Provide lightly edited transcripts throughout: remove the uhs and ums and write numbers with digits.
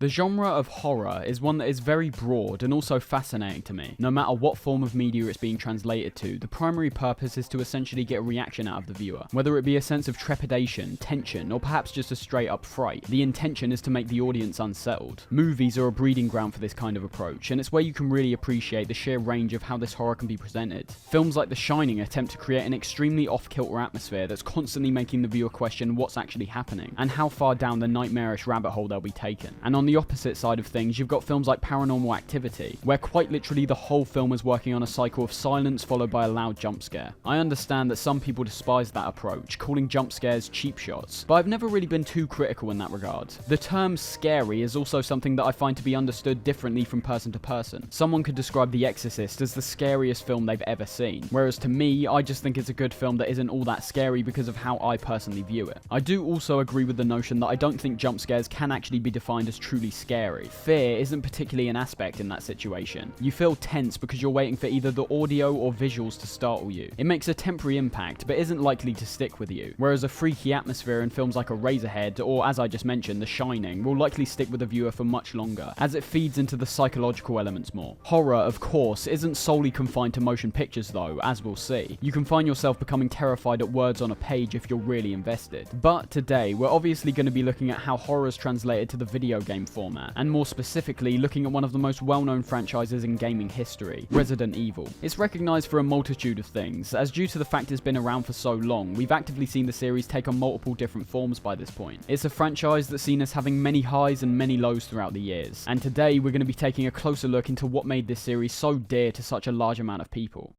The genre of horror is one that is very broad and also fascinating to me. No matter what form of media it's being translated to, the primary purpose is to essentially get a reaction out of the viewer. Whether it be a sense of trepidation, tension, or perhaps just a straight up fright, the intention is to make the audience unsettled. Movies are a breeding ground for this kind of approach, and it's where you can really appreciate the sheer range of how this horror can be presented. Films like The Shining attempt to create an extremely off-kilter atmosphere that's constantly making the viewer question what's actually happening, and how far down the nightmarish rabbit hole they'll be taken. And on the opposite side of things, you've got films like Paranormal Activity, where quite literally the whole film is working on a cycle of silence followed by a loud jump scare. I understand that some people despise that approach, calling jump scares cheap shots, but I've never really been too critical in that regard. The term scary is also something that I find to be understood differently from person to person. Someone could describe The Exorcist as the scariest film they've ever seen, whereas to me, I just think it's a good film that isn't all that scary because of how I personally view it. I do also agree with the notion that I don't think jump scares can actually be defined as truly scary. Fear isn't particularly an aspect in that situation. You feel tense because you're waiting for either the audio or visuals to startle you. It makes a temporary impact, but isn't likely to stick with you, whereas a freaky atmosphere in films like Eraserhead, or as I just mentioned, The Shining, will likely stick with the viewer for much longer, as it feeds into the psychological elements more. Horror, of course, isn't solely confined to motion pictures though, as we'll see. You can find yourself becoming terrified at words on a page if you're really invested. But today, we're obviously going to be looking at how horror is translated to the video game format, and more specifically, looking at one of the most well-known franchises in gaming history, Resident Evil. It's recognised for a multitude of things, as due to the fact it's been around for so long, we've actively seen the series take on multiple different forms by this point. It's a franchise that's seen as having many highs and many lows throughout the years, and today we're going to be taking a closer look into what made this series so dear to such a large amount of people.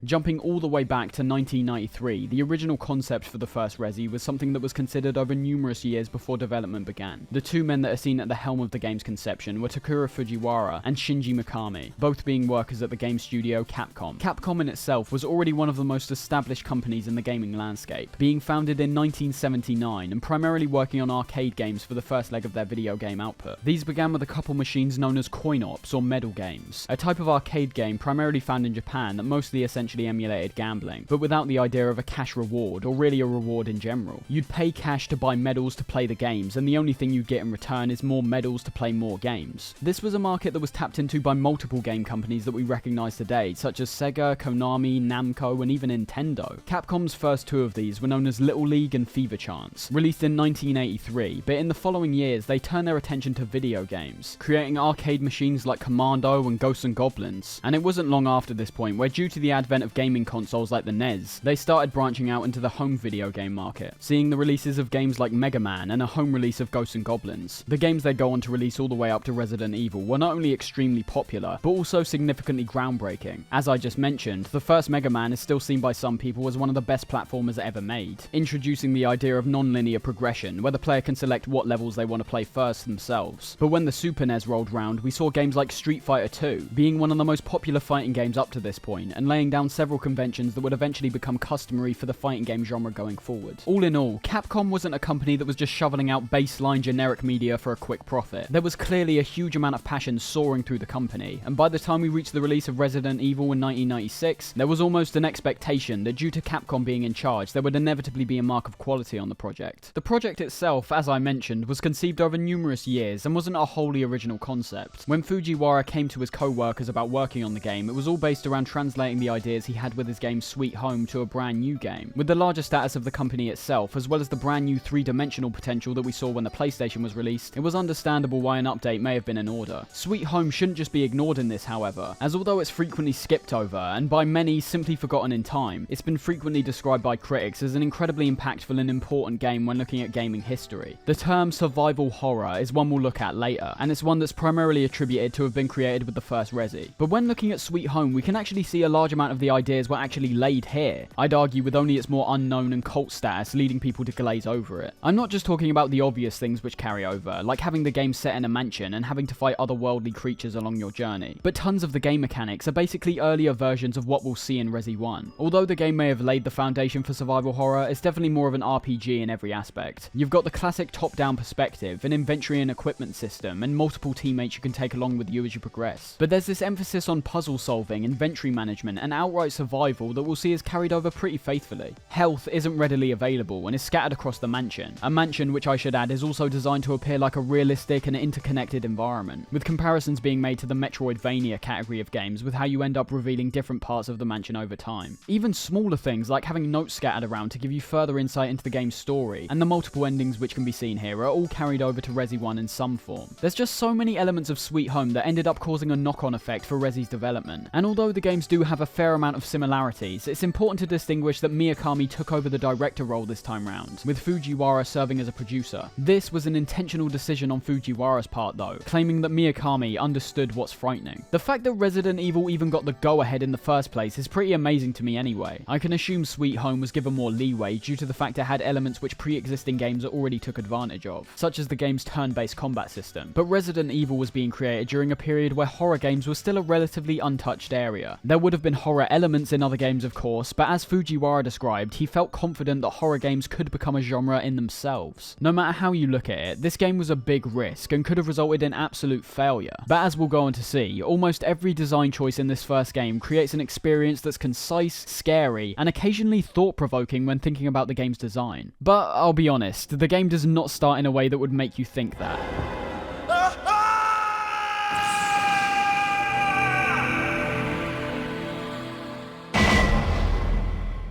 Jumping all the way back to 1993, the original concept for the first Resi was something that was considered over numerous years before development began. The two men that are seen at the helm of the game's conception were Takura Fujiwara and Shinji Mikami, both being workers at the game studio Capcom. Capcom in itself was already one of the most established companies in the gaming landscape, being founded in 1979 and primarily working on arcade games for the first leg of their video game output. These began with a couple machines known as coin-ops or medal games, a type of arcade game primarily found in Japan that mostly essentially emulated gambling, but without the idea of a cash reward, or really a reward in general. You'd pay cash to buy medals to play the games, and the only thing you'd get in return is more medals to play more games. This was a market that was tapped into by multiple game companies that we recognise today, such as Sega, Konami, Namco, and even Nintendo. Capcom's first two of these were known as Little League and Fever Chance, released in 1983, but in the following years they turned their attention to video games, creating arcade machines like Commando and Ghosts and Goblins. And it wasn't long after this point where, due to the advent of gaming consoles like the NES, they started branching out into the home video game market, seeing the releases of games like Mega Man and a home release of Ghosts and Goblins. The games they go on to release all the way up to Resident Evil were not only extremely popular, but also significantly groundbreaking. As I just mentioned, the first Mega Man is still seen by some people as one of the best platformers ever made, introducing the idea of non-linear progression, where the player can select what levels they want to play first themselves. But when the Super NES rolled round, we saw games like Street Fighter 2 being one of the most popular fighting games up to this point, and laying down several conventions that would eventually become customary for the fighting game genre going forward. All in all, Capcom wasn't a company that was just shoveling out baseline generic media for a quick profit. There was clearly a huge amount of passion soaring through the company, and by the time we reached the release of Resident Evil in 1996, there was almost an expectation that due to Capcom being in charge, there would inevitably be a mark of quality on the project. The project itself, as I mentioned, was conceived over numerous years and wasn't a wholly original concept. When Fujiwara came to his co-workers about working on the game, it was all based around translating the ideas he had with his game Sweet Home to a brand new game. With the larger status of the company itself, as well as the brand new three-dimensional potential that we saw when the PlayStation was released, it was understandable why an update may have been in order. Sweet Home shouldn't just be ignored in this, however, as although it's frequently skipped over, and by many simply forgotten in time, it's been frequently described by critics as an incredibly impactful and important game when looking at gaming history. The term survival horror is one we'll look at later, and it's one that's primarily attributed to have been created with the first Resi. But when looking at Sweet Home, we can actually see a large amount of the the ideas were actually laid here. I'd argue with only its more unknown and cult status leading people to glaze over it. I'm not just talking about the obvious things which carry over, like having the game set in a mansion and having to fight otherworldly creatures along your journey, but tons of the game mechanics are basically earlier versions of what we'll see in Resi 1. Although the game may have laid the foundation for survival horror, it's definitely more of an RPG in every aspect. You've got the classic top-down perspective, an inventory and equipment system, and multiple teammates you can take along with you as you progress. But there's this emphasis on puzzle solving, inventory management, and outright survival that we'll see is carried over pretty faithfully. Health isn't readily available and is scattered across the mansion. A mansion, which I should add, is also designed to appear like a realistic and interconnected environment, with comparisons being made to the Metroidvania category of games with how you end up revealing different parts of the mansion over time. Even smaller things like having notes scattered around to give you further insight into the game's story, and the multiple endings which can be seen here, are all carried over to Resi 1 in some form. There's just so many elements of Sweet Home that ended up causing a knock-on effect for Resi's development, and although the games do have a fair amount of similarities, it's important to distinguish that Miyakami took over the director role this time round, with Fujiwara serving as a producer. This was an intentional decision on Fujiwara's part though, claiming that Miyakami understood what's frightening. The fact that Resident Evil even got the go-ahead in the first place is pretty amazing to me anyway. I can assume Sweet Home was given more leeway due to the fact it had elements which pre-existing games already took advantage of, such as the game's turn-based combat system, but Resident Evil was being created during a period where horror games were still a relatively untouched area. There would have been horror elements in other games of course, but as Fujiwara described, he felt confident that horror games could become a genre in themselves. No matter how you look at it, this game was a big risk and could have resulted in absolute failure. But as we'll go on to see, almost every design choice in this first game creates an experience that's concise, scary, and occasionally thought-provoking when thinking about the game's design. But I'll be honest, the game does not start in a way that would make you think that.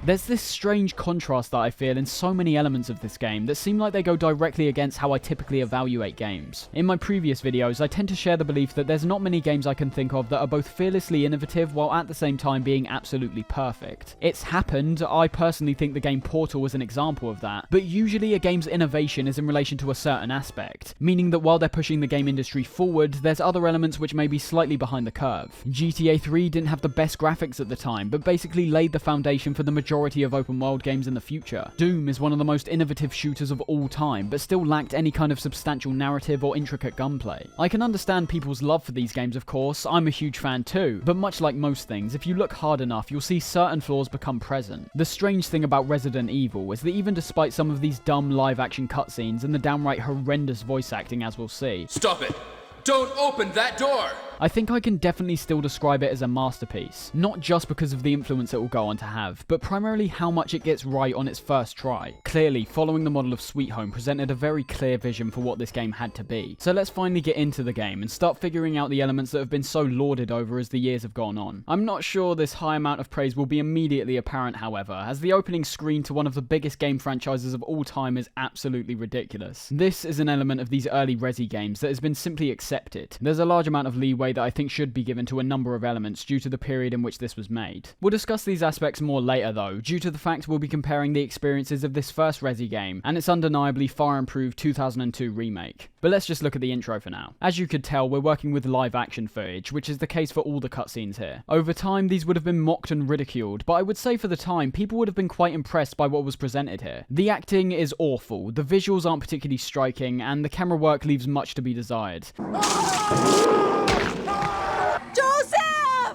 There's this strange contrast that I feel in so many elements of this game that seem like they go directly against how I typically evaluate games. In my previous videos, I tend to share the belief that there's not many games I can think of that are both fearlessly innovative while at the same time being absolutely perfect. It's happened. I personally think the game Portal is an example of that, but usually a game's innovation is in relation to a certain aspect, meaning that while they're pushing the game industry forward, there's other elements which may be slightly behind the curve. GTA 3 didn't have the best graphics at the time, but basically laid the foundation for the majority of open world games in the future. Doom is one of the most innovative shooters of all time, but still lacked any kind of substantial narrative or intricate gunplay. I can understand people's love for these games of course, I'm a huge fan too, but much like most things, if you look hard enough you'll see certain flaws become present. The strange thing about Resident Evil is that even despite some of these dumb live action cutscenes and the downright horrendous voice acting as we'll see. Stop it! Don't open that door! I think I can definitely still describe it as a masterpiece, not just because of the influence it will go on to have, but primarily how much it gets right on its first try. Clearly, following the model of Sweet Home presented a very clear vision for what this game had to be. So let's finally get into the game and start figuring out the elements that have been so lauded over as the years have gone on. I'm not sure this high amount of praise will be immediately apparent however, as the opening screen to one of the biggest game franchises of all time is absolutely ridiculous. This is an element of these early Resi games that has been simply accepted. There's a large amount of leeway that I think should be given to a number of elements due to the period in which this was made. We'll discuss these aspects more later though, due to the fact we'll be comparing the experiences of this first Resi game and its undeniably far improved 2002 remake. But let's just look at the intro for now. As you could tell, we're working with live action footage, which is the case for all the cutscenes here. Over time, these would have been mocked and ridiculed, but I would say for the time, people would have been quite impressed by what was presented here. The acting is awful, the visuals aren't particularly striking, and the camera work leaves much to be desired.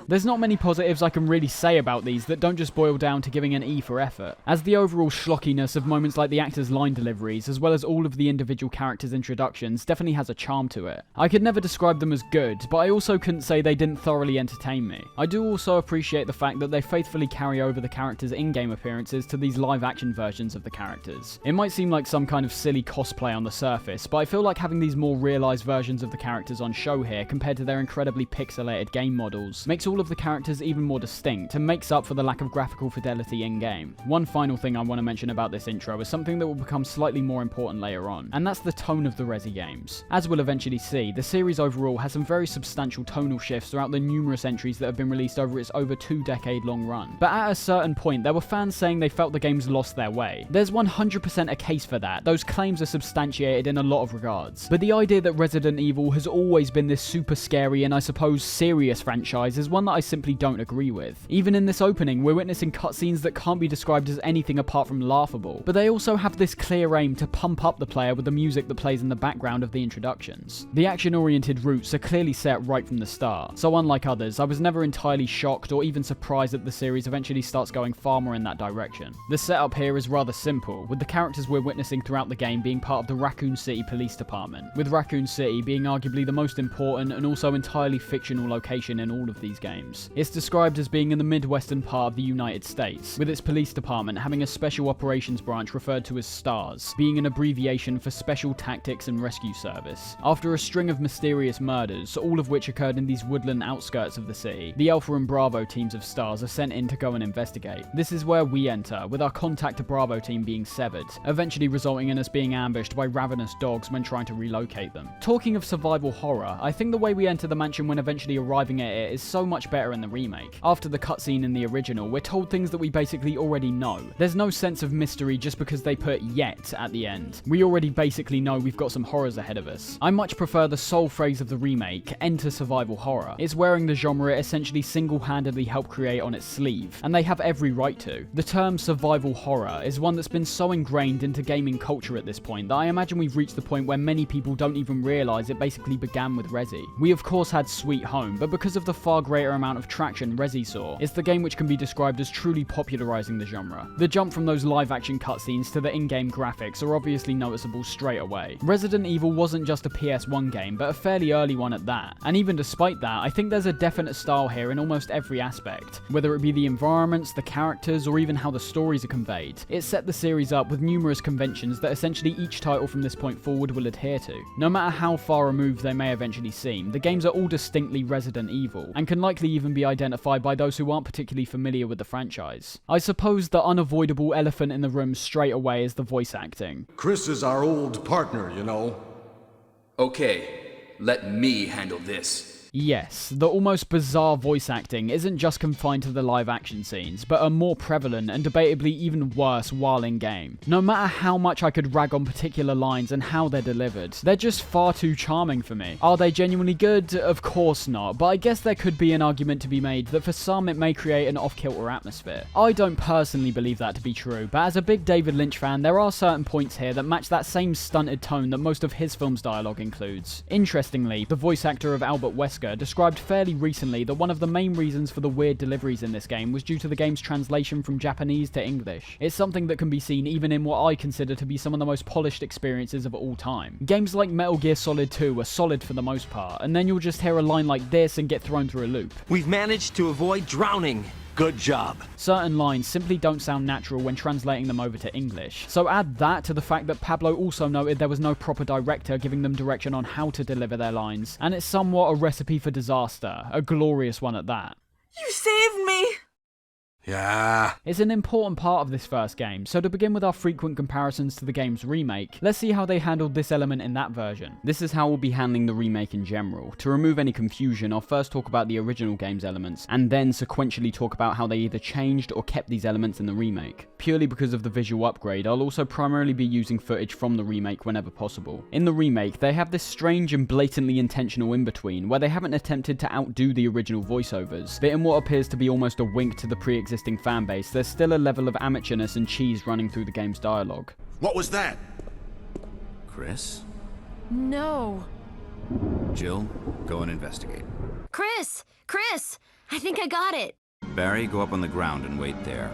There's not many positives I can really say about these that don't just boil down to giving an E for effort, as the overall schlockiness of moments like the actors' line deliveries, as well as all of the individual characters' introductions, definitely has a charm to it. I could never describe them as good, but I also couldn't say they didn't thoroughly entertain me. I do also appreciate the fact that they faithfully carry over the characters' in-game appearances to these live-action versions of the characters. It might seem like some kind of silly cosplay on the surface, but I feel like having these more realised versions of the characters on show here compared to their incredibly pixelated game models makes all of the characters even more distinct and makes up for the lack of graphical fidelity in-game. One final thing I want to mention about this intro is something that will become slightly more important later on, and that's the tone of the Resi games. As we'll eventually see, the series overall has some very substantial tonal shifts throughout the numerous entries that have been released over its over 2-decade-long run. But at a certain point, there were fans saying they felt the games lost their way. There's 100% a case for that. Those claims are substantiated in a lot of regards. But the idea that Resident Evil has always been this super scary and I suppose serious franchise is one one that I simply don't agree with. Even in this opening, we're witnessing cutscenes that can't be described as anything apart from laughable, but they also have this clear aim to pump up the player with the music that plays in the background of the introductions. The action-oriented routes are clearly set right from the start, so unlike others, I was never entirely shocked or even surprised that the series eventually starts going far more in that direction. The setup here is rather simple, with the characters we're witnessing throughout the game being part of the Raccoon City Police Department, with Raccoon City being arguably the most important and also entirely fictional location in all of these games. It's described as being in the midwestern part of the United States, with its police department having a special operations branch referred to as STARS, being an abbreviation for Special Tactics and Rescue Service. After a string of mysterious murders, all of which occurred in these woodland outskirts of the city, the Alpha and Bravo teams of STARS are sent in to go and investigate. This is where we enter, with our contact to Bravo team being severed, eventually resulting in us being ambushed by ravenous dogs when trying to relocate them. Talking of survival horror, I think the way we enter the mansion when eventually arriving at it is so much better in the remake. After the cutscene in the original, we're told things that we basically already know. There's no sense of mystery just because they put "yet" at the end. We already basically know we've got some horrors ahead of us. I much prefer the sole phrase of the remake, "enter survival horror." It's wearing the genre it essentially single-handedly helped create on its sleeve, and they have every right to. The term survival horror is one that's been so ingrained into gaming culture at this point that I imagine we've reached the point where many people don't even realise it basically began with Resi. We of course had Sweet Home, but because of the far greater amount of traction Resi saw, it's the game which can be described as truly popularising the genre. The jump from those live-action cutscenes to the in-game graphics are obviously noticeable straight away. Resident Evil wasn't just a PS1 game, but a fairly early one at that, and even despite that, I think there's a definite style here in almost every aspect. Whether it be the environments, the characters, or even how the stories are conveyed, it set the series up with numerous conventions that essentially each title from this point forward will adhere to. No matter how far removed they may eventually seem, the games are all distinctly Resident Evil, and can likely even be identified by those who aren't particularly familiar with the franchise. I suppose the unavoidable elephant in the room straight away is the voice acting. Chris is our old partner, you know. Okay, let me handle this. Yes, the almost bizarre voice acting isn't just confined to the live action scenes, but are more prevalent and debatably even worse while in game. No matter how much I could rag on particular lines and how they're delivered, they're just far too charming for me. Are they genuinely good? Of course not, but I guess there could be an argument to be made that for some it may create an off-kilter atmosphere. I don't personally believe that to be true, but as a big David Lynch fan, there are certain points here that match that same stunted tone that most of his film's dialogue includes. Interestingly, the voice actor of Albert Wesker described fairly recently that one of the main reasons for the weird deliveries in this game was due to the game's translation from Japanese to English. It's something that can be seen even in what I consider to be some of the most polished experiences of all time. Games like Metal Gear Solid 2 are solid for the most part, and then you'll just hear a line like this and get thrown through a loop. We've managed to avoid drowning. Good job. Certain lines simply don't sound natural when translating them over to English. So add that to the fact that Pablo also noted there was no proper director giving them direction on how to deliver their lines, and it's somewhat a recipe for disaster, a glorious one at that. You saved me! Yeah. It's an important part of this first game, so to begin with our frequent comparisons to the game's remake, let's see how they handled this element in that version. This is how we'll be handling the remake in general. To remove any confusion, I'll first talk about the original game's elements, and then sequentially talk about how they either changed or kept these elements in the remake. Purely because of the visual upgrade, I'll also primarily be using footage from the remake whenever possible. In the remake, they have this strange and blatantly intentional in-between, where they haven't attempted to outdo the original voiceovers, but in what appears to be almost a wink to the pre-existing fanbase, there's still a level of amateurness and cheese running through the game's dialogue. What was that? Chris? No. Jill, go and investigate. Chris! Chris! I think I got it. Barry, go up on the ground and wait there.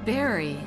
Barry.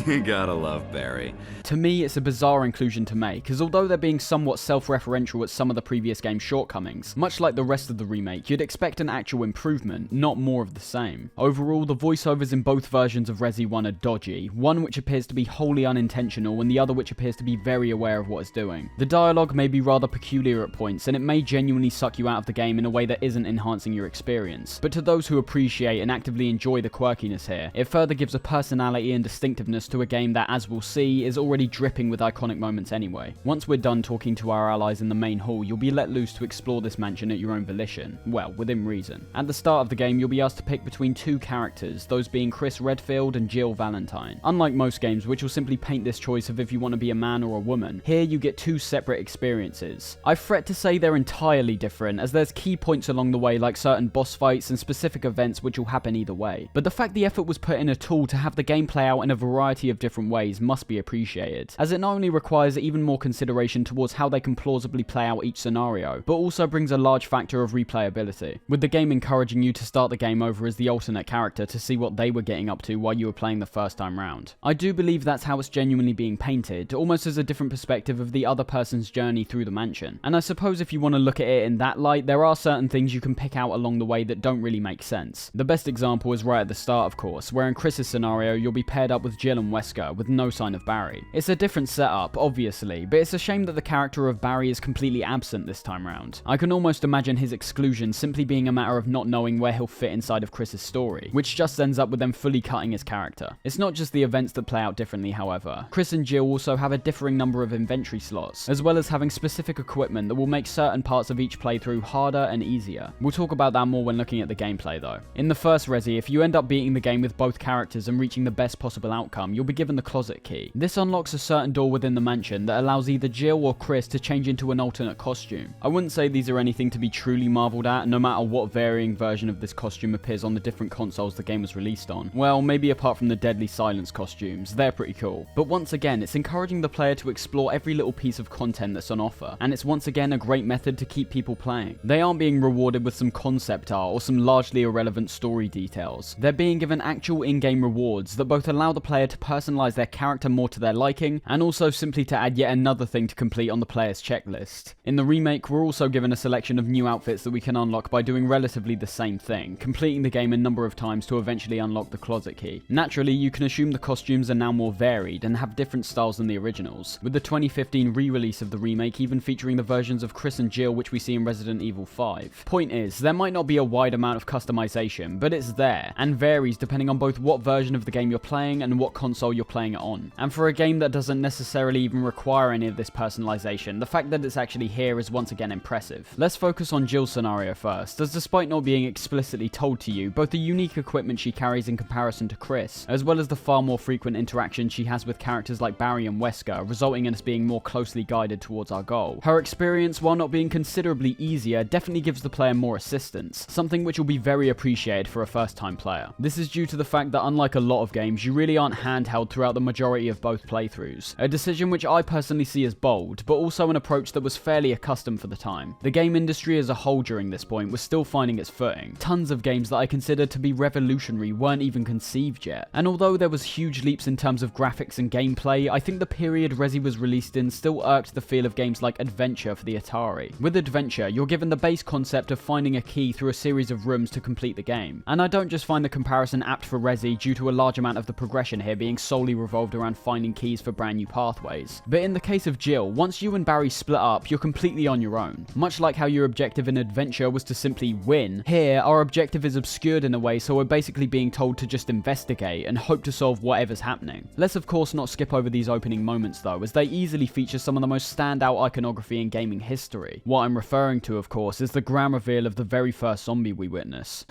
You gotta love Barry. To me, it's a bizarre inclusion to make, as although they're being somewhat self-referential at some of the previous game's shortcomings, much like the rest of the remake, you'd expect an actual improvement, not more of the same. Overall, the voiceovers in both versions of Resi 1 are dodgy, one which appears to be wholly unintentional and the other which appears to be very aware of what it's doing. The dialogue may be rather peculiar at points, and it may genuinely suck you out of the game in a way that isn't enhancing your experience, but to those who appreciate and actively enjoy the quirkiness here, it further gives a personality and distinctiveness weirdness to a game that, as we'll see, is already dripping with iconic moments anyway. Once we're done talking to our allies in the main hall, you'll be let loose to explore this mansion at your own volition. Well, within reason. At the start of the game, you'll be asked to pick between two characters, those being Chris Redfield and Jill Valentine. Unlike most games, which will simply paint this choice of if you want to be a man or a woman, here you get two separate experiences. I fret to say they're entirely different, as there's key points along the way like certain boss fights and specific events which will happen either way. But the fact the effort was put in at all to have the game play out in a variety of different ways must be appreciated, as it not only requires even more consideration towards how they can plausibly play out each scenario, but also brings a large factor of replayability, with the game encouraging you to start the game over as the alternate character to see what they were getting up to while you were playing the first time round. I do believe that's how it's genuinely being painted, almost as a different perspective of the other person's journey through the mansion. And I suppose if you want to look at it in that light, there are certain things you can pick out along the way that don't really make sense. The best example is right at the start, of course, where in Chris's scenario you'll be paired up with Jill and Wesker with no sign of Barry. It's a different setup, obviously, but it's a shame that the character of Barry is completely absent this time round. I can almost imagine his exclusion simply being a matter of not knowing where he'll fit inside of Chris's story, which just ends up with them fully cutting his character. It's not just the events that play out differently, however. Chris and Jill also have a differing number of inventory slots, as well as having specific equipment that will make certain parts of each playthrough harder and easier. We'll talk about that more when looking at the gameplay though. In the first Resi, if you end up beating the game with both characters and reaching the best possible outcome, you'll be given the closet key. This unlocks a certain door within the mansion that allows either Jill or Chris to change into an alternate costume. I wouldn't say these are anything to be truly marveled at, no matter what varying version of this costume appears on the different consoles the game was released on. Well, maybe apart from the Deadly Silence costumes, they're pretty cool. But once again, it's encouraging the player to explore every little piece of content that's on offer, and it's once again a great method to keep people playing. They aren't being rewarded with some concept art or some largely irrelevant story details. They're being given actual in-game rewards that both allow the player to personalize their character more to their liking, and also simply to add yet another thing to complete on the player's checklist. In the remake, we're also given a selection of new outfits that we can unlock by doing relatively the same thing, completing the game a number of times to eventually unlock the closet key. Naturally, you can assume the costumes are now more varied and have different styles than the originals, with the 2015 re-release of the remake even featuring the versions of Chris and Jill which we see in Resident Evil 5. Point is, there might not be a wide amount of customization, but it's there, and varies depending on both what version of the game you're playing and what console you're playing it on. And for a game that doesn't necessarily even require any of this personalization, the fact that it's actually here is once again impressive. Let's focus on Jill's scenario first, as despite not being explicitly told to you, both the unique equipment she carries in comparison to Chris, as well as the far more frequent interactions she has with characters like Barry and Wesker, resulting in us being more closely guided towards our goal. Her experience, while not being considerably easier, definitely gives the player more assistance, something which will be very appreciated for a first-time player. This is due to the fact that unlike a lot of games, you really aren't handheld throughout the majority of both playthroughs, a decision which I personally see as bold, but also an approach that was fairly accustomed for the time. The game industry as a whole during this point was still finding its footing. Tons of games that I considered to be revolutionary weren't even conceived yet, and although there was huge leaps in terms of graphics and gameplay, I think the period Resi was released in still irked the feel of games like Adventure for the Atari. With Adventure, you're given the base concept of finding a key through a series of rooms to complete the game, and I don't just find the comparison apt for Resi due to a large amount of the progression here being solely revolved around finding keys for brand new pathways. But in the case of Jill, once you and Barry split up, you're completely on your own. Much like how your objective in Adventure was to simply win, here our objective is obscured in a way, so we're basically being told to just investigate and hope to solve whatever's happening. Let's of course not skip over these opening moments though, as they easily feature some of the most standout iconography in gaming history. What I'm referring to, of course, is the grand reveal of the very first zombie we witness.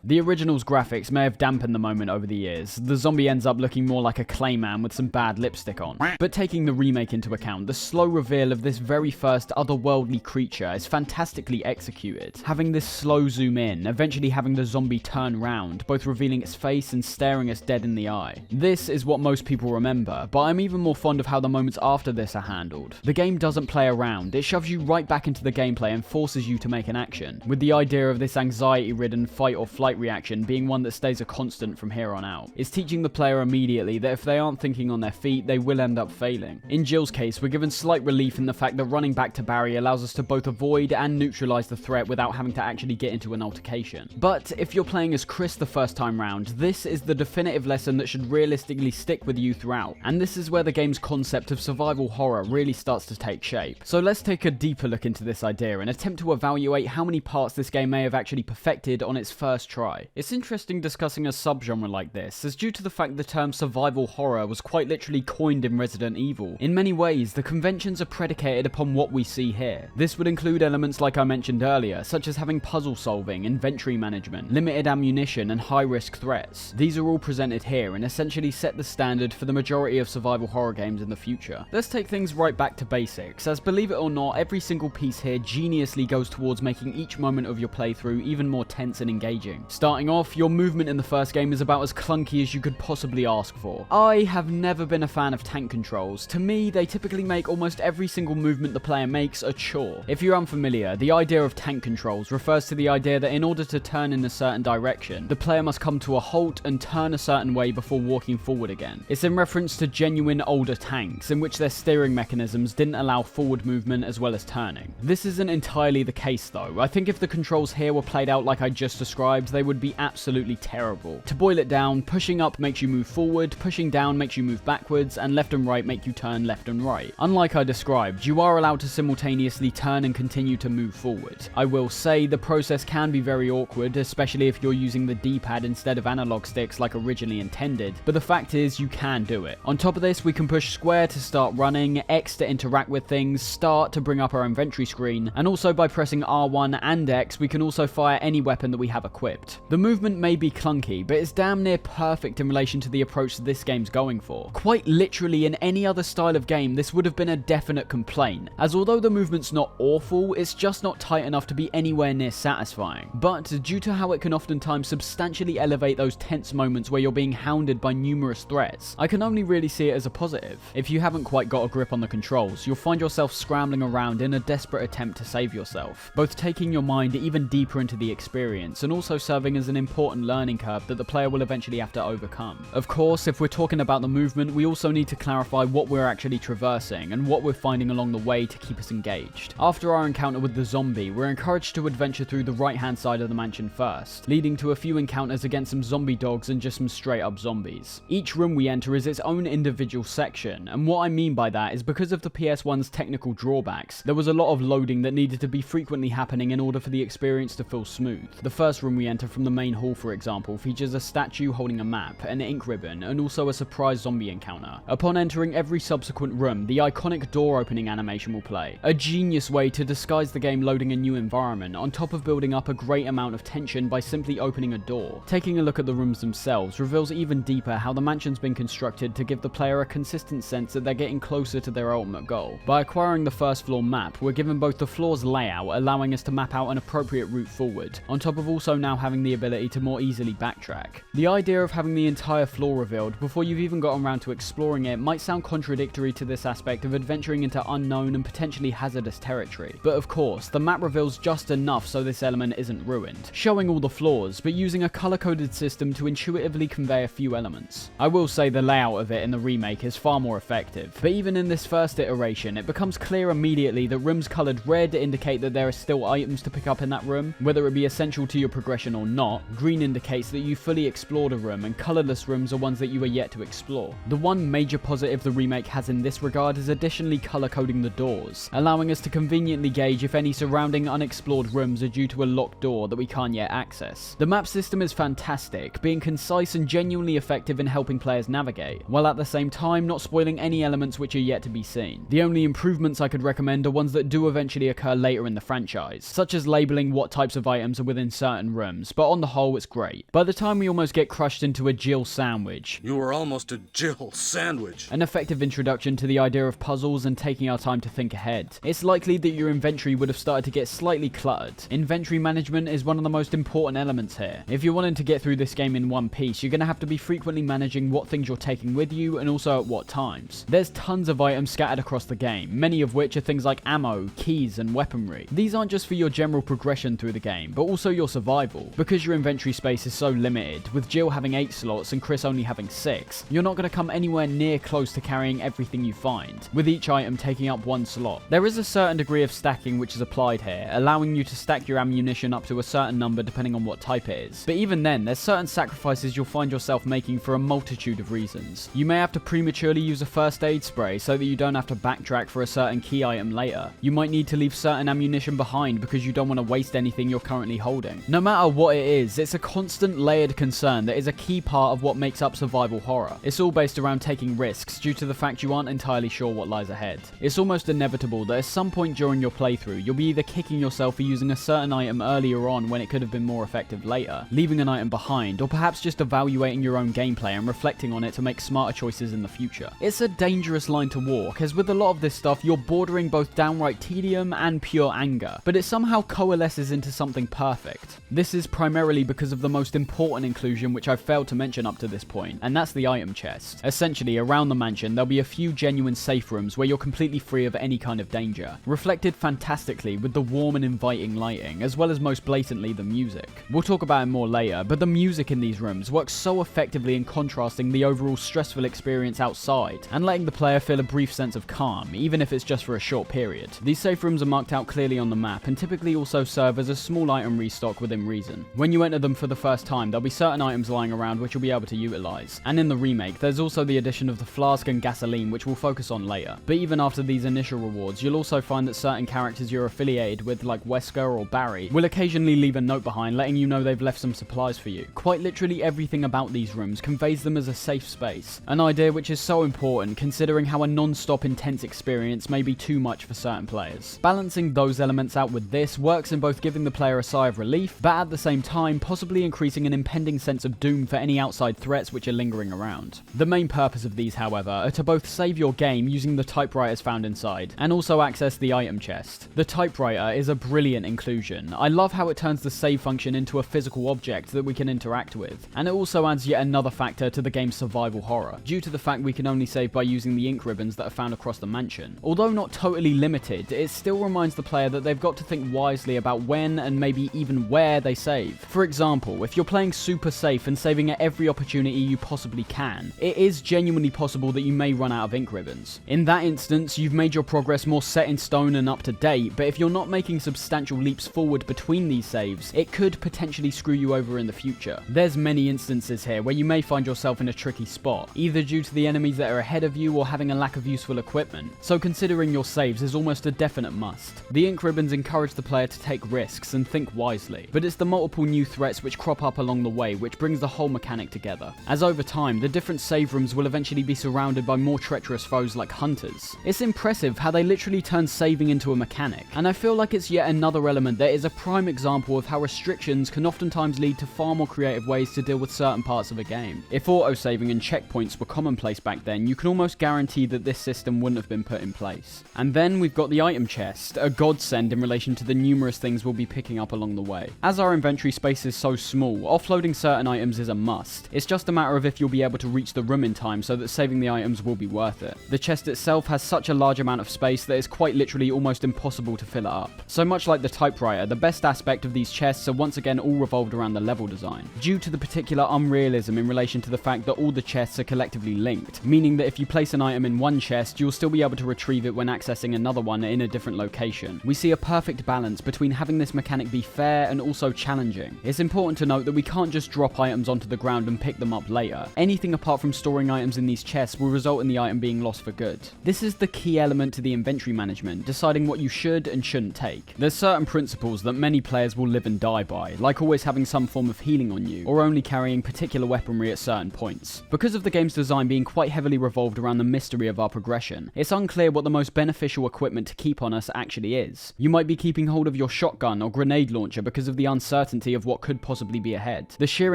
The original's graphics may have dampened the moment over the years. The zombie ends up looking more like a clay man with some bad lipstick on. But taking the remake into account, the slow reveal of this very first otherworldly creature is fantastically executed. Having this slow zoom in, eventually having the zombie turn round, both revealing its face and staring us dead in the eye. This is what most people remember, but I'm even more fond of how the moments after this are handled. The game doesn't play around, it shoves you right back into the gameplay and forces you to make an action, with the idea of this anxiety-ridden fight or flight reaction being one that stays a constant from here on out. It's teaching the player immediately that if they aren't thinking on their feet, they will end up failing. In Jill's case, we're given slight relief in the fact that running back to Barry allows us to both avoid and neutralize the threat without having to actually get into an altercation. But if you're playing as Chris the first time round, this is the definitive lesson that should realistically stick with you throughout, and this is where the game's concept of survival horror really starts to take shape. So let's take a deeper look into this idea and attempt to evaluate how many parts this game may have actually perfected on its first try. try. It's interesting discussing a subgenre like this, as due to the fact the term survival horror was quite literally coined in Resident Evil, in many ways the conventions are predicated upon what we see here. This would include elements like I mentioned earlier, such as having puzzle solving, inventory management, limited ammunition, and high-risk threats. These are all presented here and essentially set the standard for the majority of survival horror games in the future. Let's take things right back to basics, as believe it or not, every single piece here geniusly goes towards making each moment of your playthrough even more tense and engaging. Starting off, your movement in the first game is about as clunky as you could possibly ask for. I have never been a fan of tank controls. To me, they typically make almost every single movement the player makes a chore. If you're unfamiliar, the idea of tank controls refers to the idea that in order to turn in a certain direction, the player must come to a halt and turn a certain way before walking forward again. It's in reference to genuine older tanks, in which their steering mechanisms didn't allow forward movement as well as turning. This isn't entirely the case though. I think if the controls here were played out like I just described, they would be absolutely terrible. To boil it down, pushing up makes you move forward, pushing down makes you move backwards, and left and right make you turn left and right. Unlike I described, you are allowed to simultaneously turn and continue to move forward. I will say the process can be very awkward, especially if you're using the D-pad instead of analog sticks like originally intended, but the fact is you can do it. On top of this, we can push square to start running, X to interact with things, start to bring up our inventory screen, and also by pressing R1 and X we can also fire any weapon that we have equipped. The movement may be clunky, but it's damn near perfect in relation to the approach this game's going for. Quite literally in any other style of game this would have been a definite complaint, as although the movement's not awful, it's just not tight enough to be anywhere near satisfying. But due to how it can oftentimes substantially elevate those tense moments where you're being hounded by numerous threats, I can only really see it as a positive. If you haven't quite got a grip on the controls, you'll find yourself scrambling around in a desperate attempt to save yourself, both taking your mind even deeper into the experience and also serving as an important learning curve that the player will eventually have to overcome. Of course, if we're talking about the movement, we also need to clarify what we're actually traversing and what we're finding along the way to keep us engaged. After our encounter with the zombie, we're encouraged to adventure through the right hand side of the mansion first, leading to a few encounters against some zombie dogs and just some straight up zombies. Each room we enter is its own individual section, and what I mean by that is because of the PS1's technical drawbacks, there was a lot of loading that needed to be frequently happening in order for the experience to feel smooth. The first room we enter from the main hall, for example, features a statue holding a map, an ink ribbon, and also a surprise zombie encounter. Upon entering every subsequent room, the iconic door opening animation will play. A genius way to disguise the game loading a new environment, on top of building up a great amount of tension by simply opening a door. Taking a look at the rooms themselves reveals even deeper how the mansion's been constructed to give the player a consistent sense that they're getting closer to their ultimate goal. By acquiring the first floor map, we're given both the floor's layout, allowing us to map out an appropriate route forward, on top of also now having the ability to more easily backtrack. The idea of having the entire floor revealed before you've even gotten around to exploring it might sound contradictory to this aspect of adventuring into unknown and potentially hazardous territory, but of course, the map reveals just enough so this element isn't ruined, showing all the floors, but using a color-coded system to intuitively convey a few elements. I will say the layout of it in the remake is far more effective, but even in this first iteration, it becomes clear immediately that rooms colored red indicate that there are still items to pick up in that room, whether it be essential to your progression or not. Green indicates that you fully explored a room, and colorless rooms are ones that you are yet to explore. The one major positive the remake has in this regard is additionally color coding the doors, allowing us to conveniently gauge if any surrounding unexplored rooms are due to a locked door that we can't yet access. The map system is fantastic, being concise and genuinely effective in helping players navigate, while at the same time not spoiling any elements which are yet to be seen. The only improvements I could recommend are ones that do eventually occur later in the franchise, such as labeling what types of items are within certain rooms, but on the whole it's great. By the time we almost get crushed into a Jill sandwich, You were almost a Jill sandwich. an effective introduction to the idea of puzzles and taking our time to think ahead, it's likely that your inventory would have started to get slightly cluttered. Inventory management is one of the most important elements here. If you're wanting to get through this game in one piece, you're going to have to be frequently managing what things you're taking with you and also at what times. There's tons of items scattered across the game, many of which are things like ammo, keys, and weaponry. These aren't just for your general progression through the game, but also your survival. Because your inventory space is so limited, with Jill having 8 slots and Chris only having 6, you're not going to come anywhere near close to carrying everything you find, with each item taking up 1 slot. There is a certain degree of stacking which is applied here, allowing you to stack your ammunition up to a certain number depending on what type it is. But even then, there's certain sacrifices you'll find yourself making for a multitude of reasons. You may have to prematurely use a first aid spray so that you don't have to backtrack for a certain key item later. You might need to leave certain ammunition behind because you don't want to waste anything you're currently holding. No matter what what it is, it's a constant layered concern that is a key part of what makes up survival horror. It's all based around taking risks due to the fact you aren't entirely sure what lies ahead. It's almost inevitable that at some point during your playthrough, you'll be either kicking yourself for using a certain item earlier on when it could have been more effective later, leaving an item behind, or perhaps just evaluating your own gameplay and reflecting on it to make smarter choices in the future. It's a dangerous line to walk, as with a lot of this stuff, you're bordering both downright tedium and pure anger, but it somehow coalesces into something perfect. This is primarily because of the most important inclusion which I've failed to mention up to this point, and that's the item chest. Essentially, around the mansion, there'll be a few genuine safe rooms where you're completely free of any kind of danger, reflected fantastically with the warm and inviting lighting, as well as most blatantly the music. We'll talk about it more later, but the music in these rooms works so effectively in contrasting the overall stressful experience outside, and letting the player feel a brief sense of calm, even if it's just for a short period. These safe rooms are marked out clearly on the map, and typically also serve as a small item restock within reason. When you enter them for the first time, there'll be certain items lying around which you'll be able to utilize. And in the remake, there's also the addition of the flask and gasoline, which we'll focus on later. But even after these initial rewards, you'll also find that certain characters you're affiliated with, like Wesker or Barry, will occasionally leave a note behind letting you know they've left some supplies for you. Quite literally everything about these rooms conveys them as a safe space, an idea which is so important considering how a non-stop intense experience may be too much for certain players. Balancing those elements out with this works in both giving the player a sigh of relief, but at the same time possibly increasing an impending sense of doom for any outside threats which are lingering around. The main purpose of these, however, are to both save your game using the typewriters found inside, and also access the item chest. The typewriter is a brilliant inclusion. I love how it turns the save function into a physical object that we can interact with, and it also adds yet another factor to the game's survival horror, due to the fact we can only save by using the ink ribbons that are found across the mansion. Although not totally limited, it still reminds the player that they've got to think wisely about when and maybe even where they save. For example, if you're playing super safe and saving at every opportunity you possibly can, it is genuinely possible that you may run out of ink ribbons. In that instance, you've made your progress more set in stone and up to date, but if you're not making substantial leaps forward between these saves, it could potentially screw you over in the future. There's many instances here where you may find yourself in a tricky spot, either due to the enemies that are ahead of you or having a lack of useful equipment, so considering your saves is almost a definite must. The ink ribbons encourage the player to take risks and think wisely, but it's the multiple new threats which crop up along the way which brings the whole mechanic together, as over time the different save rooms will eventually be surrounded by more treacherous foes like hunters. It's impressive how they literally turn saving into a mechanic, and I feel like it's yet another element that is a prime example of how restrictions can oftentimes lead to far more creative ways to deal with certain parts of a game. If auto-saving and checkpoints were commonplace back then, you can almost guarantee that this system wouldn't have been put in place. And then we've got the item chest, a godsend in relation to the numerous things we'll be picking up along the way. As our inventory space is so small, offloading certain items is a must. It's just a matter of if you'll be able to reach the room in time so that saving the items will be worth it. The chest itself has such a large amount of space that it's quite literally almost impossible to fill it up. So much like the typewriter, the best aspect of these chests are once again all revolved around the level design, due to the particular unrealism in relation to the fact that all the chests are collectively linked, meaning that if you place an item in one chest, you'll still be able to retrieve it when accessing another one in a different location. We see a perfect balance between having this mechanic be fair and also challenging. It's important to note that we can't just drop items onto the ground and pick them up later. Anything apart from storing items in these chests will result in the item being lost for good. This is the key element to the inventory management, deciding what you should and shouldn't take. There's certain principles that many players will live and die by, like always having some form of healing on you, or only carrying particular weaponry at certain points. Because of the game's design being quite heavily revolved around the mystery of our progression, it's unclear what the most beneficial equipment to keep on us actually is. You might be keeping hold of your shotgun or grenade launcher because of the uncertainty of what could possibly be ahead. The sheer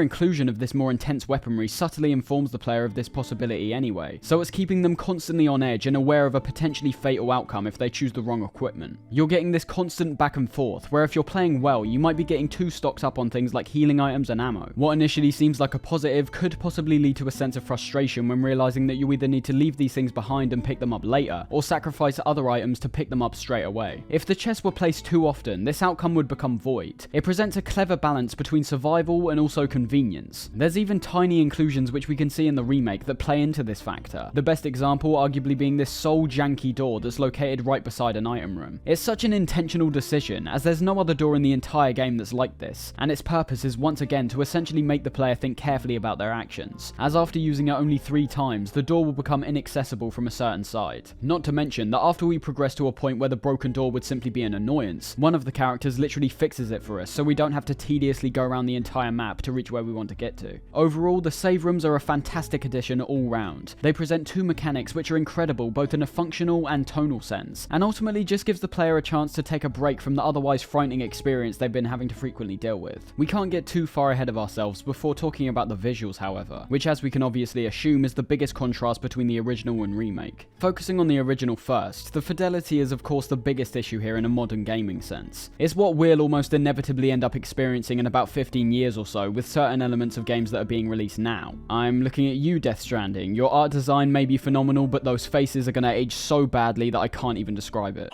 inclusion of this more intense weaponry subtly informs the player of this possibility anyway, so it's keeping them constantly on edge and aware of a potentially fatal outcome if they choose the wrong equipment. You're getting this constant back and forth, where if you're playing well, you might be getting too stocked up on things like healing items and ammo. What initially seems like a positive could possibly lead to a sense of frustration when realizing that you either need to leave these things behind and pick them up later, or sacrifice other items to pick them up straight away. If the chests were placed too often, this outcome would become void. It presents a clever balance between survival and also convenience. There's even tiny inclusions which we can see in the remake that play into this factor. The best example arguably being this sole janky door that's located right beside an item room. It's such an intentional decision, as there's no other door in the entire game that's like this, and its purpose is once again to essentially make the player think carefully about their actions, as after using it only 3 times, the door will become inaccessible from a certain side. Not to mention that after we progress to a point where the broken door would simply be an annoyance, one of the characters literally fixes it for us so we don't have to tediously go around the entire map to reach where we want to get to. Overall, the save rooms are a fantastic addition all round. They present two mechanics which are incredible both in a functional and tonal sense, and ultimately just gives the player a chance to take a break from the otherwise frightening experience they've been having to frequently deal with. We can't get too far ahead of ourselves before talking about the visuals, however, which as we can obviously assume is the biggest contrast between the original and remake. Focusing on the original first, the fidelity is of course the biggest issue here in a modern gaming sense. It's what we'll almost inevitably end up experiencing in about 15 years or so with certain elements of games that are being released now. I'm looking at you, Death Stranding. Your art design may be phenomenal, but those faces are going to age so badly that I can't even describe it.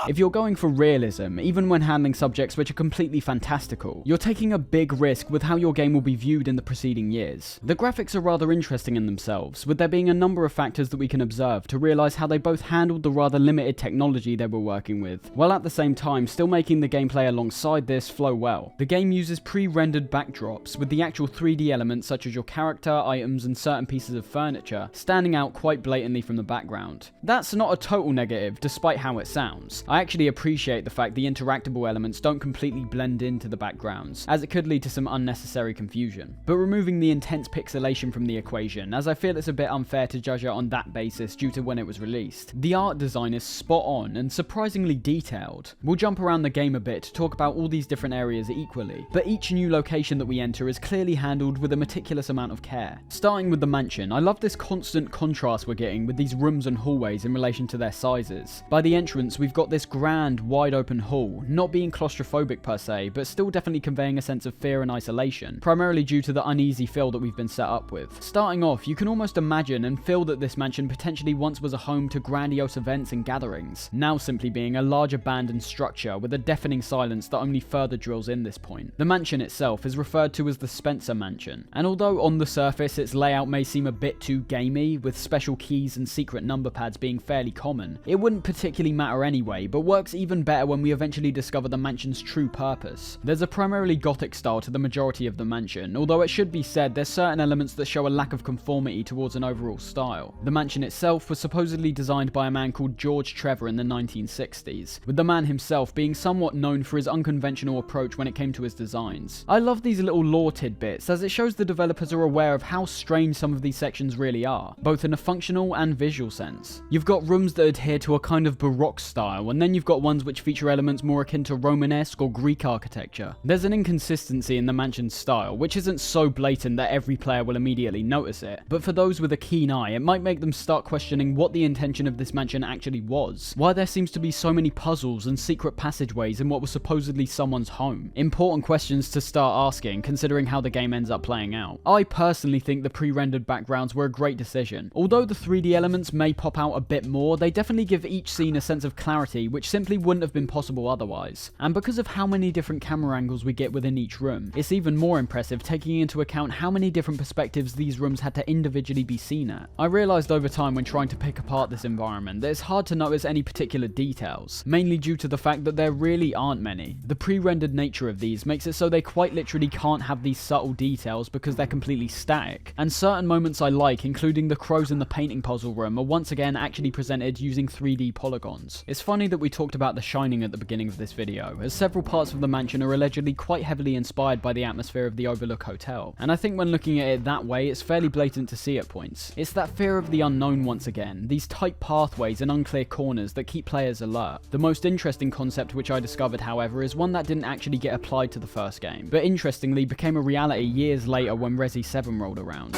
If you're going for realism, even when handling subjects which are completely fantastical, you're taking a big risk with how your game will be viewed in the preceding years. The graphics are rather interesting in themselves, with there being a number of factors that we can observe to realise how they both handled the rather limited technology they were working with, while at the same time still making the gameplay alongside this flow well. The game uses pre-rendered backdrops, with the actual 3D elements such as your character, items and certain pieces of furniture standing out quite blatantly from the background. That's not a total negative, despite how it sounds. I actually appreciate the fact the interactable elements don't completely blend into the backgrounds, as it could lead to some unnecessary confusion. But removing the intense pixelation from the equation, as I feel it's a bit unfair to judge it on that basis due to when it was released. The art design is spot on and surprisingly detailed. We'll jump around the game a bit to talk about all these different areas equally, but each new location that we enter is clearly handled with a meticulous amount of care. Starting with the mansion, I love this constant contrast we're getting with these rooms and hallways in relation to their sizes. By the entrance, we've got this grand, wide open hall, not being claustrophobic per se, but still definitely conveying a sense of fear and isolation, primarily due to the uneasy feel that we've been set up with. Starting off, you can almost imagine and feel that this mansion potentially once was a home to grandiose events and gatherings, now simply being a large abandoned structure with a deafening silence that only further drills in this point. The mansion itself is referred to as the Spencer Mansion, and although on the surface its layout may seem a bit too gamey, with special keys and secret number pads being fairly common, it wouldn't particularly matter anyway, but works even better when we eventually discover the mansion's true purpose. There's a primarily gothic style to the majority of the mansion, although it should be said there's certain elements that show a lack of conformity towards an overall style. The mansion itself was supposedly designed by a man called George Trevor in the 1960s, with the man himself being somewhat known for his unconventional approach when it came to his designs. I love these little lore tidbits, as it shows the developers are aware of how strange some of these sections really are, both in a functional and visual sense. You've got rooms that adhere to a kind of Baroque style, and then you've got ones which feature elements more akin to Romanesque or Greek architecture. There's an inconsistency in the mansion's style, which isn't so blatant that every player will immediately notice it, but for those with a keen eye, it might make them start questioning what the intention of this mansion actually was, why there seems to be so many puzzles and secret passageways in what was supposedly someone's home. Important questions to start asking, considering how the game ends up playing out. I personally think the pre-rendered backgrounds were a great decision. Although the 3D elements may pop out a bit more, they definitely give each scene a sense of clarity which simply wouldn't have been possible otherwise. And because of how many different camera angles we get within each room, it's even more impressive taking into account how many different perspectives these rooms had to individually be seen at. I realised over time when trying to pick apart this environment that it's hard to notice any particular details, mainly due to the fact that there really aren't many. The pre-rendered nature of these makes it so they quite literally can't have these subtle details because they're completely static, and certain moments I like, including the crows in the painting puzzle room, are once again actually presented using 3D polygons. It's funny that we talked about The Shining at the beginning of this video, as several parts of the mansion are allegedly quite heavily inspired by the atmosphere of the Overlook Hotel, and I think when looking at it that way, it's fairly blatant to see at points. It's that fear of the unknown once again, these tight pathways and unclear corners that keep players alert. The most interesting concept which I discovered, however, is one that didn't actually get applied to the first game, but interestingly became a reality years later when Resi 7 rolled around.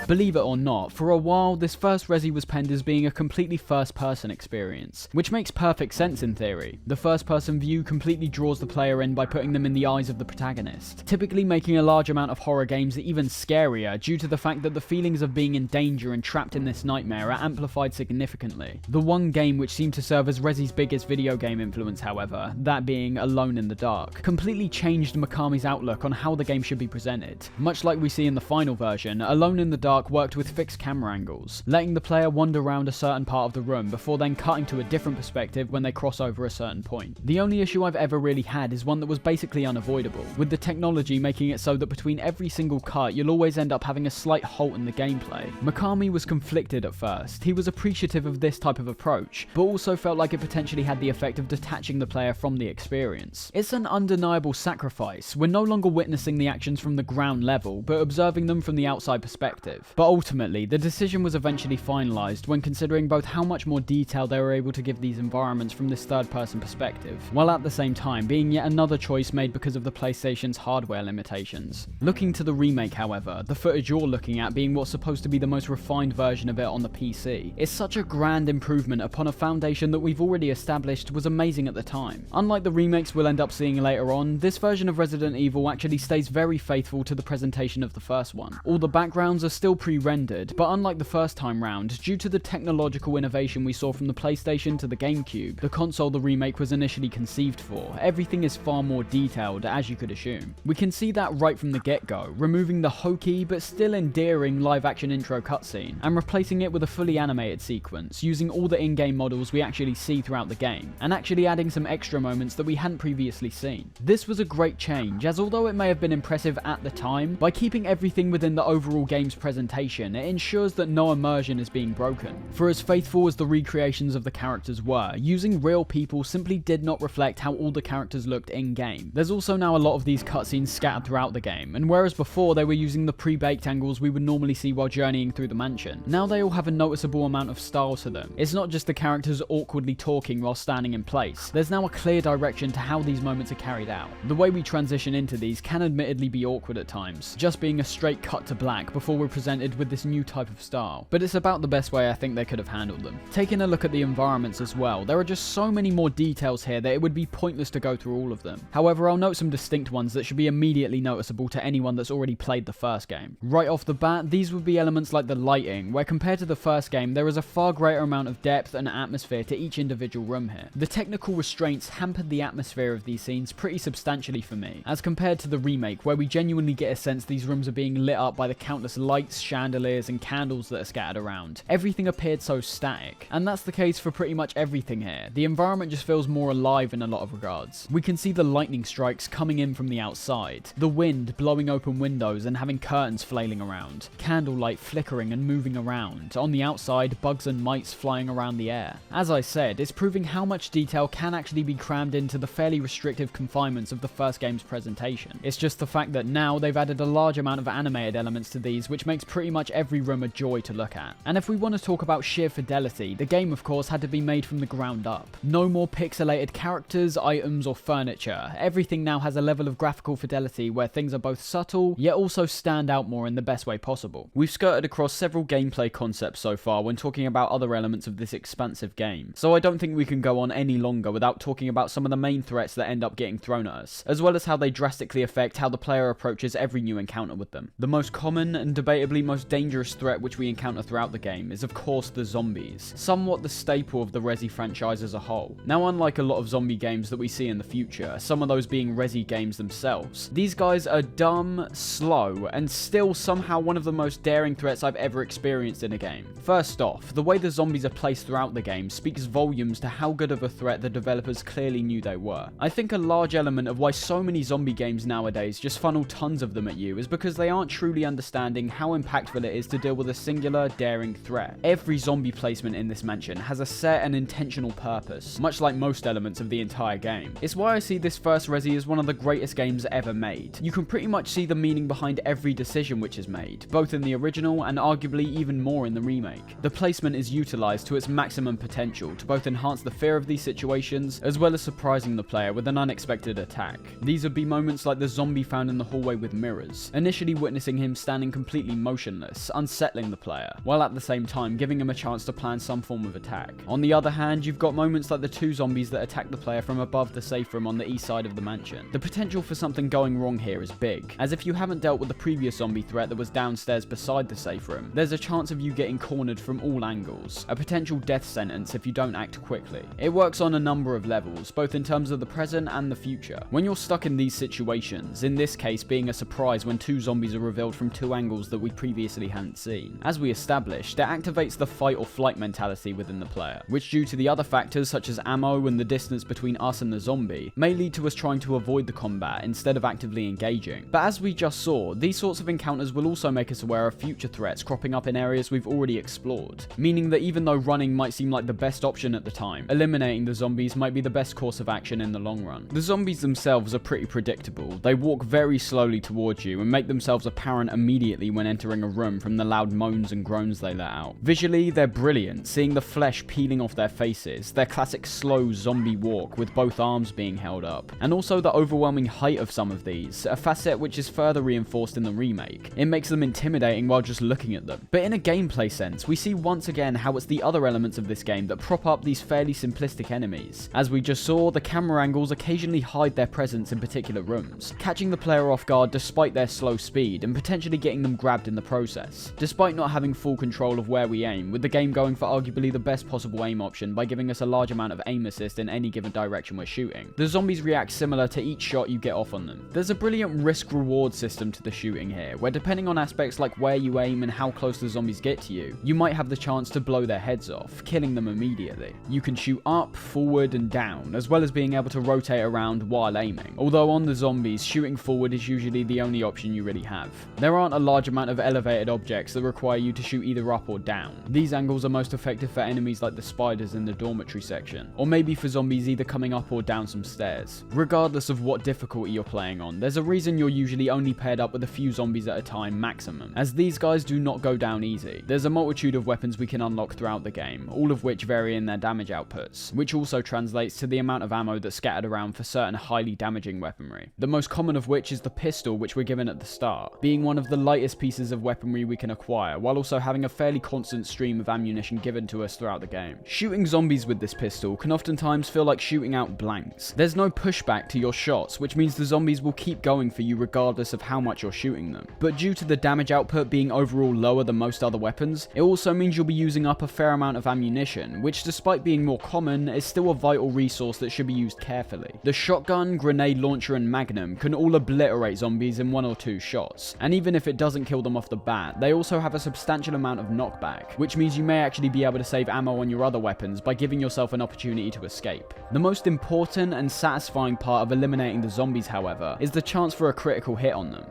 Believe it or not, for a while, this first Resi was penned as being a completely first-person experience, which makes perfect sense in theory. The first-person view completely draws the player in by putting them in the eyes of the protagonist, typically making a large amount of horror games even scarier due to the fact that the feelings of being in danger and trapped in this nightmare are amplified significantly. The one game which seemed to serve as Resi's biggest video game influence, however, that being Alone in the Dark, completely changed Mikami's outlook on how the game should be presented. Much like we see in the final version, Alone in the Dark Dark worked with fixed camera angles, letting the player wander around a certain part of the room before then cutting to a different perspective when they cross over a certain point. The only issue I've ever really had is one that was basically unavoidable, with the technology making it so that between every single cut you'll always end up having a slight halt in the gameplay. Mikami was conflicted at first. He was appreciative of this type of approach, but also felt like it potentially had the effect of detaching the player from the experience. It's an undeniable sacrifice. We're no longer witnessing the actions from the ground level, but observing them from the outside perspective. But ultimately, the decision was eventually finalized when considering both how much more detail they were able to give these environments from this third-person perspective, while at the same time being yet another choice made because of the PlayStation's hardware limitations. Looking to the remake, however, the footage you're looking at being what's supposed to be the most refined version of it on the PC, is such a grand improvement upon a foundation that we've already established was amazing at the time. Unlike the remakes we'll end up seeing later on, this version of Resident Evil actually stays very faithful to the presentation of the first one. All the backgrounds are still pre-rendered, but unlike the first time round, due to the technological innovation we saw from the PlayStation to the GameCube, the console the remake was initially conceived for, everything is far more detailed, as you could assume. We can see that right from the get-go, removing the hokey but still endearing live-action intro cutscene, and replacing it with a fully animated sequence, using all the in-game models we actually see throughout the game, and actually adding some extra moments that we hadn't previously seen. This was a great change, as although it may have been impressive at the time, by keeping everything within the overall game's presentation, it ensures that no immersion is being broken. For as faithful as the recreations of the characters were, using real people simply did not reflect how all the characters looked in-game. There's also now a lot of these cutscenes scattered throughout the game, and whereas before they were using the pre-baked angles we would normally see while journeying through the mansion, now they all have a noticeable amount of style to them. It's not just the characters awkwardly talking while standing in place, there's now a clear direction to how these moments are carried out. The way we transition into these can admittedly be awkward at times, just being a straight cut to black before we're presented with this new type of style, but it's about the best way I think they could have handled them. Taking a look at the environments as well, there are just so many more details here that it would be pointless to go through all of them. However, I'll note some distinct ones that should be immediately noticeable to anyone that's already played the first game. Right off the bat, these would be elements like the lighting, where compared to the first game, there is a far greater amount of depth and atmosphere to each individual room here. The technical restraints hampered the atmosphere of these scenes pretty substantially for me, as compared to the remake, where we genuinely get a sense these rooms are being lit up by the countless lights, chandeliers, and candles that are scattered around. Everything appeared so static, and that's the case for pretty much everything here. The environment just feels more alive in a lot of regards. We can see the lightning strikes coming in from the outside, the wind blowing open windows and having curtains flailing around, candlelight flickering and moving around, on the outside bugs and mites flying around the air. As I said, it's proving how much detail can actually be crammed into the fairly restrictive confinements of the first game's presentation. It's just the fact that now they've added a large amount of animated elements to these, which makes pretty much every room a joy to look at. And if we want to talk about sheer fidelity, the game of course had to be made from the ground up. No more pixelated characters, items, or furniture. Everything now has a level of graphical fidelity where things are both subtle, yet also stand out more in the best way possible. We've skirted across several gameplay concepts so far when talking about other elements of this expansive game, so I don't think we can go on any longer without talking about some of the main threats that end up getting thrown at us, as well as how they drastically affect how the player approaches every new encounter with them. The most common and debatably most dangerous threat which we encounter throughout the game is of course the zombies, somewhat the staple of the Resi franchise as a whole. Now, unlike a lot of zombie games that we see in the future, some of those being Resi games themselves, these guys are dumb, slow, and still somehow one of the most daring threats I've ever experienced in a game. First off, the way the zombies are placed throughout the game speaks volumes to how good of a threat the developers clearly knew they were. I think a large element of why so many zombie games nowadays just funnel tons of them at you is because they aren't truly understanding how impactful it is to deal with a singular, daring threat. Every zombie placement in this mansion has a set and intentional purpose, much like most elements of the entire game. It's why I see this first Resi as one of the greatest games ever made. You can pretty much see the meaning behind every decision which is made, both in the original and arguably even more in the remake. The placement is utilized to its maximum potential to both enhance the fear of these situations, as well as surprising the player with an unexpected attack. These would be moments like the zombie found in the hallway with mirrors, initially witnessing him standing completely motionless, unsettling the player, while at the same time giving him a chance to plan some form of attack. On the other hand, you've got moments like the two zombies that attack the player from above the safe room on the east side of the mansion. The potential for something going wrong here is big, as if you haven't dealt with the previous zombie threat that was downstairs beside the safe room, there's a chance of you getting cornered from all angles, a potential death sentence if you don't act quickly. It works on a number of levels, both in terms of the present and the future. When you're stuck in these situations, in this case being a surprise when two zombies are revealed from two angles that we previously previously hadn't seen. As we established, it activates the fight or flight mentality within the player, which due to the other factors such as ammo and the distance between us and the zombie, may lead to us trying to avoid the combat instead of actively engaging. But as we just saw, these sorts of encounters will also make us aware of future threats cropping up in areas we've already explored, meaning that even though running might seem like the best option at the time, eliminating the zombies might be the best course of action in the long run. The zombies themselves are pretty predictable. They walk very slowly towards you and make themselves apparent immediately when entering a room from the loud moans and groans they let out. Visually, they're brilliant, seeing the flesh peeling off their faces, their classic slow zombie walk with both arms being held up, and also the overwhelming height of some of these, a facet which is further reinforced in the remake. It makes them intimidating while just looking at them. But in a gameplay sense, we see once again how it's the other elements of this game that prop up these fairly simplistic enemies. As we just saw, the camera angles occasionally hide their presence in particular rooms, catching the player off guard despite their slow speed and potentially getting them grabbed in the process. Despite not having full control of where we aim, with the game going for arguably the best possible aim option by giving us a large amount of aim assist in any given direction we're shooting, the zombies react similar to each shot you get off on them. There's a brilliant risk-reward system to the shooting here, where depending on aspects like where you aim and how close the zombies get to you, you might have the chance to blow their heads off, killing them immediately. You can shoot up, forward and down, as well as being able to rotate around while aiming, although on the zombies, shooting forward is usually the only option you really have. There aren't a large amount of elevated objects that require you to shoot either up or down. These angles are most effective for enemies like the spiders in the dormitory section, or maybe for zombies either coming up or down some stairs. Regardless of what difficulty you're playing on, there's a reason you're usually only paired up with a few zombies at a time maximum, as these guys do not go down easy. There's a multitude of weapons we can unlock throughout the game, all of which vary in their damage outputs, which also translates to the amount of ammo that's scattered around for certain highly damaging weaponry. The most common of which is the pistol, which we're given at the start, being one of the lightest pieces of weaponry we can acquire, while also having a fairly constant stream of ammunition given to us throughout the game. Shooting zombies with this pistol can oftentimes feel like shooting out blanks. There's no pushback to your shots, which means the zombies will keep going for you regardless of how much you're shooting them. But due to the damage output being overall lower than most other weapons, it also means you'll be using up a fair amount of ammunition, which despite being more common, is still a vital resource that should be used carefully. The shotgun, grenade launcher and magnum can all obliterate zombies in 1 or 2 shots, and even if it doesn't kill them off the bat, they also have a substantial amount of knockback, which means you may actually be able to save ammo on your other weapons by giving yourself an opportunity to escape. The most important and satisfying part of eliminating the zombies, however, is the chance for a critical hit on them.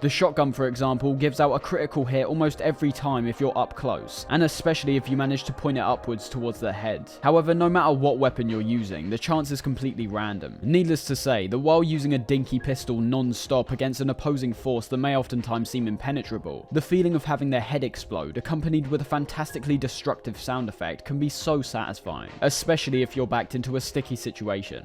The shotgun, for example, gives out a critical hit almost every time if you're up close, and especially if you manage to point it upwards towards their head. However, no matter what weapon you're using, the chance is completely random. Needless to say that while using a dinky pistol non-stop against an opposing force that may oftentimes seem impenetrable, the feeling of having their head explode, accompanied with a fantastically destructive sound effect, can be so satisfying, especially if you're backed into a sticky situation.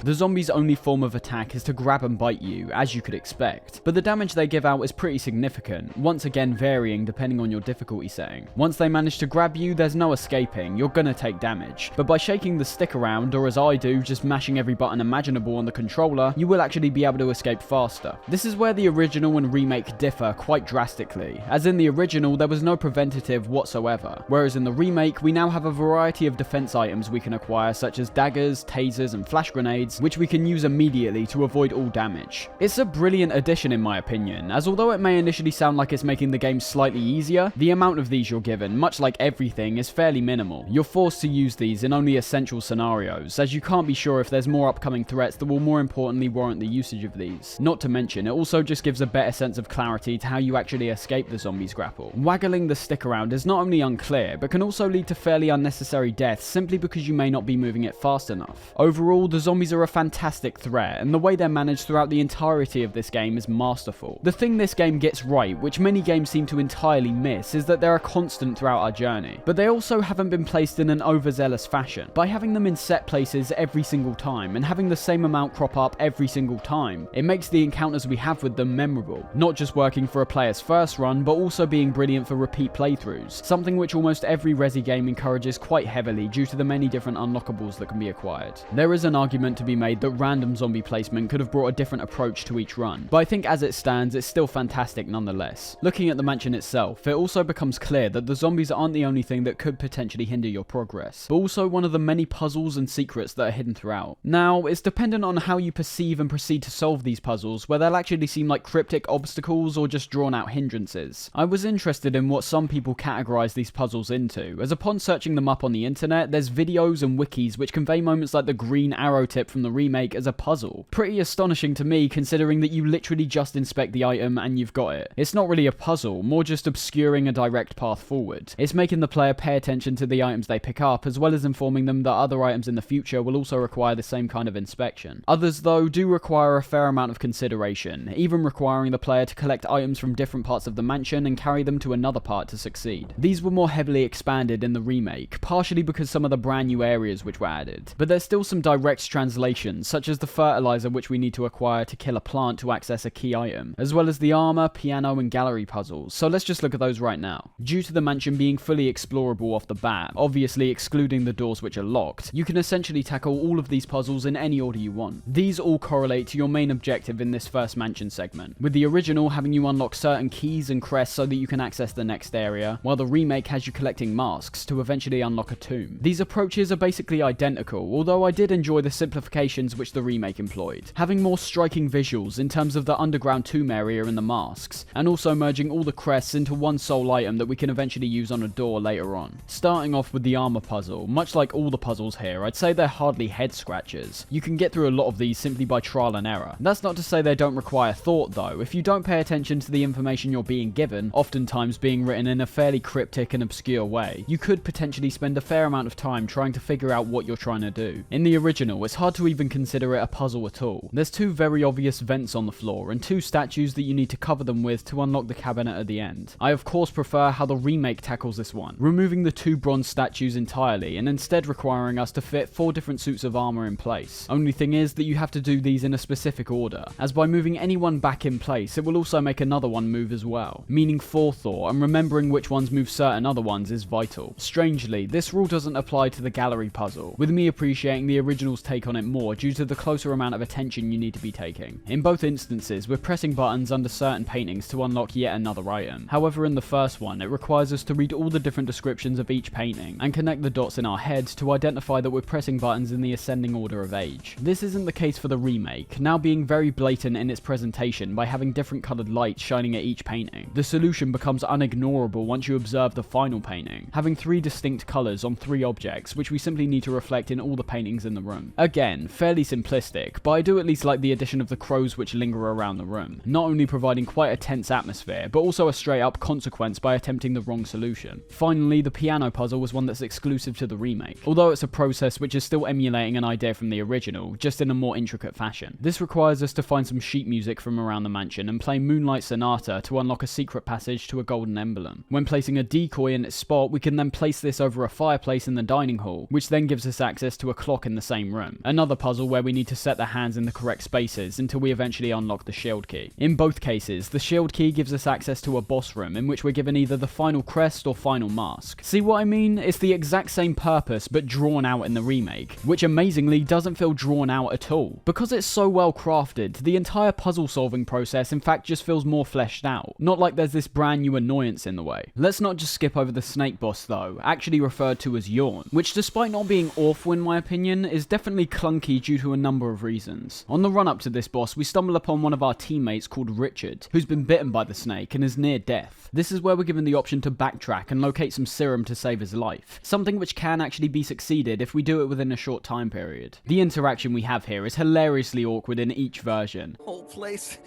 The zombies' only form of attack is to grab and bite you, as you could expect, but the damage they give out is pretty significant, once again varying depending on your difficulty setting. Once they manage to grab you, there's no escaping, you're gonna take damage, but by shaking the stick around, or as I do, just mashing every button imaginable on the controller, you will actually be able to escape faster. This is where the original and remake differ quite drastically, as in the original there was no preventative whatsoever, whereas in the remake we now have a variety of defense items we can acquire such as daggers, tasers and flash grenades, which we can use immediately to avoid all damage. It's a brilliant addition in my opinion, as although it may initially sound like it's making the game slightly easier, the amount of these you're given, much like everything, is fairly minimal. You're forced to use these in only essential scenarios, as you can't be sure if there's more upcoming threats that will more importantly warrant the usage of these. Not to mention, it also just gives a better sense of clarity to how you actually escape the zombies' grapple. Waggling the stick around is not only unclear, but can also lead to fairly unnecessary deaths simply because you may not be moving it fast enough. Overall, the zombies are a fantastic threat, and the way they're managed throughout the entirety of this game is masterful. The thing this game gets right, which many games seem to entirely miss, is that they're a constant throughout our journey, but they also haven't been placed in an overzealous fashion. By having them in set places every single time, and having the same amount crop up every single time, it makes the encounters we have with them memorable, not just working for a player's first run, but also being brilliant for repeat playthroughs, something which almost every Resi game encourages quite heavily due to the many different unlockables that can be acquired. There is an argument to be be made that random zombie placement could have brought a different approach to each run, but I think as it stands, it's still fantastic nonetheless. Looking at the mansion itself, it also becomes clear that the zombies aren't the only thing that could potentially hinder your progress, but also one of the many puzzles and secrets that are hidden throughout. Now, it's dependent on how you perceive and proceed to solve these puzzles, where they'll actually seem like cryptic obstacles or just drawn out hindrances. I was interested in what some people categorize these puzzles into, as upon searching them up on the internet, there's videos and wikis which convey moments like the green arrow tip from the remake as a puzzle. Pretty astonishing to me, considering that you literally just inspect the item and you've got it. It's not really a puzzle, more just obscuring a direct path forward. It's making the player pay attention to the items they pick up, as well as informing them that other items in the future will also require the same kind of inspection. Others, though, do require a fair amount of consideration, even requiring the player to collect items from different parts of the mansion and carry them to another part to succeed. These were more heavily expanded in the remake, partially because some of the brand new areas which were added, but there's still some direct translations, such as the fertilizer which we need to acquire to kill a plant to access a key item, as well as the armor, piano and gallery puzzles, so let's just look at those right now. Due to the mansion being fully explorable off the bat, obviously excluding the doors which are locked, you can essentially tackle all of these puzzles in any order you want. These all correlate to your main objective in this first mansion segment, with the original having you unlock certain keys and crests so that you can access the next area, while the remake has you collecting masks to eventually unlock a tomb. These approaches are basically identical, although I did enjoy the simplifications which the remake employed, having more striking visuals in terms of the underground tomb area and the masks, and also merging all the crests into one sole item that we can eventually use on a door later on. Starting off with the armor puzzle, much like all the puzzles here, I'd say they're hardly head scratchers. You can get through a lot of these simply by trial and error. That's not to say they don't require thought though. If you don't pay attention to the information you're being given, oftentimes being written in a fairly cryptic and obscure way, you could potentially spend a fair amount of time trying to figure out what you're trying to do. In the original, it's hard to even consider it a puzzle at all. There's two very obvious vents on the floor and two statues that you need to cover them with to unlock the cabinet at the end. I of course prefer how the remake tackles this one, removing the two bronze statues entirely and instead requiring us to fit 4 different suits of armor in place. Only thing is that you have to do these in a specific order, as by moving any one back in place it will also make another one move as well, meaning forethought and remembering which ones move certain other ones is vital. Strangely, this rule doesn't apply to the gallery puzzle, with me appreciating the original's take on it more due to the closer amount of attention you need to be taking. In both instances, we're pressing buttons under certain paintings to unlock yet another item. However, in the first one, it requires us to read all the different descriptions of each painting and connect the dots in our heads to identify that we're pressing buttons in the ascending order of age. This isn't the case for the remake, now being very blatant in its presentation by having different coloured lights shining at each painting. The solution becomes unignorable once you observe the final painting, having 3 distinct colours on 3 objects which we simply need to reflect in all the paintings in the room. Again, fairly simplistic, but I do at least like the addition of the crows which linger around the room, not only providing quite a tense atmosphere, but also a straight up consequence by attempting the wrong solution. Finally, the piano puzzle was one that's exclusive to the remake, although it's a process which is still emulating an idea from the original, just in a more intricate fashion. This requires us to find some sheet music from around the mansion and play Moonlight Sonata to unlock a secret passage to a golden emblem. When placing a decoy in its spot, we can then place this over a fireplace in the dining hall, which then gives us access to a clock in the same room. Another puzzle where we need to set the hands in the correct spaces until we eventually unlock the shield key. In both cases, the shield key gives us access to a boss room in which we're given either the final crest or final mask. See what I mean? It's the exact same purpose but drawn out in the remake, which amazingly doesn't feel drawn out at all. Because it's so well crafted, the entire puzzle solving process in fact just feels more fleshed out, not like there's this brand new annoyance in the way. Let's not just skip over the snake boss though, actually referred to as Yawn, which despite not being awful in my opinion, is definitely clunky due to a number of reasons. On the run up to this boss, we stumble upon one of our teammates called Richard, who's been bitten by the snake and is near death. This is where we're given the option to backtrack and locate some serum to save his life, something which can actually be succeeded if we do it within a short time period. The interaction we have here is hilariously awkward in each version. Whole place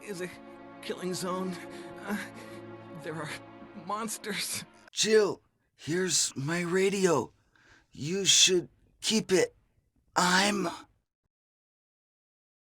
is a killing zone. There are monsters. Jill, here's my radio. You should keep it. I'm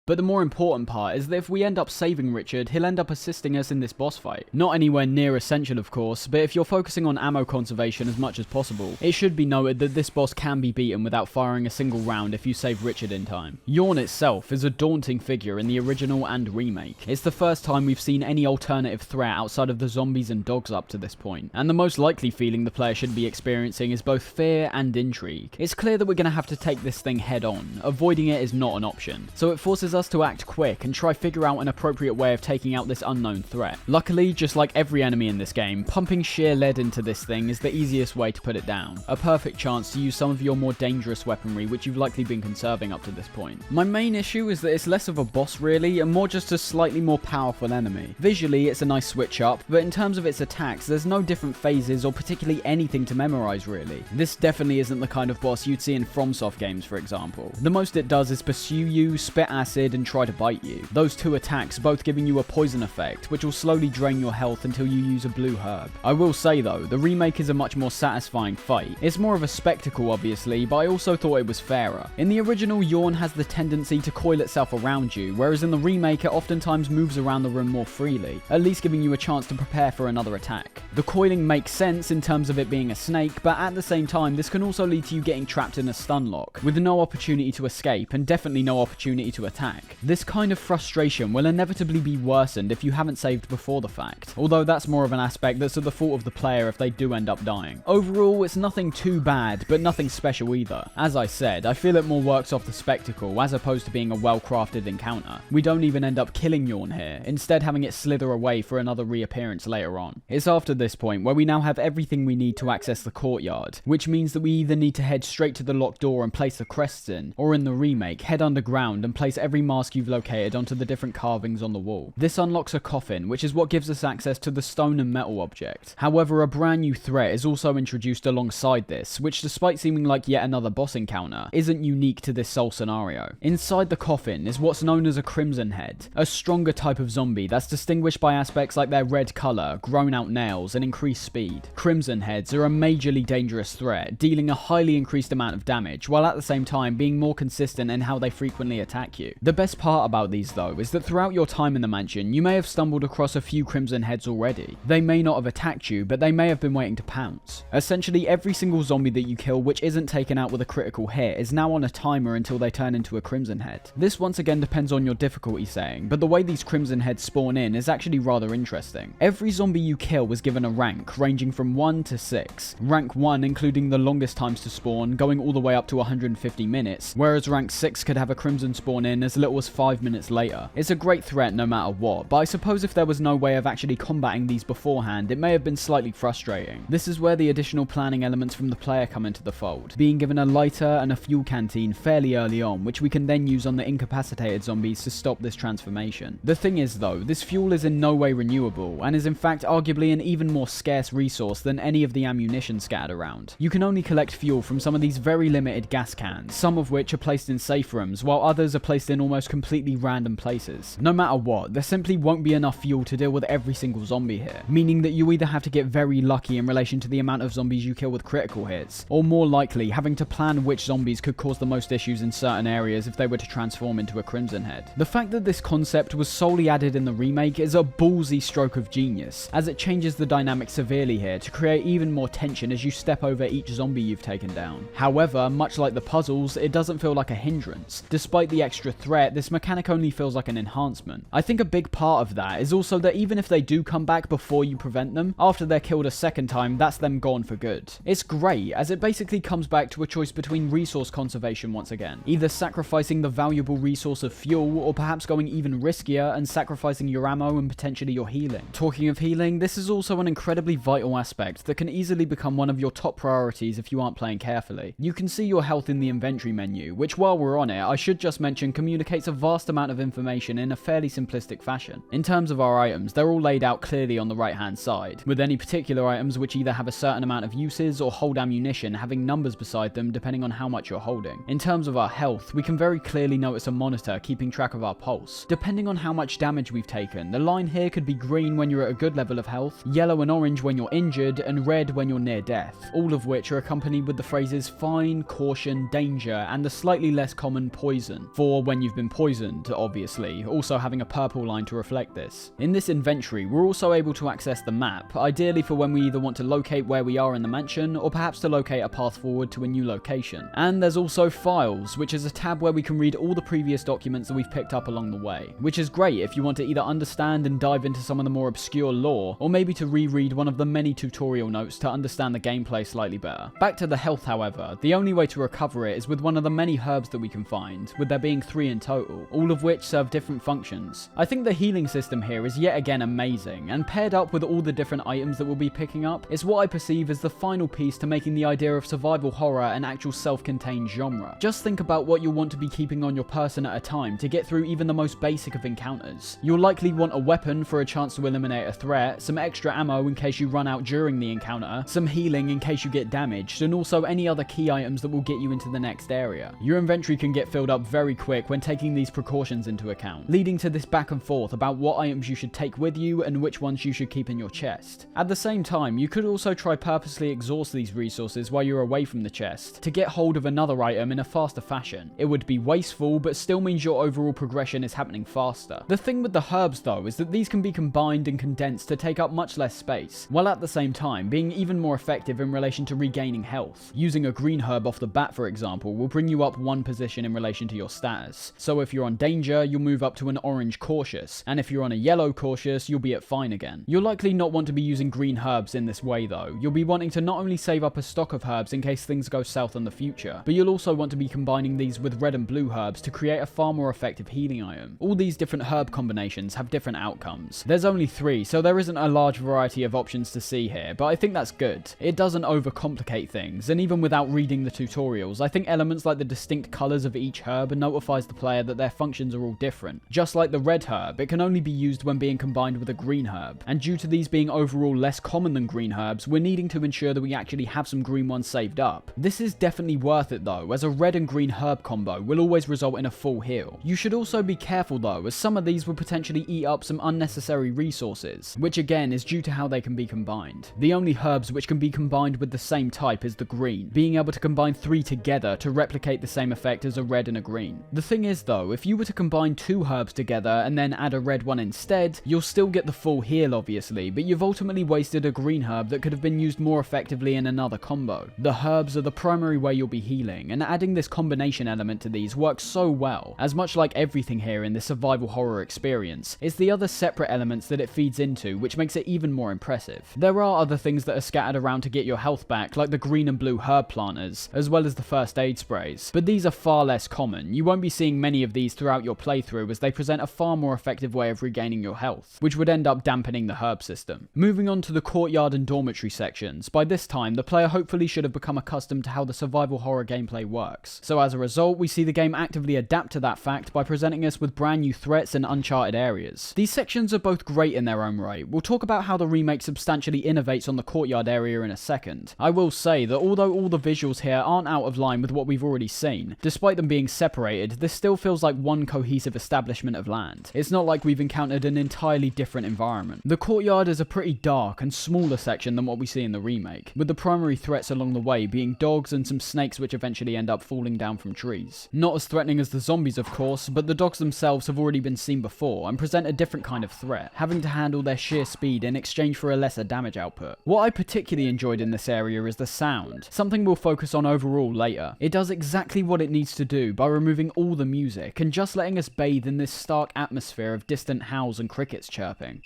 But the more important part is that if we end up saving Richard, he'll end up assisting us in this boss fight. Not anywhere near essential of course, but if you're focusing on ammo conservation as much as possible, it should be noted that this boss can be beaten without firing a single round if you save Richard in time. Yawn itself is a daunting figure in the original and remake. It's the first time we've seen any alternative threat outside of the zombies and dogs up to this point, and the most likely feeling the player should be experiencing is both fear and intrigue. It's clear that we're going to have to take this thing head on. Avoiding it is not an option, so it forces us to act quick and try figure out an appropriate way of taking out this unknown threat. Luckily, just like every enemy in this game, pumping sheer lead into this thing is the easiest way to put it down. A perfect chance to use some of your more dangerous weaponry which you've likely been conserving up to this point. My main issue is that it's less of a boss really, and more just a slightly more powerful enemy. Visually, it's a nice switch up, but in terms of its attacks, there's no different phases or particularly anything to memorize really. This definitely isn't the kind of boss you'd see in FromSoft games, for example. The most it does is pursue you, spit acid, and try to bite you. Those two attacks both giving you a poison effect, which will slowly drain your health until you use a blue herb. I will say though, the remake is a much more satisfying fight. It's more of a spectacle obviously, but I also thought it was fairer. In the original, Yawn has the tendency to coil itself around you, whereas in the remake it oftentimes moves around the room more freely, at least giving you a chance to prepare for another attack. The coiling makes sense in terms of it being a snake, but at the same time this can also lead to you getting trapped in a stun lock, with no opportunity to escape and definitely no opportunity to attack. This kind of frustration will inevitably be worsened if you haven't saved before the fact, although that's more of an aspect that's at the fault of the player if they do end up dying. Overall, it's nothing too bad, but nothing special either. As I said, I feel it more works off the spectacle as opposed to being a well-crafted encounter. We don't even end up killing Yawn here, instead having it slither away for another reappearance later on. It's after this point where we now have everything we need to access the courtyard, which means that we either need to head straight to the locked door and place the crests in, or in the remake, head underground and place every mask you've located onto the different carvings on the wall. This unlocks a coffin, which is what gives us access to the stone and metal object. However, a brand new threat is also introduced alongside this, which despite seeming like yet another boss encounter, isn't unique to this sole scenario. Inside the coffin is what's known as a Crimson Head, a stronger type of zombie that's distinguished by aspects like their red colour, grown out nails, and increased speed. Crimson Heads are a majorly dangerous threat, dealing a highly increased amount of damage, while at the same time being more consistent in how they frequently attack you. The best part about these though is that throughout your time in the mansion, you may have stumbled across a few Crimson Heads already. They may not have attacked you, but they may have been waiting to pounce. Essentially, every single zombie that you kill which isn't taken out with a critical hit is now on a timer until they turn into a Crimson Head. This once again depends on your difficulty setting, but the way these Crimson Heads spawn in is actually rather interesting. Every zombie you kill was given a rank, ranging from 1 to 6. Rank 1 including the longest times to spawn, going all the way up to 150 minutes, whereas rank 6 could have a Crimson spawn in as little as 5 minutes later. It's a great threat no matter what, but I suppose if there was no way of actually combating these beforehand, it may have been slightly frustrating. This is where the additional planning elements from the player come into the fold, being given a lighter and a fuel canteen fairly early on, which we can then use on the incapacitated zombies to stop this transformation. The thing is though, this fuel is in no way renewable, and is in fact arguably an even more scarce resource than any of the ammunition scattered around. You can only collect fuel from some of these very limited gas cans, some of which are placed in safe rooms, while others are placed in almost completely random places. No matter what, there simply won't be enough fuel to deal with every single zombie here, meaning that you either have to get very lucky in relation to the amount of zombies you kill with critical hits, or more likely having to plan which zombies could cause the most issues in certain areas if they were to transform into a Crimson Head. The fact that this concept was solely added in the remake is a ballsy stroke of genius, as it changes the dynamic severely here to create even more tension as you step over each zombie you've taken down. However, much like the puzzles, it doesn't feel like a hindrance. Despite the extra threat, this mechanic only feels like an enhancement. I think a big part of that is also that even if they do come back before you prevent them, after they're killed a second time, that's them gone for good. It's great, as it basically comes back to a choice between resource conservation once again, either sacrificing the valuable resource of fuel, or perhaps going even riskier and sacrificing your ammo and potentially your healing. Talking of healing, this is also an incredibly vital aspect that can easily become one of your top priorities if you aren't playing carefully. You can see your health in the inventory menu, which while we're on it, I should just mention communicates a vast amount of information in a fairly simplistic fashion. In terms of our items, they're all laid out clearly on the right hand side, with any particular items which either have a certain amount of uses or hold ammunition having numbers beside them depending on how much you're holding. In terms of our health, we can very clearly notice a monitor keeping track of our pulse. Depending on how much damage we've taken, the line here could be green when you're at a good level of health, yellow and orange when you're injured, and red when you're near death, all of which are accompanied with the phrases fine, caution, danger, and the slightly less common poison for when you've you've been poisoned, obviously, also having a purple line to reflect this. In this inventory, we're also able to access the map, ideally for when we either want to locate where we are in the mansion, or perhaps to locate a path forward to a new location. And there's also Files, which is a tab where we can read all the previous documents that we've picked up along the way, which is great if you want to either understand and dive into some of the more obscure lore, or maybe to reread one of the many tutorial notes to understand the gameplay slightly better. Back to the health, however, the only way to recover it is with one of the many herbs that we can find, with there being 3 in total, all of which serve different functions. I think the healing system here is yet again amazing, and paired up with all the different items that we'll be picking up, is what I perceive as the final piece to making the idea of survival horror an actual self-contained genre. Just think about what you'll want to be keeping on your person at a time to get through even the most basic of encounters. You'll likely want a weapon for a chance to eliminate a threat, some extra ammo in case you run out during the encounter, some healing in case you get damaged, and also any other key items that will get you into the next area. Your inventory can get filled up very quick when taking these precautions into account, leading to this back and forth about what items you should take with you and which ones you should keep in your chest. At the same time, you could also try purposely exhaust these resources while you're away from the chest, to get hold of another item in a faster fashion. It would be wasteful, but still means your overall progression is happening faster. The thing with the herbs though is that these can be combined and condensed to take up much less space, while at the same time being even more effective in relation to regaining health. Using a green herb off the bat, for example, will bring you up 1 position in relation to your status. So if you're on danger, you'll move up to an orange cautious, and if you're on a yellow cautious, you'll be at fine again. You'll likely not want to be using green herbs in this way though. You'll be wanting to not only save up a stock of herbs in case things go south in the future, but you'll also want to be combining these with red and blue herbs to create a far more effective healing item. All these different herb combinations have different outcomes. There's only 3, so there isn't a large variety of options to see here, but I think that's good. It doesn't overcomplicate things, and even without reading the tutorials, I think elements like the distinct colours of each herb notifies the player that their functions are all different. Just like the red herb, it can only be used when being combined with a green herb, and due to these being overall less common than green herbs, we're needing to ensure that we actually have some green ones saved up. This is definitely worth it though, as a red and green herb combo will always result in a full heal. You should also be careful though, as some of these will potentially eat up some unnecessary resources, which again is due to how they can be combined. The only herbs which can be combined with the same type is the green, being able to combine 3 together to replicate the same effect as a red and a green. The thing is though, if you were to combine 2 herbs together and then add a red one instead, you'll still get the full heal obviously, but you've ultimately wasted a green herb that could have been used more effectively in another combo. The herbs are the primary way you'll be healing, and adding this combination element to these works so well, as much like everything here in this survival horror experience, it's the other separate elements that it feeds into which makes it even more impressive. There are other things that are scattered around to get your health back, like the green and blue herb planters, as well as the first aid sprays, but these are far less common. You won't be seeing many of these throughout your playthrough, as they present a far more effective way of regaining your health, which would end up dampening the herb system. Moving on to the courtyard and dormitory sections, by this time the player hopefully should have become accustomed to how the survival horror gameplay works, so as a result we see the game actively adapt to that fact by presenting us with brand new threats and uncharted areas. These sections are both great in their own right. We'll talk about how the remake substantially innovates on the courtyard area in a second. I will say that although all the visuals here aren't out of line with what we've already seen, despite them being separated, this still feels like one cohesive establishment of land. It's not like we've encountered an entirely different environment. The courtyard is a pretty dark and smaller section than what we see in the remake, with the primary threats along the way being dogs and some snakes which eventually end up falling down from trees. Not as threatening as the zombies of course, but the dogs themselves have already been seen before and present a different kind of threat, having to handle their sheer speed in exchange for a lesser damage output. What I particularly enjoyed in this area is the sound, something we'll focus on overall later. It does exactly what it needs to do by removing all the music and just letting us bathe in this stark atmosphere of distant howls and crickets chirping.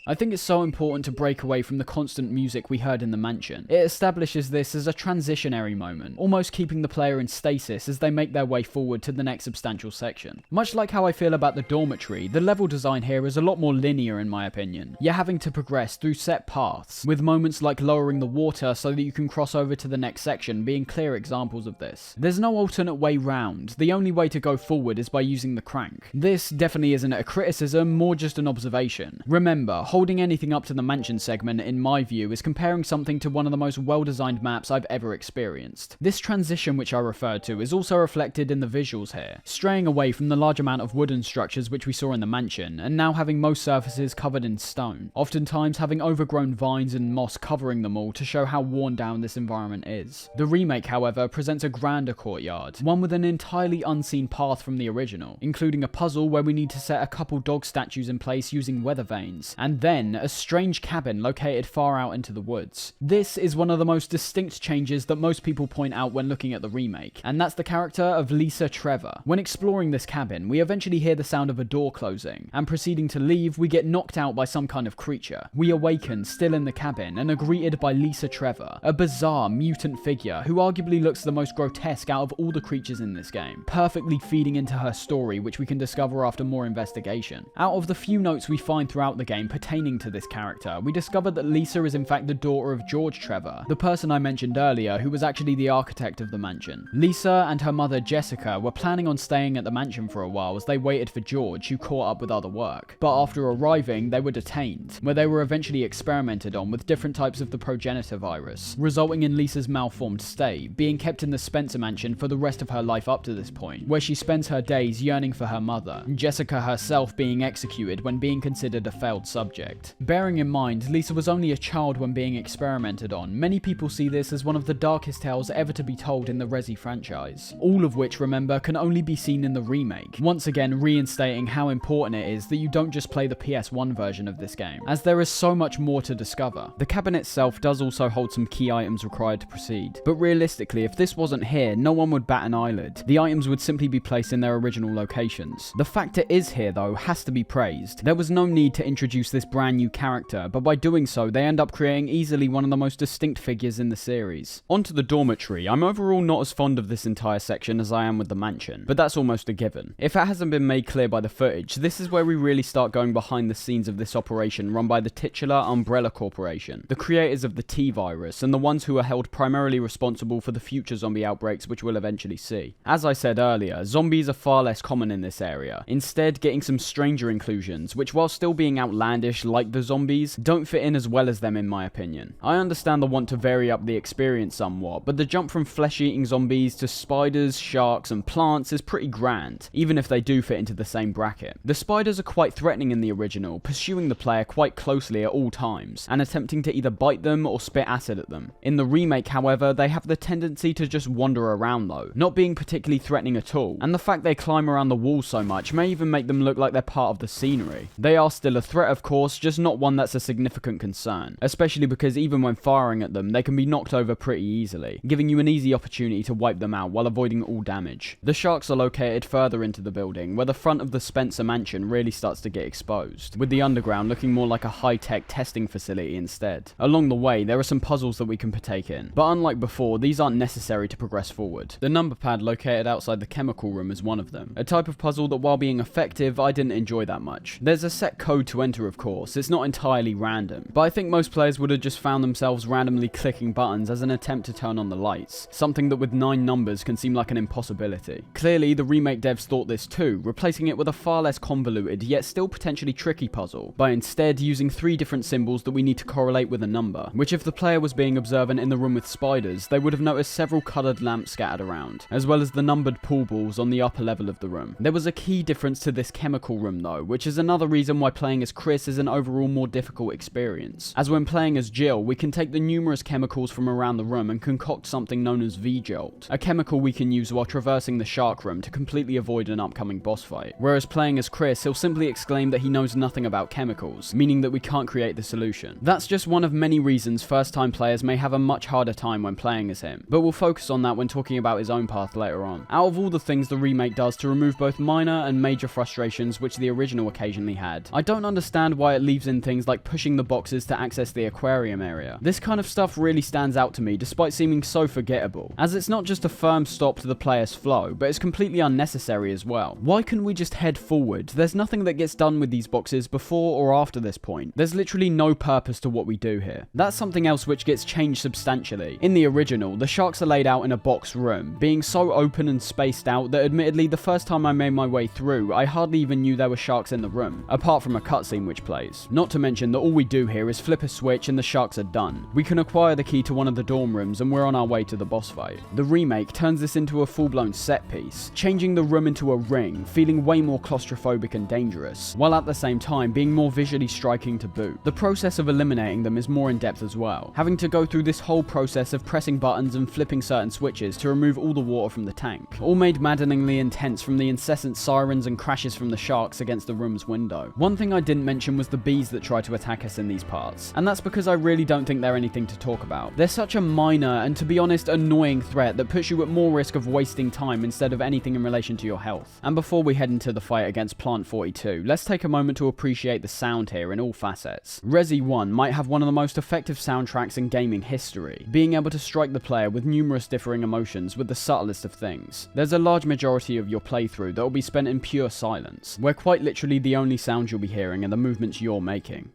I think it's so important to break away from the constant music we heard in the mansion. It establishes this as a transitionary moment, almost keeping the player in stasis as they make their way forward to the next substantial section. Much like how I feel about the dormitory, the level design here is a lot more linear in my opinion. You're having to progress through set paths, with moments like lowering the water so that you can cross over to the next section being clear examples of this. There's no alternate way round. The only way to go forward is by using the crank. This definitely isn't a criticism, more just an observation. Remember, holding Holding anything up to the mansion segment, in my view, is comparing something to one of the most well-designed maps I've ever experienced. This transition which I referred to is also reflected in the visuals here, straying away from the large amount of wooden structures which we saw in the mansion, and now having most surfaces covered in stone, oftentimes having overgrown vines and moss covering them all to show how worn down this environment is. The remake, however, presents a grander courtyard, one with an entirely unseen path from the original, including a puzzle where we need to set a couple dog statues in place using weather vanes, and then a strange cabin located far out into the woods. This is one of the most distinct changes that most people point out when looking at the remake, and that's the character of Lisa Trevor. When exploring this cabin, we eventually hear the sound of a door closing, and proceeding to leave, we get knocked out by some kind of creature. We awaken, still in the cabin, and are greeted by Lisa Trevor, a bizarre mutant figure who arguably looks the most grotesque out of all the creatures in this game, perfectly feeding into her story, which we can discover after more investigation. Out of the few notes we find throughout the game pertaining to this character, we discover that Lisa is in fact the daughter of George Trevor, the person I mentioned earlier who was actually the architect of the mansion. Lisa and her mother Jessica were planning on staying at the mansion for a while as they waited for George, who caught up with other work. But after arriving, they were detained, where they were eventually experimented on with different types of the progenitor virus, resulting in Lisa's malformed state, being kept in the Spencer mansion for the rest of her life up to this point, where she spends her days yearning for her mother, Jessica herself being executed when being considered a failed subject. Bearing in mind, Lisa was only a child when being experimented on, many people see this as one of the darkest tales ever to be told in the Resi franchise, all of which, remember, can only be seen in the remake, once again reinstating how important it is that you don't just play the PS1 version of this game, as there is so much more to discover. The cabin itself does also hold some key items required to proceed, but realistically, if this wasn't here, no one would bat an eyelid. The items would simply be placed in their original locations. The fact it is here, though, has to be praised. There was no need to introduce this brand new character, but by doing so, they end up creating easily one of the most distinct figures in the series. Onto the dormitory. I'm overall not as fond of this entire section as I am with the mansion, but that's almost a given. If it hasn't been made clear by the footage, this is where we really start going behind the scenes of this operation run by the titular Umbrella Corporation, the creators of the T-virus, and the ones who are held primarily responsible for the future zombie outbreaks which we'll eventually see. As I said earlier, zombies are far less common in this area, instead getting some stranger inclusions, which while still being outlandish like the zombies, don't fit in as well as them in my opinion. I understand the want to vary up the experience somewhat, but the jump from flesh-eating zombies to spiders, sharks, and plants is pretty grand, even if they do fit into the same bracket. The spiders are quite threatening in the original, pursuing the player quite closely at all times, and attempting to either bite them or spit acid at them. In the remake, however, they have the tendency to just wander around though, not being particularly threatening at all, and the fact they climb around the walls so much may even make them look like they're part of the scenery. They are still a threat, of course, just not one that's a significant concern, especially because even when firing at them, they can be knocked over pretty easily, giving you an easy opportunity to wipe them out while avoiding all damage. The sharks are located further into the building, where the front of the Spencer mansion really starts to get exposed, with the underground looking more like a high-tech testing facility instead. Along the way, there are some puzzles that we can partake in, but unlike before, these aren't necessary to progress forward. The number pad located outside the chemical room is one of them, a type of puzzle that while being effective, I didn't enjoy that much. There's a set code to enter, of course, it's not entirely random, but I think most players would have just found themselves randomly clicking buttons as an attempt to turn on the lights, something that with 9 numbers can seem like an impossibility. Clearly, the remake devs thought this too, replacing it with a far less convoluted yet still potentially tricky puzzle, by instead using 3 different symbols that we need to correlate with a number, which if the player was being observant in the room with spiders, they would have noticed several coloured lamps scattered around, as well as the numbered pool balls on the upper level of the room. There was a key difference to this chemical room though, which is another reason why playing as Chris is an overall more difficult experience, as when playing as Jill, we can take the numerous chemicals from around the room and concoct something known as V-Jolt, a chemical we can use while traversing the shark room to completely avoid an upcoming boss fight, whereas playing as Chris, he'll simply exclaim that he knows nothing about chemicals, meaning that we can't create the solution. That's just one of many reasons first-time players may have a much harder time when playing as him, but we'll focus on that when talking about his own path later on. Out of all the things the remake does to remove both minor and major frustrations which the original occasionally had, I don't understand why it leaves in things like pushing the boxes to access the aquarium area. This kind of stuff really stands out to me despite seeming so forgettable, as it's not just a firm stop to the player's flow, but it's completely unnecessary as well. Why couldn't we just head forward? There's nothing that gets done with these boxes before or after this point. There's literally no purpose to what we do here. That's something else which gets changed substantially. In the original, the sharks are laid out in a box room, being so open and spaced out that admittedly the first time I made my way through, I hardly even knew there were sharks in the room, apart from a cutscene which played. place. Not to mention that all we do here is flip a switch and the sharks are done. We can acquire the key to one of the dorm rooms and we're on our way to the boss fight. The remake turns this into a full-blown set piece, changing the room into a ring, feeling way more claustrophobic and dangerous, while at the same time being more visually striking to boot. The process of eliminating them is more in depth as well, having to go through this whole process of pressing buttons and flipping certain switches to remove all the water from the tank, all made maddeningly intense from the incessant sirens and crashes from the sharks against the room's window. One thing I didn't mention was the bees that try to attack us in these parts, and that's because I really don't think they're anything to talk about. They're such a minor and, to be honest, annoying threat that puts you at more risk of wasting time instead of anything in relation to your health. And before we head into the fight against Plant 42, let's take a moment to appreciate the sound here in all facets. Resi 1 might have one of the most effective soundtracks in gaming history, being able to strike the player with numerous differing emotions with the subtlest of things. There's a large majority of your playthrough that will be spent in pure silence, where quite literally the only sounds you'll be hearing are the movements you're making.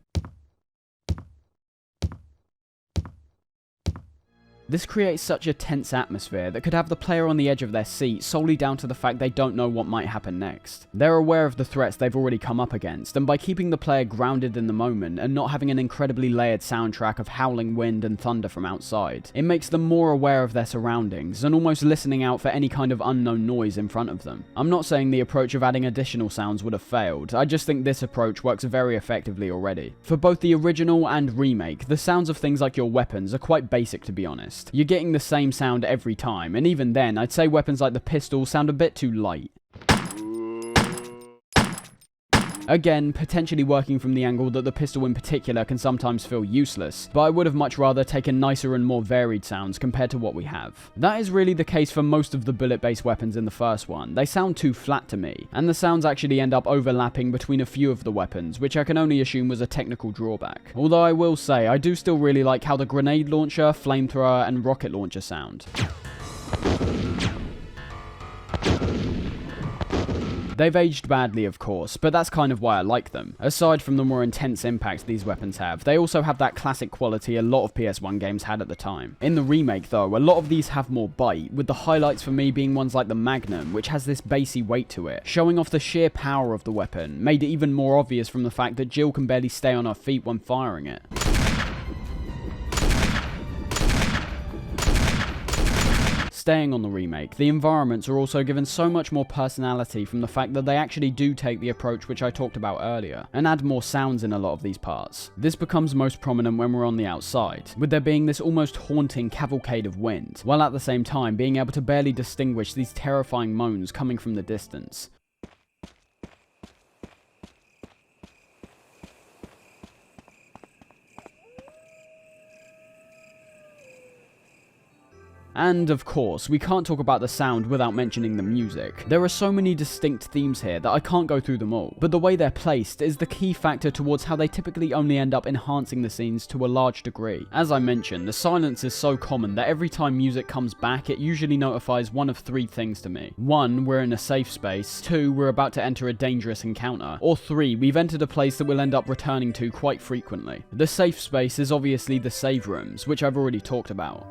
This creates such a tense atmosphere that could have the player on the edge of their seat solely down to the fact they don't know what might happen next. They're aware of the threats they've already come up against, and by keeping the player grounded in the moment and not having an incredibly layered soundtrack of howling wind and thunder from outside, it makes them more aware of their surroundings and almost listening out for any kind of unknown noise in front of them. I'm not saying the approach of adding additional sounds would have failed, I just think this approach works very effectively already. For both the original and remake, the sounds of things like your weapons are quite basic, to be honest. You're getting the same sound every time, and even then, I'd say weapons like the pistol sound a bit too light. Again, potentially working from the angle that the pistol in particular can sometimes feel useless, but I would have much rather taken nicer and more varied sounds compared to what we have. That is really the case for most of the bullet-based weapons in the first one. They sound too flat to me, and the sounds actually end up overlapping between a few of the weapons, which I can only assume was a technical drawback. Although I will say, I do still really like how the grenade launcher, flamethrower, and rocket launcher sound. They've aged badly, of course, but that's kind of why I like them. Aside from the more intense impact these weapons have, they also have that classic quality a lot of PS1 games had at the time. In the remake though, a lot of these have more bite, with the highlights for me being ones like the Magnum, which has this bassy weight to it, showing off the sheer power of the weapon, made even more obvious from the fact that Jill can barely stay on her feet when firing it. Staying on the remake, the environments are also given so much more personality from the fact that they actually do take the approach which I talked about earlier, and add more sounds in a lot of these parts. This becomes most prominent when we're on the outside, with there being this almost haunting cavalcade of wind, while at the same time being able to barely distinguish these terrifying moans coming from the distance. And of course, we can't talk about the sound without mentioning the music. There are so many distinct themes here that I can't go through them all, but the way they're placed is the key factor towards how they typically only end up enhancing the scenes to a large degree. As I mentioned, the silence is so common that every time music comes back, it usually notifies one of three things to me. 1, we're in a safe space. 2, we're about to enter a dangerous encounter. Or 3, we've entered a place that we'll end up returning to quite frequently. The safe space is obviously the save rooms, which I've already talked about.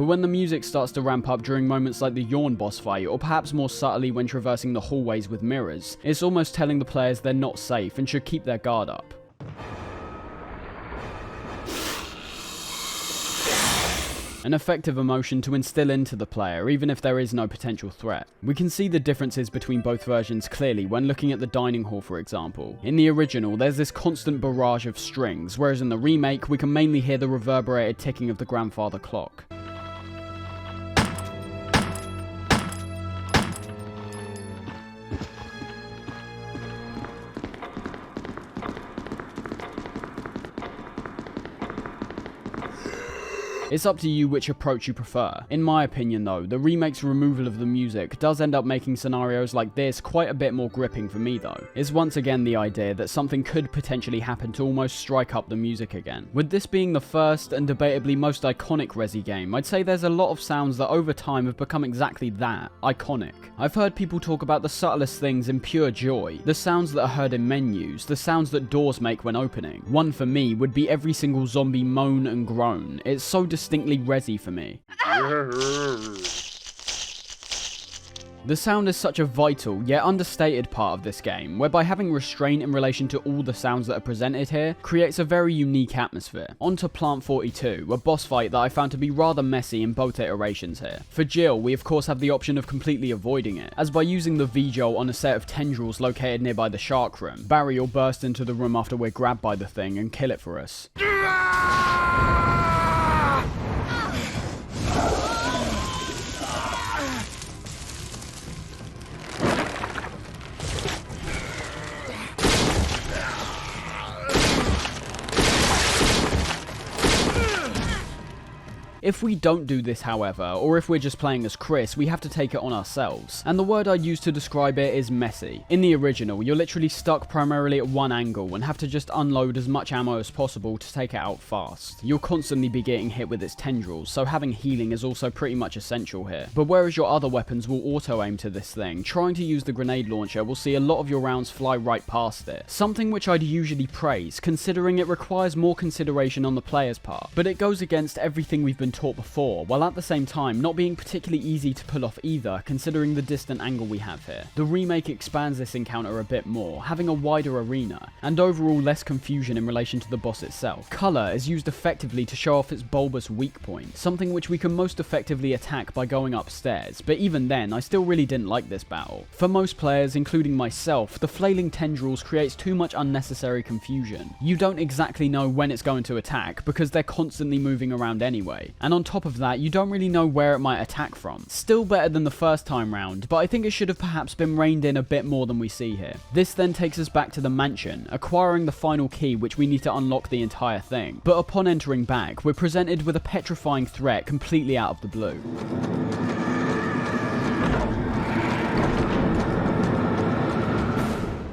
But when the music starts to ramp up during moments like the Yawn boss fight, or perhaps more subtly when traversing the hallways with mirrors, it's almost telling the players they're not safe and should keep their guard up. An effective emotion to instill into the player, even if there is no potential threat. We can see the differences between both versions clearly when looking at the dining hall, for example. In the original, there's this constant barrage of strings, whereas in the remake, we can mainly hear the reverberated ticking of the grandfather clock. It's up to you which approach you prefer. In my opinion though, the remake's removal of the music does end up making scenarios like this quite a bit more gripping for me though. It's once again the idea that something could potentially happen to almost strike up the music again. With this being the first and debatably most iconic Resi game, I'd say there's a lot of sounds that over time have become exactly that, iconic. I've heard people talk about the subtlest things in pure joy, the sounds that are heard in menus, the sounds that doors make when opening. One for me would be every single zombie moan and groan. It's so distinctly Resi for me. The sound is such a vital, yet understated part of this game, whereby having restraint in relation to all the sounds that are presented here creates a very unique atmosphere. On to Plant 42, a boss fight that I found to be rather messy in both iterations here. For Jill, we of course have the option of completely avoiding it, as by using the V-Jolt on a set of tendrils located nearby the shark room, Barry will burst into the room after we're grabbed by the thing and kill it for us. If we don't do this however, or if we're just playing as Chris, we have to take it on ourselves, and the word I'd use to describe it is messy. In the original, you're literally stuck primarily at one angle and have to just unload as much ammo as possible to take it out fast. You'll constantly be getting hit with its tendrils, so having healing is also pretty much essential here. But whereas your other weapons will auto-aim to this thing, trying to use the grenade launcher will see a lot of your rounds fly right past it. Something which I'd usually praise, considering it requires more consideration on the player's part, but it goes against everything we've been taught before, while at the same time not being particularly easy to pull off either, considering the distant angle we have here. The remake expands this encounter a bit more, having a wider arena, and overall less confusion in relation to the boss itself. Colour is used effectively to show off its bulbous weak point, something which we can most effectively attack by going upstairs, but even then I still really didn't like this battle. For most players, including myself, the flailing tendrils creates too much unnecessary confusion. You don't exactly know when it's going to attack, because they're constantly moving around anyway, and on top of that, you don't really know where it might attack from. Still better than the first time round, but I think it should have perhaps been reined in a bit more than we see here. This then takes us back to the mansion, acquiring the final key which we need to unlock the entire thing. But upon entering back, we're presented with a petrifying threat completely out of the blue.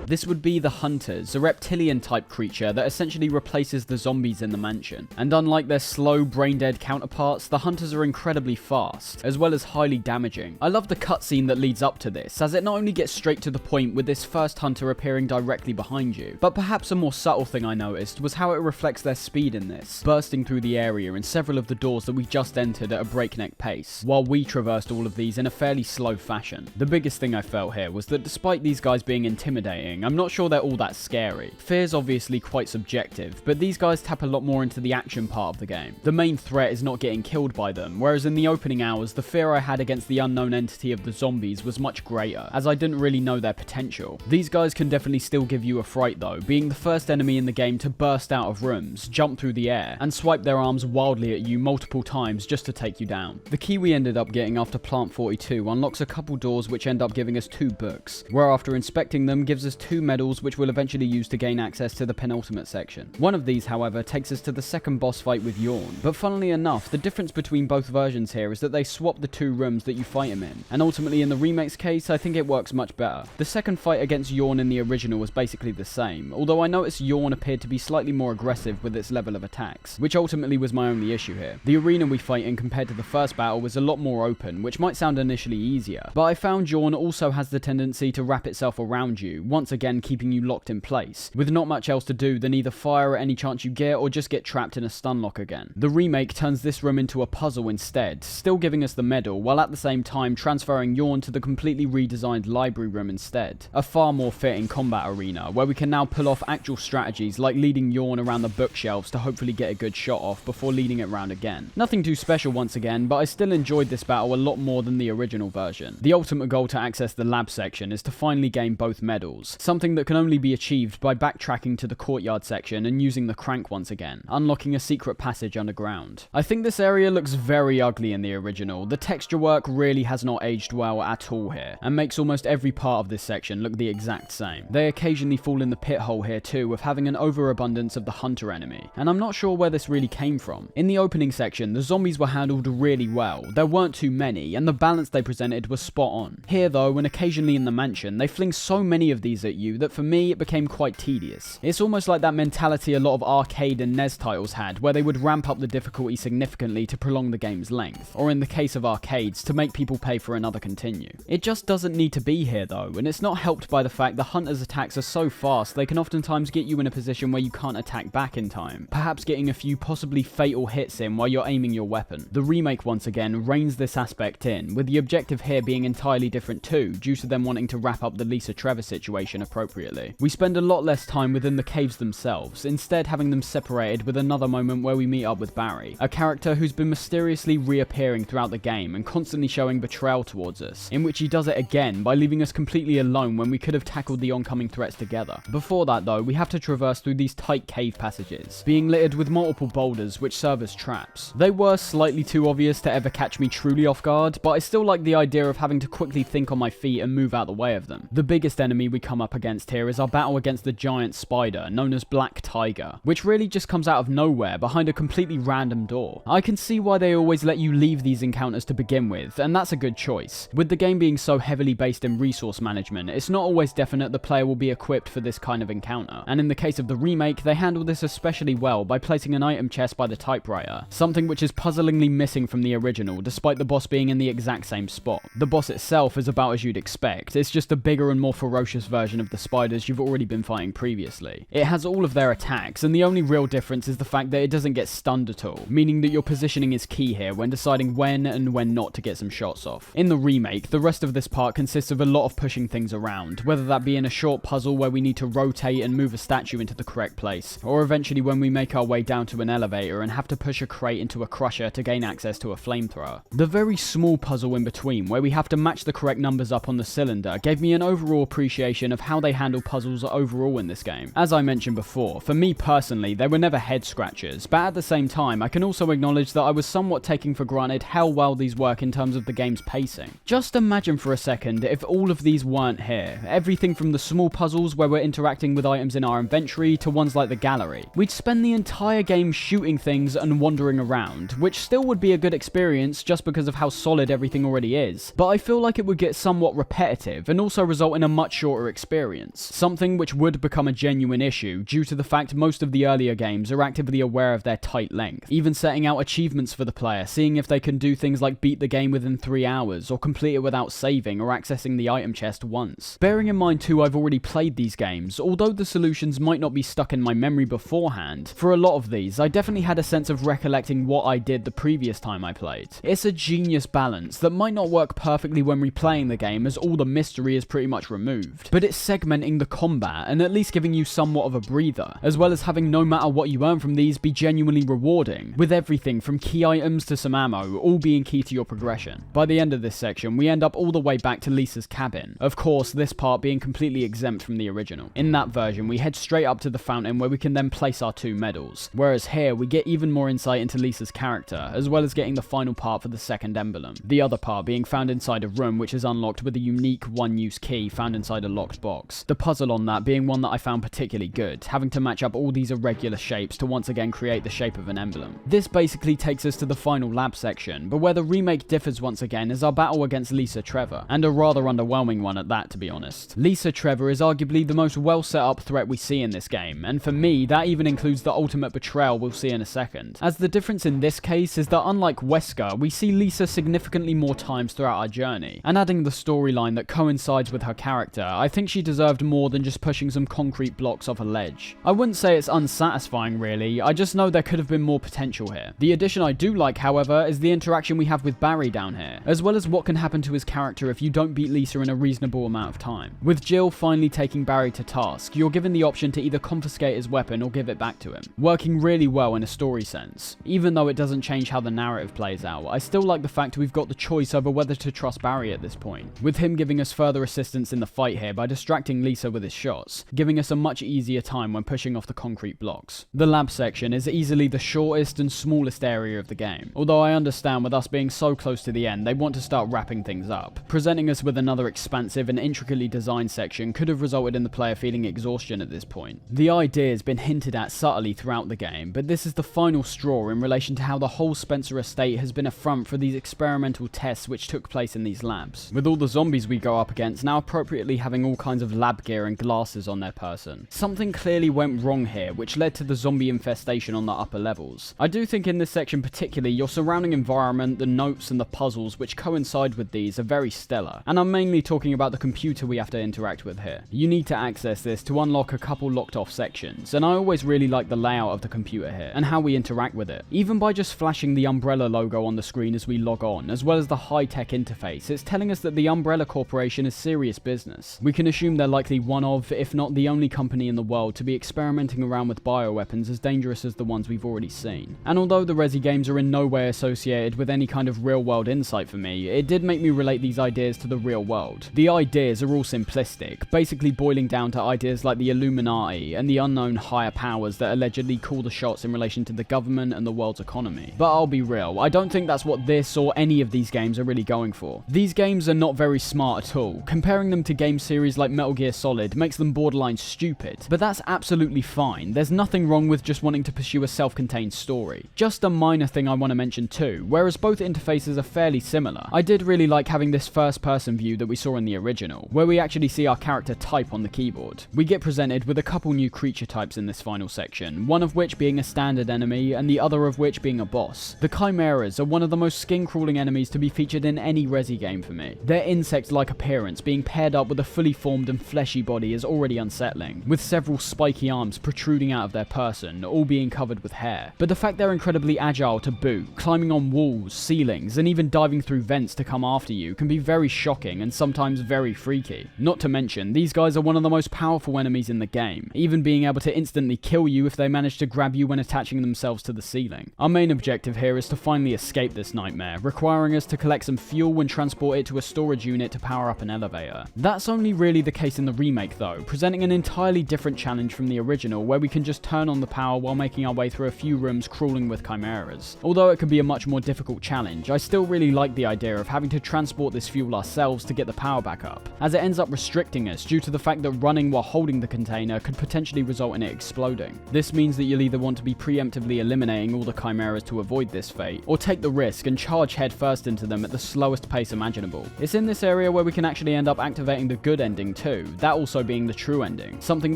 This would be the Hunters, a reptilian-type creature that essentially replaces the zombies in the mansion. And unlike their slow, brain-dead counterparts, the Hunters are incredibly fast, as well as highly damaging. I love the cutscene that leads up to this, as it not only gets straight to the point with this first Hunter appearing directly behind you, but perhaps a more subtle thing I noticed was how it reflects their speed in this, bursting through the area in several of the doors that we just entered at a breakneck pace, while we traversed all of these in a fairly slow fashion. The biggest thing I felt here was that despite these guys being intimidating, I'm not sure they're all that scary. Fear's obviously quite subjective, but these guys tap a lot more into the action part of the game. The main threat is not getting killed by them, whereas in the opening hours, the fear I had against the unknown entity of the zombies was much greater, as I didn't really know their potential. These guys can definitely still give you a fright though, being the first enemy in the game to burst out of rooms, jump through the air, and swipe their arms wildly at you multiple times just to take you down. The key we ended up getting after Plant 42 unlocks a couple doors which end up giving us 2 books, where after inspecting them gives us 2 medals which we'll eventually use to gain access to the penultimate section. One of these, however, takes us to the second boss fight with Yawn, but funnily enough, the difference between both versions here is that they swap the 2 rooms that you fight him in, and ultimately in the remake's case, I think it works much better. The second fight against Yawn in the original was basically the same, although I noticed Yawn appeared to be slightly more aggressive with its level of attacks, which ultimately was my only issue here. The arena we fight in compared to the first battle was a lot more open, which might sound initially easier, but I found Yawn also has the tendency to wrap itself around you, once again keeping you locked in place, with not much else to do than either fire at any chance you get or just get trapped in a stun lock again. The remake turns this room into a puzzle instead, still giving us the medal, while at the same time transferring Yawn to the completely redesigned library room instead. A far more fitting combat arena, where we can now pull off actual strategies like leading Yawn around the bookshelves to hopefully get a good shot off before leading it round again. Nothing too special once again, but I still enjoyed this battle a lot more than the original version. The ultimate goal to access the lab section is to finally gain both medals, something that can only be achieved by backtracking to the courtyard section and using the crank once again, unlocking a secret passage underground. I think this area looks very ugly in the original. The texture work really has not aged well at all here, and makes almost every part of this section look the exact same. They occasionally fall in the pit hole here too, with having an overabundance of the hunter enemy, and I'm not sure where this really came from. In the opening section, the zombies were handled really well. There weren't too many, and the balance they presented was spot on. Here though, and occasionally in the mansion, they fling so many of these at you that for me it became quite tedious. It's almost like that mentality a lot of arcade and NES titles had, where they would ramp up the difficulty significantly to prolong the game's length, or in the case of arcades, to make people pay for another continue. It just doesn't need to be here though, and it's not helped by the fact the hunters' attacks are so fast they can oftentimes get you in a position where you can't attack back in time, perhaps getting a few possibly fatal hits in while you're aiming your weapon. The remake once again reins this aspect in, with the objective here being entirely different too, due to them wanting to wrap up the Lisa Trevor situation appropriately. We spend a lot less time within the caves themselves, instead having them separated with another moment where we meet up with Barry, a character who's been mysteriously reappearing throughout the game and constantly showing betrayal towards us, in which he does it again by leaving us completely alone when we could have tackled the oncoming threats together. Before that though, we have to traverse through these tight cave passages, being littered with multiple boulders which serve as traps. They were slightly too obvious to ever catch me truly off guard, but I still like the idea of having to quickly think on my feet and move out the way of them. The biggest enemy we come up against here is our battle against the giant spider, known as Black Tiger, which really just comes out of nowhere behind a completely random door. I can see why they always let you leave these encounters to begin with, and that's a good choice. With the game being so heavily based in resource management, it's not always definite the player will be equipped for this kind of encounter, and in the case of the remake, they handle this especially well by placing an item chest by the typewriter, something which is puzzlingly missing from the original despite the boss being in the exact same spot. The boss itself is about as you'd expect, it's just a bigger and more ferocious version of the spiders you've already been fighting previously. It has all of their attacks, and the only real difference is the fact that it doesn't get stunned at all, meaning that your positioning is key here when deciding when and when not to get some shots off. In the remake, the rest of this part consists of a lot of pushing things around, whether that be in a short puzzle where we need to rotate and move a statue into the correct place, or eventually when we make our way down to an elevator and have to push a crate into a crusher to gain access to a flamethrower. The very small puzzle in between, where we have to match the correct numbers up on the cylinder, gave me an overall appreciation of how they handle puzzles overall in this game. As I mentioned before, for me personally, they were never head scratchers, but at the same time, I can also acknowledge that I was somewhat taking for granted how well these work in terms of the game's pacing. Just imagine for a second if all of these weren't here. Everything from the small puzzles where we're interacting with items in our inventory to ones like the gallery. We'd spend the entire game shooting things and wandering around, which still would be a good experience just because of how solid everything already is, but I feel like it would get somewhat repetitive and also result in a much shorter experience, something which would become a genuine issue due to the fact most of the earlier games are actively aware of their tight length, even setting out achievements for the player, seeing if they can do things like beat the game within 3 hours, or complete it without saving or accessing the item chest once. Bearing in mind too, I've already played these games, although the solutions might not be stuck in my memory beforehand, for a lot of these, I definitely had a sense of recollecting what I did the previous time I played. It's a genius balance that might not work perfectly when replaying the game as all the mystery is pretty much removed, but it's segmenting the combat and at least giving you somewhat of a breather, as well as having no matter what you earn from these be genuinely rewarding, with everything from key items to some ammo all being key to your progression. By the end of this section, we end up all the way back to Lisa's cabin, of course this part being completely exempt from the original. In that version, we head straight up to the fountain where we can then place our 2 medals, whereas here we get even more insight into Lisa's character, as well as getting the final part for the second emblem, the other part being found inside a room which is unlocked with a unique one-use key found inside a locked box. The puzzle on that being one that I found particularly good, having to match up all these irregular shapes to once again create the shape of an emblem. This basically takes us to the final lab section, but where the remake differs once again is our battle against Lisa Trevor, and a rather underwhelming one at that, to be honest. Lisa Trevor is arguably the most well set up threat we see in this game, and for me that even includes the ultimate betrayal we'll see in a second, as the difference in this case is that unlike Wesker, we see Lisa significantly more times throughout our journey, and adding the storyline that coincides with her character, I think she deserved more than just pushing some concrete blocks off a ledge. I wouldn't say it's unsatisfying really, I just know there could have been more potential here. The addition I do like, however, is the interaction we have with Barry down here, as well as what can happen to his character if you don't beat Lisa in a reasonable amount of time. With Jill finally taking Barry to task, you're given the option to either confiscate his weapon or give it back to him, working really well in a story sense. Even though it doesn't change how the narrative plays out, I still like the fact we've got the choice over whether to trust Barry at this point, with him giving us further assistance in the fight here by distracting distracting Lisa with his shots, giving us a much easier time when pushing off the concrete blocks. The lab section is easily the shortest and smallest area of the game, although I understand with us being so close to the end they want to start wrapping things up. Presenting us with another expansive and intricately designed section could have resulted in the player feeling exhaustion at this point. The idea has been hinted at subtly throughout the game, but this is the final straw in relation to how the whole Spencer estate has been a front for these experimental tests which took place in these labs, with all the zombies we go up against now appropriately having all kinds of lab gear and glasses on their person. Something clearly went wrong here, which led to the zombie infestation on the upper levels. I do think in this section particularly, your surrounding environment, the notes and the puzzles which coincide with these are very stellar, and I'm mainly talking about the computer we have to interact with here. You need to access this to unlock a couple locked off sections, and I always really like the layout of the computer here, and how we interact with it. Even by just flashing the Umbrella logo on the screen as we log on, as well as the high-tech interface, it's telling us that the Umbrella Corporation is serious business. We can assume they're likely one of, if not the only company in the world to be experimenting around with bioweapons as dangerous as the ones we've already seen. And although the Resi games are in no way associated with any kind of real-world insight for me, it did make me relate these ideas to the real world. The ideas are all simplistic, basically boiling down to ideas like the Illuminati and the unknown higher powers that allegedly call the shots in relation to the government and the world's economy. But I'll be real, I don't think that's what this or any of these games are really going for. These games are not very smart at all. Comparing them to game series like Metal Gear Solid makes them borderline stupid, but that's absolutely fine. There's nothing wrong with just wanting to pursue a self-contained story. Just a minor thing I want to mention too, whereas both interfaces are fairly similar, I did really like having this first-person view that we saw in the original, where we actually see our character type on the keyboard. We get presented with a couple new creature types in this final section, one of which being a standard enemy and the other of which being a boss. The Chimeras are one of the most skin-crawling enemies to be featured in any Resi game for me. Their insect-like appearance being paired up with a fully formed and fleshy body is already unsettling, with several spiky arms protruding out of their person, all being covered with hair. But the fact they're incredibly agile to boot, climbing on walls, ceilings, and even diving through vents to come after you can be very shocking and sometimes very freaky. Not to mention, these guys are one of the most powerful enemies in the game, even being able to instantly kill you if they manage to grab you when attaching themselves to the ceiling. Our main objective here is to finally escape this nightmare, requiring us to collect some fuel and transport it to a storage unit to power up an elevator. That's only really the case in the remake though, presenting an entirely different challenge from the original where we can just turn on the power while making our way through a few rooms crawling with chimeras. Although it could be a much more difficult challenge, I still really like the idea of having to transport this fuel ourselves to get the power back up, as it ends up restricting us due to the fact that running while holding the container could potentially result in it exploding. This means that you'll either want to be preemptively eliminating all the chimeras to avoid this fate, or take the risk and charge headfirst into them at the slowest pace imaginable. It's in this area where we can actually end up activating the good ending too, that also being the true ending, something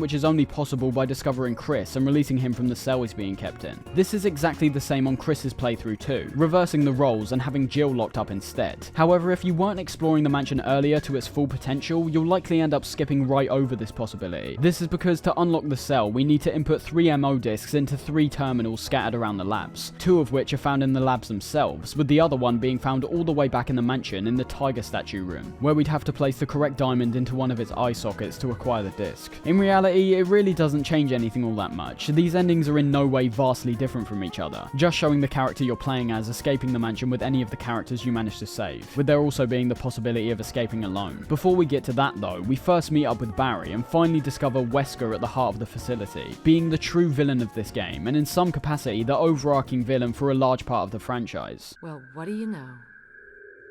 which is only possible by discovering Chris and releasing him from the cell he's being kept in. This is exactly the same on Chris's playthrough too, reversing the roles and having Jill locked up instead. However, if you weren't exploring the mansion earlier to its full potential, you'll likely end up skipping right over this possibility. This is because to unlock the cell, we need to input 3 MO discs into 3 terminals scattered around the labs, 2 of which are found in the labs themselves, with the other one being found all the way back in the mansion in the tiger statue room, where we'd have to place the correct diamond into one of its eye sockets to acquire the disc. In reality, it really doesn't change anything all that much. These endings are in no way vastly different from each other, just showing the character you're playing as escaping the mansion with any of the characters you manage to save, with there also being the possibility of escaping alone. Before we get to that though, we first meet up with Barry and finally discover Wesker at the heart of the facility, being the true villain of this game, and in some capacity the overarching villain for a large part of the franchise. Well, what do you know?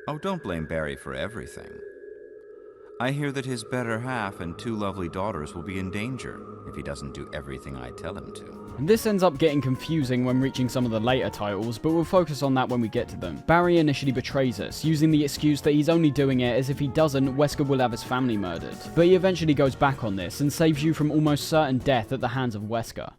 Oh, don't blame Barry for everything. I hear that his better half and 2 lovely daughters will be in danger if he doesn't do everything I tell him to. And this ends up getting confusing when reaching some of the later titles, but we'll focus on that when we get to them. Barry initially betrays us, using the excuse that he's only doing it as if he doesn't, Wesker will have his family murdered. But he eventually goes back on this and saves you from almost certain death at the hands of Wesker.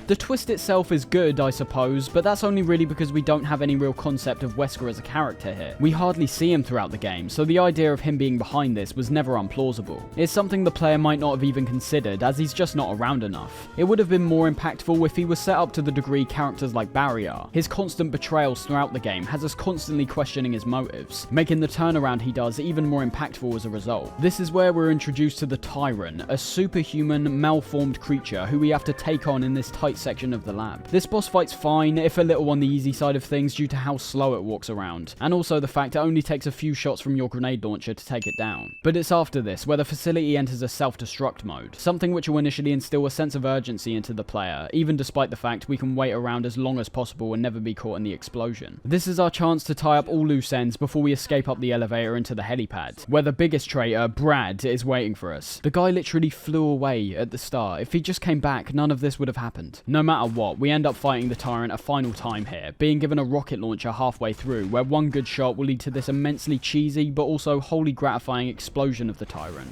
The twist itself is good, I suppose, but that's only really because we don't have any real concept of Wesker as a character here. We hardly see him throughout the game, so the idea of him being behind this was never unplausible. It's something the player might not have even considered, as he's just not around enough. It would have been more impactful if he was set up to the degree characters like Barry are. His constant betrayals throughout the game has us constantly questioning his motives, making the turnaround he does even more impactful as a result. This is where we're introduced to the Tyrant, a superhuman, malformed creature who we have to take on in this tight section of the lab. This boss fight's fine, if a little on the easy side of things due to how slow it walks around, and also the fact it only takes a few shots from your grenade launcher to take it down. But it's after this where the facility enters a self-destruct mode, something which will initially instill a sense of urgency into the player, even despite the fact we can wait around as long as possible and never be caught in the explosion. This is our chance to tie up all loose ends before we escape up the elevator into the helipad, where the biggest traitor, Brad, is waiting for us. The guy literally flew away at the start. If he just came back, none of this would have happened. No matter what, we end up fighting the tyrant a final time here, being given a rocket launcher halfway through, where one good shot will lead to this immensely cheesy but also wholly gratifying explosion of the tyrant.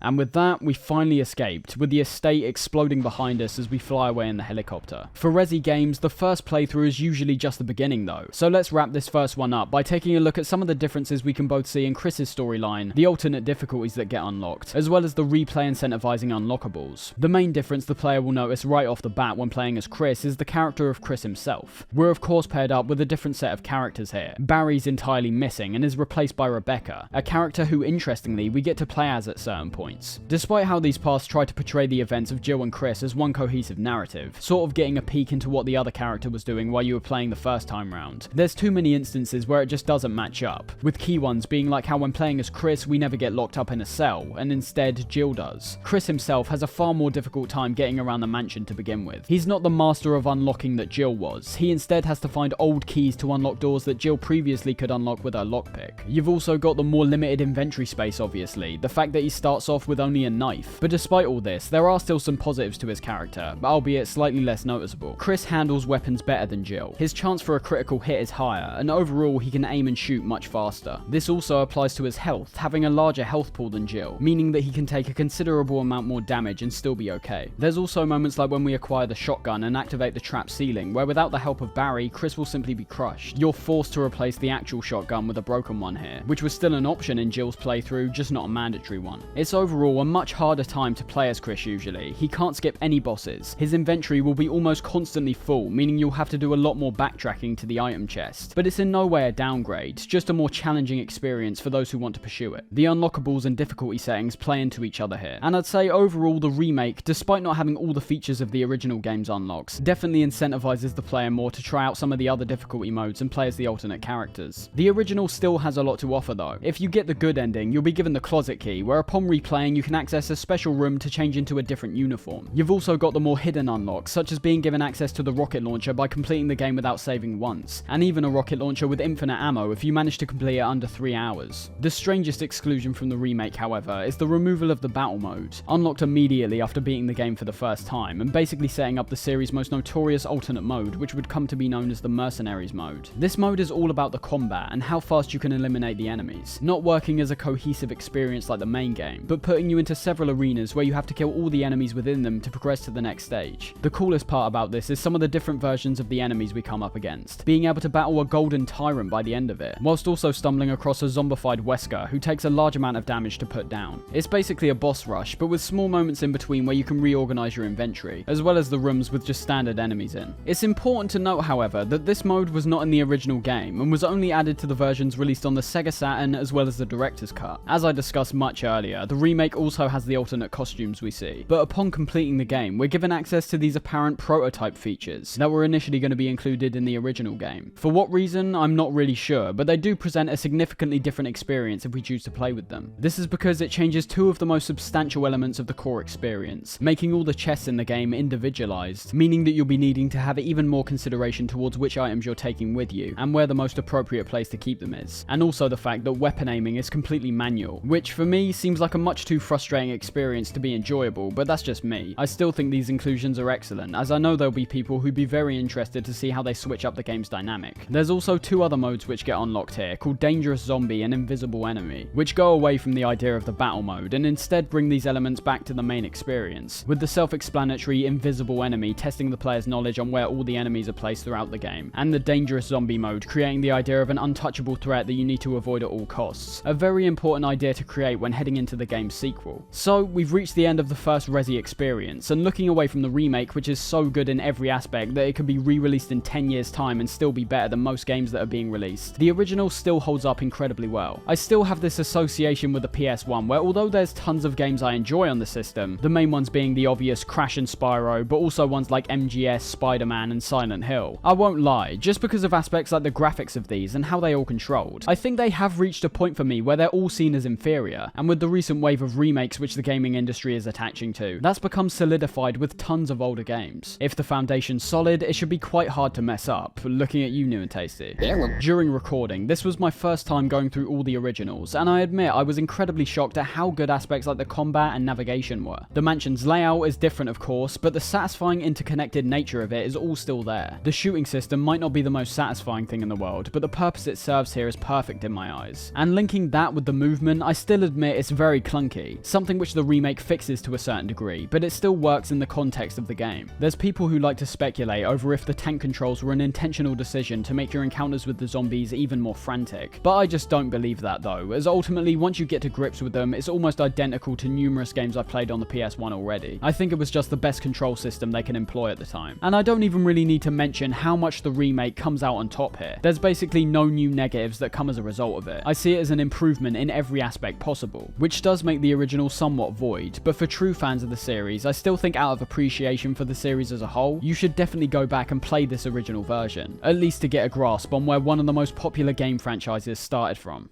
And with that, we finally escaped, with the estate exploding behind us as we fly away in the helicopter. For Resi games, the first playthrough is usually just the beginning though, so let's wrap this first one up by taking a look at some of the differences we can both see in Chris's storyline, the alternate difficulties that get unlocked, as well as the replay incentivizing unlockables. The main difference the player will notice right off the bat when playing as Chris is the character of Chris himself. We're of course paired up with a different set of characters here. Barry's entirely missing and is replaced by Rebecca, a character who interestingly we get to play as at certain points. Despite how these paths try to portray the events of Jill and Chris as one cohesive narrative, sort of getting a peek into what the other character was doing while you were playing the first time round, there's too many instances where it just doesn't match up, with key ones being like how when playing as Chris we never get locked up in a cell, and instead Jill does. Chris himself has a far more difficult time getting around the mansion to begin with. He's not the master of unlocking that Jill was, he instead has to find old keys to unlock doors that Jill previously could unlock with her lockpick. You've also got the more limited inventory space obviously, the fact that he starts off with only a knife. But despite all this, there are still some positives to his character, albeit slightly less noticeable. Chris handles weapons better than Jill. His chance for a critical hit is higher, and overall he can aim and shoot much faster. This also applies to his health, having a larger health pool than Jill, meaning that he can take a considerable amount more damage and still be okay. There's also moments like when we acquire the shotgun and activate the trap ceiling, where without the help of Barry, Chris will simply be crushed. You're forced to replace the actual shotgun with a broken one here, which was still an option in Jill's playthrough, just not a mandatory one. It's overall a much harder time to play as Chris usually. He can't skip any bosses. His inventory will be almost constantly full, meaning you'll have to do a lot more backtracking to the item chest. But it's in no way a downgrade, just a more challenging experience for those who want to pursue it. The unlockables and difficulty settings play into each other here, and I'd say overall the remake, despite not having all the features of the original game's unlocks, definitely incentivizes the player more to try out some of the other difficulty modes and play as the alternate characters. The original still has a lot to offer though. If you get the good ending, you'll be given the closet key, where upon replaying you can access a special room to change into a different uniform. You've also got the more hidden unlocks, such as being given access to the rocket launcher by completing the game without saving once, and even a rocket launcher with infinite ammo if you manage to complete it under 3 hours. The strangest exclusion from the remake, however, is the removal of the battle mode, unlocked immediately after beating the game for the first time, and basically setting up the series' most notorious alternate mode, which would come to be known as the Mercenaries mode. This mode is all about the combat and how fast you can eliminate the enemies, not working as a cohesive experience like the main game, but putting you into several arenas where you have to kill all the enemies within them to progress to the next stage. The coolest part about this is some of the different versions of the enemies we come up against, being able to battle a golden tyrant by the end of it, whilst also stumbling across a zombified Wesker who takes a large amount of damage to put down. It's basically a boss rush, but with small moments in between where you can reorganize your inventory, as well as the rooms with just standard enemies in. It's important to note, however, that this mode was not in the original game, and was only added to the versions released on the Sega Saturn as well as the director's cut. As I discussed much earlier, the remake also has the alternate costumes we see, but upon completing the game, we're given access to these apparent prototype features that were initially going to be included in the original game. For what reason, I'm not really sure, but they do present a significantly different experience if we choose to play with them. This is because it changes two of the most substantial elements of the core experience, making all the chests in the game individualized, meaning that you'll be needing to have even more consideration towards which items you're taking with you, and where the most appropriate place to keep them is. And also the fact that weapon aiming is completely manual, which for me seems like a much too frustrating experience to be enjoyable, but that's just me. I still think these inclusions are excellent, as I know there'll be people who'd be very interested to see how they switch up the game's dynamic. There's also two other modes which get unlocked here, called Dangerous Zombie and Invisible Enemy, which go away from the idea of the battle mode and instead bring these elements back to the main experience, with the self-explanatory Invisible Enemy testing the player's knowledge on where all the enemies are placed throughout the game, and the Dangerous Zombie mode creating the idea of an untouchable threat that you need to avoid at all costs. A very important idea to create when heading into the game's sequel. So we've reached the end of the first Resi experience, and looking away from the remake, which is so good in every aspect that it could be re-released in 10 years time and still be better than most games that are being released, the original still holds up incredibly well. I still have this association with the PS1 where although there's tons of games I enjoy on the system, the main ones being the obvious Crash and Spyro, but also ones like MGS, Spider-Man and Silent Hill, I won't lie, just because of aspects like the graphics of these and how they all controlled, I think they have reached a point for me where they're all seen as inferior, and with the recent wave of remakes which the gaming industry is attaching to, that's become solidified with tons of older games. If the foundation's solid, it should be quite hard to mess up, looking at you New and Tasty. During recording, this was my first time going through all the originals, and I admit I was incredibly shocked at how good aspects like the combat and navigation were. The mansion's layout is different of course, but the satisfying interconnected nature of it is all still there. The shooting system might not be the most satisfying thing in the world, but the purpose it serves here is perfect in my eyes. And linking that with the movement, I still admit it's very clunky, something which the remake fixes to a certain degree, but it still works in the context of the game. There's people who like to speculate over if the tank controls were an intentional decision to make your encounters with the zombies even more frantic, but I just don't believe that though, as ultimately once you get to grips with them, it's almost identical to numerous games I've played on the PS1 already. I think it was just the best control system they can employ at the time. And I don't even really need to mention how much the remake comes out on top here. There's basically no new negatives that come as a result of it. I see it as an improvement in every aspect possible, which does make the original somewhat void, but for true fans of the series, I still think out of appreciation for the series as a whole, you should definitely go back and play this original version, at least to get a grasp on where one of the most popular game franchises started from.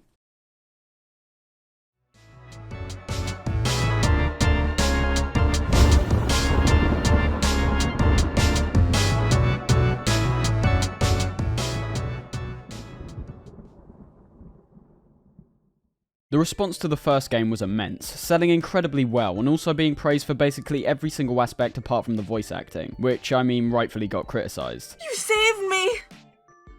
The response to the first game was immense, selling incredibly well and also being praised for basically every single aspect apart from the voice acting, which I mean rightfully got criticised. You saved me!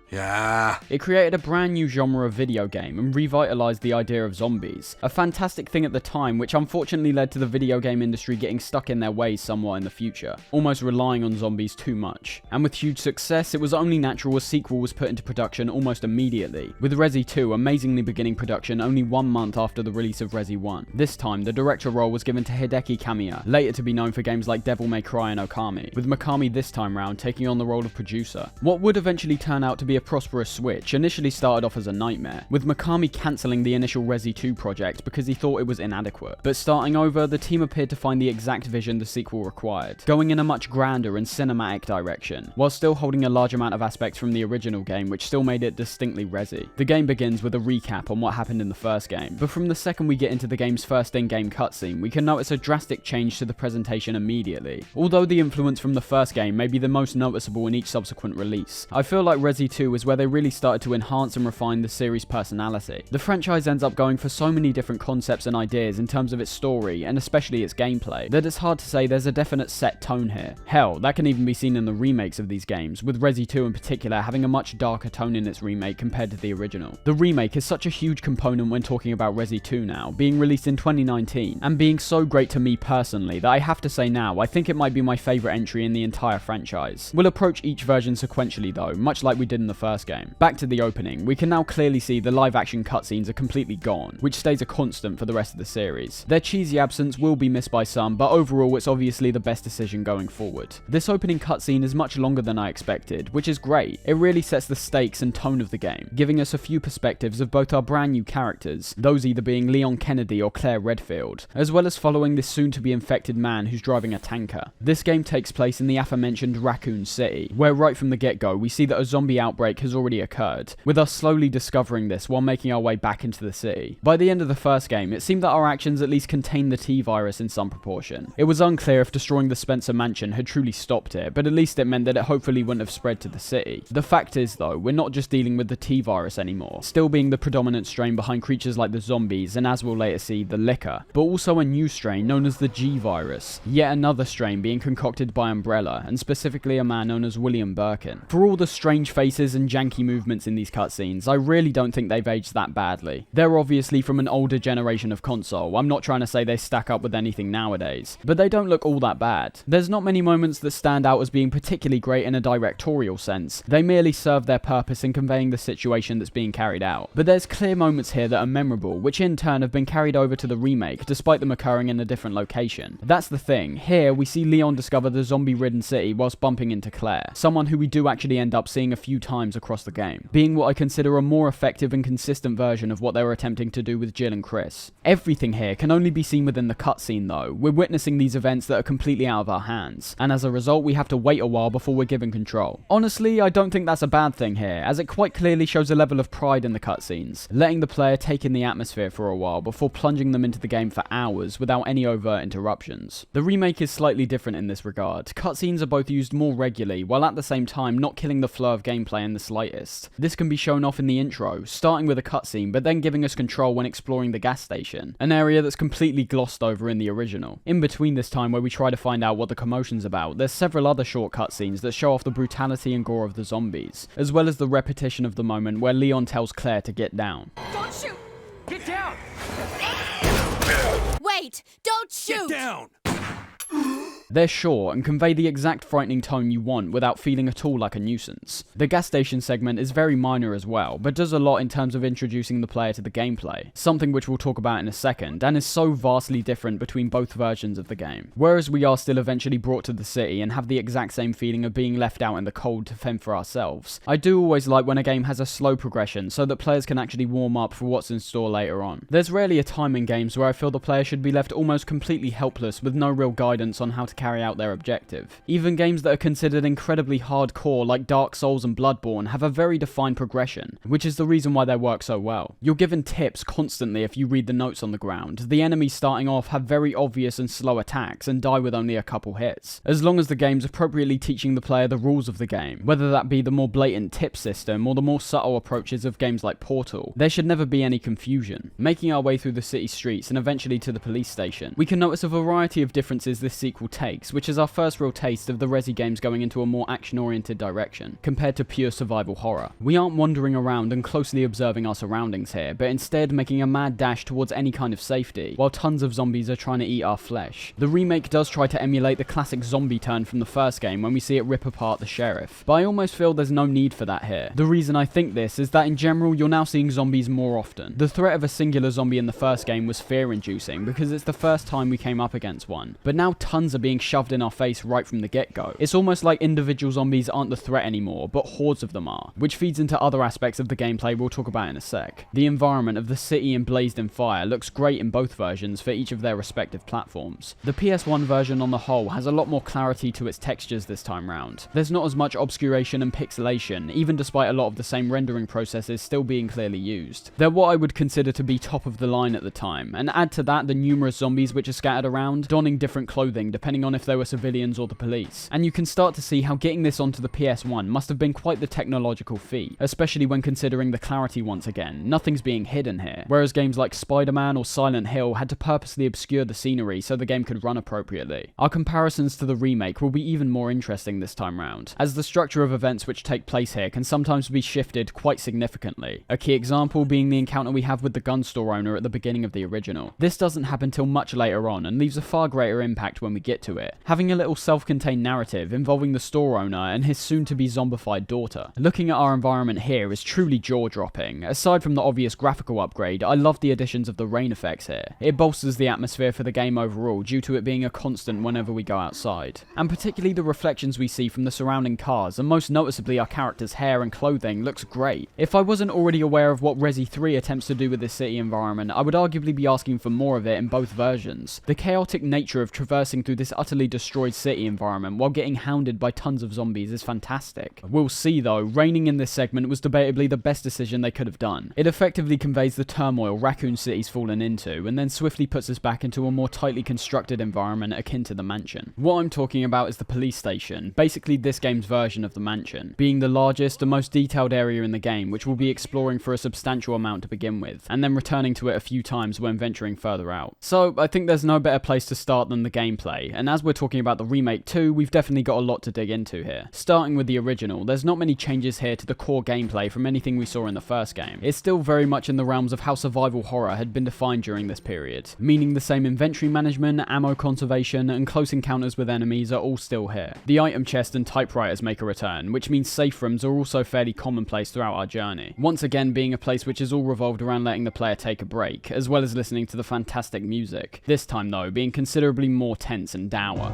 Yeah. It created a brand new genre of video game and revitalized the idea of zombies, a fantastic thing at the time which unfortunately led to the video game industry getting stuck in their ways somewhat in the future, almost relying on zombies too much. And with huge success, it was only natural a sequel was put into production almost immediately, with Resi 2 amazingly beginning production only 1 month after the release of Resi 1. This time, the director role was given to Hideki Kamiya, later to be known for games like Devil May Cry and Okami, with Mikami this time round taking on the role of producer. What would eventually turn out to be a prosperous switch initially started off as a nightmare, with Mikami cancelling the initial Resi 2 project because he thought it was inadequate. But starting over, the team appeared to find the exact vision the sequel required, going in a much grander and cinematic direction, while still holding a large amount of aspects from the original game which still made it distinctly Resi. The game begins with a recap on what happened in the first game, but from the second we get into the game's first in-game cutscene, we can notice a drastic change to the presentation immediately. Although the influence from the first game may be the most noticeable in each subsequent release, I feel like Resi 2 is where they really started to enhance and refine the series' personality. The franchise ends up going for so many different concepts and ideas in terms of its story, and especially its gameplay, that it's hard to say there's a definite set tone here. Hell, that can even be seen in the remakes of these games, with Resi 2 in particular having a much darker tone in its remake compared to the original. The remake is such a huge component when talking about Resi 2 now, being released in 2019, and being so great to me personally that I have to say now, I think it might be my favourite entry in the entire franchise. We'll approach each version sequentially though, much like we did in the first game. Back to the opening, we can now clearly see the live action cutscenes are completely gone, which stays a constant for the rest of the series. Their cheesy absence will be missed by some, but overall it's obviously the best decision going forward. This opening cutscene is much longer than I expected, which is great. It really sets the stakes and tone of the game, giving us a few perspectives of both our brand new characters, those either being Leon Kennedy or Claire Redfield, as well as following this soon to be infected man who's driving a tanker. This game takes place in the aforementioned Raccoon City, where right from the get-go we see that a zombie outbreak has already occurred, with us slowly discovering this while making our way back into the city. By the end of the first game, it seemed that our actions at least contained the T-virus in some proportion. It was unclear if destroying the Spencer mansion had truly stopped it, but at least it meant that it hopefully wouldn't have spread to the city. The fact is though, we're not just dealing with the T-virus anymore, still being the predominant strain behind creatures like the zombies and, as we'll later see, the Licker, but also a new strain known as the G-virus, yet another strain being concocted by Umbrella, and specifically a man known as William Birkin. For all the strange faces and janky movements in these cutscenes, I really don't think they've aged that badly. They're obviously from an older generation of console, I'm not trying to say they stack up with anything nowadays, but they don't look all that bad. There's not many moments that stand out as being particularly great in a directorial sense, they merely serve their purpose in conveying the situation that's being carried out. But there's clear moments here that are memorable, which in turn have been carried over to the remake, despite them occurring in a different location. That's the thing, here we see Leon discover the zombie-ridden city whilst bumping into Claire, someone who we do actually end up seeing a few times across the game, being what I consider a more effective and consistent version of what they were attempting to do with Jill and Chris. Everything here can only be seen within the cutscene though, we're witnessing these events that are completely out of our hands, and as a result we have to wait a while before we're given control. Honestly, I don't think that's a bad thing here, as it quite clearly shows a level of pride in the cutscenes, letting the player take in the atmosphere for a while before plunging them into the game for hours without any overt interruptions. The remake is slightly different in this regard. Cutscenes are both used more regularly, while at the same time not killing the flow of gameplay in the slightest. This can be shown off in the intro, starting with a cutscene but then giving us control when exploring the gas station, an area that's completely glossed over in the original. In between this time where we try to find out what the commotion's about, there's several other short cutscenes that show off the brutality and gore of the zombies, as well as the repetition of the moment where Leon tells Claire to get down. Don't shoot! Get down! Wait! Don't shoot! Get down! They're short and convey the exact frightening tone you want without feeling at all like a nuisance. The gas station segment is very minor as well, but does a lot in terms of introducing the player to the gameplay, something which we'll talk about in a second, and is so vastly different between both versions of the game. Whereas we are still eventually brought to the city and have the exact same feeling of being left out in the cold to fend for ourselves, I do always like when a game has a slow progression so that players can actually warm up for what's in store later on. There's rarely a time in games where I feel the player should be left almost completely helpless with no real guidance on how to carry out their objective. Even games that are considered incredibly hardcore like Dark Souls and Bloodborne have a very defined progression, which is the reason why they work so well. You're given tips constantly if you read the notes on the ground. The enemies starting off have very obvious and slow attacks and die with only a couple hits, as long as the game's appropriately teaching the player the rules of the game, whether that be the more blatant tip system or the more subtle approaches of games like Portal. There should never be any confusion. Making our way through the city streets and eventually to the police station, we can notice a variety of differences this sequel takes, which is our first real taste of the Resi games going into a more action-oriented direction, compared to pure survival horror. We aren't wandering around and closely observing our surroundings here, but instead making a mad dash towards any kind of safety, while tons of zombies are trying to eat our flesh. The remake does try to emulate the classic zombie turn from the first game when we see it rip apart the sheriff, but I almost feel there's no need for that here. The reason I think this is that in general you're now seeing zombies more often. The threat of a singular zombie in the first game was fear-inducing because it's the first time we came up against one, but now tons are being shoved in our face right from the get-go. It's almost like individual zombies aren't the threat anymore, but hordes of them are, which feeds into other aspects of the gameplay we'll talk about in a sec. The environment of the city emblazed in fire looks great in both versions for each of their respective platforms. The PS1 version on the whole has a lot more clarity to its textures this time round. There's not as much obscuration and pixelation, even despite a lot of the same rendering processes still being clearly used. They're what I would consider to be top of the line at the time, and add to that the numerous zombies which are scattered around, donning different clothing depending on if they were civilians or the police. And you can start to see how getting this onto the PS1 must have been quite the technological feat, especially when considering the clarity once again. Nothing's being hidden here, whereas games like Spider-Man or Silent Hill had to purposely obscure the scenery so the game could run appropriately. Our comparisons to the remake will be even more interesting this time round, as the structure of events which take place here can sometimes be shifted quite significantly. A key example being the encounter we have with the gun store owner at the beginning of the original. This doesn't happen till much later on and leaves a far greater impact when we get to it, having a little self-contained narrative involving the store owner and his soon-to-be zombified daughter. Looking at our environment here is truly jaw-dropping. Aside from the obvious graphical upgrade, I love the additions of the rain effects here. It bolsters the atmosphere for the game overall due to it being a constant whenever we go outside. And particularly the reflections we see from the surrounding cars, and most noticeably our character's hair and clothing, looks great. If I wasn't already aware of what Resi 3 attempts to do with this city environment, I would arguably be asking for more of it in both versions. The chaotic nature of traversing through this utterly destroyed city environment while getting hounded by tons of zombies is fantastic. We'll see though, raining in this segment was debatably the best decision they could have done. It effectively conveys the turmoil Raccoon City's fallen into, and then swiftly puts us back into a more tightly constructed environment akin to the mansion. What I'm talking about is the police station, basically this game's version of the mansion, being the largest and most detailed area in the game, which we'll be exploring for a substantial amount to begin with, and then returning to it a few times when venturing further out. So I think there's no better place to start than the gameplay, and as we're talking about the remake too, we've definitely got a lot to dig into here. Starting with the original, there's not many changes here to the core gameplay from anything we saw in the first game. It's still very much in the realms of how survival horror had been defined during this period, meaning the same inventory management, ammo conservation, and close encounters with enemies are all still here. The item chest and typewriters make a return, which means safe rooms are also fairly commonplace throughout our journey, once again being a place which is all revolved around letting the player take a break, as well as listening to the fantastic music, this time though being considerably more tense and dour.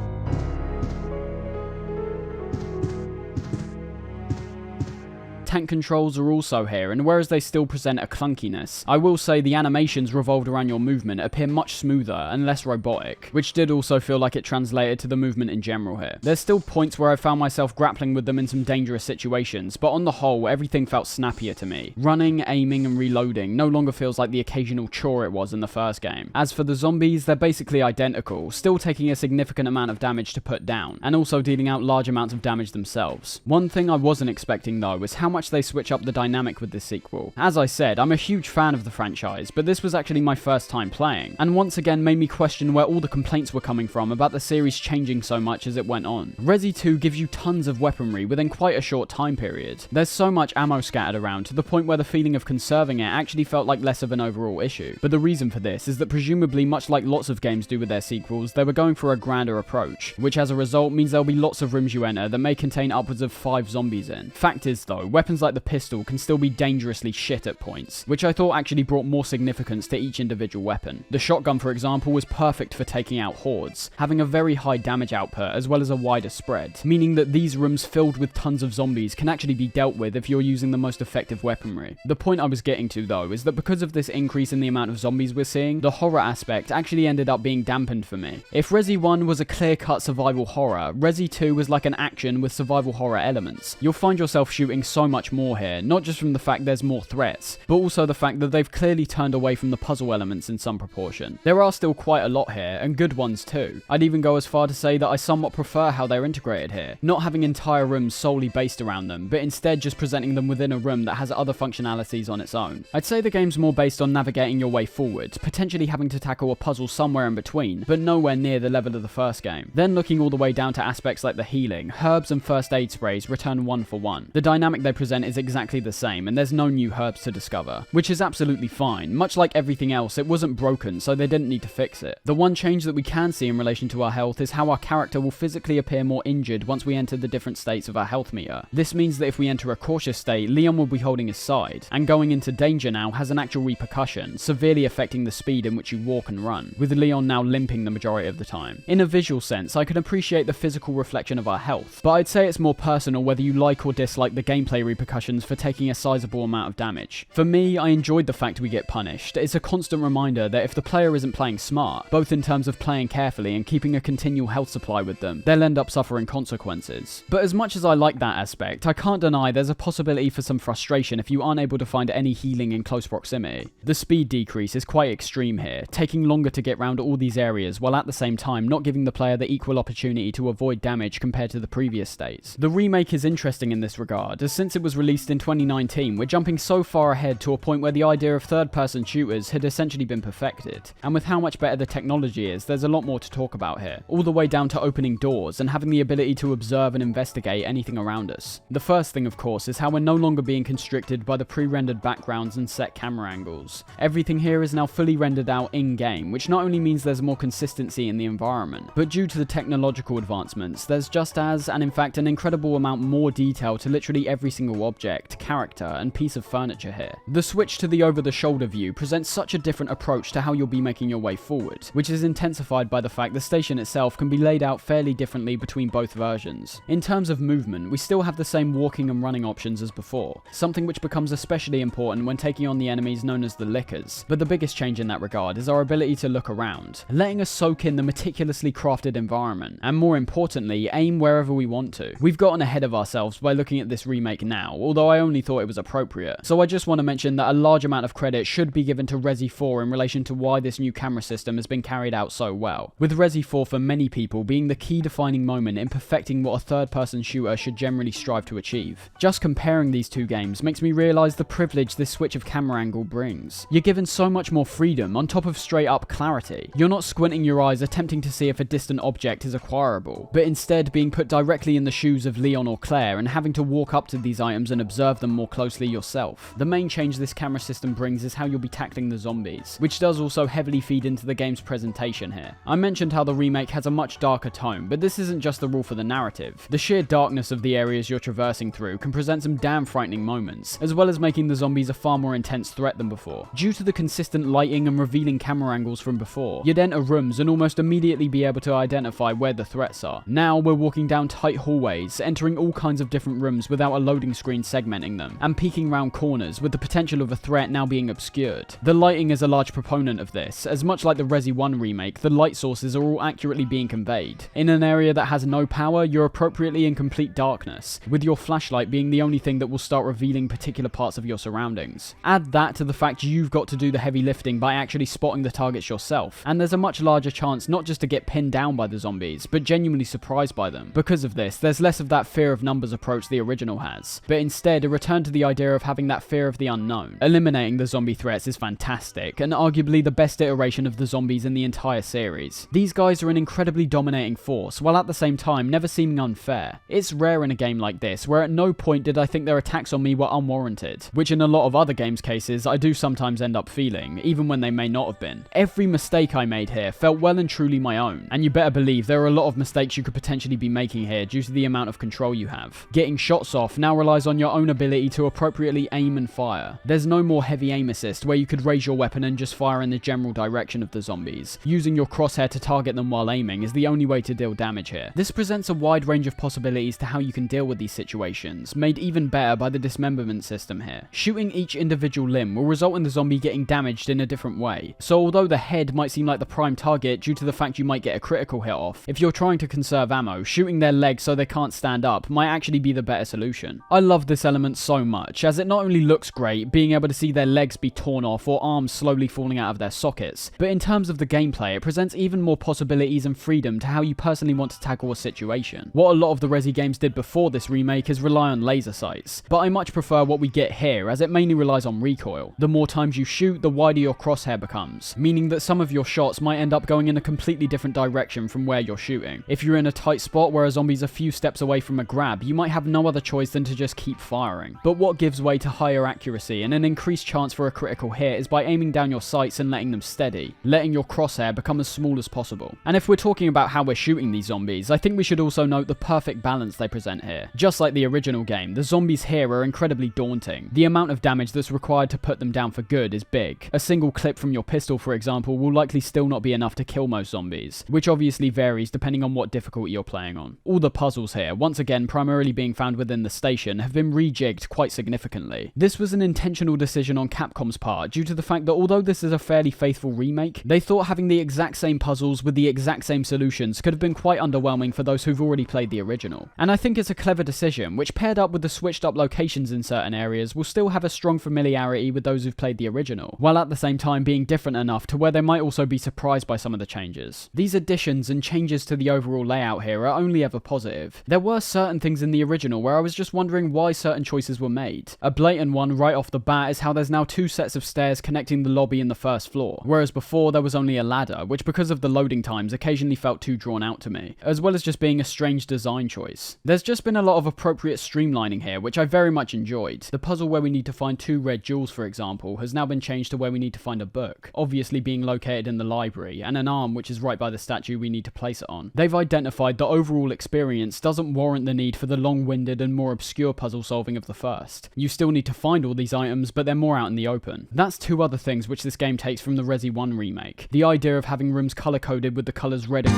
Tank controls are also here, and whereas they still present a clunkiness, I will say the animations revolved around your movement appear much smoother and less robotic, which did also feel like it translated to the movement in general here. There's still points where I found myself grappling with them in some dangerous situations, but on the whole, everything felt snappier to me. Running, aiming, and reloading no longer feels like the occasional chore it was in the first game. As for the zombies, they're basically identical, still taking a significant amount of damage to put down, and also dealing out large amounts of damage themselves. One thing I wasn't expecting though is how much they switch up the dynamic with this sequel. As I said, I'm a huge fan of the franchise, but this was actually my first time playing, and once again made me question where all the complaints were coming from about the series changing so much as it went on. Resi 2 gives you tons of weaponry within quite a short time period. There's so much ammo scattered around to the point where the feeling of conserving it actually felt like less of an overall issue. But the reason for this is that presumably, much like lots of games do with their sequels, they were going for a grander approach, which as a result means there'll be lots of rooms you enter that may contain upwards of 5 zombies in. Fact is though, weapons like the pistol can still be dangerously shit at points, which I thought actually brought more significance to each individual weapon. The shotgun, for example, was perfect for taking out hordes, having a very high damage output as well as a wider spread, meaning that these rooms filled with tons of zombies can actually be dealt with if you're using the most effective weaponry. The point I was getting to though is that because of this increase in the amount of zombies we're seeing, the horror aspect actually ended up being dampened for me. If Resi 1 was a clear-cut survival horror, Resi 2 was like an action with survival horror elements. You'll find yourself shooting so much more here, not just from the fact there's more threats, but also the fact that they've clearly turned away from the puzzle elements in some proportion. There are still quite a lot here, and good ones too. I'd even go as far to say that I somewhat prefer how they're integrated here, not having entire rooms solely based around them, but instead just presenting them within a room that has other functionalities on its own. I'd say the game's more based on navigating your way forward, potentially having to tackle a puzzle somewhere in between, but nowhere near the level of the first game. Then looking all the way down to aspects like the healing, herbs and first aid sprays return 1 for 1. The dynamic they present is exactly the same, and there's no new herbs to discover, which is absolutely fine. Much like everything else, it wasn't broken, so they didn't need to fix it. The one change that we can see in relation to our health is how our character will physically appear more injured once we enter the different states of our health meter. This means that if we enter a cautious state, Leon will be holding his side, and going into danger now has an actual repercussion, severely affecting the speed in which you walk and run, with Leon now limping the majority of the time. In a visual sense, I can appreciate the physical reflection of our health, but I'd say it's more personal whether you like or dislike the gameplay repercussions for taking a sizable amount of damage. For me, I enjoyed the fact we get punished. It's a constant reminder that if the player isn't playing smart, both in terms of playing carefully and keeping a continual health supply with them, they'll end up suffering consequences. But as much as I like that aspect, I can't deny there's a possibility for some frustration if you aren't able to find any healing in close proximity. The speed decrease is quite extreme here, taking longer to get round all these areas while at the same time not giving the player the equal opportunity to avoid damage compared to the previous states. The remake is interesting in this regard, as since it was released in 2019, we're jumping so far ahead to a point where the idea of third-person shooters had essentially been perfected, and with how much better the technology is, there's a lot more to talk about here, all the way down to opening doors and having the ability to observe and investigate anything around us. The first thing, of course, is how we're no longer being constricted by the pre-rendered backgrounds and set camera angles. Everything here is now fully rendered out in-game, which not only means there's more consistency in the environment, but due to the technological advancements, there's just as, and in fact an incredible amount more detail to literally every single object, character, and piece of furniture here. The switch to the over-the-shoulder view presents such a different approach to how you'll be making your way forward, which is intensified by the fact the station itself can be laid out fairly differently between both versions. In terms of movement, we still have the same walking and running options as before, something which becomes especially important when taking on the enemies known as the Lickers, but the biggest change in that regard is our ability to look around, letting us soak in the meticulously crafted environment, and more importantly, aim wherever we want to. We've gotten ahead of ourselves by looking at this remake now, now, although I only thought it was appropriate. So I just want to mention that a large amount of credit should be given to Resi 4 in relation to why this new camera system has been carried out so well, with Resi 4 for many people being the key defining moment in perfecting what a third-person shooter should generally strive to achieve. Just comparing these two games makes me realise the privilege this switch of camera angle brings. You're given so much more freedom on top of straight up clarity. You're not squinting your eyes attempting to see if a distant object is acquirable, but instead being put directly in the shoes of Leon or Claire and having to walk up to these items and observe them more closely yourself. The main change this camera system brings is how you'll be tackling the zombies, which does also heavily feed into the game's presentation here. I mentioned how the remake has a much darker tone, but this isn't just the rule for the narrative. The sheer darkness of the areas you're traversing through can present some damn frightening moments, as well as making the zombies a far more intense threat than before. Due to the consistent lighting and revealing camera angles from before, you'd enter rooms and almost immediately be able to identify where the threats are. Now we're walking down tight hallways, entering all kinds of different rooms without a loading screen segmenting them, and peeking round corners with the potential of a threat now being obscured. The lighting is a large proponent of this, as much like the Resi 1 remake, the light sources are all accurately being conveyed. In an area that has no power, you're appropriately in complete darkness, with your flashlight being the only thing that will start revealing particular parts of your surroundings. Add that to the fact you've got to do the heavy lifting by actually spotting the targets yourself, and there's a much larger chance not just to get pinned down by the zombies, but genuinely surprised by them. Because of this, there's less of that fear of numbers approach the original has, but instead a return to the idea of having that fear of the unknown. Eliminating the zombie threats is fantastic, and arguably the best iteration of the zombies in the entire series. These guys are an incredibly dominating force, while at the same time never seeming unfair. It's rare in a game like this, where at no point did I think their attacks on me were unwarranted, which in a lot of other games cases I do sometimes end up feeling, even when they may not have been. Every mistake I made here felt well and truly my own, and you better believe there are a lot of mistakes you could potentially be making here due to the amount of control you have. Getting shots off now relies on your own ability to appropriately aim and fire. There's no more heavy aim assist where you could raise your weapon and just fire in the general direction of the zombies. Using your crosshair to target them while aiming is the only way to deal damage here. This presents a wide range of possibilities to how you can deal with these situations, made even better by the dismemberment system here. Shooting each individual limb will result in the zombie getting damaged in a different way. So although the head might seem like the prime target due to the fact you might get a critical hit off, if you're trying to conserve ammo, shooting their legs so they can't stand up might actually be the better solution. I love this element so much, as it not only looks great, being able to see their legs be torn off or arms slowly falling out of their sockets, but in terms of the gameplay, it presents even more possibilities and freedom to how you personally want to tackle a situation. What a lot of the Resi games did before this remake is rely on laser sights, but I much prefer what we get here, as it mainly relies on recoil. The more times you shoot, the wider your crosshair becomes, meaning that some of your shots might end up going in a completely different direction from where you're shooting. If you're in a tight spot where a zombie's a few steps away from a grab, you might have no other choice than to just keep firing. But what gives way to higher accuracy and an increased chance for a critical hit is by aiming down your sights and letting them steady, letting your crosshair become as small as possible. And if we're talking about how we're shooting these zombies, I think we should also note the perfect balance they present here. Just like the original game, the zombies here are incredibly daunting. The amount of damage that's required to put them down for good is big. A single clip from your pistol, for example, will likely still not be enough to kill most zombies, which obviously varies depending on what difficulty you're playing on. All the puzzles here, once again primarily being found within the station, have been rejigged quite significantly. This was an intentional decision on Capcom's part due to the fact that although this is a fairly faithful remake, they thought having the exact same puzzles with the exact same solutions could have been quite underwhelming for those who've already played the original. And I think it's a clever decision, which paired up with the switched up locations in certain areas will still have a strong familiarity with those who've played the original, while at the same time being different enough to where they might also be surprised by some of the changes. These additions and changes to the overall layout here are only ever positive. There were certain things in the original where I was just wondering why certain choices were made. A blatant one right off the bat is how there's now two sets of stairs connecting the lobby and the first floor, whereas before there was only a ladder, which because of the loading times occasionally felt too drawn out to me, as well as just being a strange design choice. There's just been a lot of appropriate streamlining here, which I very much enjoyed. The puzzle where we need to find 2 red jewels, for example, has now been changed to where we need to find a book, obviously being located in the library, and an arm which is right by the statue we need to place it on. They've identified the overall experience doesn't warrant the need for the long-winded and more obscure puzzle solving of the first. You still need to find all these items, but they're more out in the open. That's 2 other things which this game takes from the Resi 1 remake. The idea of having rooms color-coded with the colors red and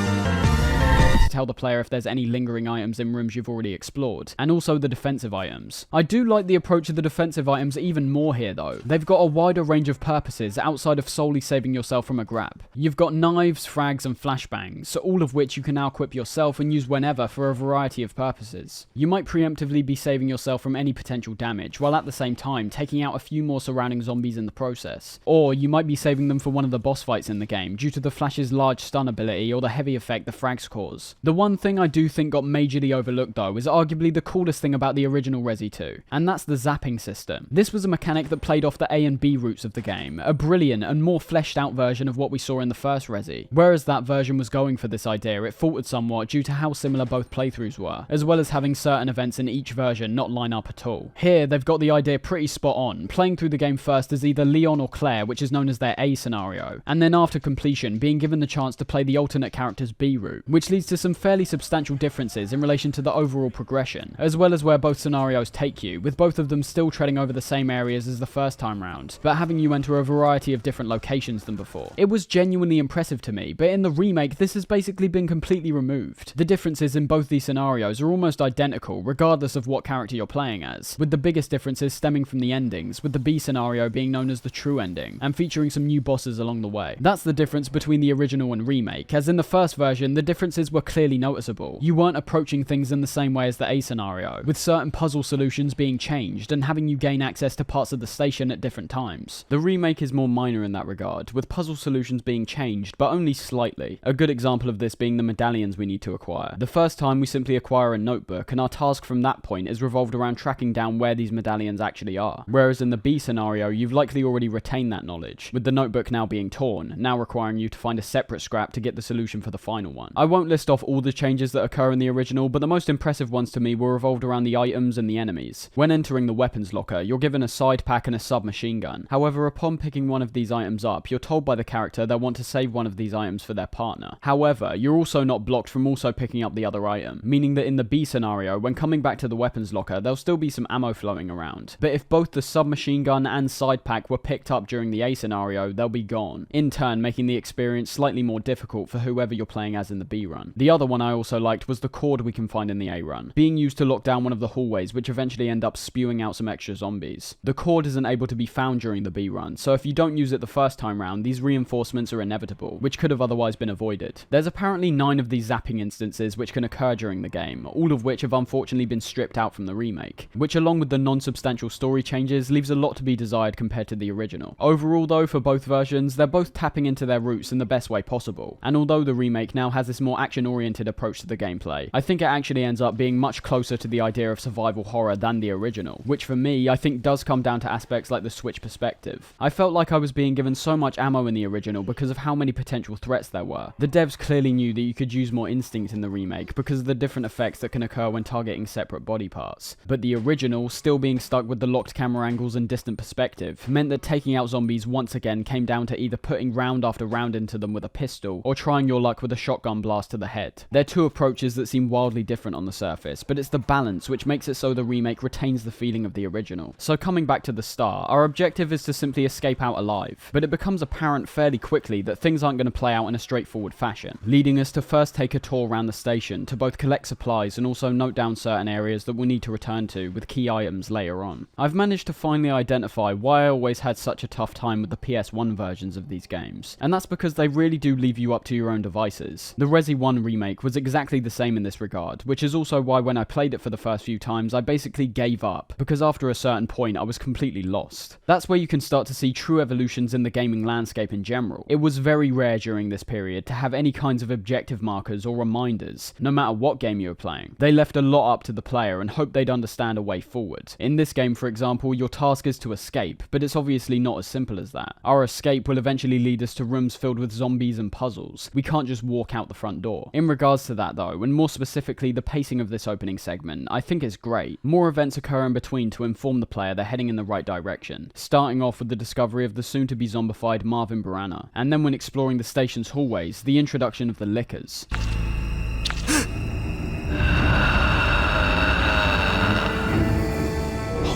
to tell the player if there's any lingering items in rooms you've already explored, and also the defensive items. I do like the approach of the defensive items even more here though. They've got a wider range of purposes outside of solely saving yourself from a grab. You've got knives, frags, and flashbangs, all of which you can now equip yourself and use whenever for a variety of purposes. You might preemptively be saving yourself from any potential damage, while at the same time taking out a few more surrounding zombies in the process. Or you might be saving them for one of the boss fights in the game, due to the Flash's large stun ability or the heavy effect the frags cause. The one thing I do think got majorly overlooked though is arguably the coolest thing about the original Resi 2, and that's the zapping system. This was a mechanic that played off the A and B routes of the game, a brilliant and more fleshed out version of what we saw in the first Resi. Whereas that version was going for this idea, it faltered somewhat due to how similar both playthroughs were, as well as having certain events in each version not line up at all. Here, they've got the idea pretty spot on, playing through the game first as either Leon or Claire, which is known as their A scenario, and then after completion, being given the chance to play the alternate character's B route, which leads to some fairly substantial differences in relation to the overall progression, as well as where both scenarios take you, with both of them still treading over the same areas as the first time round, but having you enter a variety of different locations than before. It was genuinely impressive to me, but in the remake, this has basically been completely removed. The differences in both these scenarios are almost identical, regardless of what character you're playing as, with the biggest differences stemming from the endings, with the B scenario being known as the true ending, and featuring some new bosses along the way. That's the difference between the original and remake, as in the first version, the differences were clearly noticeable. You weren't approaching things in the same way as the A scenario, with certain puzzle solutions being changed and having you gain access to parts of the station at different times. The remake is more minor in that regard, with puzzle solutions being changed, but only slightly. A good example of this being the medallions we need to acquire. The first time we simply acquire a notebook, and our task from that point is revolved around tracking down where these medallions actually are. Whereas in the B scenario, you've likely already retained that knowledge, with the notebook now being torn, now requiring you to find a separate scrap to get the solution for the final one. I won't list off all the changes that occur in the original, but the most impressive ones to me were revolved around the items and the enemies. When entering the weapons locker, you're given a side pack and a submachine gun. However, upon picking one of these items up, you're told by the character they'll want to save one of these items for their partner. However, you're also not blocked from also picking up the other item, meaning that in the B scenario, when coming back to the weapons locker, there'll still be some ammo floating around. But if both the submachine gun and side pack were picked up during the A scenario, they'll be gone, in turn making the experience slightly more difficult for whoever you're playing as in the B run. The other one I also liked was the cord we can find in the A run, being used to lock down one of the hallways, which eventually end up spewing out some extra zombies. The cord isn't able to be found during the B run, so if you don't use it the first time round, these reinforcements are inevitable, which could have otherwise been avoided. There's apparently 9 of these zapping instances which can occur during the game, all of which have unfortunately been stripped out from the remake, which along with the non-substantial story changes leaves a lot to be desired compared to the original. Overall though, for both versions, they're both tapping into their roots in the best way possible, and although the remake now has this more action-oriented approach to the gameplay, I think it actually ends up being much closer to the idea of survival horror than the original, which for me, I think does come down to aspects like the switch perspective. I felt like I was being given so much ammo in the original because of how many potential threats there were. The devs clearly knew that you could use more instinct in the remake because of the different effects that can occur when targeting separate body parts, but the original, still being stuck with the locked camera angles and distant perspective, meant that taking out zombies once again came down to either putting round after round into them with a pistol, or trying your luck with a shotgun blast to the head. They're two approaches that seem wildly different on the surface, but it's the balance which makes it so the remake retains the feeling of the original. So coming back to the start, our objective is to simply escape out alive, but it becomes apparent fairly quickly that things aren't going to play out in a straightforward fashion, leading us to first take a tour around the station to both collect supplies and also note down certain areas that we'll need to return to with key items later on. I've managed to finally identify why I always had such a tough time with the PS1 versions of these games, and that's because they really do leave you up to your own devices. The Resi 1 remake was exactly the same in this regard, which is also why when I played it for the first few times I basically gave up, because after a certain point I was completely lost. That's where you can start to see true evolutions in the gaming landscape in general. It was very rare during this period to have any kinds of objective markers or reminders, no matter what game you were playing. They left a lot up to the player and hoped they'd understand a way forward. In this game, for example, your task is to escape, but it's obviously not as simple as that. Our escape will eventually lead us to rooms filled with zombies and puzzles. We can't just walk out the front door. In regards to that though, and more specifically the pacing of this opening segment, I think it's great. More events occur in between to inform the player they're heading in the right direction, starting off with the discovery of the soon-to-be zombified Marvin Barana, and then when exploring the station's hallways, the introduction of the lickers.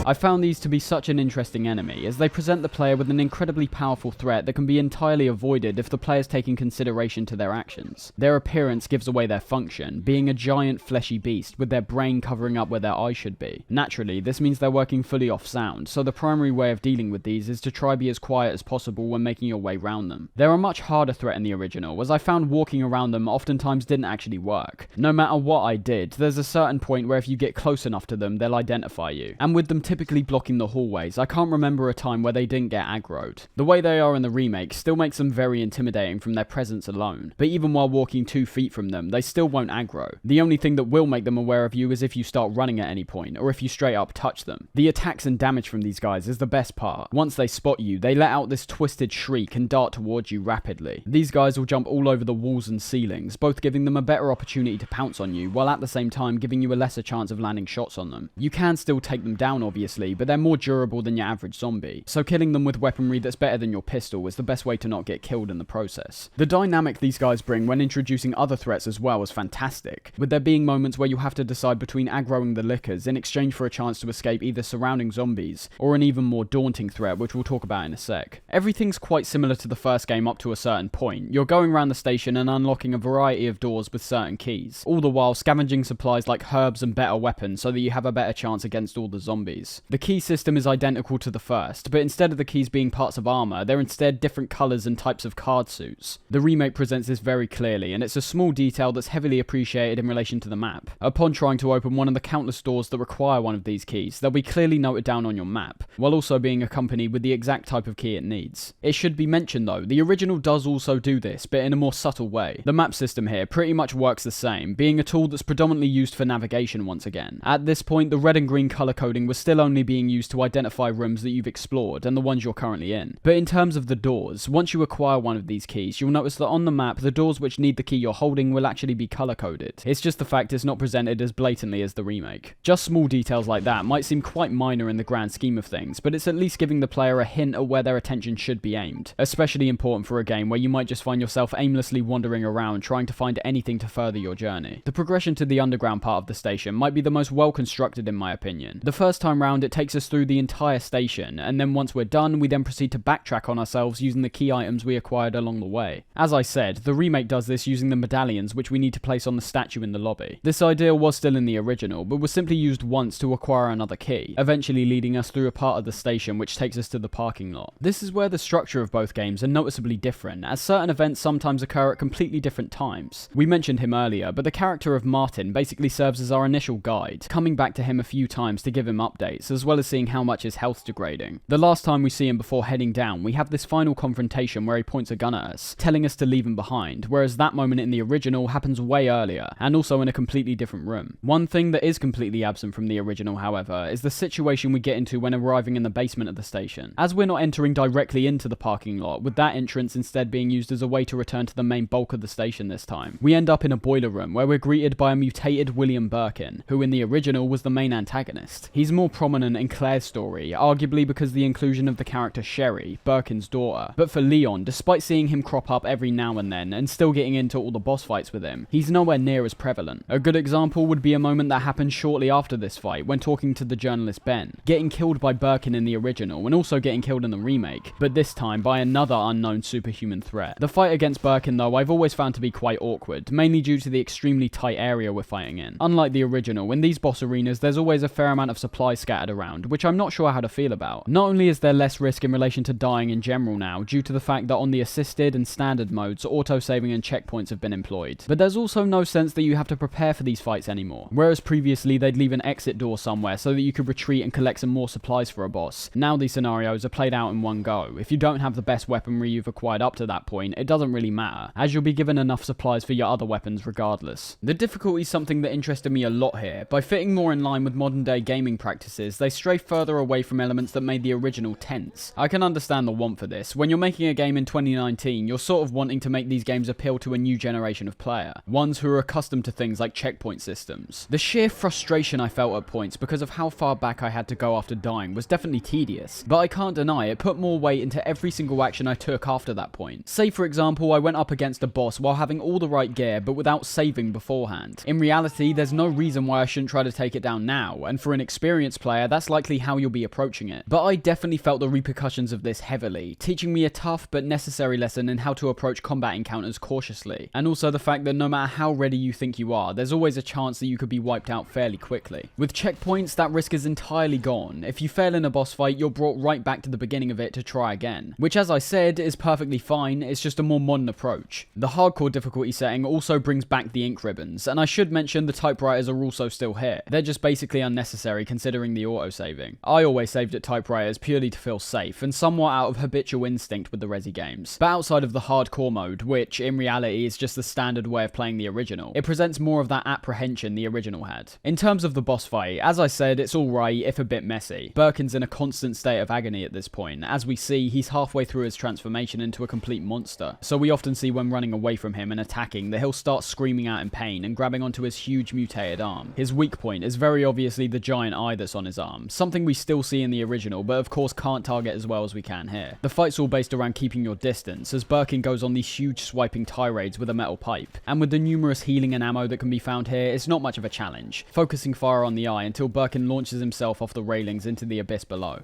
I found these to be such an interesting enemy, as they present the player with an incredibly powerful threat that can be entirely avoided if the player's taking consideration to their actions. Their appearance gives away their function, being a giant fleshy beast with their brain covering up where their eyes should be. Naturally, this means they're working fully off sound, so the primary way of dealing with these is to try be as quiet as possible when making your way round them. They're a much harder threat in the original, as I found walking around them oftentimes didn't actually work. No matter what I did, there's a certain point where if you get close enough to them, they'll identify you. And with them typically blocking the hallways, I can't remember a time where they didn't get aggroed. The way they are in the remake still makes them very intimidating from their presence alone, but even while walking 2 feet from them, they still won't aggro. The only thing that will make them aware of you is if you start running at any point, or if you straight up touch them. The attacks and damage from these guys is the best part. Once they spot you, they let out this twisted shriek and dart towards you rapidly. These guys will jump all over the walls and ceilings, both giving them a better opportunity to pounce on you, while at the same time giving you a lesser chance of landing shots on them. You can still take them down obviously, but they're more durable than your average zombie, so killing them with weaponry that's better than your pistol is the best way to not get killed in the process. The dynamic these guys bring when introducing other threats as well is fantastic, with there being moments where you have to decide between aggroing the lickers in exchange for a chance to escape either surrounding zombies, or an even more daunting threat which we'll talk about in a sec. Everything's quite similar to the first game up to a certain point. You're going around the station and unlocking a variety of doors with certain keys, all the while scavenging supplies like herbs and better weapons so that you have a better chance against all the zombies. The key system is identical to the first, but instead of the keys being parts of armor, they're instead different colors and types of card suits. The remake presents this very clearly, and it's a small detail that's heavily appreciated in relation to the map. Upon trying to open one of the countless doors that require one of these keys, they'll be clearly noted down on your map, while also being accompanied with the exact type of key it needs. It should be mentioned though, the original does also do this, but in a more subtle way. The map system here pretty much works the same, being a tool that's predominantly used for navigation once again. At this point, the red and green color coding was still only being used to identify rooms that you've explored and the ones you're currently in. But in terms of the doors, once you acquire one of these keys, you'll notice that on the map, the doors which need the key you're holding will actually be color coded. It's just the fact it's not presented as blatantly as the remake. Just small details like that might seem quite minor in the grand scheme of things, but it's at least giving the player a hint at where their attention should be aimed, especially important for a game where you might just find yourself aimlessly wandering around trying to find anything to further your journey. The progression to the underground part of the station might be the most well constructed in my opinion. The first time round it takes us through the entire station, and then once we're done, we then proceed to backtrack on ourselves using the key items we acquired along the way. As I said, the remake does this using the medallions which we need to place on the statue in the lobby. This idea was still in the original, but was simply used once to acquire another key, eventually leading us through a part of the station which takes us to the parking lot. This is where the structure of both games are noticeably different, as certain events sometimes occur at completely different times. We mentioned him earlier, but the character of Martin basically serves as our initial guide, coming back to him a few times to give him updates, as well as seeing how much his health's degrading. The last time we see him before heading down, we have this final confrontation where he points a gun at us, telling us to leave him behind, whereas that moment in the original happens way earlier, and also in a completely different room. One thing that is completely absent from the original, however, is the situation we get into when arriving in the basement of the station. As we're not entering directly into the parking lot, with that entrance instead being used as a way to return to the main bulk of the station this time, we end up in a boiler room where we're greeted by a mutated William Birkin, who in the original was the main antagonist. He's more prominent in Claire's story, arguably because the inclusion of the character Sherry, Birkin's daughter, but for Leon, despite seeing him crop up every now and then and still getting into all the boss fights with him, he's nowhere near as prevalent. A good example would be a moment that happened shortly after this fight when talking to the journalist Ben, getting killed by Birkin in the original and also getting killed in the remake, but this time by another unknown superhuman threat. The fight against Birkin though I've always found to be quite awkward, mainly due to the extremely tight area we're fighting in. Unlike the original, in these boss arenas there's always a fair amount of supplies scattered around, which I'm not sure how to feel about. Not only is there less risk in relation to dying in general now, due to the fact that on the assisted and standard modes, auto-saving and checkpoints have been employed, but there's also no sense that you have to prepare for these fights anymore. Whereas previously they'd leave an exit door somewhere so that you could retreat and collect some more supplies for a boss, now these scenarios are played out in one go. If you don't have the best weaponry you've acquired up to that point, it doesn't really matter, as you'll be given enough supplies for your other weapons regardless. The difficulty is something that interested me a lot here. By fitting more in line with modern day gaming practices, they stray further away from elements that made the original tense. I can understand the want for this. When you're making a game in 2019, you're sort of wanting to make these games appeal to a new generation of player, ones who are accustomed to things like checkpoint systems. The sheer frustration I felt at points because of how far back I had to go after dying was definitely tedious, but I can't deny it put more weight into every single action I took after that point. Say for example I went up against a boss while having all the right gear but without saving beforehand. In reality there's no reason why I shouldn't try to take it down now, and for an experienced player player, that's likely how you'll be approaching it. But I definitely felt the repercussions of this heavily, teaching me a tough but necessary lesson in how to approach combat encounters cautiously, and also the fact that no matter how ready you think you are, there's always a chance that you could be wiped out fairly quickly. With checkpoints, that risk is entirely gone. If you fail in a boss fight, you're brought right back to the beginning of it to try again, which, as I said, is perfectly fine. It's just a more modern approach. The hardcore difficulty setting also brings back the ink ribbons, and I should mention the typewriters are also still here. They're just basically unnecessary considering the autosaving. I always saved at typewriters purely to feel safe, and somewhat out of habitual instinct with the Resi games. But outside of the hardcore mode, which in reality is just the standard way of playing the original, it presents more of that apprehension the original had. In terms of the boss fight, as I said, it's alright, if a bit messy. Birkin's in a constant state of agony at this point. As we see, he's halfway through his transformation into a complete monster, so we often see when running away from him and attacking that he'll start screaming out in pain and grabbing onto his huge mutated arm. His weak point is very obviously the giant eye that's on his arm, something we still see in the original, but of course can't target as well as we can here. The fight's all based around keeping your distance, as Birkin goes on these huge swiping tirades with a metal pipe, and with the numerous healing and ammo that can be found here, it's not much of a challenge, focusing fire on the eye until Birkin launches himself off the railings into the abyss below.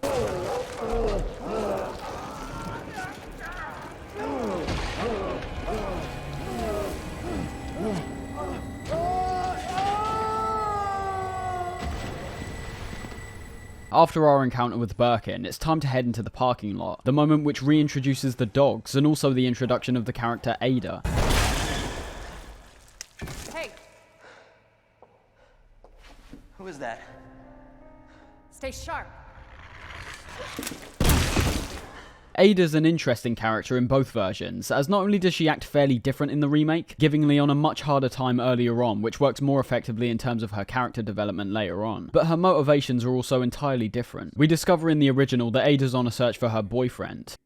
After our encounter with Birkin, it's time to head into the parking lot, the moment which reintroduces the dogs and also the introduction of the character Ada. Hey! Who is that? Stay sharp. Ada's an interesting character in both versions, as not only does she act fairly different in the remake, giving Leon a much harder time earlier on, which works more effectively in terms of her character development later on, but her motivations are also entirely different. We discover in the original that Ada's on a search for her boyfriend.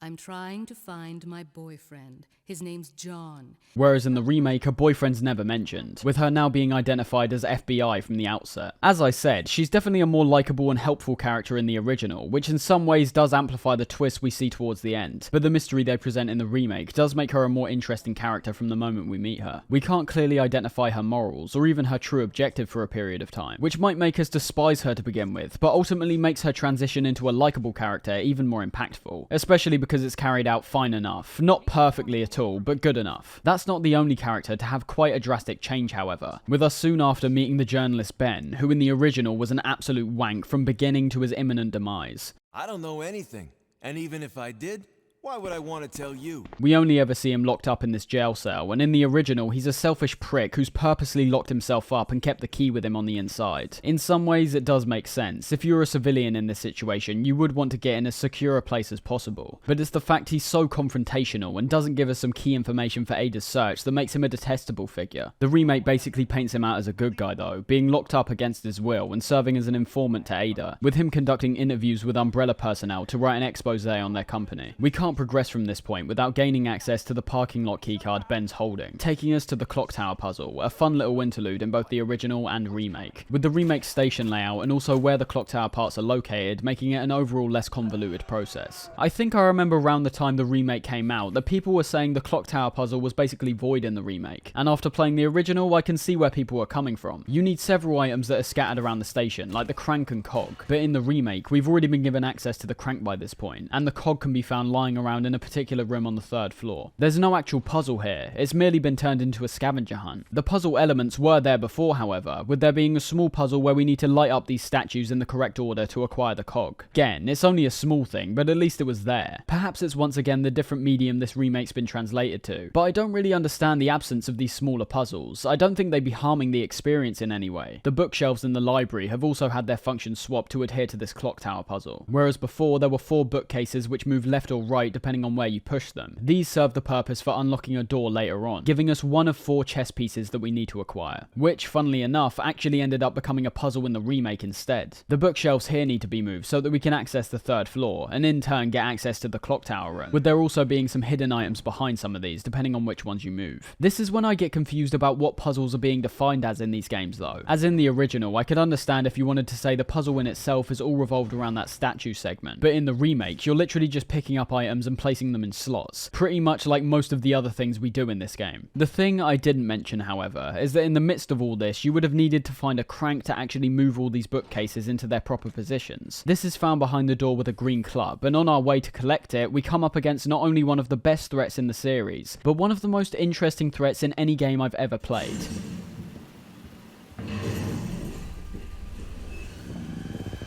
I'm trying to find my boyfriend. His name's John. Whereas in the remake, her boyfriend's never mentioned, with her now being identified as FBI from the outset. As I said, she's definitely a more likeable and helpful character in the original, which in some ways does amplify the twist we see towards the end, but the mystery they present in the remake does make her a more interesting character from the moment we meet her. We can't clearly identify her morals, or even her true objective for a period of time, which might make us despise her to begin with, but ultimately makes her transition into a likeable character even more impactful, especially because it's carried out fine enough. Not perfectly at all, but good enough. That's not the only character to have quite a drastic change, however, with us soon after meeting the journalist Ben, who in the original was an absolute wank from beginning to his imminent demise. I don't know anything, and even if I did, why would I want to tell you? We only ever see him locked up in this jail cell, and in the original, he's a selfish prick who's purposely locked himself up and kept the key with him on the inside. In some ways, it does make sense. If you're a civilian in this situation, you would want to get in as secure a place as possible. But it's the fact he's so confrontational and doesn't give us some key information for Ada's search that makes him a detestable figure. The remake basically paints him out as a good guy though, being locked up against his will and serving as an informant to Ada, with him conducting interviews with Umbrella personnel to write an expose on their company. We can't progress from this point without gaining access to the parking lot keycard Ben's holding, taking us to the clock tower puzzle, a fun little interlude in both the original and remake, with the remake station layout and also where the clock tower parts are located, making it an overall less convoluted process. I think I remember around the time the remake came out that people were saying the clock tower puzzle was basically void in the remake, and after playing the original I can see where people are coming from. You need several items that are scattered around the station, like the crank and cog, but in the remake we've already been given access to the crank by this point, and the cog can be found lying around in a particular room on the 3rd floor. There's no actual puzzle here, it's merely been turned into a scavenger hunt. The puzzle elements were there before, however, with there being a small puzzle where we need to light up these statues in the correct order to acquire the cog. Again, it's only a small thing, but at least it was there. Perhaps it's once again the different medium this remake's been translated to, but I don't really understand the absence of these smaller puzzles. I don't think they'd be harming the experience in any way. The bookshelves in the library have also had their functions swapped to adhere to this clock tower puzzle, whereas before there were 4 bookcases which move left or right depending on where you push them. These serve the purpose for unlocking a door later on, giving us one of 4 chess pieces that we need to acquire, which, funnily enough, actually ended up becoming a puzzle in the remake instead. The bookshelves here need to be moved so that we can access the 3rd floor, and in turn get access to the clock tower room, with there also being some hidden items behind some of these, depending on which ones you move. This is when I get confused about what puzzles are being defined as in these games though. As in the original, I could understand if you wanted to say the puzzle in itself is all revolved around that statue segment, but in the remake, you're literally just picking up items items and placing them in slots, pretty much like most of the other things we do in this game. The thing I didn't mention, however, is that in the midst of all this, you would have needed to find a crank to actually move all these bookcases into their proper positions. This is found behind the door with a green club, and on our way to collect it, we come up against not only one of the best threats in the series, but one of the most interesting threats in any game I've ever played.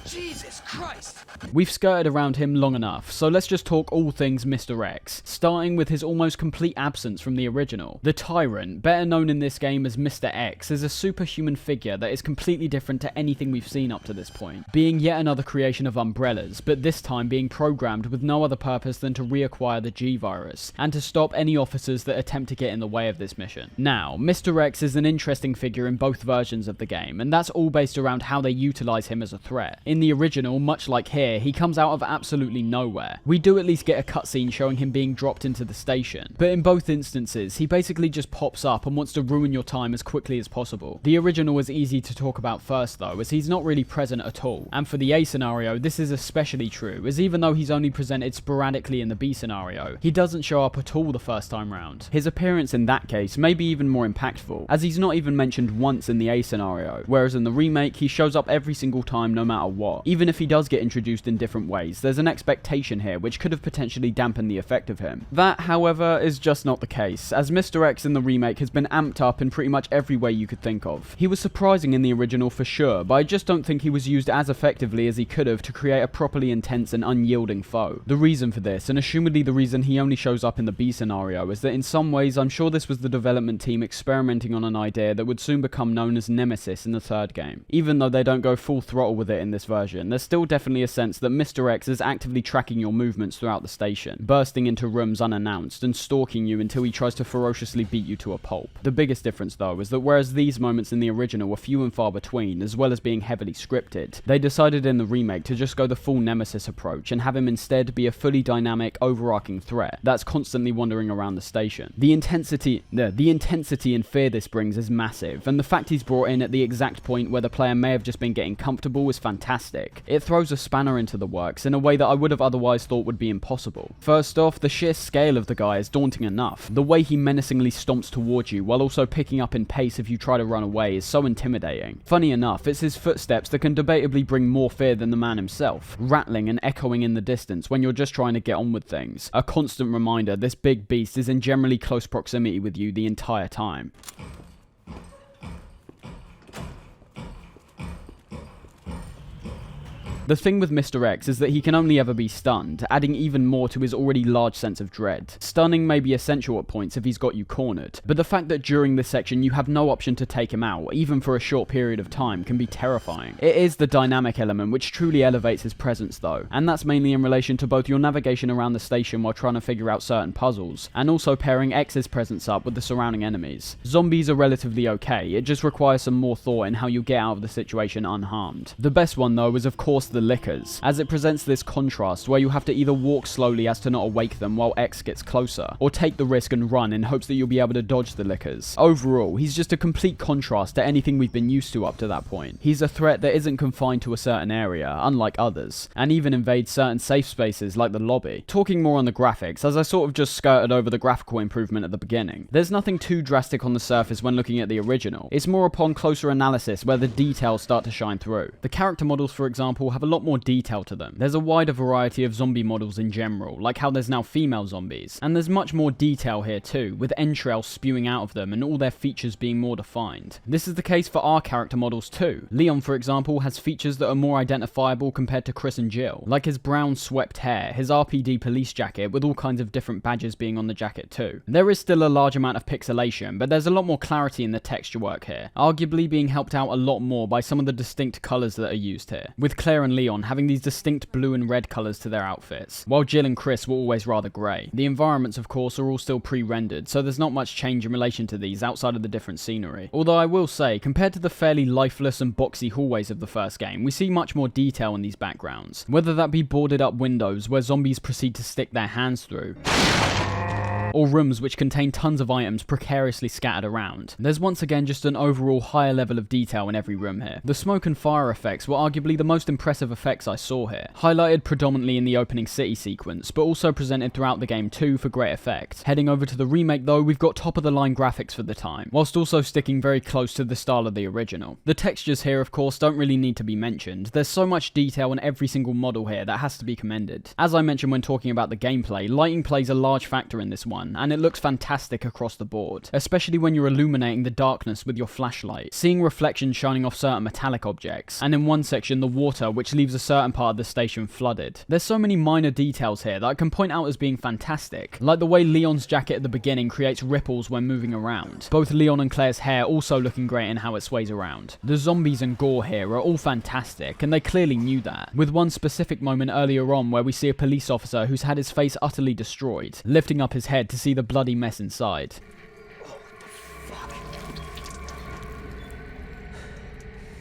Jesus Christ! We've skirted around him long enough, so let's just talk all things Mr. X, starting with his almost complete absence from the original. The Tyrant, better known in this game as Mr. X, is a superhuman figure that is completely different to anything we've seen up to this point, being yet another creation of Umbrella's, but this time being programmed with no other purpose than to reacquire the G-Virus, and to stop any officers that attempt to get in the way of this mission. Now, Mr. X is an interesting figure in both versions of the game, and that's all based around how they utilize him as a threat. In the original, much like here, he comes out of absolutely nowhere. We do at least get a cutscene showing him being dropped into the station, but in both instances, he basically just pops up and wants to ruin your time as quickly as possible. The original is easy to talk about first though, as he's not really present at all, and for the A scenario, this is especially true, as even though he's only presented sporadically in the B scenario, he doesn't show up at all the first time round. His appearance in that case may be even more impactful, as he's not even mentioned once in the A scenario, whereas in the remake, he shows up every single time no matter what. Even if he does get introduced in different ways, there's an expectation here which could have potentially dampened the effect of him. That, however, is just not the case, as Mr. X in the remake has been amped up in pretty much every way you could think of. He was surprising in the original for sure, but I just don't think he was used as effectively as he could have to create a properly intense and unyielding foe. The reason for this, and assumedly the reason he only shows up in the B scenario, is that in some ways I'm sure this was the development team experimenting on an idea that would soon become known as Nemesis in the third game. Even though they don't go full throttle with it in this version, there's still definitely a sense that Mr. X is actively tracking your movements throughout the station, bursting into rooms unannounced and stalking you until he tries to ferociously beat you to a pulp. The biggest difference though is that whereas these moments in the original were few and far between, as well as being heavily scripted, they decided in the remake to just go the full Nemesis approach and have him instead be a fully dynamic, overarching threat that's constantly wandering around the station. The intensity and fear this brings is massive, and the fact he's brought in at the exact point where the player may have just been getting comfortable is fantastic. It throws a spanner into the works in a way that I would have otherwise thought would be impossible. First off, the sheer scale of the guy is daunting enough. The way he menacingly stomps towards you while also picking up in pace if you try to run away is so intimidating. Funny enough, it's his footsteps that can debatably bring more fear than the man himself, rattling and echoing in the distance when you're just trying to get on with things. A constant reminder this big beast is in generally close proximity with you the entire time. The thing with Mr. X is that he can only ever be stunned, adding even more to his already large sense of dread. Stunning may be essential at points if he's got you cornered, but the fact that during this section you have no option to take him out, even for a short period of time, can be terrifying. It is the dynamic element which truly elevates his presence though, and that's mainly in relation to both your navigation around the station while trying to figure out certain puzzles, and also pairing X's presence up with the surrounding enemies. Zombies are relatively okay, it just requires some more thought in how you get out of the situation unharmed. The best one though is of course the Lickers, as it presents this contrast where you have to either walk slowly as to not awake them while X gets closer, or take the risk and run in hopes that you'll be able to dodge the Lickers. Overall, he's just a complete contrast to anything we've been used to up to that point. He's a threat that isn't confined to a certain area, unlike others, and even invades certain safe spaces like the lobby. Talking more on the graphics, as I sort of just skirted over the graphical improvement at the beginning, there's nothing too drastic on the surface when looking at the original. It's more upon closer analysis where the details start to shine through. The character models, for example, have a lot more detail to them. There's a wider variety of zombie models in general, like how there's now female zombies, and there's much more detail here too, with entrails spewing out of them and all their features being more defined. This is the case for our character models too. Leon, for example, has features that are more identifiable compared to Chris and Jill, like his brown swept hair, his RPD police jacket with all kinds of different badges being on the jacket too. There is still a large amount of pixelation, but there's a lot more clarity in the texture work here, arguably being helped out a lot more by some of the distinct colours that are used here, with Claire and Leon having these distinct blue and red colours to their outfits, while Jill and Chris were always rather grey. The environments, of course, are all still pre-rendered, so there's not much change in relation to these outside of the different scenery. Although I will say, compared to the fairly lifeless and boxy hallways of the first game, we see much more detail in these backgrounds, whether that be boarded up windows where zombies proceed to stick their hands through, or rooms which contain tons of items precariously scattered around. There's once again just an overall higher level of detail in every room here. The smoke and fire effects were arguably the most impressive effects I saw here, highlighted predominantly in the opening city sequence, but also presented throughout the game too for great effect. Heading over to the remake though, we've got top of the line graphics for the time, whilst also sticking very close to the style of the original. The textures here of course don't really need to be mentioned. There's so much detail in every single model here that has to be commended. As I mentioned when talking about the gameplay, lighting plays a large factor in this one, and it looks fantastic across the board, especially when you're illuminating the darkness with your flashlight, seeing reflections shining off certain metallic objects, and in one section the water which leaves a certain part of the station flooded. There's so many minor details here that I can point out as being fantastic, like the way Leon's jacket at the beginning creates ripples when moving around, both Leon and Claire's hair also looking great in how it sways around. The zombies and gore here are all fantastic, and they clearly knew that, with one specific moment earlier on where we see a police officer who's had his face utterly destroyed, lifting up his head to see the bloody mess inside.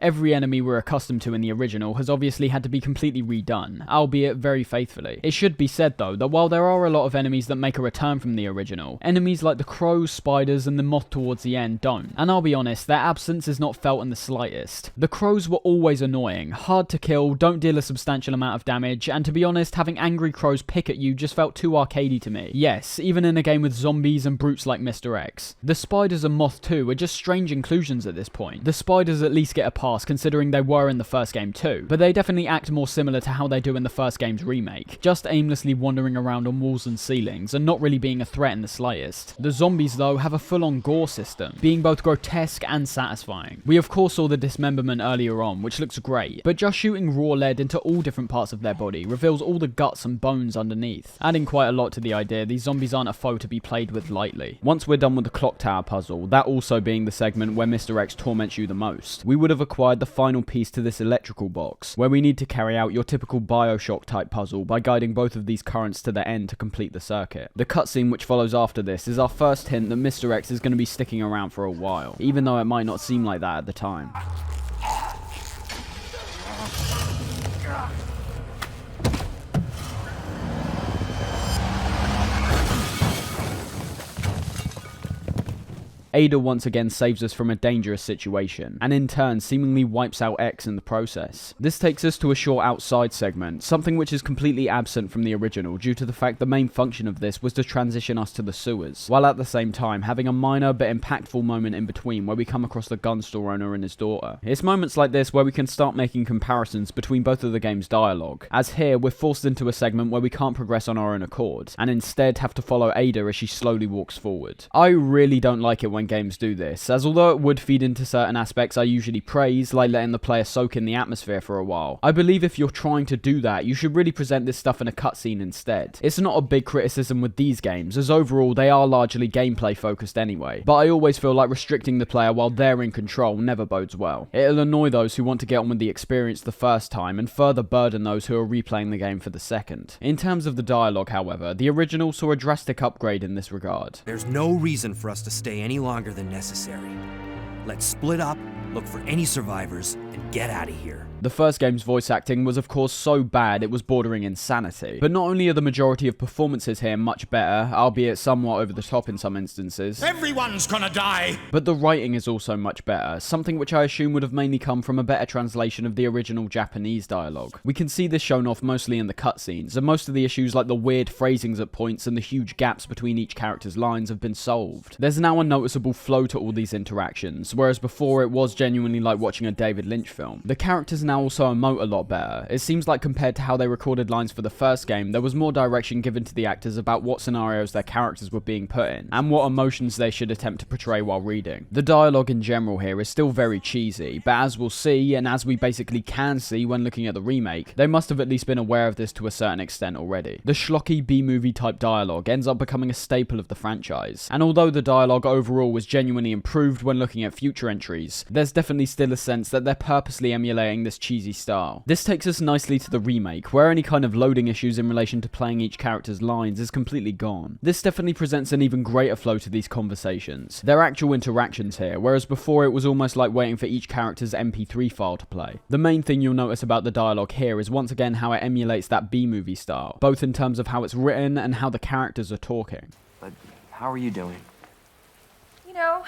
Every enemy we're accustomed to in the original has obviously had to be completely redone, albeit very faithfully. It should be said though that while there are a lot of enemies that make a return from the original, enemies like the crows, spiders and the moth towards the end don't, and I'll be honest, their absence is not felt in the slightest. The crows were always annoying, hard to kill, don't deal a substantial amount of damage, and to be honest, having angry crows pick at you just felt too arcadey to me. Yes, even in a game with zombies and brutes like Mr. X. The spiders and moth too are just strange inclusions at this point. The spiders at least get a pass considering they were in the first game too, but they definitely act more similar to how they do in the first game's remake, just aimlessly wandering around on walls and ceilings and not really being a threat in the slightest. The zombies though have a full-on gore system, being both grotesque and satisfying. We of course saw the dismemberment earlier on, which looks great, but just shooting raw lead into all different parts of their body reveals all the guts and bones underneath, adding quite a lot to the idea these zombies aren't a foe to be played with lightly. Once we're done with the clock tower puzzle, that also being the segment where Mr. X torments you the most, we would have acquired the final piece to this electrical box, where we need to carry out your typical Bioshock type puzzle by guiding both of these currents to the end to complete the circuit. The cutscene which follows after this is our first hint that Mr. X is going to be sticking around for a while, even though it might not seem like that at the time. Ada once again saves us from a dangerous situation, and in turn seemingly wipes out X in the process. This takes us to a short outside segment, something which is completely absent from the original due to the fact the main function of this was to transition us to the sewers, while at the same time having a minor but impactful moment in between where we come across the gun store owner and his daughter. It's moments like this where we can start making comparisons between both of the game's dialogue, as here we're forced into a segment where we can't progress on our own accord, and instead have to follow Ada as she slowly walks forward. I really don't like it when games do this, as although it would feed into certain aspects I usually praise, like letting the player soak in the atmosphere for a while, I believe if you're trying to do that, you should really present this stuff in a cutscene instead. It's not a big criticism with these games, as overall they are largely gameplay focused anyway, but I always feel like restricting the player while they're in control never bodes well. It'll annoy those who want to get on with the experience the first time, and further burden those who are replaying the game for the second. In terms of the dialogue, however, the original saw a drastic upgrade in this regard. There's no reason for us to stay any longer than necessary. Let's split up, look for any survivors, and get out of here. The first game's voice acting was of course so bad it was bordering insanity, but not only are the majority of performances here much better, albeit somewhat over the top in some instances, Everyone's gonna die! but the writing is also much better, something which I assume would have mainly come from a better translation of the original Japanese dialogue. We can see this shown off mostly in the cutscenes, and most of the issues like the weird phrasings at points and the huge gaps between each character's lines have been solved. There's now a noticeable flow to all these interactions, whereas before it was genuinely like watching a David Lynch film. The characters now also emote a lot better. It seems like compared to how they recorded lines for the first game, there was more direction given to the actors about what scenarios their characters were being put in, and what emotions they should attempt to portray while reading. The dialogue in general here is still very cheesy, but as we'll see, and as we basically can see when looking at the remake, they must have at least been aware of this to a certain extent already. The schlocky B-movie type dialogue ends up becoming a staple of the franchise, and although the dialogue overall was genuinely improved when looking at future entries, there's definitely still a sense that they're purposely emulating this cheesy style. This takes us nicely to the remake, where any kind of loading issues in relation to playing each character's lines is completely gone. This definitely presents an even greater flow to these conversations. They're actual interactions here, whereas before it was almost like waiting for each character's MP3 file to play. The main thing you'll notice about the dialogue here is once again how it emulates that B-movie style, both in terms of how it's written and how the characters are talking. How are you doing? You know,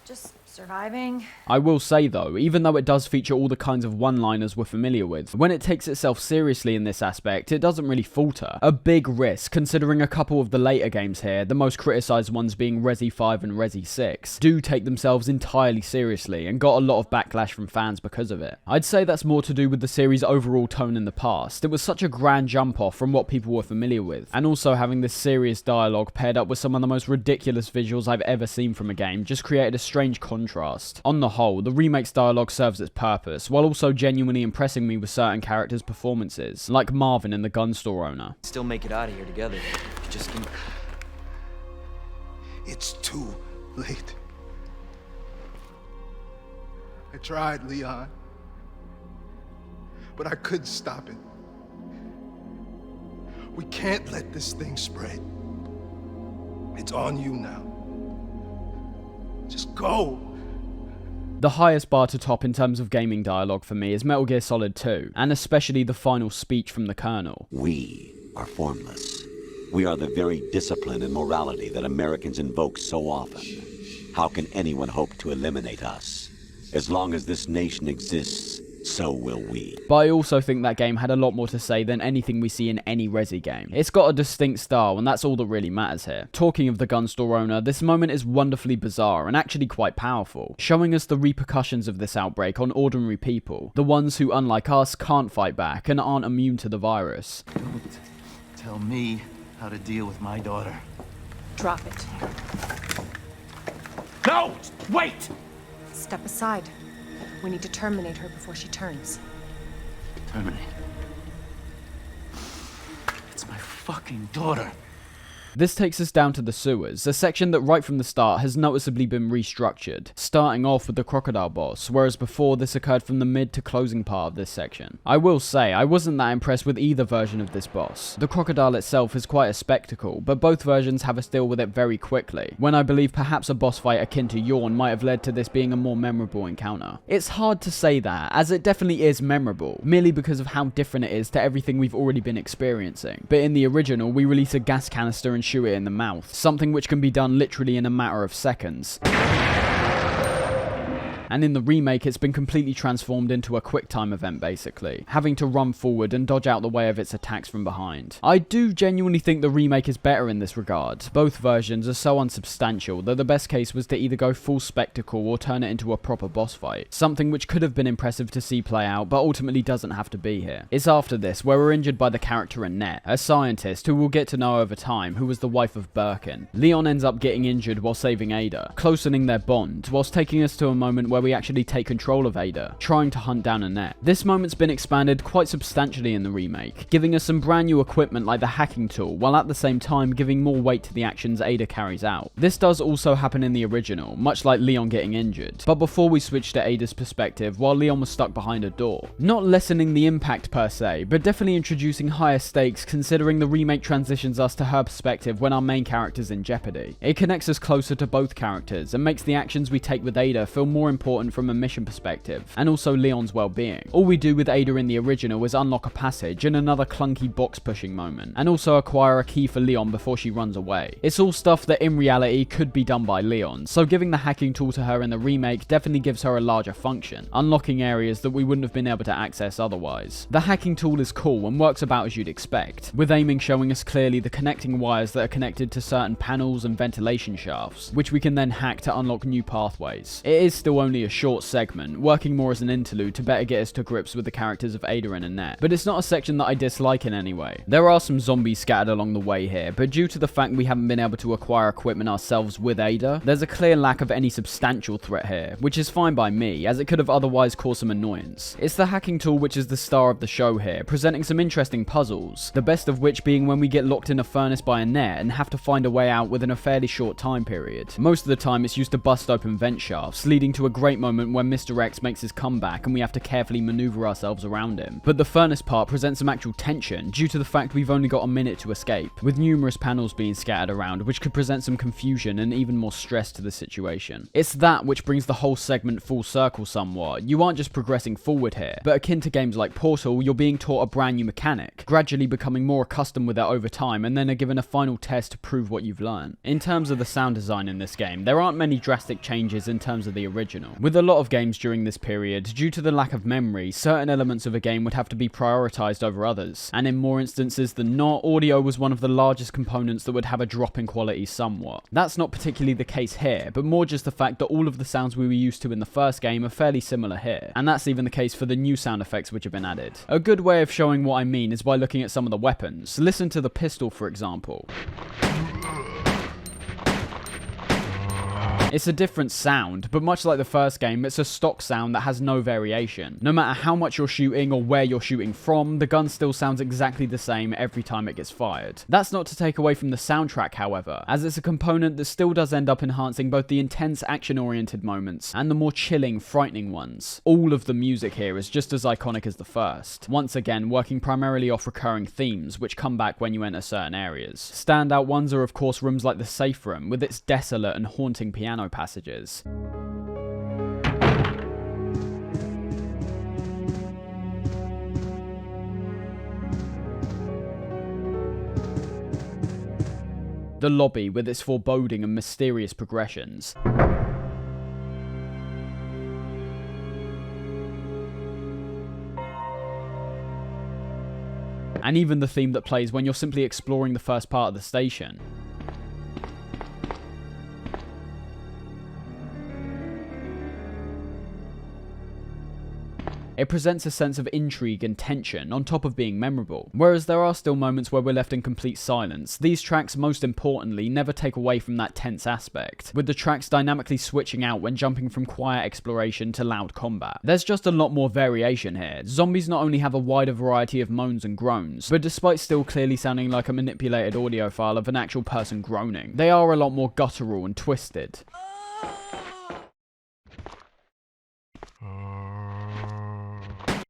just surviving. I will say though, even though it does feature all the kinds of one-liners we're familiar with, when it takes itself seriously in this aspect, it doesn't really falter. A big risk, considering a couple of the later games here, the most criticised ones being Resi 5 and Resi 6, do take themselves entirely seriously and got a lot of backlash from fans because of it. I'd say that's more to do with the series' overall tone in the past. It was such a grand jump off from what people were familiar with, and also having this serious dialogue paired up with some of the most ridiculous visuals I've ever seen from a game just created a strange contrast. On the whole, the remake's dialogue serves its purpose, while also genuinely impressing me with certain characters' performances, like Marvin and the gun store owner. Still make it out of here together. Just give me... It's too late. I tried, Leon. But I couldn't stop it. We can't let this thing spread. It's on you now. Just go. The highest bar to top in terms of gaming dialogue for me is Metal Gear Solid 2, and especially the final speech from the Colonel. We are formless. We are the very discipline and morality that Americans invoke so often. How can anyone hope to eliminate us? As long as this nation exists, so will we. But I also think that game had a lot more to say than anything we see in any Resi game. It's got a distinct style, and that's all that really matters here. Talking of the gun store owner, this moment is wonderfully bizarre and actually quite powerful, showing us the repercussions of this outbreak on ordinary people, the ones who, unlike us, can't fight back and aren't immune to the virus. Don't tell me how to deal with my daughter. Drop it. No! Wait! Step aside. We need to terminate her before she turns. Terminate. It's my fucking daughter. This takes us down to the sewers, a section that right from the start has noticeably been restructured, starting off with the crocodile boss, whereas before this occurred from the mid to closing part of this section. I will say, I wasn't that impressed with either version of this boss. The crocodile itself is quite a spectacle, but both versions have us deal with it very quickly, when I believe perhaps a boss fight akin to Yawn might have led to this being a more memorable encounter. It's hard to say that, as it definitely is memorable, merely because of how different it is to everything we've already been experiencing. But in the original, we release a gas canister and shoot it in the mouth, something which can be done literally in a matter of seconds. And in the remake, it's been completely transformed into a QuickTime event basically, having to run forward and dodge out the way of its attacks from behind. I do genuinely think the remake is better in this regard. Both versions are so unsubstantial that the best case was to either go full spectacle or turn it into a proper boss fight, something which could have been impressive to see play out, but ultimately doesn't have to be here. It's after this where we're injured by the character Annette, a scientist who we'll get to know over time, who was the wife of Birkin. Leon ends up getting injured while saving Ada, closening their bond, whilst taking us to a moment where we actually take control of Ada, trying to hunt down Annette. This moment's been expanded quite substantially in the remake, giving us some brand new equipment like the hacking tool, while at the same time giving more weight to the actions Ada carries out. This does also happen in the original, much like Leon getting injured, but before we switch to Ada's perspective while Leon was stuck behind a door. Not lessening the impact per se, but definitely introducing higher stakes considering the remake transitions us to her perspective when our main character's in jeopardy. It connects us closer to both characters and makes the actions we take with Ada feel more important from a mission perspective, and also Leon's well-being. All we do with Ada in the original is unlock a passage and another clunky box pushing moment, and also acquire a key for Leon before she runs away. It's all stuff that in reality could be done by Leon, so giving the hacking tool to her in the remake definitely gives her a larger function, unlocking areas that we wouldn't have been able to access otherwise. The hacking tool is cool and works about as you'd expect, with aiming showing us clearly the connecting wires that are connected to certain panels and ventilation shafts, which we can then hack to unlock new pathways. It is still only a short segment, working more as an interlude to better get us to grips with the characters of Ada and Annette, but it's not a section that I dislike in any way. There are some zombies scattered along the way here, but due to the fact we haven't been able to acquire equipment ourselves with Ada, there's a clear lack of any substantial threat here, which is fine by me, as it could have otherwise caused some annoyance. It's the hacking tool which is the star of the show here, presenting some interesting puzzles, the best of which being when we get locked in a furnace by Annette and have to find a way out within a fairly short time period. Most of the time it's used to bust open vent shafts, leading to a great great moment when Mr. X makes his comeback and we have to carefully maneuver ourselves around him. But the furnace part presents some actual tension due to the fact we've only got a minute to escape, with numerous panels being scattered around, which could present some confusion and even more stress to the situation. It's that which brings the whole segment full circle somewhat. You aren't just progressing forward here, but akin to games like Portal, you're being taught a brand new mechanic, gradually becoming more accustomed with it over time, and then are given a final test to prove what you've learned. In terms of the sound design in this game, there aren't many drastic changes in terms of the original. With a lot of games during this period, due to the lack of memory, certain elements of a game would have to be prioritized over others, and in more instances than not, audio was one of the largest components that would have a drop in quality somewhat. That's not particularly the case here, but more just the fact that all of the sounds we were used to in the first game are fairly similar here, and that's even the case for the new sound effects which have been added. A good way of showing what I mean is by looking at some of the weapons. Listen to the pistol, for example. It's a different sound, but much like the first game, it's a stock sound that has no variation. No matter how much you're shooting or where you're shooting from, the gun still sounds exactly the same every time it gets fired. That's not to take away from the soundtrack, however, as it's a component that still does end up enhancing both the intense action-oriented moments and the more chilling, frightening ones. All of the music here is just as iconic as the first, once again working primarily off recurring themes, which come back when you enter certain areas. Standout ones are of course rooms like the safe room, with its desolate and haunting piano passages. The lobby with its foreboding and mysterious progressions. And even the theme that plays when you're simply exploring the first part of the station. It presents a sense of intrigue and tension on top of being memorable. Whereas there are still moments where we're left in complete silence, these tracks, most importantly, never take away from that tense aspect, with the tracks dynamically switching out when jumping from quiet exploration to loud combat. There's just a lot more variation here. Zombies not only have a wider variety of moans and groans, but despite still clearly sounding like a manipulated audio file of an actual person groaning, they are a lot more guttural and twisted.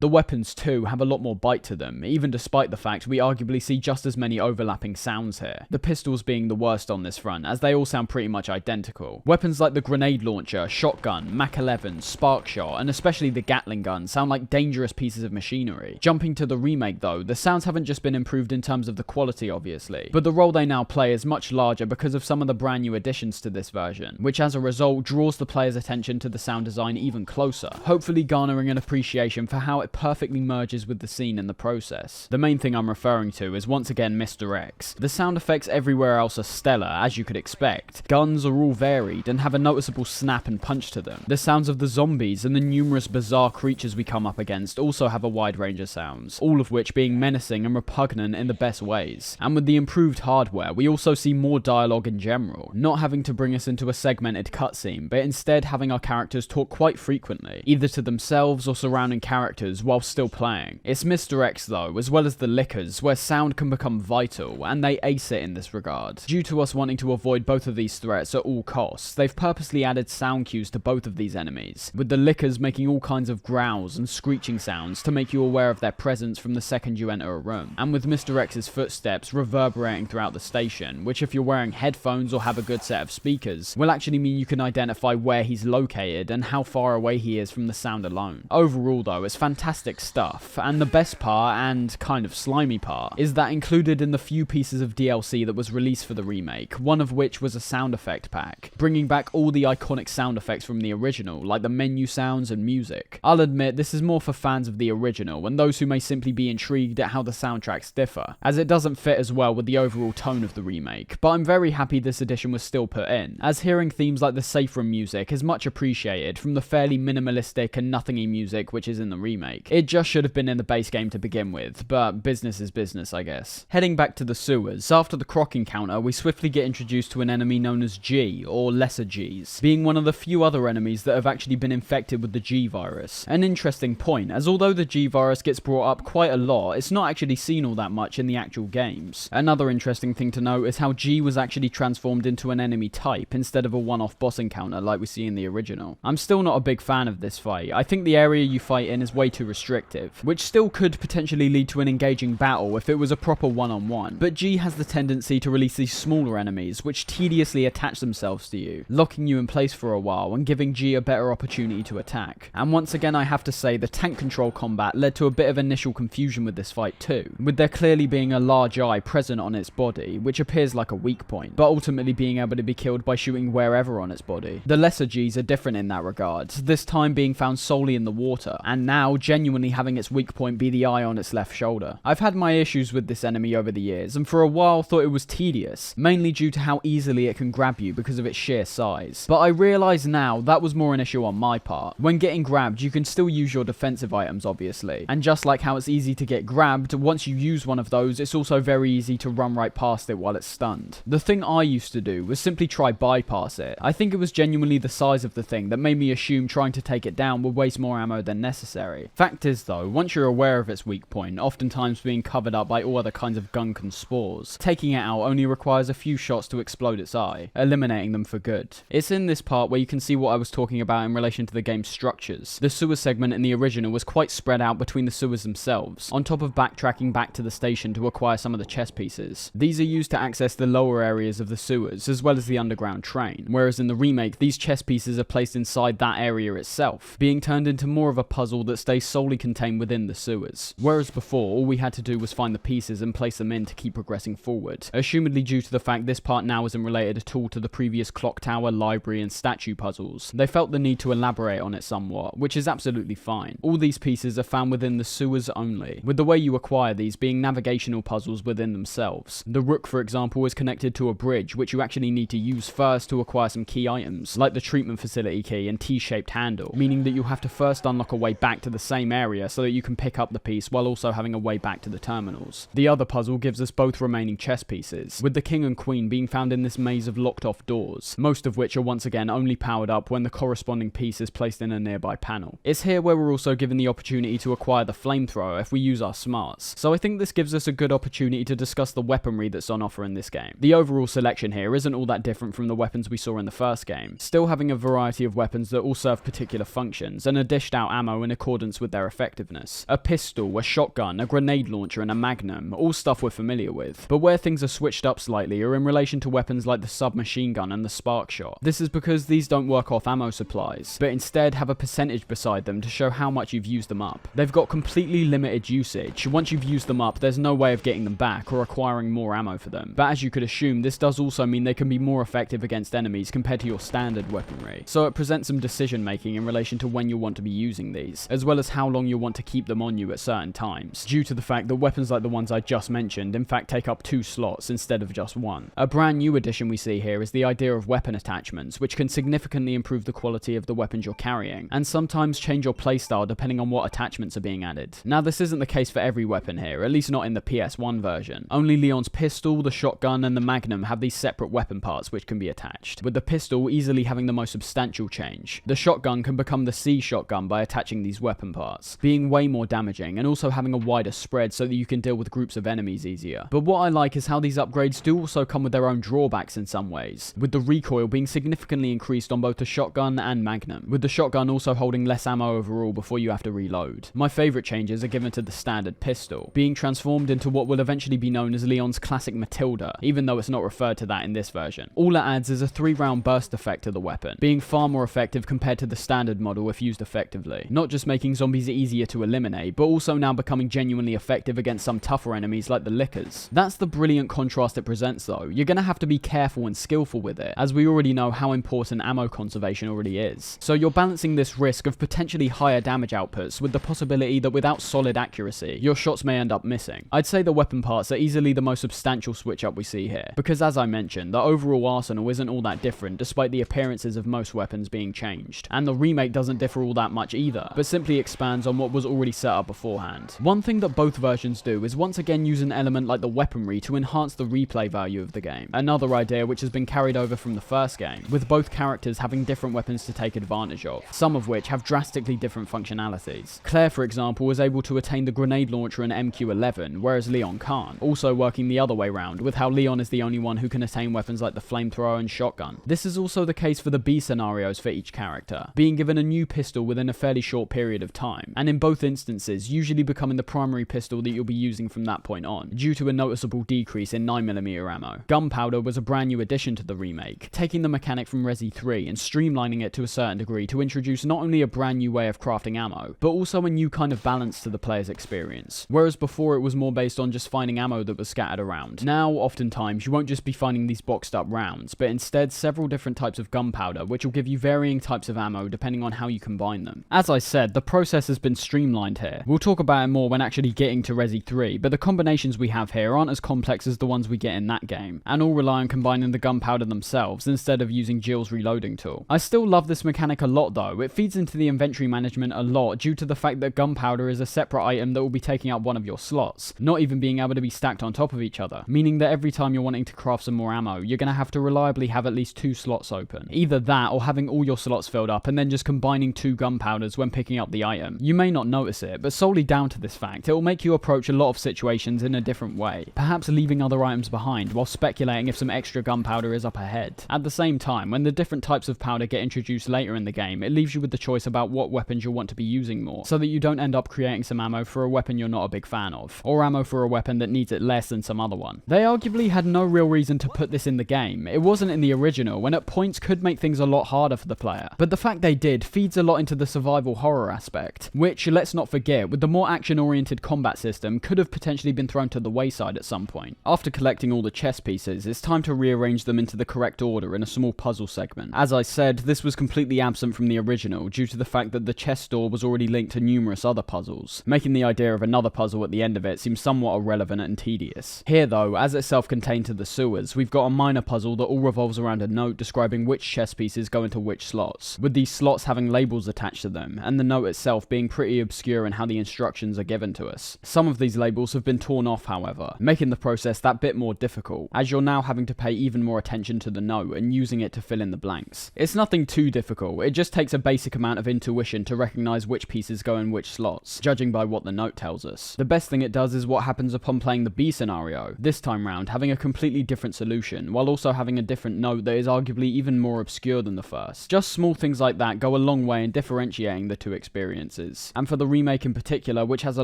The weapons too have a lot more bite to them, even despite the fact we arguably see just as many overlapping sounds here. The pistols being the worst on this front, as they all sound pretty much identical. Weapons like the grenade launcher, shotgun, Mach 11, spark shot, and especially the Gatling gun sound like dangerous pieces of machinery. Jumping to the remake though, the sounds haven't just been improved in terms of the quality obviously, but the role they now play is much larger because of some of the brand new additions to this version, which as a result draws the player's attention to the sound design even closer, hopefully garnering an appreciation for how it perfectly merges with the scene in the process. The main thing I'm referring to is once again Mr. X. The sound effects everywhere else are stellar, as you could expect. Guns are all varied and have a noticeable snap and punch to them. The sounds of the zombies and the numerous bizarre creatures we come up against also have a wide range of sounds, all of which being menacing and repugnant in the best ways. And with the improved hardware, we also see more dialogue in general, not having to bring us into a segmented cutscene, but instead having our characters talk quite frequently, either to themselves or surrounding characters while still playing. It's Mr. X though, as well as the Lickers, where sound can become vital, and they ace it in this regard. Due to us wanting to avoid both of these threats at all costs, they've purposely added sound cues to both of these enemies, with the Lickers making all kinds of growls and screeching sounds to make you aware of their presence from the second you enter a room, and with Mr. X's footsteps reverberating throughout the station, which if you're wearing headphones or have a good set of speakers, will actually mean you can identify where he's located and how far away he is from the sound alone. Overall though, it's fantastic stuff, and the best part, and kind of slimy part, is that included in the few pieces of DLC that was released for the remake, one of which was a sound effect pack, bringing back all the iconic sound effects from the original, like the menu sounds and music. I'll admit this is more for fans of the original, and those who may simply be intrigued at how the soundtracks differ, as it doesn't fit as well with the overall tone of the remake, but I'm very happy this edition was still put in, as hearing themes like the safe room music is much appreciated from the fairly minimalistic and nothingy music which is in the remake. remake. It just should have been in the base game to begin with, but business is business, I guess. Heading back to the sewers, after the croc encounter, we swiftly get introduced to an enemy known as G, or Lesser Gs, being one of the few other enemies that have actually been infected with the G virus. An interesting point, as although the G virus gets brought up quite a lot, it's not actually seen all that much in the actual games. Another interesting thing to note is how G was actually transformed into an enemy type instead of a one-off boss encounter like we see in the original. I'm still not a big fan of this fight. I think the area you fight in is way too restrictive, which still could potentially lead to an engaging battle if it was a proper one-on-one, but G has the tendency to release these smaller enemies which tediously attach themselves to you, locking you in place for a while and giving G a better opportunity to attack. And once again I have to say the tank control combat led to a bit of initial confusion with this fight too, with there clearly being a large eye present on its body, which appears like a weak point, but ultimately being able to be killed by shooting wherever on its body. The lesser Gs are different in that regard, this time being found solely in the water, and now genuinely having its weak point be the eye on its left shoulder. I've had my issues with this enemy over the years, and for a while thought it was tedious, mainly due to how easily it can grab you because of its sheer size. But I realise now that was more an issue on my part. When getting grabbed, you can still use your defensive items obviously, and just like how it's easy to get grabbed, once you use one of those, it's also very easy to run right past it while it's stunned. The thing I used to do was simply try bypass it. I think it was genuinely the size of the thing that made me assume trying to take it down would waste more ammo than necessary. Fact is though, once you're aware of its weak point, oftentimes being covered up by all other kinds of gunk and spores, taking it out only requires a few shots to explode its eye, eliminating them for good. It's in this part where you can see what I was talking about in relation to the game's structures. The sewer segment in the original was quite spread out between the sewers themselves, on top of backtracking back to the station to acquire some of the chess pieces. These are used to access the lower areas of the sewers, as well as the underground train, whereas in the remake, these chess pieces are placed inside that area itself, being turned into more of a puzzle that stays solely contained within the sewers. Whereas before, all we had to do was find the pieces and place them in to keep progressing forward, assumedly due to the fact this part now isn't related at all to the previous clock tower, library and statue puzzles. They felt the need to elaborate on it somewhat, which is absolutely fine. All these pieces are found within the sewers only, with the way you acquire these being navigational puzzles within themselves. The rook, for example, is connected to a bridge, which you actually need to use first to acquire some key items, like the treatment facility key and T-shaped handle, meaning that you have to first unlock a way back to the same area so that you can pick up the piece while also having a way back to the terminals. The other puzzle gives us both remaining chess pieces, with the king and queen being found in this maze of locked off doors, most of which are once again only powered up when the corresponding piece is placed in a nearby panel. It's here where we're also given the opportunity to acquire the flamethrower if we use our smarts, so I think this gives us a good opportunity to discuss the weaponry that's on offer in this game. The overall selection here isn't all that different from the weapons we saw in the first game, still having a variety of weapons that all serve particular functions and are dished out ammo in accordance with their effectiveness. A pistol, a shotgun, a grenade launcher and a magnum, all stuff we're familiar with, but where things are switched up slightly are in relation to weapons like the submachine gun and the spark shot. This is because these don't work off ammo supplies, but instead have a percentage beside them to show how much you've used them up. They've got completely limited usage. Once you've used them up, there's no way of getting them back or acquiring more ammo for them, but as you could assume, this does also mean they can be more effective against enemies compared to your standard weaponry, so it presents some decision making in relation to when you'll want to be using these, as well as how long you'll want to keep them on you at certain times, due to the fact that weapons like the ones I just mentioned in fact take up 2 slots instead of just 1. A brand new addition we see here is the idea of weapon attachments, which can significantly improve the quality of the weapons you're carrying, and sometimes change your playstyle depending on what attachments are being added. Now this isn't the case for every weapon here, at least not in the PS1 version. Only Leon's pistol, the shotgun and the magnum have these separate weapon parts which can be attached, with the pistol easily having the most substantial change. The shotgun can become the C shotgun by attaching these weapon parts, being way more damaging and also having a wider spread so that you can deal with groups of enemies easier. But what I like is how these upgrades do also come with their own drawbacks in some ways, with the recoil being significantly increased on both the shotgun and magnum, with the shotgun also holding less ammo overall before you have to reload. My favourite changes are given to the standard pistol, being transformed into what will eventually be known as Leon's classic Matilda, even though it's not referred to that in this version. All it adds is a 3-round burst effect to the weapon, being far more effective compared to the standard model if used effectively, not just making zombies easier to eliminate, but also now becoming genuinely effective against some tougher enemies like the lickers. That's the brilliant contrast it presents though. You're gonna have to be careful and skillful with it, as we already know how important ammo conservation already is. So you're balancing this risk of potentially higher damage outputs with the possibility that without solid accuracy, your shots may end up missing. I'd say the weapon parts are easily the most substantial switch up we see here, because as I mentioned, the overall arsenal isn't all that different despite the appearances of most weapons being changed, and the remake doesn't differ all that much either, but simply expands expands on what was already set up beforehand. One thing that both versions do is once again use an element like the weaponry to enhance the replay value of the game. Another idea which has been carried over from the first game, with both characters having different weapons to take advantage of, some of which have drastically different functionalities. Claire, for example, was able to attain the grenade launcher and MQ-11, whereas Leon can't, also working the other way round, with how Leon is the only one who can attain weapons like the flamethrower and shotgun. This is also the case for the B scenarios for each character, being given a new pistol within a fairly short period of time, and in both instances usually becoming the primary pistol that you'll be using from that point on, due to a noticeable decrease in 9mm ammo. Gunpowder was a brand new addition to the remake, taking the mechanic from Resi 3 and streamlining it to a certain degree to introduce not only a brand new way of crafting ammo, but also a new kind of balance to the player's experience. Whereas before it was more based on just finding ammo that was scattered around. Now, oftentimes, you won't just be finding these boxed up rounds, but instead several different types of gunpowder, which will give you varying types of ammo depending on how you combine them. As I said, the process has been streamlined here. We'll talk about it more when actually getting to Resi 3, but the combinations we have here aren't as complex as the ones we get in that game, and all rely on combining the gunpowder themselves instead of using Jill's reloading tool. I still love this mechanic a lot though. It feeds into the inventory management a lot due to the fact that gunpowder is a separate item that will be taking up one of your slots, not even being able to be stacked on top of each other, meaning that every time you're wanting to craft some more ammo, you're going to have to reliably have at least 2 slots open. Either that or having all your slots filled up and then just combining 2 gunpowders when picking up the item. You may not notice it, but solely down to this fact, it will make you approach a lot of situations in a different way, perhaps leaving other items behind while speculating if some extra gunpowder is up ahead. At the same time, when the different types of powder get introduced later in the game, it leaves you with the choice about what weapons you'll want to be using more, so that you don't end up creating some ammo for a weapon you're not a big fan of, or ammo for a weapon that needs it less than some other one. They arguably had no real reason to put this in the game. It wasn't in the original, when at points could make things a lot harder for the player, but the fact they did feeds a lot into the survival horror aspect, which, let's not forget, with the more action-oriented combat system, could have potentially been thrown to the wayside at some point. After collecting all the chess pieces, it's time to rearrange them into the correct order in a small puzzle segment. As I said, this was completely absent from the original due to the fact that the chess store was already linked to numerous other puzzles, making the idea of another puzzle at the end of it seem somewhat irrelevant and tedious. Here though, as it's self-contained to the sewers, we've got a minor puzzle that all revolves around a note describing which chess pieces go into which slots, with these slots having labels attached to them, and the note itself being pretty obscure in how the instructions are given to us. Some of these labels have been torn off, however, making the process that bit more difficult, as you're now having to pay even more attention to the note and using it to fill in the blanks. It's nothing too difficult, it just takes a basic amount of intuition to recognise which pieces go in which slots, judging by what the note tells us. The best thing it does is what happens upon playing the B scenario, this time round having a completely different solution, while also having a different note that is arguably even more obscure than the first. Just small things like that go a long way in differentiating the two experiences, and for the remake in particular, which has a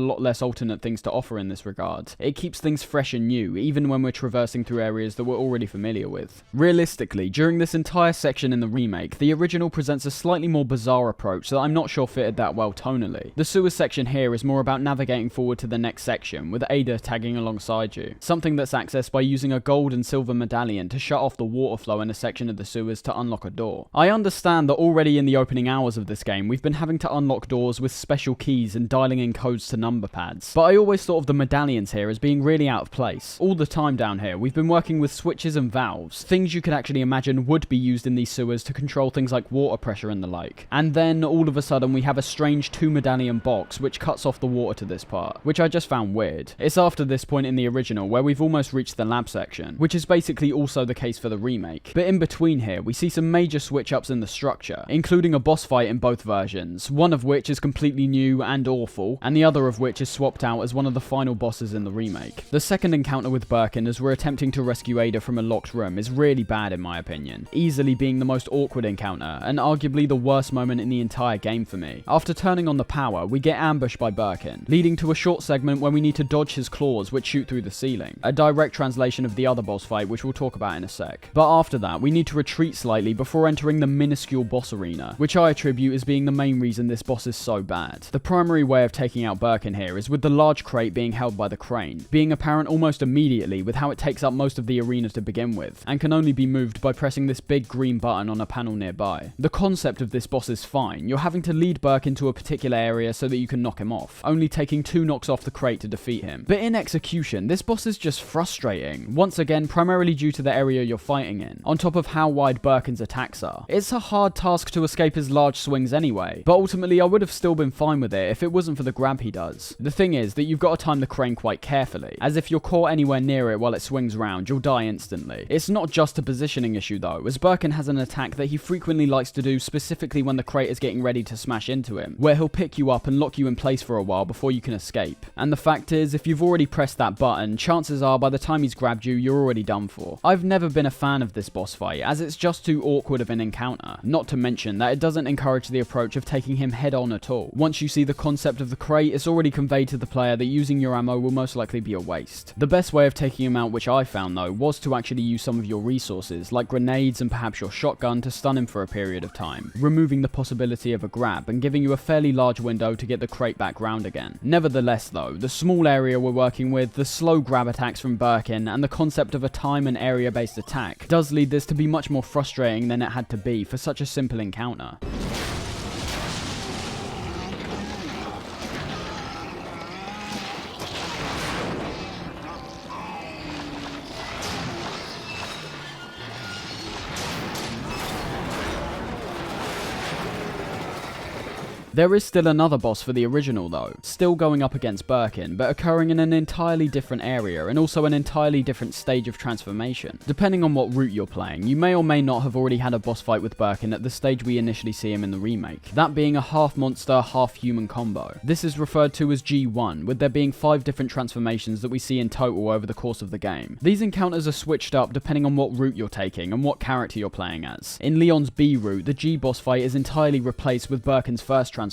lot less alternate things to offer in this regard, it keeps things fresh and new, even when we're traversing through areas that we're already familiar with. Realistically, during this entire section in the remake, the original presents a slightly more bizarre approach that I'm not sure fitted that well tonally. The sewers section here is more about navigating forward to the next section, with Ada tagging alongside you, something that's accessed by using a gold and silver medallion to shut off the water flow in a section of the sewers to unlock a door. I understand that already in the opening hours of this game, we've been having to unlock doors with special keys and dialing in codes to number pads, but I always thought of the medallions here as being really out of place. All the time down here, we've been working with switches and valves, things you could actually imagine would be used in these sewers to control things like water pressure and the like. And then, all of a sudden, we have a strange 2-medallion box which cuts off the water to this part, which I just found weird. It's after this point in the original where we've almost reached the lab section, which is basically also the case for the remake. But in between here, we see some major switch-ups in the structure, including a boss fight in both versions, one of which is completely new and awful, and the other of which is swapped out as one of the final bosses in the remake. The second encounter with Birkin as we're attempting to rescue Ada from a locked room is really bad in my opinion, easily being the most awkward encounter, and arguably the worst moment in the entire game for me. After turning on the power, we get ambushed by Birkin, leading to a short segment where we need to dodge his claws which shoot through the ceiling, a direct translation of the other boss fight which we'll talk about in a sec. But after that, we need to retreat slightly before entering the minuscule boss arena, which I attribute as being the main reason this boss is so bad. The primary way of taking out Birkin here is with the large crate being held by the crane, being apparent almost immediately with how it takes up most of the arena to begin with, and can only be moved by pressing this big green button on a panel nearby. The concept of this boss is fine, you're having to lead Birkin to a particular area so that you can knock him off, only taking 2 knocks off the crate to defeat him. But in execution, this boss is just frustrating, once again primarily due to the area you're fighting in, on top of how wide Birkin's attacks are. It's a hard task to escape his large swings anyway, but ultimately I would have still still been fine with it if it wasn't for the grab he does. The thing is that you've got to time the crane quite carefully, as if you're caught anywhere near it while it swings round, you'll die instantly. It's not just a positioning issue though, as Birkin has an attack that he frequently likes to do specifically when the crate is getting ready to smash into him, where he'll pick you up and lock you in place for a while before you can escape. And the fact is, if you've already pressed that button, chances are by the time he's grabbed you, you're already done for. I've never been a fan of this boss fight, as it's just too awkward of an encounter, not to mention that it doesn't encourage the approach of taking him head on at all. Once you see the concept of the crate, it's already conveyed to the player that using your ammo will most likely be a waste. The best way of taking him out, which I found though, was to actually use some of your resources, like grenades and perhaps your shotgun, to stun him for a period of time, removing the possibility of a grab and giving you a fairly large window to get the crate back round again. Nevertheless though, the small area we're working with, the slow grab attacks from Birkin, and the concept of a time and area based attack does lead this to be much more frustrating than it had to be for such a simple encounter. There is still another boss for the original though, still going up against Birkin, but occurring in an entirely different area and also an entirely different stage of transformation. Depending on what route you're playing, you may or may not have already had a boss fight with Birkin at the stage we initially see him in the remake, that being a half monster, half human combo. This is referred to as G1, with there being 5 different transformations that we see in total over the course of the game. These encounters are switched up depending on what route you're taking and what character you're playing as. In Leon's B route, the G boss fight is entirely replaced with Birkin's first transformation,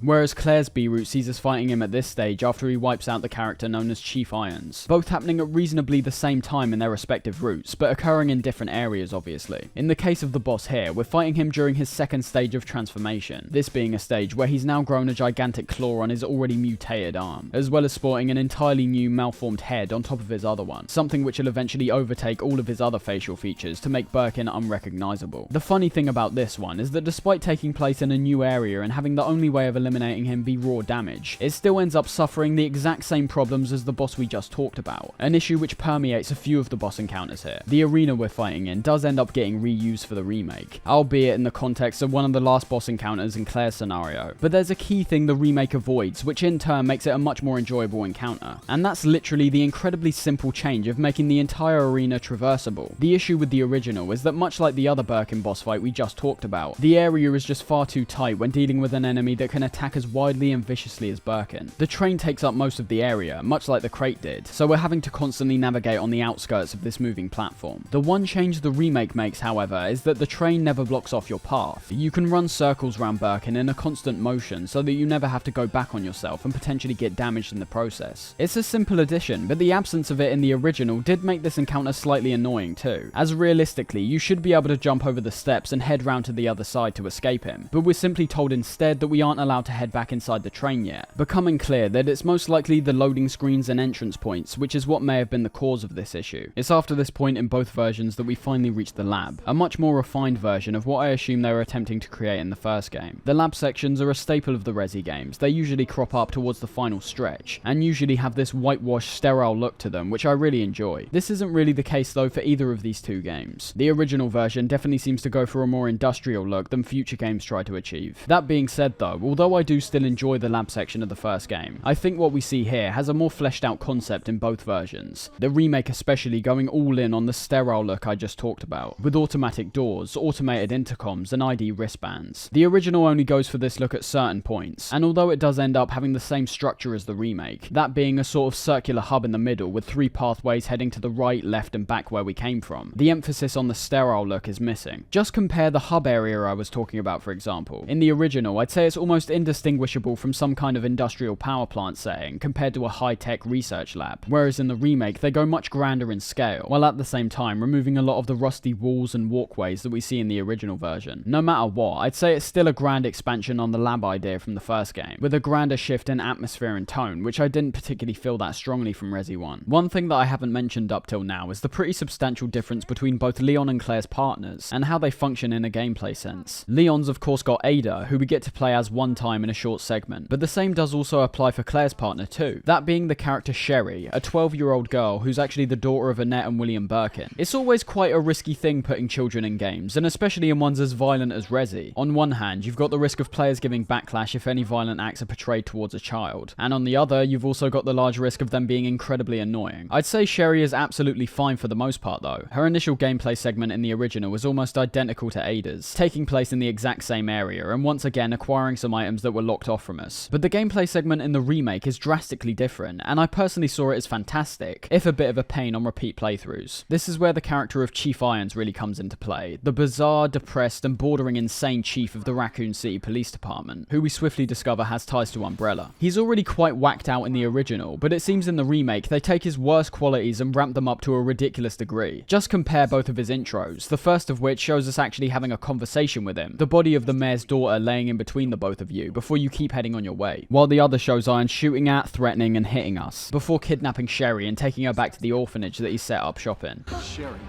whereas Claire's B route sees us fighting him at this stage after he wipes out the character known as Chief Irons, both happening at reasonably the same time in their respective routes, but occurring in different areas obviously. In the case of the boss here, we're fighting him during his second stage of transformation, this being a stage where he's now grown a gigantic claw on his already mutated arm, as well as sporting an entirely new malformed head on top of his other one, something which will eventually overtake all of his other facial features to make Birkin unrecognizable. The funny thing about this one is that despite taking place in a new area and having the only way of eliminating him be raw damage, it still ends up suffering the exact same problems as the boss we just talked about, an issue which permeates a few of the boss encounters here. The arena we're fighting in does end up getting reused for the remake, albeit in the context of one of the last boss encounters in Claire's scenario, but there's a key thing the remake avoids, which in turn makes it a much more enjoyable encounter, and that's literally the incredibly simple change of making the entire arena traversable. The issue with the original is that much like the other Birkin boss fight we just talked about, the area is just far too tight when dealing with an enemy that can attack as widely and viciously as Birkin. The train takes up most of the area, much like the crate did, so we're having to constantly navigate on the outskirts of this moving platform. The one change the remake makes, however, is that the train never blocks off your path. You can run circles around Birkin in a constant motion so that you never have to go back on yourself and potentially get damaged in the process. It's a simple addition, but the absence of it in the original did make this encounter slightly annoying too, as realistically you should be able to jump over the steps and head round to the other side to escape him, but we're simply told instead that we aren't allowed to head back inside the train yet, becoming clear that it's most likely the loading screens and entrance points which is what may have been the cause of this issue. It's after this point in both versions that we finally reach the lab, a much more refined version of what I assume they were attempting to create in the first game. The lab sections are a staple of the Resi games. They usually crop up towards the final stretch, and usually have this whitewashed, sterile look to them, which I really enjoy. This isn't really the case though for either of these two games. The original version definitely seems to go for a more industrial look than future games try to achieve. That being said though, although I do still enjoy the lab section of the first game, I think what we see here has a more fleshed out concept in both versions. The remake especially going all in on the sterile look I just talked about, with automatic doors, automated intercoms, and ID wristbands. The original only goes for this look at certain points, and although it does end up having the same structure as the remake, that being a sort of circular hub in the middle with 3 pathways heading to the right, left, and back where we came from, the emphasis on the sterile look is missing. Just compare the hub area I was talking about, for example. In the original, I'd say it's almost indistinguishable from some kind of industrial power plant setting compared to a high-tech research lab, whereas in the remake they go much grander in scale, while at the same time removing a lot of the rusty walls and walkways that we see in the original version. No matter what, I'd say it's still a grand expansion on the lab idea from the first game, with a grander shift in atmosphere and tone, which I didn't particularly feel that strongly from Resi 1. One thing that I haven't mentioned up till now is the pretty substantial difference between both Leon and Claire's partners, and how they function in a gameplay sense. Leon's of course got Ada, who we get to play play as one time in a short segment, but the same does also apply for Claire's partner too, that being the character Sherry, a 12-year-old girl who's actually the daughter of Annette and William Birkin. It's always quite a risky thing putting children in games, and especially in ones as violent as Resi. On one hand, you've got the risk of players giving backlash if any violent acts are portrayed towards a child, and on the other, you've also got the large risk of them being incredibly annoying. I'd say Sherry is absolutely fine for the most part though. Her initial gameplay segment in the original was almost identical to Ada's, taking place in the exact same area, and once again acquiring some items that were locked off from us. But the gameplay segment in the remake is drastically different, and I personally saw it as fantastic, if a bit of a pain on repeat playthroughs. This is where the character of Chief Irons really comes into play, the bizarre, depressed, and bordering insane chief of the Raccoon City Police Department, who we swiftly discover has ties to Umbrella. He's already quite whacked out in the original, but it seems in the remake they take his worst qualities and ramp them up to a ridiculous degree. Just compare both of his intros, the first of which shows us actually having a conversation with him, the body of the mayor's daughter laying in between the both of you before you keep heading on your way, while the other shows Irons shooting at, threatening, and hitting us, before kidnapping Sherry and taking her back to the orphanage that he set up shop in. Sherry,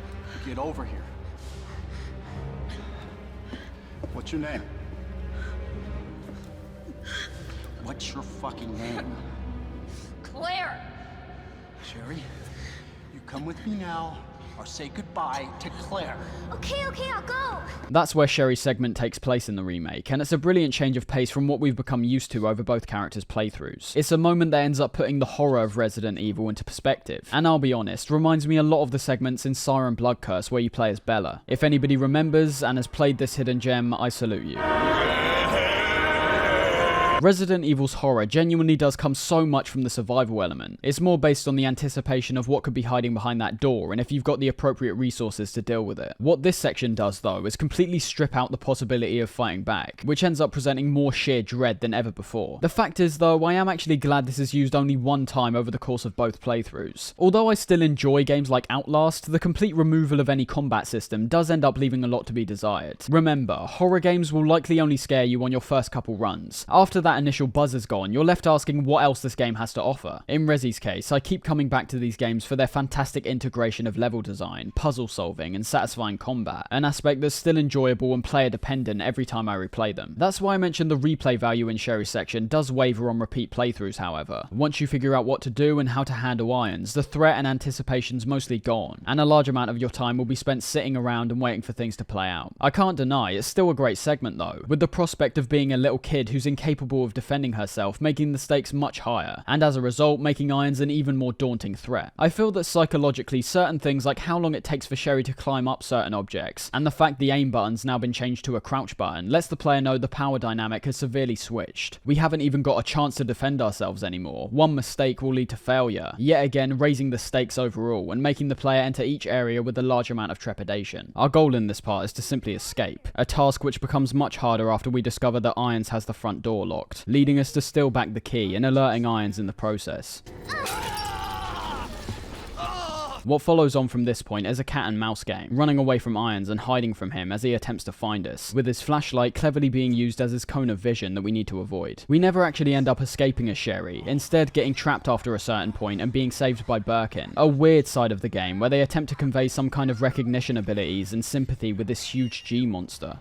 get over here. What's your name? What's your fucking name? Claire! Sherry, you come with me now, or say goodbye to Claire. Okay, I'll go. That's where Sherry's segment takes place in the remake, and it's a brilliant change of pace from what we've become used to over both characters' playthroughs. It's a moment that ends up putting the horror of Resident Evil into perspective, and I'll be honest, reminds me a lot of the segments in Siren Blood Curse where you play as Bella. If anybody remembers and has played this hidden gem, I salute you. Resident Evil's horror genuinely does come so much from the survival element. It's more based on the anticipation of what could be hiding behind that door and if you've got the appropriate resources to deal with it. What this section does though is completely strip out the possibility of fighting back, which ends up presenting more sheer dread than ever before. The fact is though, I am actually glad this is used only one time over the course of both playthroughs. Although I still enjoy games like Outlast, the complete removal of any combat system does end up leaving a lot to be desired. Remember, horror games will likely only scare you on your first couple runs. After that initial buzz is gone, you're left asking what else this game has to offer. In Resi's case, I keep coming back to these games for their fantastic integration of level design, puzzle solving, and satisfying combat, an aspect that's still enjoyable and player dependent every time I replay them. That's why I mentioned the replay value in Sherry's section does waver on repeat playthroughs, however. Once you figure out what to do and how to handle Irons, the threat and anticipation's mostly gone, and a large amount of your time will be spent sitting around and waiting for things to play out. I can't deny, it's still a great segment though, with the prospect of being a little kid who's incapable of defending herself, making the stakes much higher, and as a result, making Irons an even more daunting threat. I feel that psychologically, certain things like how long it takes for Sherry to climb up certain objects, and the fact the aim button's now been changed to a crouch button, lets the player know the power dynamic has severely switched. We haven't even got a chance to defend ourselves anymore. One mistake will lead to failure, yet again raising the stakes overall, and making the player enter each area with a large amount of trepidation. Our goal in this part is to simply escape, a task which becomes much harder after we discover that Irons has the front door locked, leading us to steal back the key and alerting Irons in the process. What follows on from this point is a cat and mouse game, running away from Irons and hiding from him as he attempts to find us, with his flashlight cleverly being used as his cone of vision that we need to avoid. We never actually end up escaping as Sherry, instead getting trapped after a certain point and being saved by Birkin, a weird side of the game where they attempt to convey some kind of recognition abilities and sympathy with this huge G monster.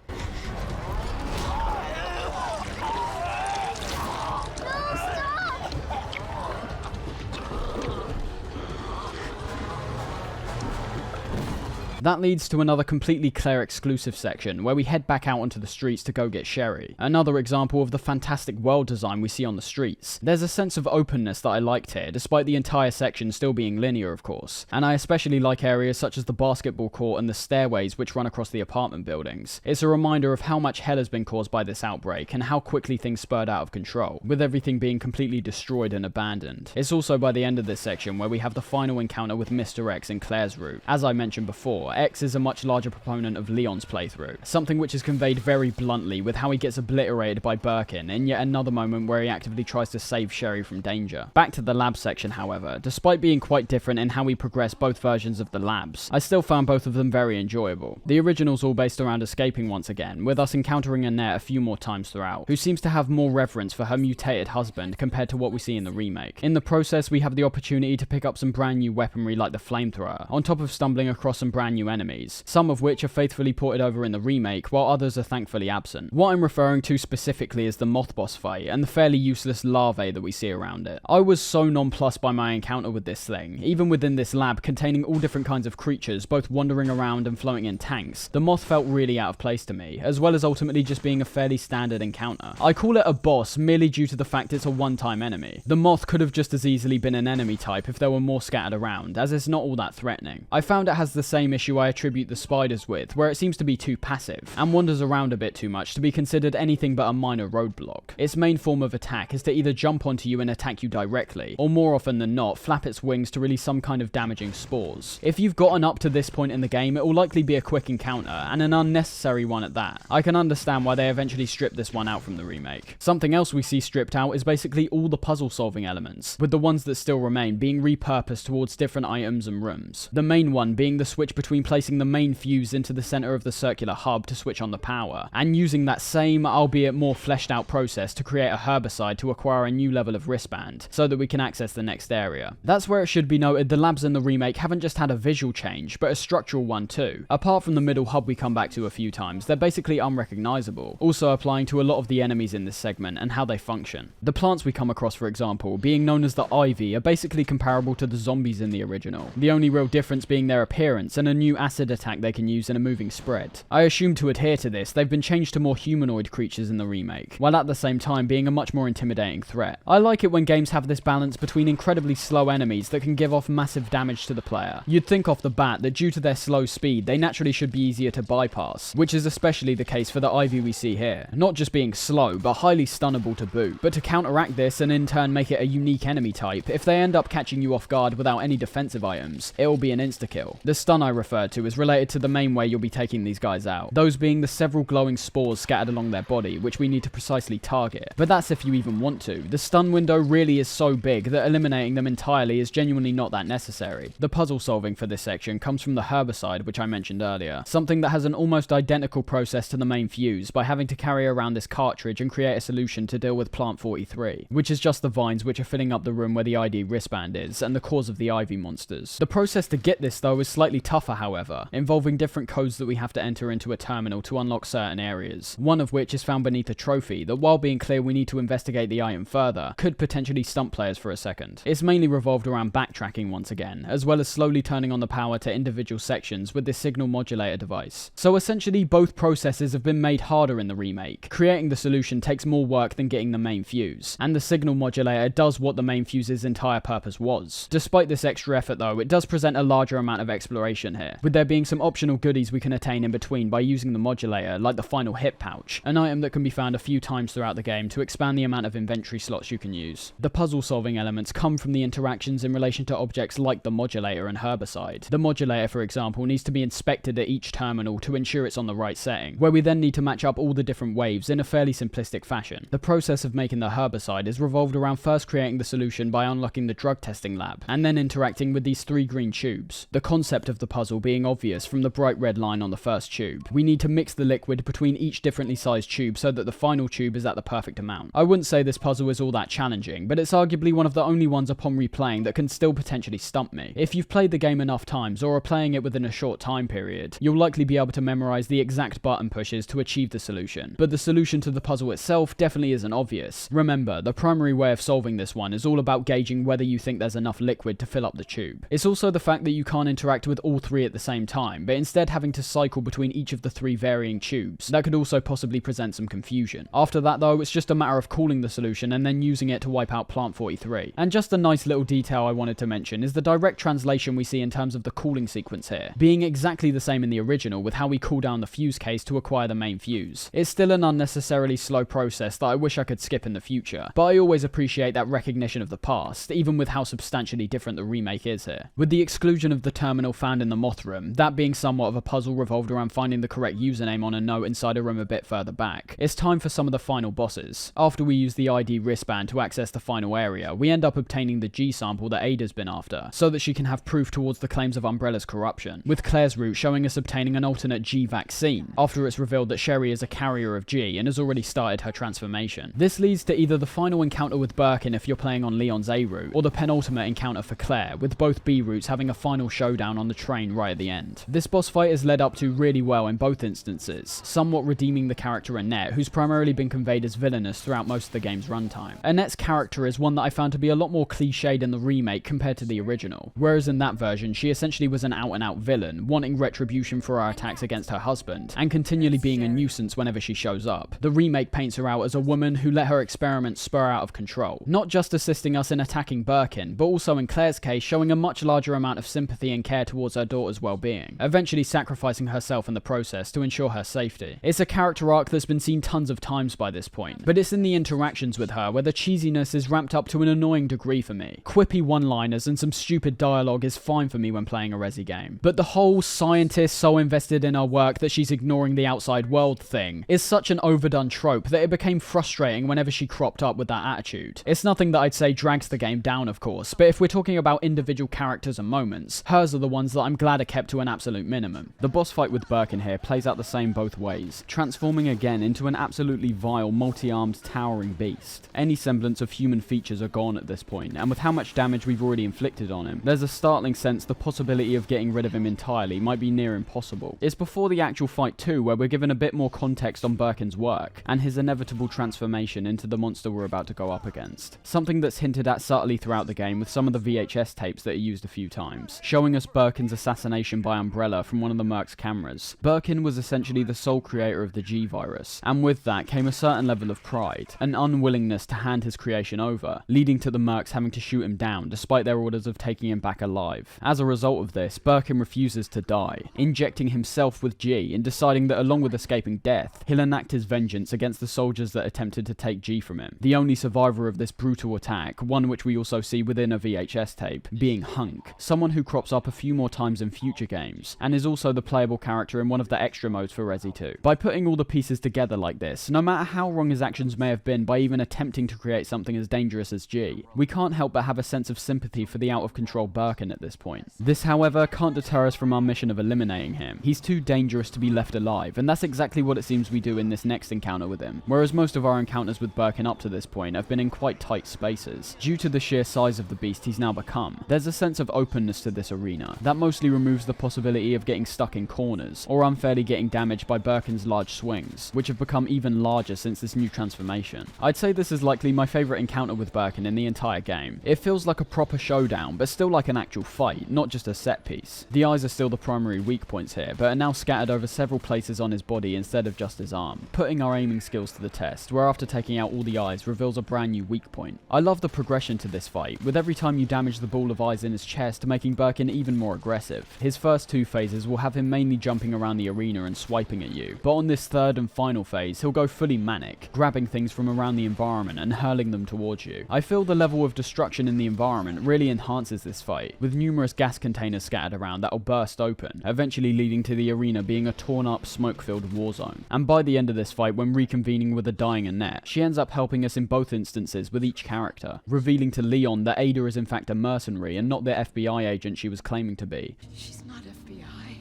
That leads to another completely Claire exclusive section, where we head back out onto the streets to go get Sherry. Another example of the fantastic world design we see on the streets. There's a sense of openness that I liked here, despite the entire section still being linear of course, and I especially like areas such as the basketball court and the stairways which run across the apartment buildings. It's a reminder of how much hell has been caused by this outbreak, and how quickly things spurred out of control, with everything being completely destroyed and abandoned. It's also by the end of this section where we have the final encounter with Mr. X in Claire's route. As I mentioned before, X is a much larger proponent of Leon's playthrough, something which is conveyed very bluntly with how he gets obliterated by Birkin in yet another moment where he actively tries to save Sherry from danger. Back to the lab section however, despite being quite different in how we progress both versions of the labs, I still found both of them very enjoyable. The original's all based around escaping once again, with us encountering Annette a few more times throughout, who seems to have more reverence for her mutated husband compared to what we see in the remake. In the process, we have the opportunity to pick up some brand new weaponry like the flamethrower, on top of stumbling across some brand new new enemies, some of which are faithfully ported over in the remake, while others are thankfully absent. What I'm referring to specifically is the moth boss fight, and the fairly useless larvae that we see around it. I was so nonplussed by my encounter with this thing. Even within this lab containing all different kinds of creatures, both wandering around and floating in tanks, the moth felt really out of place to me, as well as ultimately just being a fairly standard encounter. I call it a boss merely due to the fact it's a one-time enemy. The moth could have just as easily been an enemy type if there were more scattered around, as it's not all that threatening. I found it has the same issue I attribute the spiders with, where it seems to be too passive, and wanders around a bit too much to be considered anything but a minor roadblock. Its main form of attack is to either jump onto you and attack you directly, or more often than not, flap its wings to release some kind of damaging spores. If you've gotten up to this point in the game, it will likely be a quick encounter, and an unnecessary one at that. I can understand why they eventually stripped this one out from the remake. Something else we see stripped out is basically all the puzzle solving elements, with the ones that still remain being repurposed towards different items and rooms. The main one being the switch between placing the main fuse into the center of the circular hub to switch on the power, and using that same, albeit more fleshed out process to create a herbicide to acquire a new level of wristband, so that we can access the next area. That's where it should be noted the labs in the remake haven't just had a visual change, but a structural one too. Apart from the middle hub we come back to a few times, they're basically unrecognizable, also applying to a lot of the enemies in this segment and how they function. The plants we come across, for example, being known as the Ivy, are basically comparable to the zombies in the original, the only real difference being their appearance and a new acid attack they can use in a moving spread. I assume to adhere to this, they've been changed to more humanoid creatures in the remake, while at the same time being a much more intimidating threat. I like it when games have this balance between incredibly slow enemies that can give off massive damage to the player. You'd think off the bat that due to their slow speed, they naturally should be easier to bypass, which is especially the case for the Ivy we see here. Not just being slow, but highly stunnable to boot. But to counteract this and in turn make it a unique enemy type, if they end up catching you off guard without any defensive items, it will be an insta-kill. The stun I referred to is related to the main way you'll be taking these guys out, those being the several glowing spores scattered along their body, which we need to precisely target. But that's if you even want to. The stun window really is so big that eliminating them entirely is genuinely not that necessary. The puzzle solving for this section comes from the herbicide, which I mentioned earlier, something that has an almost identical process to the main fuse by having to carry around this cartridge and create a solution to deal with Plant 43, which is just the vines which are filling up the room where the ID wristband is and the cause of the Ivy monsters. The process to get this though is slightly tougher, however, involving different codes that we have to enter into a terminal to unlock certain areas, one of which is found beneath a trophy that, while being clear we need to investigate the item further, could potentially stump players for a second. It's mainly revolved around backtracking once again, as well as slowly turning on the power to individual sections with this signal modulator device. So essentially both processes have been made harder in the remake. Creating the solution takes more work than getting the main fuse, and the signal modulator does what the main fuse's entire purpose was. Despite this extra effort though, it does present a larger amount of exploration here, with there being some optional goodies we can attain in between by using the modulator, like the final hip pouch, an item that can be found a few times throughout the game to expand the amount of inventory slots you can use. The puzzle solving elements come from the interactions in relation to objects like the modulator and herbicide. The modulator, for example, needs to be inspected at each terminal to ensure it's on the right setting, where we then need to match up all the different waves in a fairly simplistic fashion. The process of making the herbicide is revolved around first creating the solution by unlocking the drug testing lab, and then interacting with these 3 green tubes. The concept of the puzzle being obvious from the bright red line on the first tube. We need to mix the liquid between each differently sized tube so that the final tube is at the perfect amount. I wouldn't say this puzzle is all that challenging, but it's arguably one of the only ones upon replaying that can still potentially stump me. If you've played the game enough times or are playing it within a short time period, you'll likely be able to memorize the exact button pushes to achieve the solution. But the solution to the puzzle itself definitely isn't obvious. Remember, the primary way of solving this one is all about gauging whether you think there's enough liquid to fill up the tube. It's also the fact that you can't interact with all 3 at the same time, but instead having to cycle between each of the 3 varying tubes. That could also possibly present some confusion. After that though, it's just a matter of cooling the solution and then using it to wipe out Plant 43. And just a nice little detail I wanted to mention is the direct translation we see in terms of the cooling sequence here, being exactly the same in the original with how we cool down the fuse case to acquire the main fuse. It's still an unnecessarily slow process that I wish I could skip in the future, but I always appreciate that recognition of the past, even with how substantially different the remake is here. With the exclusion of the terminal found in the moth room, that being somewhat of a puzzle revolved around finding the correct username on a note inside a room a bit further back, it's time for some of the final bosses. After we use the ID wristband to access the final area, we end up obtaining the G sample that Ada's been after, so that she can have proof towards the claims of Umbrella's corruption, with Claire's route showing us obtaining an alternate G vaccine, after it's revealed that Sherry is a carrier of G and has already started her transformation. This leads to either the final encounter with Birkin if you're playing on Leon's A route, or the penultimate encounter for Claire, with both B routes having a final showdown on the train right at the end. This boss fight is led up to really well in both instances, somewhat redeeming the character Annette, who's primarily been conveyed as villainous throughout most of the game's runtime. Annette's character is one that I found to be a lot more cliched in the remake compared to the original, whereas in that version she essentially was an out-and-out villain, wanting retribution for her attacks against her husband, and continually being a nuisance whenever she shows up. The remake paints her out as a woman who let her experiments spur out of control, not just assisting us in attacking Birkin, but also in Claire's case showing a much larger amount of sympathy and care towards her daughter's well-being, eventually sacrificing herself in the process to ensure her safety. It's a character arc that's been seen tons of times by this point, but it's in the interactions with her where the cheesiness is ramped up to an annoying degree for me. Quippy one-liners and some stupid dialogue is fine for me when playing a Resi game, but the whole scientist so invested in her work that she's ignoring the outside world thing is such an overdone trope that it became frustrating whenever she cropped up with that attitude. It's nothing that I'd say drags the game down, of course, but if we're talking about individual characters and moments, hers are the ones that I'm glad are kept to an absolute minimum. The boss fight with Birkin here plays out the same both ways, transforming again into an absolutely vile, multi-armed, towering beast. Any semblance of human features are gone at this point, and with how much damage we've already inflicted on him, there's a startling sense the possibility of getting rid of him entirely might be near impossible. It's before the actual fight too where we're given a bit more context on Birkin's work, and his inevitable transformation into the monster we're about to go up against. Something that's hinted at subtly throughout the game with some of the VHS tapes that are used a few times, showing us Birkin's assassination by Umbrella from one of the Merc's cameras. Birkin was essentially the sole creator of the G-Virus, and with that came a certain level of pride, an unwillingness to hand his creation over, leading to the Mercs having to shoot him down despite their orders of taking him back alive. As a result of this, Birkin refuses to die, injecting himself with G and deciding that along with escaping death, he'll enact his vengeance against the soldiers that attempted to take G from him. The only survivor of this brutal attack, one which we also see within a VHS tape, being Hunk, someone who crops up a few more times in future games, and is also the playable character in one of the extra modes for Resi 2. By putting all the pieces together like this, no matter how wrong his actions may have been by even attempting to create something as dangerous as G, we can't help but have a sense of sympathy for the out-of-control Birkin at this point. This, however, can't deter us from our mission of eliminating him. He's too dangerous to be left alive, and that's exactly what it seems we do in this next encounter with him, whereas most of our encounters with Birkin up to this point have been in quite tight spaces. Due to the sheer size of the beast he's now become, there's a sense of openness to this arena that mostly removes the possibility of getting stuck in corners, or unfairly getting damaged by Birkin's large swings, which have become even larger since this new transformation. I'd say this is likely my favourite encounter with Birkin in the entire game. It feels like a proper showdown, but still like an actual fight, not just a set piece. The eyes are still the primary weak points here, but are now scattered over several places on his body instead of just his arm, putting our aiming skills to the test, where after taking out all the eyes reveals a brand new weak point. I love the progression to this fight, with every time you damage the ball of eyes in his chest making Birkin even more aggressive. His first two phases will have him mainly jumping around the arena and swiping at you, but on this third and final phase he'll go fully manic, grabbing things from around the environment and hurling them towards you. I feel the level of destruction in the environment really enhances this fight, with numerous gas containers scattered around that'll burst open, eventually leading to the arena being a torn up, smoke-filled war zone. And by the end of this fight, when reconvening with a dying Annette, she ends up helping us in both instances with each character, revealing to Leon that Ada is in fact a mercenary and not the FBI agent she was claiming to be. She's not FBI.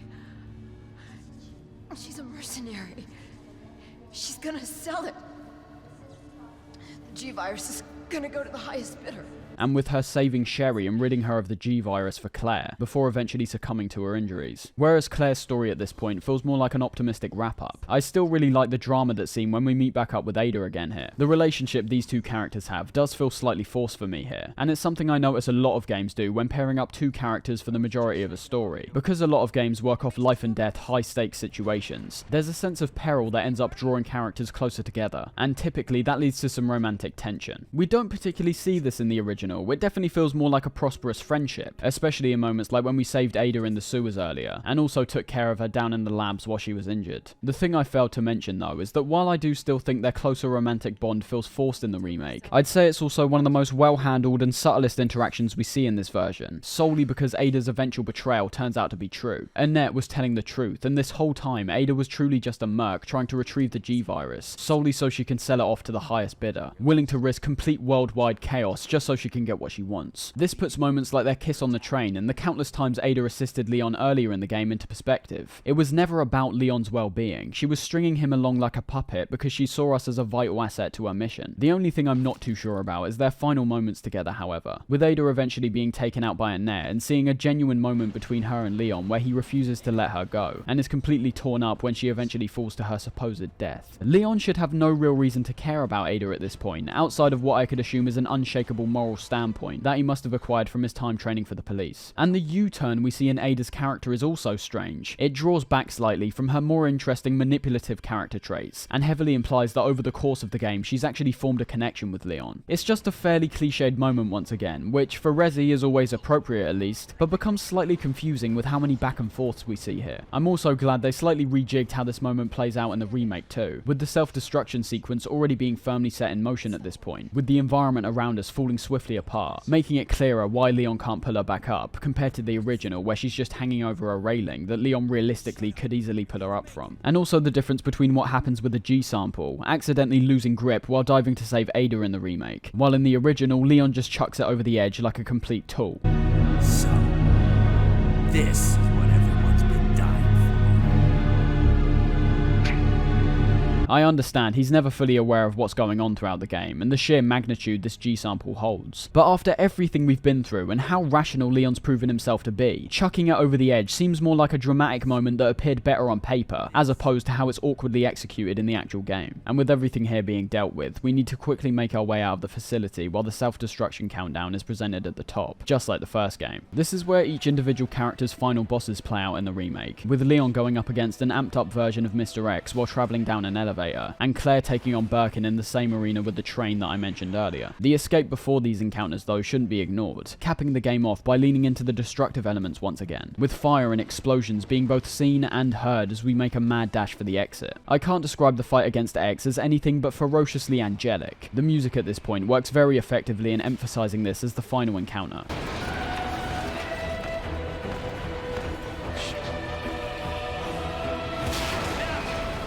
She's a mercenary. She's gonna sell it. The G-Virus is gonna go to the highest bidder. And with her saving Sherry and ridding her of the G-Virus for Claire, before eventually succumbing to her injuries. Whereas Claire's story at this point feels more like an optimistic wrap-up, I still really like the drama that's seen when we meet back up with Ada again here. The relationship these two characters have does feel slightly forced for me here, and it's something I notice a lot of games do when pairing up two characters for the majority of a story. Because a lot of games work off life and death, high-stakes situations, there's a sense of peril that ends up drawing characters closer together, and typically that leads to some romantic tension. We don't particularly see this in the original. It definitely feels more like a prosperous friendship, especially in moments like when we saved Ada in the sewers earlier, and also took care of her down in the labs while she was injured. The thing I failed to mention though is that while I do still think their closer romantic bond feels forced in the remake, I'd say it's also one of the most well-handled and subtlest interactions we see in this version, solely because Ada's eventual betrayal turns out to be true. Annette was telling the truth, and this whole time Ada was truly just a merc trying to retrieve the G-Virus, solely so she can sell it off to the highest bidder, willing to risk complete worldwide chaos just so she can get what she wants. This puts moments like their kiss on the train and the countless times Ada assisted Leon earlier in the game into perspective. It was never about Leon's well-being. She was stringing him along like a puppet because she saw us as a vital asset to her mission. The only thing I'm not too sure about is their final moments together, however, with Ada eventually being taken out by Annette and seeing a genuine moment between her and Leon where he refuses to let her go and is completely torn up when she eventually falls to her supposed death. Leon should have no real reason to care about Ada at this point, outside of what I could assume is an unshakable moral standpoint that he must have acquired from his time training for the police. And the U-turn we see in Ada's character is also strange. It draws back slightly from her more interesting manipulative character traits, and heavily implies that over the course of the game she's actually formed a connection with Leon. It's just a fairly cliched moment once again, which for Resi is always appropriate at least, but becomes slightly confusing with how many back and forths we see here. I'm also glad they slightly rejigged how this moment plays out in the remake too, with the self-destruction sequence already being firmly set in motion at this point, with the environment around us falling swiftly apart, making it clearer why Leon can't pull her back up, compared to the original where she's just hanging over a railing that Leon realistically could easily pull her up from. And also the difference between what happens with the G-sample, accidentally losing grip while diving to save Ada in the remake, while in the original Leon just chucks it over the edge like a complete tool. So, this is what everyone's been dying I understand he's never fully aware of what's going on throughout the game, and the sheer magnitude this G-sample holds. But after everything we've been through, and how rational Leon's proven himself to be, chucking it over the edge seems more like a dramatic moment that appeared better on paper, as opposed to how it's awkwardly executed in the actual game. And with everything here being dealt with, we need to quickly make our way out of the facility while the self-destruction countdown is presented at the top, just like the first game. This is where each individual character's final bosses play out in the remake, with Leon going up against an amped up version of Mr. X while travelling down an elevator, and Claire taking on Birkin in the same arena with the train that I mentioned earlier. The escape before these encounters though shouldn't be ignored, capping the game off by leaning into the destructive elements once again, with fire and explosions being both seen and heard as we make a mad dash for the exit. I can't describe the fight against X as anything but ferociously angelic. The music at this point works very effectively in emphasizing this as the final encounter.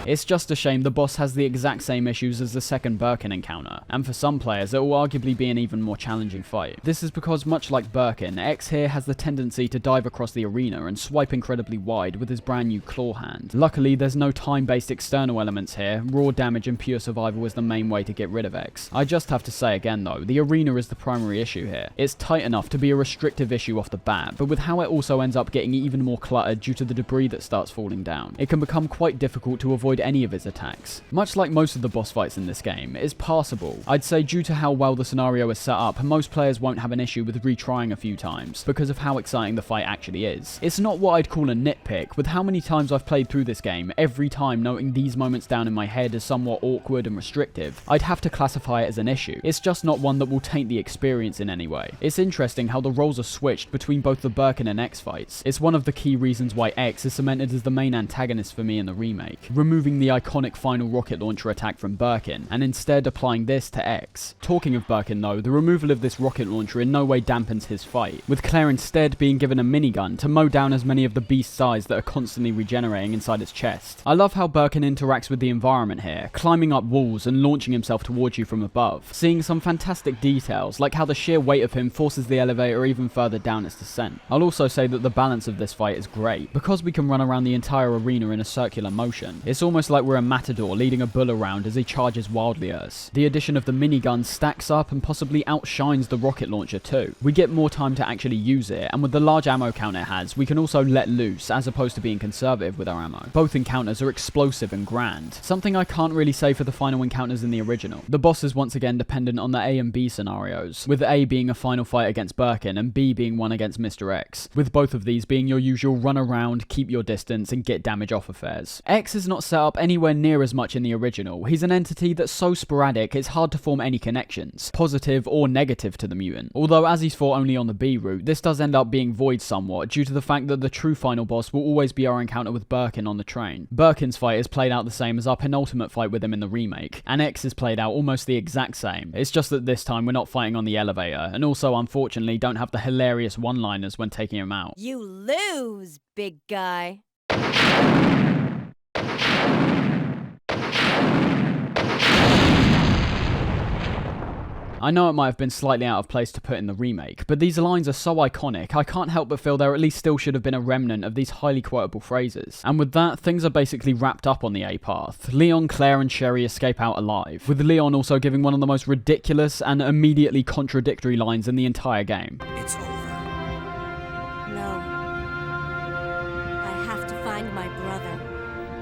It's just a shame the boss has the exact same issues as the second Birkin encounter, and for some players it will arguably be an even more challenging fight. This is because much like Birkin, X here has the tendency to dive across the arena and swipe incredibly wide with his brand new claw hand. Luckily there's no time-based external elements here, raw damage and pure survival is the main way to get rid of X. I just have to say again though, the arena is the primary issue here. It's tight enough to be a restrictive issue off the bat, but with how it also ends up getting even more cluttered due to the debris that starts falling down, it can become quite difficult to avoid any of his attacks. Much like most of the boss fights in this game, it is passable. I'd say due to how well the scenario is set up, most players won't have an issue with retrying a few times, because of how exciting the fight actually is. It's not what I'd call a nitpick, with how many times I've played through this game, every time noting these moments down in my head as somewhat awkward and restrictive, I'd have to classify it as an issue. It's just not one that will taint the experience in any way. It's interesting how the roles are switched between both the Birkin and X fights. It's one of the key reasons why X is cemented as the main antagonist for me in the remake, removing the iconic final rocket launcher attack from Birkin, and instead applying this to X. Talking of Birkin though, the removal of this rocket launcher in no way dampens his fight, with Claire instead being given a minigun to mow down as many of the beast's eyes that are constantly regenerating inside his chest. I love how Birkin interacts with the environment here, climbing up walls and launching himself towards you from above, seeing some fantastic details like how the sheer weight of him forces the elevator even further down its descent. I'll also say that the balance of this fight is great, because we can run around the entire arena in a circular motion. It's almost like we're a matador leading a bull around as he charges wildly at us. The addition of the minigun stacks up and possibly outshines the rocket launcher too. We get more time to actually use it, and with the large ammo count it has, we can also let loose as opposed to being conservative with our ammo. Both encounters are explosive and grand, something I can't really say for the final encounters in the original. The boss is once again dependent on the A and B scenarios, with A being a final fight against Birkin and B being one against Mr. X, with both of these being your usual run around, keep your distance and get damage off affairs. X is not set up anywhere near as much in the original. He's an entity that's so sporadic it's hard to form any connections, positive or negative, to the mutant. Although as he's fought only on the B route, this does end up being void somewhat due to the fact that the true final boss will always be our encounter with Birkin on the train. Birkin's fight is played out the same as our penultimate fight with him in the remake, and X is played out almost the exact same. It's just that this time we're not fighting on the elevator, and also unfortunately don't have the hilarious one-liners when taking him out. You lose, big guy. I know it might have been slightly out of place to put in the remake, but these lines are so iconic, I can't help but feel there at least still should have been a remnant of these highly quotable phrases. And with that, things are basically wrapped up on the A path. Leon, Claire and Sherry escape out alive, with Leon also giving one of the most ridiculous and immediately contradictory lines in the entire game. It's over. No. I have to find my brother.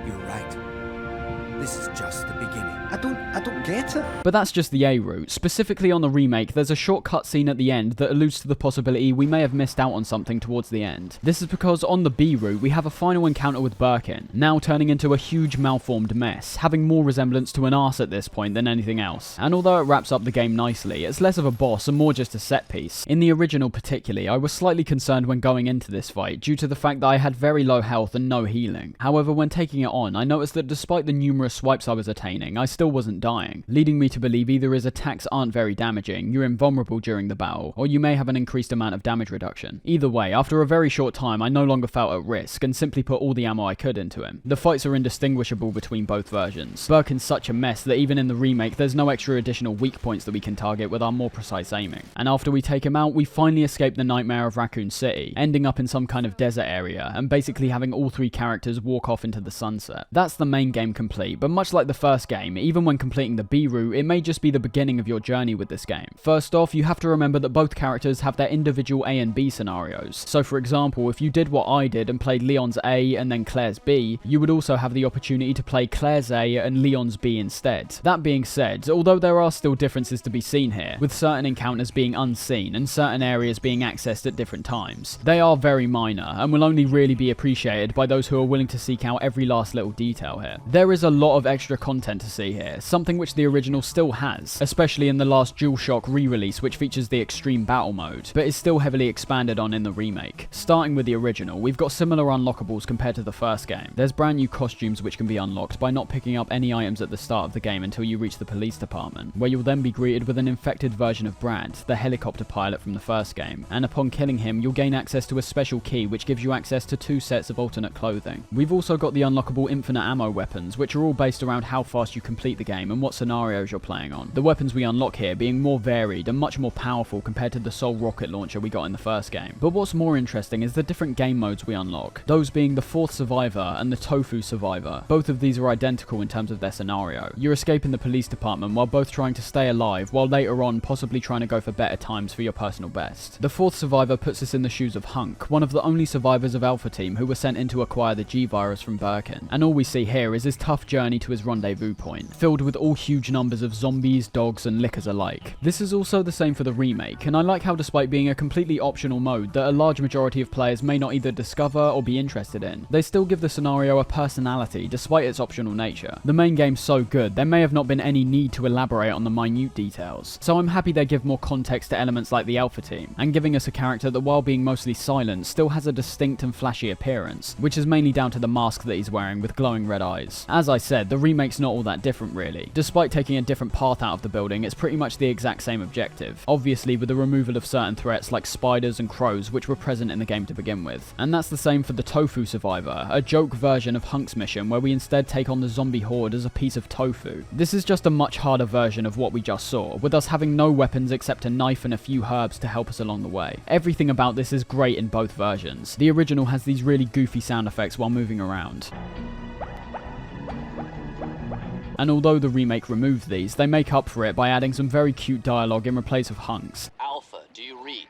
You're right. This is just the beginning. I don't get it. But that's just the A route. Specifically on the remake, there's a short cutscene at the end that alludes to the possibility we may have missed out on something towards the end. This is because on the B route, we have a final encounter with Birkin, now turning into a huge malformed mess, having more resemblance to an arse at this point than anything else. And although it wraps up the game nicely, it's less of a boss and more just a set piece. In the original particularly, I was slightly concerned when going into this fight due to the fact that I had very low health and no healing. However, when taking it on, I noticed that despite the numerous swipes I was attaining, I still wasn't dying, leading me to believe either his attacks aren't very damaging, you're invulnerable during the battle, or you may have an increased amount of damage reduction. Either way, after a very short time, I no longer felt at risk and simply put all the ammo I could into him. The fights are indistinguishable between both versions. Birkin's such a mess that even in the remake, there's no extra additional weak points that we can target with our more precise aiming. And after we take him out, we finally escape the nightmare of Raccoon City, ending up in some kind of desert area, and basically having all three characters walk off into the sunset. That's the main game complete, but much like the first game, even when completing the B route, it may just be the beginning of your journey with this game. First off, you have to remember that both characters have their individual A and B scenarios. So for example, if you did what I did and played Leon's A and then Claire's B, you would also have the opportunity to play Claire's A and Leon's B instead. That being said, although there are still differences to be seen here, with certain encounters being unseen and certain areas being accessed at different times, they are very minor and will only really be appreciated by those who are willing to seek out every last little detail here. There is a lot of extra content to see here, something which the original still has, especially in the last DualShock re-release which features the extreme battle mode, but is still heavily expanded on in the remake. Starting with the original, we've got similar unlockables compared to the first game. There's brand new costumes which can be unlocked by not picking up any items at the start of the game until you reach the police department, where you'll then be greeted with an infected version of Brad, the helicopter pilot from the first game, and upon killing him you'll gain access to a special key which gives you access to 2 sets of alternate clothing. We've also got the unlockable infinite ammo weapons, which are all based around how fast you complete the game and what scenarios you're playing on. The weapons we unlock here being more varied and much more powerful compared to the sole rocket launcher we got in the first game. But what's more interesting is the different game modes we unlock, those being the Fourth Survivor and the Tofu Survivor. Both of these are identical in terms of their scenario. You're escaping the police department while both trying to stay alive, while later on possibly trying to go for better times for your personal best. The Fourth Survivor puts us in the shoes of Hunk, one of the only survivors of Alpha Team who were sent in to acquire the G-Virus from Birkin, and all we see here is his tough journey to his rendezvous point, filled with all huge numbers of zombies, dogs and lickers alike. This is also the same for the remake, and I like how despite being a completely optional mode that a large majority of players may not either discover or be interested in, they still give the scenario a personality despite its optional nature. The main game's so good, there may have not been any need to elaborate on the minute details, so I'm happy they give more context to elements like the Alpha Team, and giving us a character that while being mostly silent still has a distinct and flashy appearance, which is mainly down to the mask that he's wearing with glowing red eyes. As I said, the remake's not all that different really. Despite taking a different path out of the building, it's pretty much the exact same objective, obviously with the removal of certain threats like spiders and crows which were present in the game to begin with. And that's the same for the Tofu Survivor, a joke version of Hunk's mission where we instead take on the zombie horde as a piece of tofu. This is just a much harder version of what we just saw, with us having no weapons except a knife and a few herbs to help us along the way. Everything about this is great in both versions. The original has these really goofy sound effects while moving around, and although the remake removed these, they make up for it by adding some very cute dialogue in replace of Hunk's. Alpha, do you read?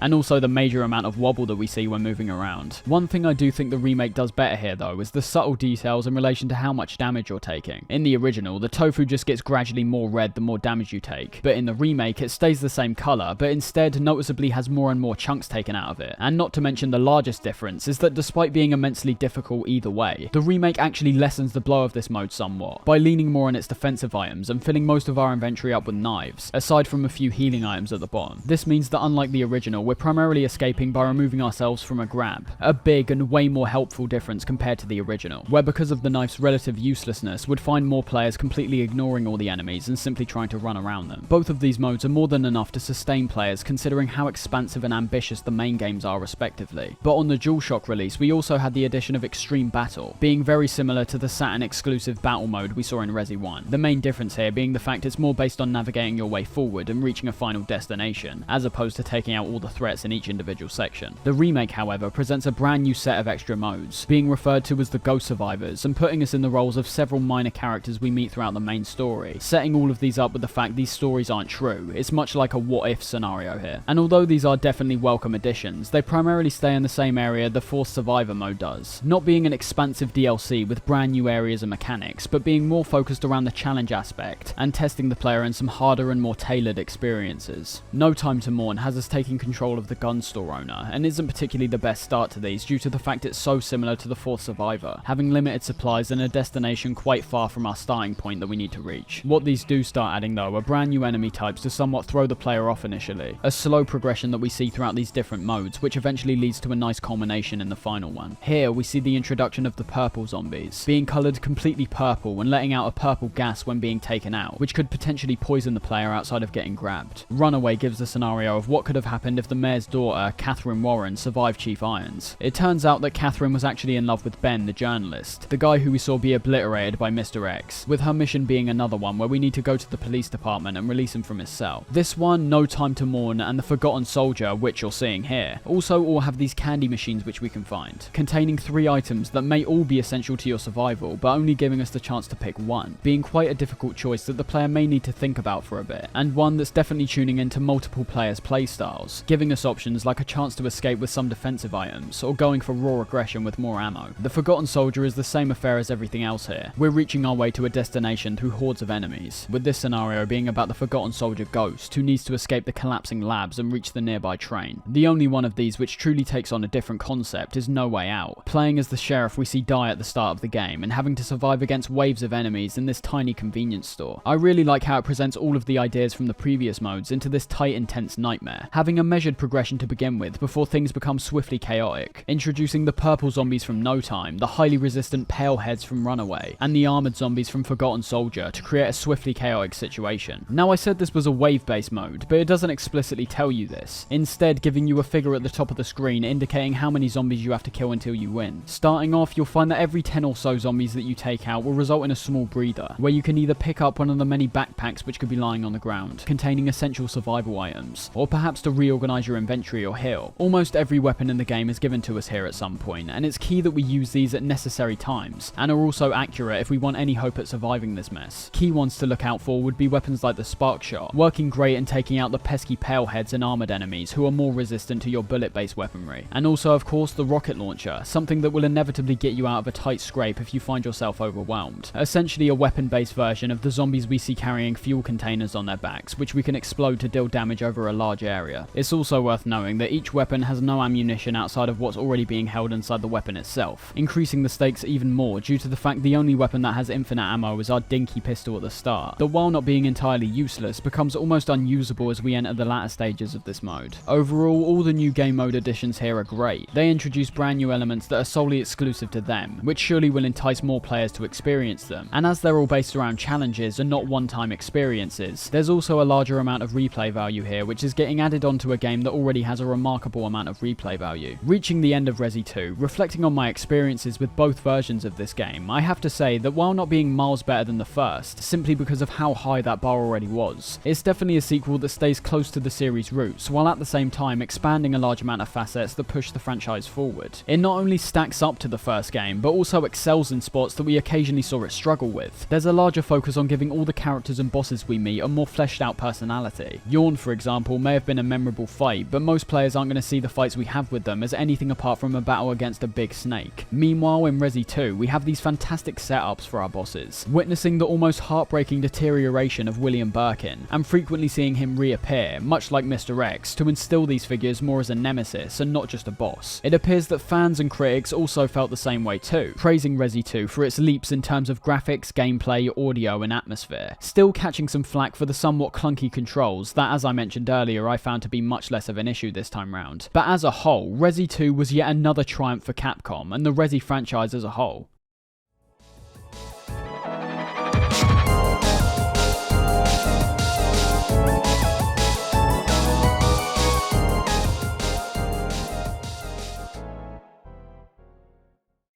And also the major amount of wobble that we see when moving around. One thing I do think the remake does better here though is the subtle details in relation to how much damage you're taking. In the original, the tofu just gets gradually more red the more damage you take, but in the remake it stays the same colour, but instead noticeably has more and more chunks taken out of it. And not to mention the largest difference is that despite being immensely difficult either way, the remake actually lessens the blow of this mode somewhat, by leaning more on its defensive items and filling most of our inventory up with knives, aside from a few healing items at the bottom. This means that unlike the original, we're primarily escaping by removing ourselves from a grab, a big and way more helpful difference compared to the original, where because of the knife's relative uselessness would find more players completely ignoring all the enemies and simply trying to run around them. Both of these modes are more than enough to sustain players considering how expansive and ambitious the main games are respectively. But on the DualShock release, we also had the addition of Extreme Battle, being very similar to the Saturn exclusive battle mode we saw in Resi 1. The main difference here being the fact it's more based on navigating your way forward and reaching a final destination, as opposed to taking out all the threats in each individual section. The remake, however, presents a brand new set of extra modes, being referred to as the Ghost Survivors, and putting us in the roles of several minor characters we meet throughout the main story, setting all of these up with the fact these stories aren't true. It's much like a what-if scenario here. And although these are definitely welcome additions, they primarily stay in the same area the Forced Survivor mode does, not being an expansive DLC with brand new areas and mechanics, but being more focused around the challenge aspect and testing the player in some harder and more tailored experiences. No Time to Mourn has us taking control of the gun store owner, and isn't particularly the best start to these due to the fact it's so similar to the Forced Survivor, having limited supplies and a destination quite far from our starting point that we need to reach. What these do start adding though are brand new enemy types to somewhat throw the player off initially, a slow progression that we see throughout these different modes, which eventually leads to a nice culmination in the final one. Here we see the introduction of the purple zombies, being coloured completely purple and letting out a purple gas when being taken out, which could potentially poison the player outside of getting grabbed. Runaway gives the scenario of what could have happened if the mayor's daughter, Catherine Warren, survived Chief Irons. It turns out that Catherine was actually in love with Ben, the journalist, the guy who we saw be obliterated by Mr. X, with her mission being another one where we need to go to the police department and release him from his cell. This one, No Time to Mourn, and the Forgotten Soldier, which you're seeing here, also all have these candy machines which we can find, containing 3 items that may all be essential to your survival, but only giving us the chance to pick one, being quite a difficult choice that the player may need to think about for a bit, and one that's definitely tuning into multiple players' playstyles, giving us options like a chance to escape with some defensive items, or going for raw aggression with more ammo. The Forgotten Soldier is the same affair as everything else here. We're reaching our way to a destination through hordes of enemies, with this scenario being about the Forgotten Soldier Ghost, who needs to escape the collapsing labs and reach the nearby train. The only one of these which truly takes on a different concept is No Way Out, playing as the sheriff we see die at the start of the game, and having to survive against waves of enemies in this tiny convenience store. I really like how it presents all of the ideas from the previous modes into this tight, intense nightmare, having a measured progression to begin with before things become swiftly chaotic, introducing the purple zombies from No Time, the highly resistant pale heads from Runaway, and the armoured zombies from Forgotten Soldier to create a swiftly chaotic situation. Now I said this was a wave-based mode, but it doesn't explicitly tell you this, instead giving you a figure at the top of the screen indicating how many zombies you have to kill until you win. Starting off, you'll find that every 10 or so zombies that you take out will result in a small breather, where you can either pick up one of the many backpacks which could be lying on the ground, containing essential survival items, or perhaps to reorganize your inventory or heal. Almost every weapon in the game is given to us here at some point, and it's key that we use these at necessary times, and are also accurate if we want any hope at surviving this mess. Key ones to look out for would be weapons like the Spark Shot, working great in taking out the pesky pale heads and armoured enemies who are more resistant to your bullet-based weaponry. And also of course the rocket launcher, something that will inevitably get you out of a tight scrape if you find yourself overwhelmed. Essentially a weapon-based version of the zombies we see carrying fuel containers on their backs, which we can explode to deal damage over a large area. It's also worth knowing that each weapon has no ammunition outside of what's already being held inside the weapon itself, increasing the stakes even more due to the fact the only weapon that has infinite ammo is our dinky pistol at the start, that while not being entirely useless, becomes almost unusable as we enter the latter stages of this mode. Overall, all the new game mode additions here are great. They introduce brand new elements that are solely exclusive to them, which surely will entice more players to experience them, and as they're all based around challenges and not one-time experiences, there's also a larger amount of replay value here, which is getting added onto a game that already has a remarkable amount of replay value. Reaching the end of Resi 2, reflecting on my experiences with both versions of this game, I have to say that while not being miles better than the first, simply because of how high that bar already was, it's definitely a sequel that stays close to the series' roots, while at the same time expanding a large amount of facets that push the franchise forward. It not only stacks up to the first game, but also excels in spots that we occasionally saw it struggle with. There's a larger focus on giving all the characters and bosses we meet a more fleshed out personality. Yawn, for example, may have been a memorable fight, but most players aren't going to see the fights we have with them as anything apart from a battle against a big snake. Meanwhile, in Resi 2, we have these fantastic setups for our bosses, witnessing the almost heartbreaking deterioration of William Birkin, and frequently seeing him reappear, much like Mr. X, to instill these figures more as a nemesis and not just a boss. It appears that fans and critics also felt the same way too, praising Resi 2 for its leaps in terms of graphics, gameplay, audio and atmosphere, still catching some flack for the somewhat clunky controls that, as I mentioned earlier, I found to be much less less of an issue this time round. But as a whole, Resi 2 was yet another triumph for Capcom and the Resi franchise as a whole.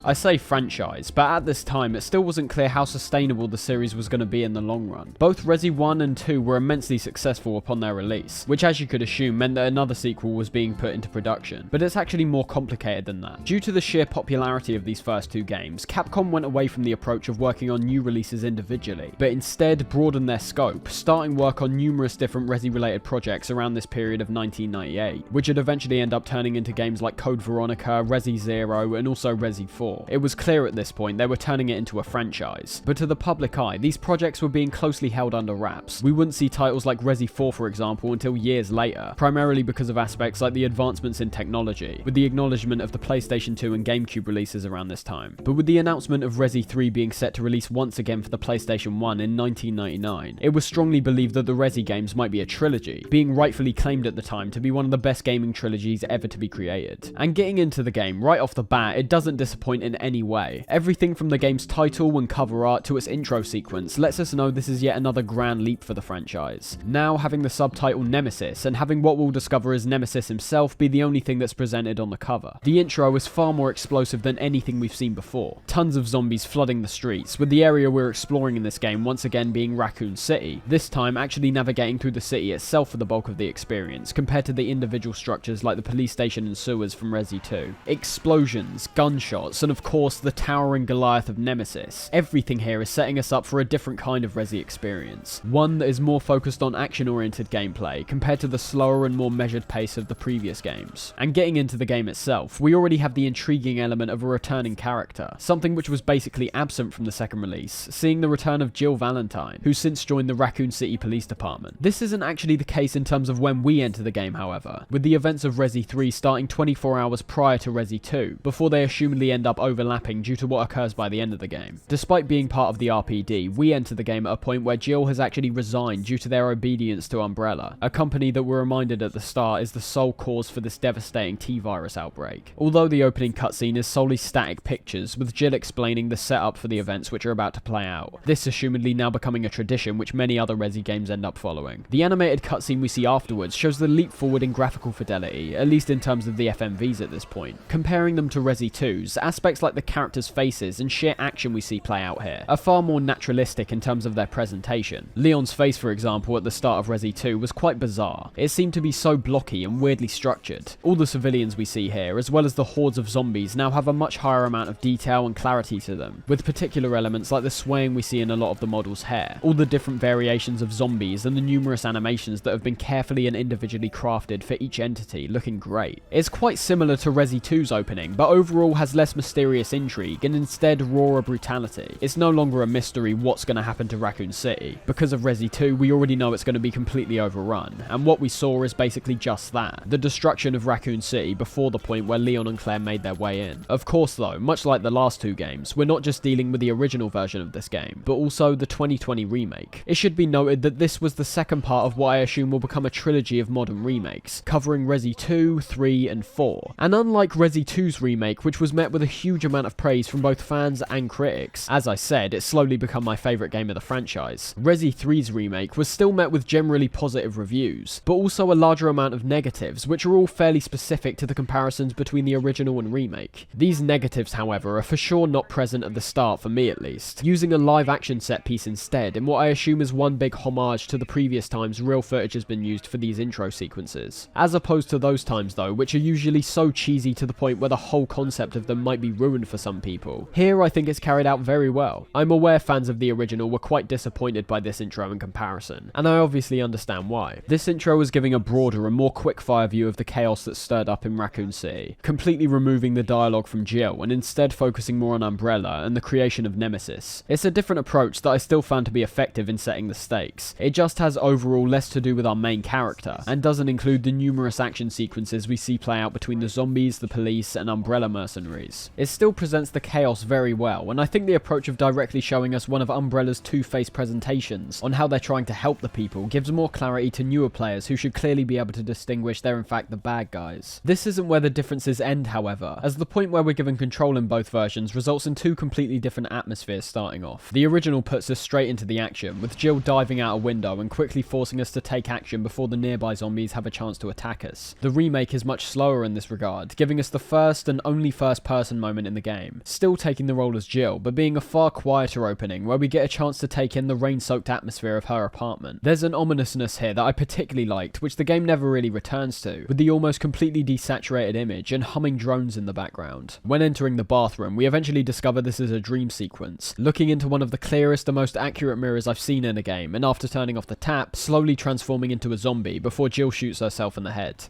I say franchise, but at this time it still wasn't clear how sustainable the series was going to be in the long run. Both Resi 1 and 2 were immensely successful upon their release, which as you could assume meant that another sequel was being put into production. But it's actually more complicated than that. Due to the sheer popularity of these first two games, Capcom went away from the approach of working on new releases individually, but instead broadened their scope, starting work on numerous different Resi related projects around this period of 1998, which would eventually end up turning into games like Code Veronica, Resi Zero, and also Resi 4. It was clear at this point they were turning it into a franchise, but to the public eye, these projects were being closely held under wraps. We wouldn't see titles like Resi 4 for example until years later, primarily because of aspects like the advancements in technology, with the acknowledgement of the PlayStation 2 and GameCube releases around this time. But with the announcement of Resi 3 being set to release once again for the PlayStation 1 in 1999, it was strongly believed that the Resi games might be a trilogy, being rightfully claimed at the time to be one of the best gaming trilogies ever to be created. And getting into the game, right off the bat, it doesn't disappoint in any way. Everything from the game's title and cover art to its intro sequence lets us know this is yet another grand leap for the franchise. Now having the subtitle Nemesis and having what we'll discover as Nemesis himself be the only thing that's presented on the cover. The intro is far more explosive than anything we've seen before. Tons of zombies flooding the streets, with the area we're exploring in this game once again being Raccoon City, this time actually navigating through the city itself for the bulk of the experience, compared to the individual structures like the police station and sewers from Resi 2. Explosions, gunshots, and of course the towering Goliath of Nemesis. Everything here is setting us up for a different kind of Resi experience, one that is more focused on action-oriented gameplay compared to the slower and more measured pace of the previous games. And getting into the game itself, we already have the intriguing element of a returning character, something which was basically absent from the second release, seeing the return of Jill Valentine, who's since joined the Raccoon City Police Department. This isn't actually the case in terms of when we enter the game however, with the events of Resi 3 starting 24 hours prior to Resi 2, before they assumedly end up overlapping due to what occurs by the end of the game. Despite being part of the RPD, we enter the game at a point where Jill has actually resigned due to their obedience to Umbrella, a company that we're reminded at the start is the sole cause for this devastating T-virus outbreak. Although the opening cutscene is solely static pictures, with Jill explaining the setup for the events which are about to play out, this assumedly now becoming a tradition which many other Resi games end up following. The animated cutscene we see afterwards shows the leap forward in graphical fidelity, at least in terms of the FMVs at this point. Comparing them to Resi 2's, aspects like the characters' faces and sheer action we see play out here are far more naturalistic in terms of their presentation. Leon's face, for example, at the start of Resi 2 was quite bizarre. It seemed to be so blocky and weirdly structured. All the civilians we see here, as well as the hordes of zombies, now have a much higher amount of detail and clarity to them, with particular elements like the swaying we see in a lot of the model's hair, all the different variations of zombies, and the numerous animations that have been carefully and individually crafted for each entity looking great. It's quite similar to Resi 2's opening, but overall has less mysterious intrigue and instead rawer brutality. It's no longer a mystery what's going to happen to Raccoon City. Because of Resi 2, we already know it's going to be completely overrun, and what we saw is basically just that, the destruction of Raccoon City before the point where Leon and Claire made their way in. Of course though, much like the last two games, we're not just dealing with the original version of this game, but also the 2020 remake. It should be noted that this was the second part of what I assume will become a trilogy of modern remakes, covering Resi 2, 3, and 4. And unlike Resi 2's remake, which was met with a huge amount of praise from both fans and critics, as I said, it's slowly become my favourite game of the franchise, Resi 3's remake was still met with generally positive reviews, but also a larger amount of negatives, which are all fairly specific to the comparisons between the original and remake. These negatives, however, are for sure not present at the start, for me at least, using a live action set piece instead in what I assume is one big homage to the previous times real footage has been used for these intro sequences, as opposed to those times though, which are usually so cheesy to the point where the whole concept of them might be ruined for some people. Here I think it's carried out very well. I'm aware fans of the original were quite disappointed by this intro in comparison, and I obviously understand why. This intro is giving a broader and more quickfire view of the chaos that stirred up in Raccoon City, completely removing the dialogue from Jill and instead focusing more on Umbrella and the creation of Nemesis. It's a different approach that I still found to be effective in setting the stakes. It just has overall less to do with our main character, and doesn't include the numerous action sequences we see play out between the zombies, the police, and Umbrella mercenaries. It still presents the chaos very well, and I think the approach of directly showing us one of Umbrella's two-faced presentations on how they're trying to help the people gives more clarity to newer players who should clearly be able to distinguish they're in fact the bad guys. This isn't where the differences end, however, as the point where we're given control in both versions results in two completely different atmospheres starting off. The original puts us straight into the action, with Jill diving out a window and quickly forcing us to take action before the nearby zombies have a chance to attack us. The remake is much slower in this regard, giving us the first and only first-person moment in the game, still taking the role as Jill, but being a far quieter opening where we get a chance to take in the rain-soaked atmosphere of her apartment. There's an ominousness here that I particularly liked, which the game never really returns to, with the almost completely desaturated image and humming drones in the background. When entering the bathroom, we eventually discover this is a dream sequence, looking into one of the clearest and most accurate mirrors I've seen in a game, and after turning off the tap, slowly transforming into a zombie before Jill shoots herself in the head.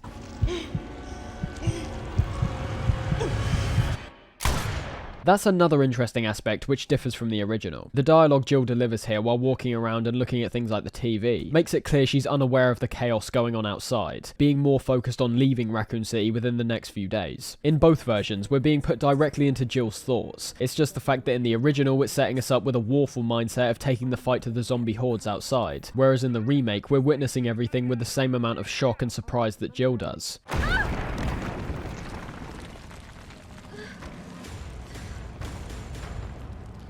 That's another interesting aspect which differs from the original. The dialogue Jill delivers here while walking around and looking at things like the TV makes it clear she's unaware of the chaos going on outside, being more focused on leaving Raccoon City within the next few days. In both versions, we're being put directly into Jill's thoughts. It's just the fact that in the original it's setting us up with a warful mindset of taking the fight to the zombie hordes outside, whereas in the remake we're witnessing everything with the same amount of shock and surprise that Jill does.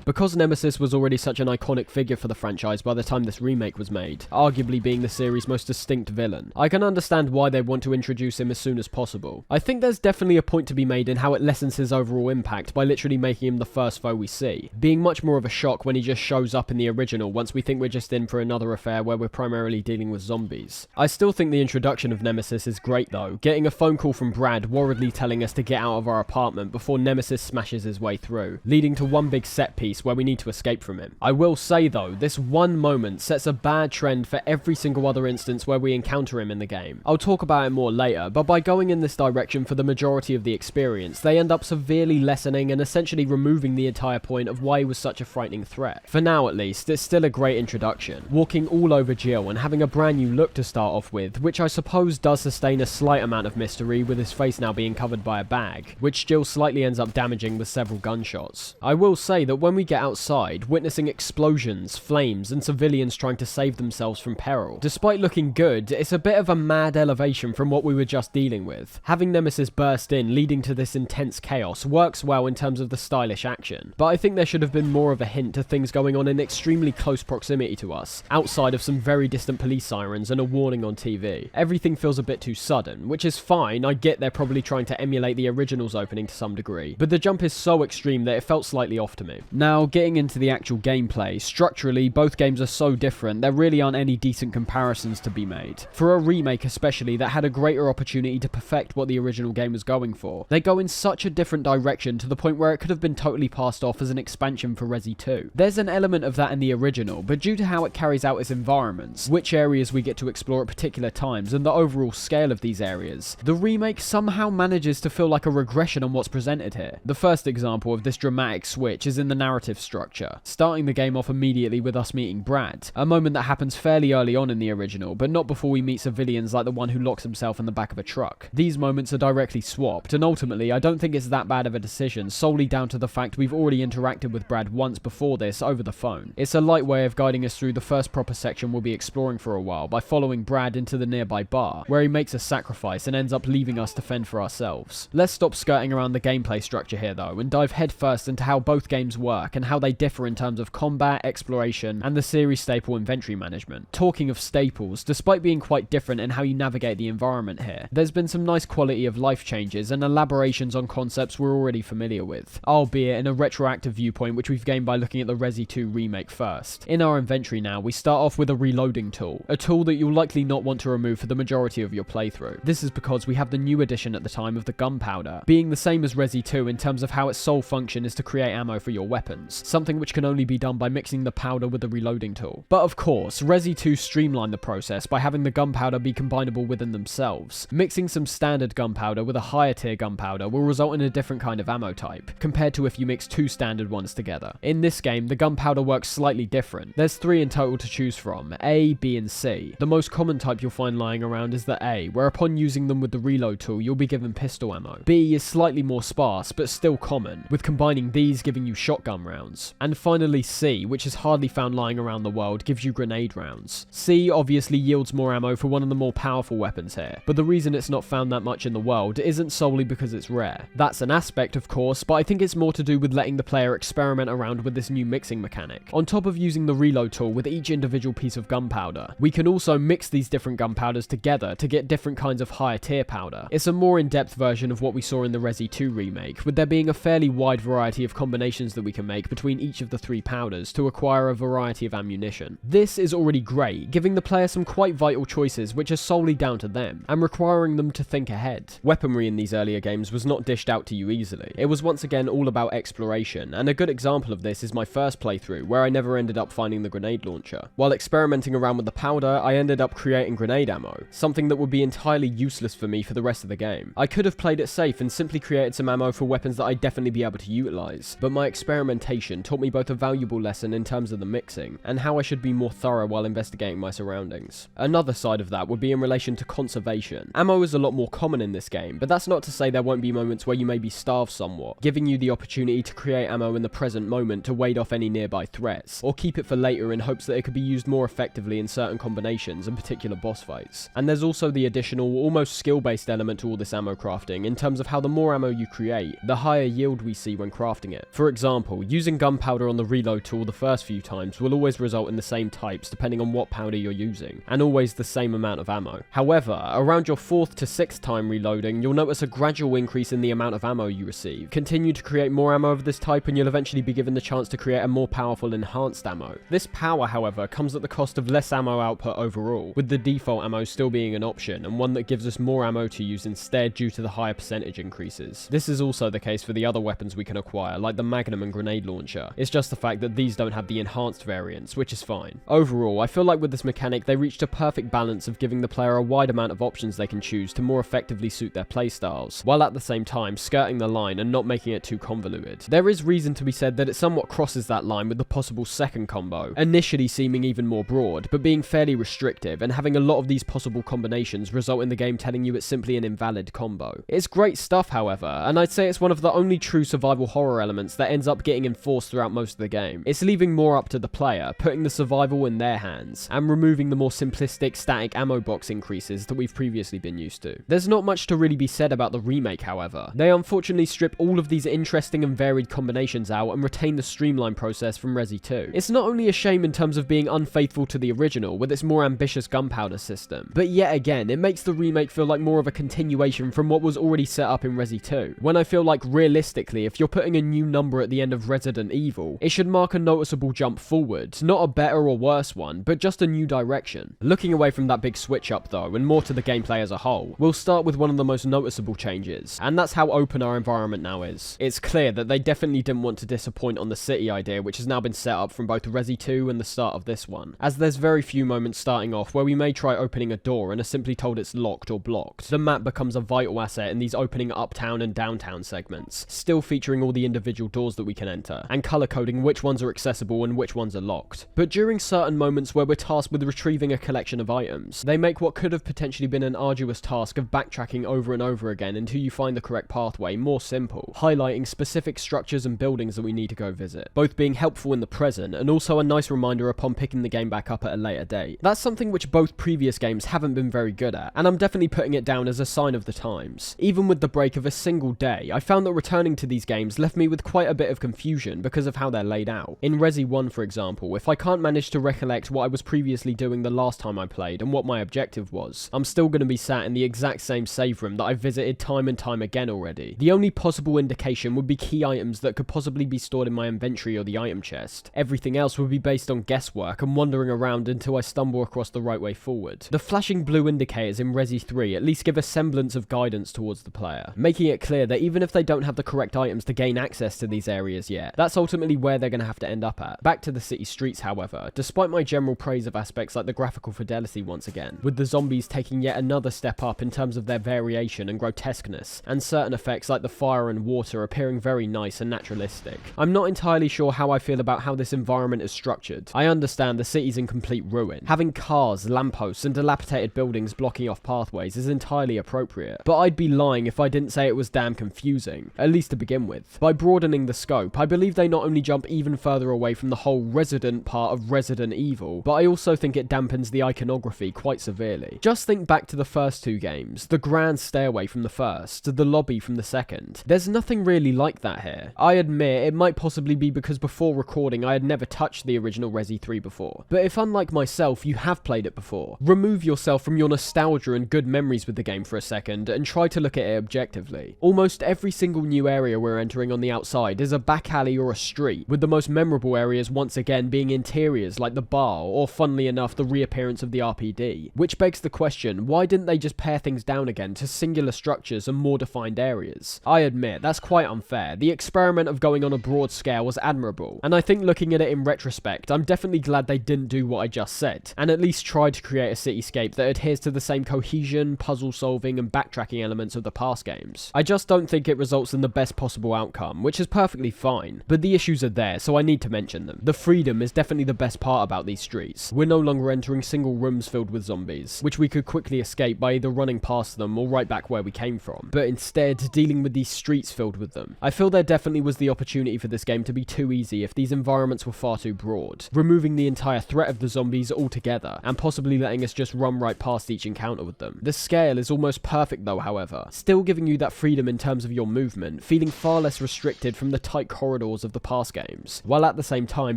Because Nemesis was already such an iconic figure for the franchise by the time this remake was made, arguably being the series' most distinct villain, I can understand why they want to introduce him as soon as possible. I think there's definitely a point to be made in how it lessens his overall impact by literally making him the first foe we see, being much more of a shock when he just shows up in the original once we think we're just in for another affair where we're primarily dealing with zombies. I still think the introduction of Nemesis is great though, getting a phone call from Brad worriedly telling us to get out of our apartment before Nemesis smashes his way through, leading to one big set piece where we need to escape from him. I will say though, this one moment sets a bad trend for every single other instance where we encounter him in the game. I'll talk about it more later, but by going in this direction for the majority of the experience, they end up severely lessening and essentially removing the entire point of why he was such a frightening threat. For now at least, it's still a great introduction, walking all over Jill and having a brand new look to start off with, which I suppose does sustain a slight amount of mystery with his face now being covered by a bag, which Jill slightly ends up damaging with several gunshots. I will say that when we get outside, witnessing explosions, flames, and civilians trying to save themselves from peril, despite looking good, it's a bit of a mad elevation from what we were just dealing with. Having Nemesis burst in, leading to this intense chaos, works well in terms of the stylish action, but I think there should have been more of a hint to things going on in extremely close proximity to us, outside of some very distant police sirens and a warning on TV. Everything feels a bit too sudden, which is fine. I get they're probably trying to emulate the original's opening to some degree, but the jump is so extreme that it felt slightly off to me. Now, getting into the actual gameplay, structurally both games are so different there really aren't any decent comparisons to be made. For a remake especially that had a greater opportunity to perfect what the original game was going for, they go in such a different direction to the point where it could have been totally passed off as an expansion for Resi 2. There's an element of that in the original, but due to how it carries out its environments, which areas we get to explore at particular times, and the overall scale of these areas, the remake somehow manages to feel like a regression on what's presented here. The first example of this dramatic switch is in the narrative structure, starting the game off immediately with us meeting Brad, a moment that happens fairly early on in the original, but not before we meet civilians like the one who locks himself in the back of a truck. These moments are directly swapped, and ultimately I don't think it's that bad of a decision, solely down to the fact we've already interacted with Brad once before this over the phone. It's a light way of guiding us through the first proper section we'll be exploring for a while by following Brad into the nearby bar, where he makes a sacrifice and ends up leaving us to fend for ourselves. Let's stop skirting around the gameplay structure here though, and dive headfirst into how both games work and how they differ in terms of combat, exploration, and the series staple inventory management. Talking of staples, despite being quite different in how you navigate the environment here, there's been some nice quality of life changes and elaborations on concepts we're already familiar with, albeit in a retroactive viewpoint which we've gained by looking at the Resi 2 remake first. In our inventory now, we start off with a reloading tool, a tool that you'll likely not want to remove for the majority of your playthrough. This is because we have the new addition at the time of the gunpowder, being the same as Resi 2 in terms of how its sole function is to create ammo for your weapons. rounds, something which can only be done by mixing the powder with the reloading tool. But of course, Resi 2 streamlined the process by having the gunpowder be combinable within themselves. Mixing some standard gunpowder with a higher tier gunpowder will result in a different kind of ammo type, compared to if you mix two standard ones together. In this game, the gunpowder works slightly different. There's 3 in total to choose from, A, B and C. The most common type you'll find lying around is the A, where upon using them with the reload tool, you'll be given pistol ammo. B is slightly more sparse, but still common, with combining these giving you shotgun rounds. And finally C, which is hardly found lying around the world, gives you grenade rounds. C obviously yields more ammo for one of the more powerful weapons here, but the reason it's not found that much in the world isn't solely because it's rare. That's an aspect of course, but I think it's more to do with letting the player experiment around with this new mixing mechanic. On top of using the reload tool with each individual piece of gunpowder, we can also mix these different gunpowders together to get different kinds of higher tier powder. It's a more in-depth version of what we saw in the Resi 2 remake, with there being a fairly wide variety of combinations that we can make between each of the 3 powders to acquire a variety of ammunition. This is already great, giving the player some quite vital choices which are solely down to them, and requiring them to think ahead. Weaponry in these earlier games was not dished out to you easily. It was once again all about exploration, and a good example of this is my first playthrough, where I never ended up finding the grenade launcher. While experimenting around with the powder, I ended up creating grenade ammo, something that would be entirely useless for me for the rest of the game. I could have played it safe and simply created some ammo for weapons that I'd definitely be able to utilize, but my experimentation taught me both a valuable lesson in terms of the mixing, and how I should be more thorough while investigating my surroundings. Another side of that would be in relation to conservation. Ammo is a lot more common in this game, but that's not to say there won't be moments where you may be starved somewhat, giving you the opportunity to create ammo in the present moment to ward off any nearby threats, or keep it for later in hopes that it could be used more effectively in certain combinations and particular boss fights. And there's also the additional, almost skill-based element to all this ammo crafting, in terms of how the more ammo you create, the higher yield we see when crafting it. For example, using gunpowder on the reload tool the first few times will always result in the same types depending on what powder you're using, and always the same amount of ammo. However, around your 4th to 6th time reloading, you'll notice a gradual increase in the amount of ammo you receive. Continue to create more ammo of this type and you'll eventually be given the chance to create a more powerful enhanced ammo. This power, however, comes at the cost of less ammo output overall, with the default ammo still being an option, and one that gives us more ammo to use instead due to the higher percentage increases. This is also the case for the other weapons we can acquire, like the Magnum and grenade launcher. It's just the fact that these don't have the enhanced variants, which is fine. Overall, I feel like with this mechanic they reached a perfect balance of giving the player a wide amount of options they can choose to more effectively suit their playstyles, while at the same time skirting the line and not making it too convoluted. There is reason to be said that it somewhat crosses that line with the possible second combo, initially seeming even more broad, but being fairly restrictive, and having a lot of these possible combinations result in the game telling you it's simply an invalid combo. It's great stuff, however, and I'd say it's one of the only true survival horror elements that ends up getting enforced throughout most of the game. It's leaving more up to the player, putting the survival in their hands, and removing the more simplistic static ammo box increases that we've previously been used to. There's not much to really be said about the remake, however. They unfortunately strip all of these interesting and varied combinations out and retain the streamlined process from Resi 2. It's not only a shame in terms of being unfaithful to the original with its more ambitious gunpowder system, but yet again, it makes the remake feel like more of a continuation from what was already set up in Resi 2, when I feel like realistically, if you're putting a new number at the end of Resident Evil, it should mark a noticeable jump forward, not a better or worse one, but just a new direction. Looking away from that big switch up though, and more to the gameplay as a whole, we'll start with one of the most noticeable changes, and that's how open our environment now is. It's clear that they definitely didn't want to disappoint on the city idea, which has now been set up from both Resi 2 and the start of this one, as there's very few moments starting off where we may try opening a door and are simply told it's locked or blocked. The map becomes a vital asset in these opening uptown and downtown segments, still featuring all the individual doors that we can enter, and color coding which ones are accessible and which ones are locked. But during certain moments where we're tasked with retrieving a collection of items, they make what could have potentially been an arduous task of backtracking over and over again until you find the correct pathway more simple, highlighting specific structures and buildings that we need to go visit, both being helpful in the present and also a nice reminder upon picking the game back up at a later date. That's something which both previous games haven't been very good at, and I'm definitely putting it down as a sign of the times. Even with the break of a single day, I found that returning to these games left me with quite a bit of confusion because of how they're laid out. In Resi 1, for example, if I can't manage to recollect what I was previously doing the last time I played and what my objective was, I'm still going to be sat in the exact same save room that I've visited time and time again already. The only possible indication would be key items that could possibly be stored in my inventory or the item chest. Everything else would be based on guesswork and wandering around until I stumble across the right way forward. The flashing blue indicators in Resi 3 at least give a semblance of guidance towards the player, making it clear that even if they don't have the correct items to gain access to these areas yet, yet. That's ultimately where they're going to have to end up at. Back to the city streets, however, despite my general praise of aspects like the graphical fidelity once again, with the zombies taking yet another step up in terms of their variation and grotesqueness, and certain effects like the fire and water appearing very nice and naturalistic. I'm not entirely sure how I feel about how this environment is structured. I understand the city's in complete ruin. Having cars, lampposts, and dilapidated buildings blocking off pathways is entirely appropriate, but I'd be lying if I didn't say it was damn confusing, at least to begin with. By broadening the scope, I believe they not only jump even further away from the whole Resident part of Resident Evil, but I also think it dampens the iconography quite severely. Just think back to the first two games, the grand stairway from the first, the lobby from the second. There's nothing really like that here. I admit it might possibly be because before recording I had never touched the original Resi 3 before, but if unlike myself you have played it before, remove yourself from your nostalgia and good memories with the game for a second and try to look at it objectively. Almost every single new area we're entering on the outside is a back alley or a street, with the most memorable areas once again being interiors like the bar or, funnily enough, the reappearance of the RPD. Which begs the question, why didn't they just pare things down again to singular structures and more defined areas? I admit, that's quite unfair. The experiment of going on a broad scale was admirable, and I think looking at it in retrospect, I'm definitely glad they didn't do what I just said, and at least try to create a cityscape that adheres to the same cohesion, puzzle solving, and backtracking elements of the past games. I just don't think it results in the best possible outcome, which is perfectly fine, but the issues are there, so I need to mention them. The freedom is definitely the best part about these streets. We're no longer entering single rooms filled with zombies, which we could quickly escape by either running past them or right back where we came from, but instead dealing with these streets filled with them. I feel there definitely was the opportunity for this game to be too easy if these environments were far too broad, removing the entire threat of the zombies altogether, and possibly letting us just run right past each encounter with them. The scale is almost perfect though, however, still giving you that freedom in terms of your movement, feeling far less restricted from the tight corridors of the past games, while at the same time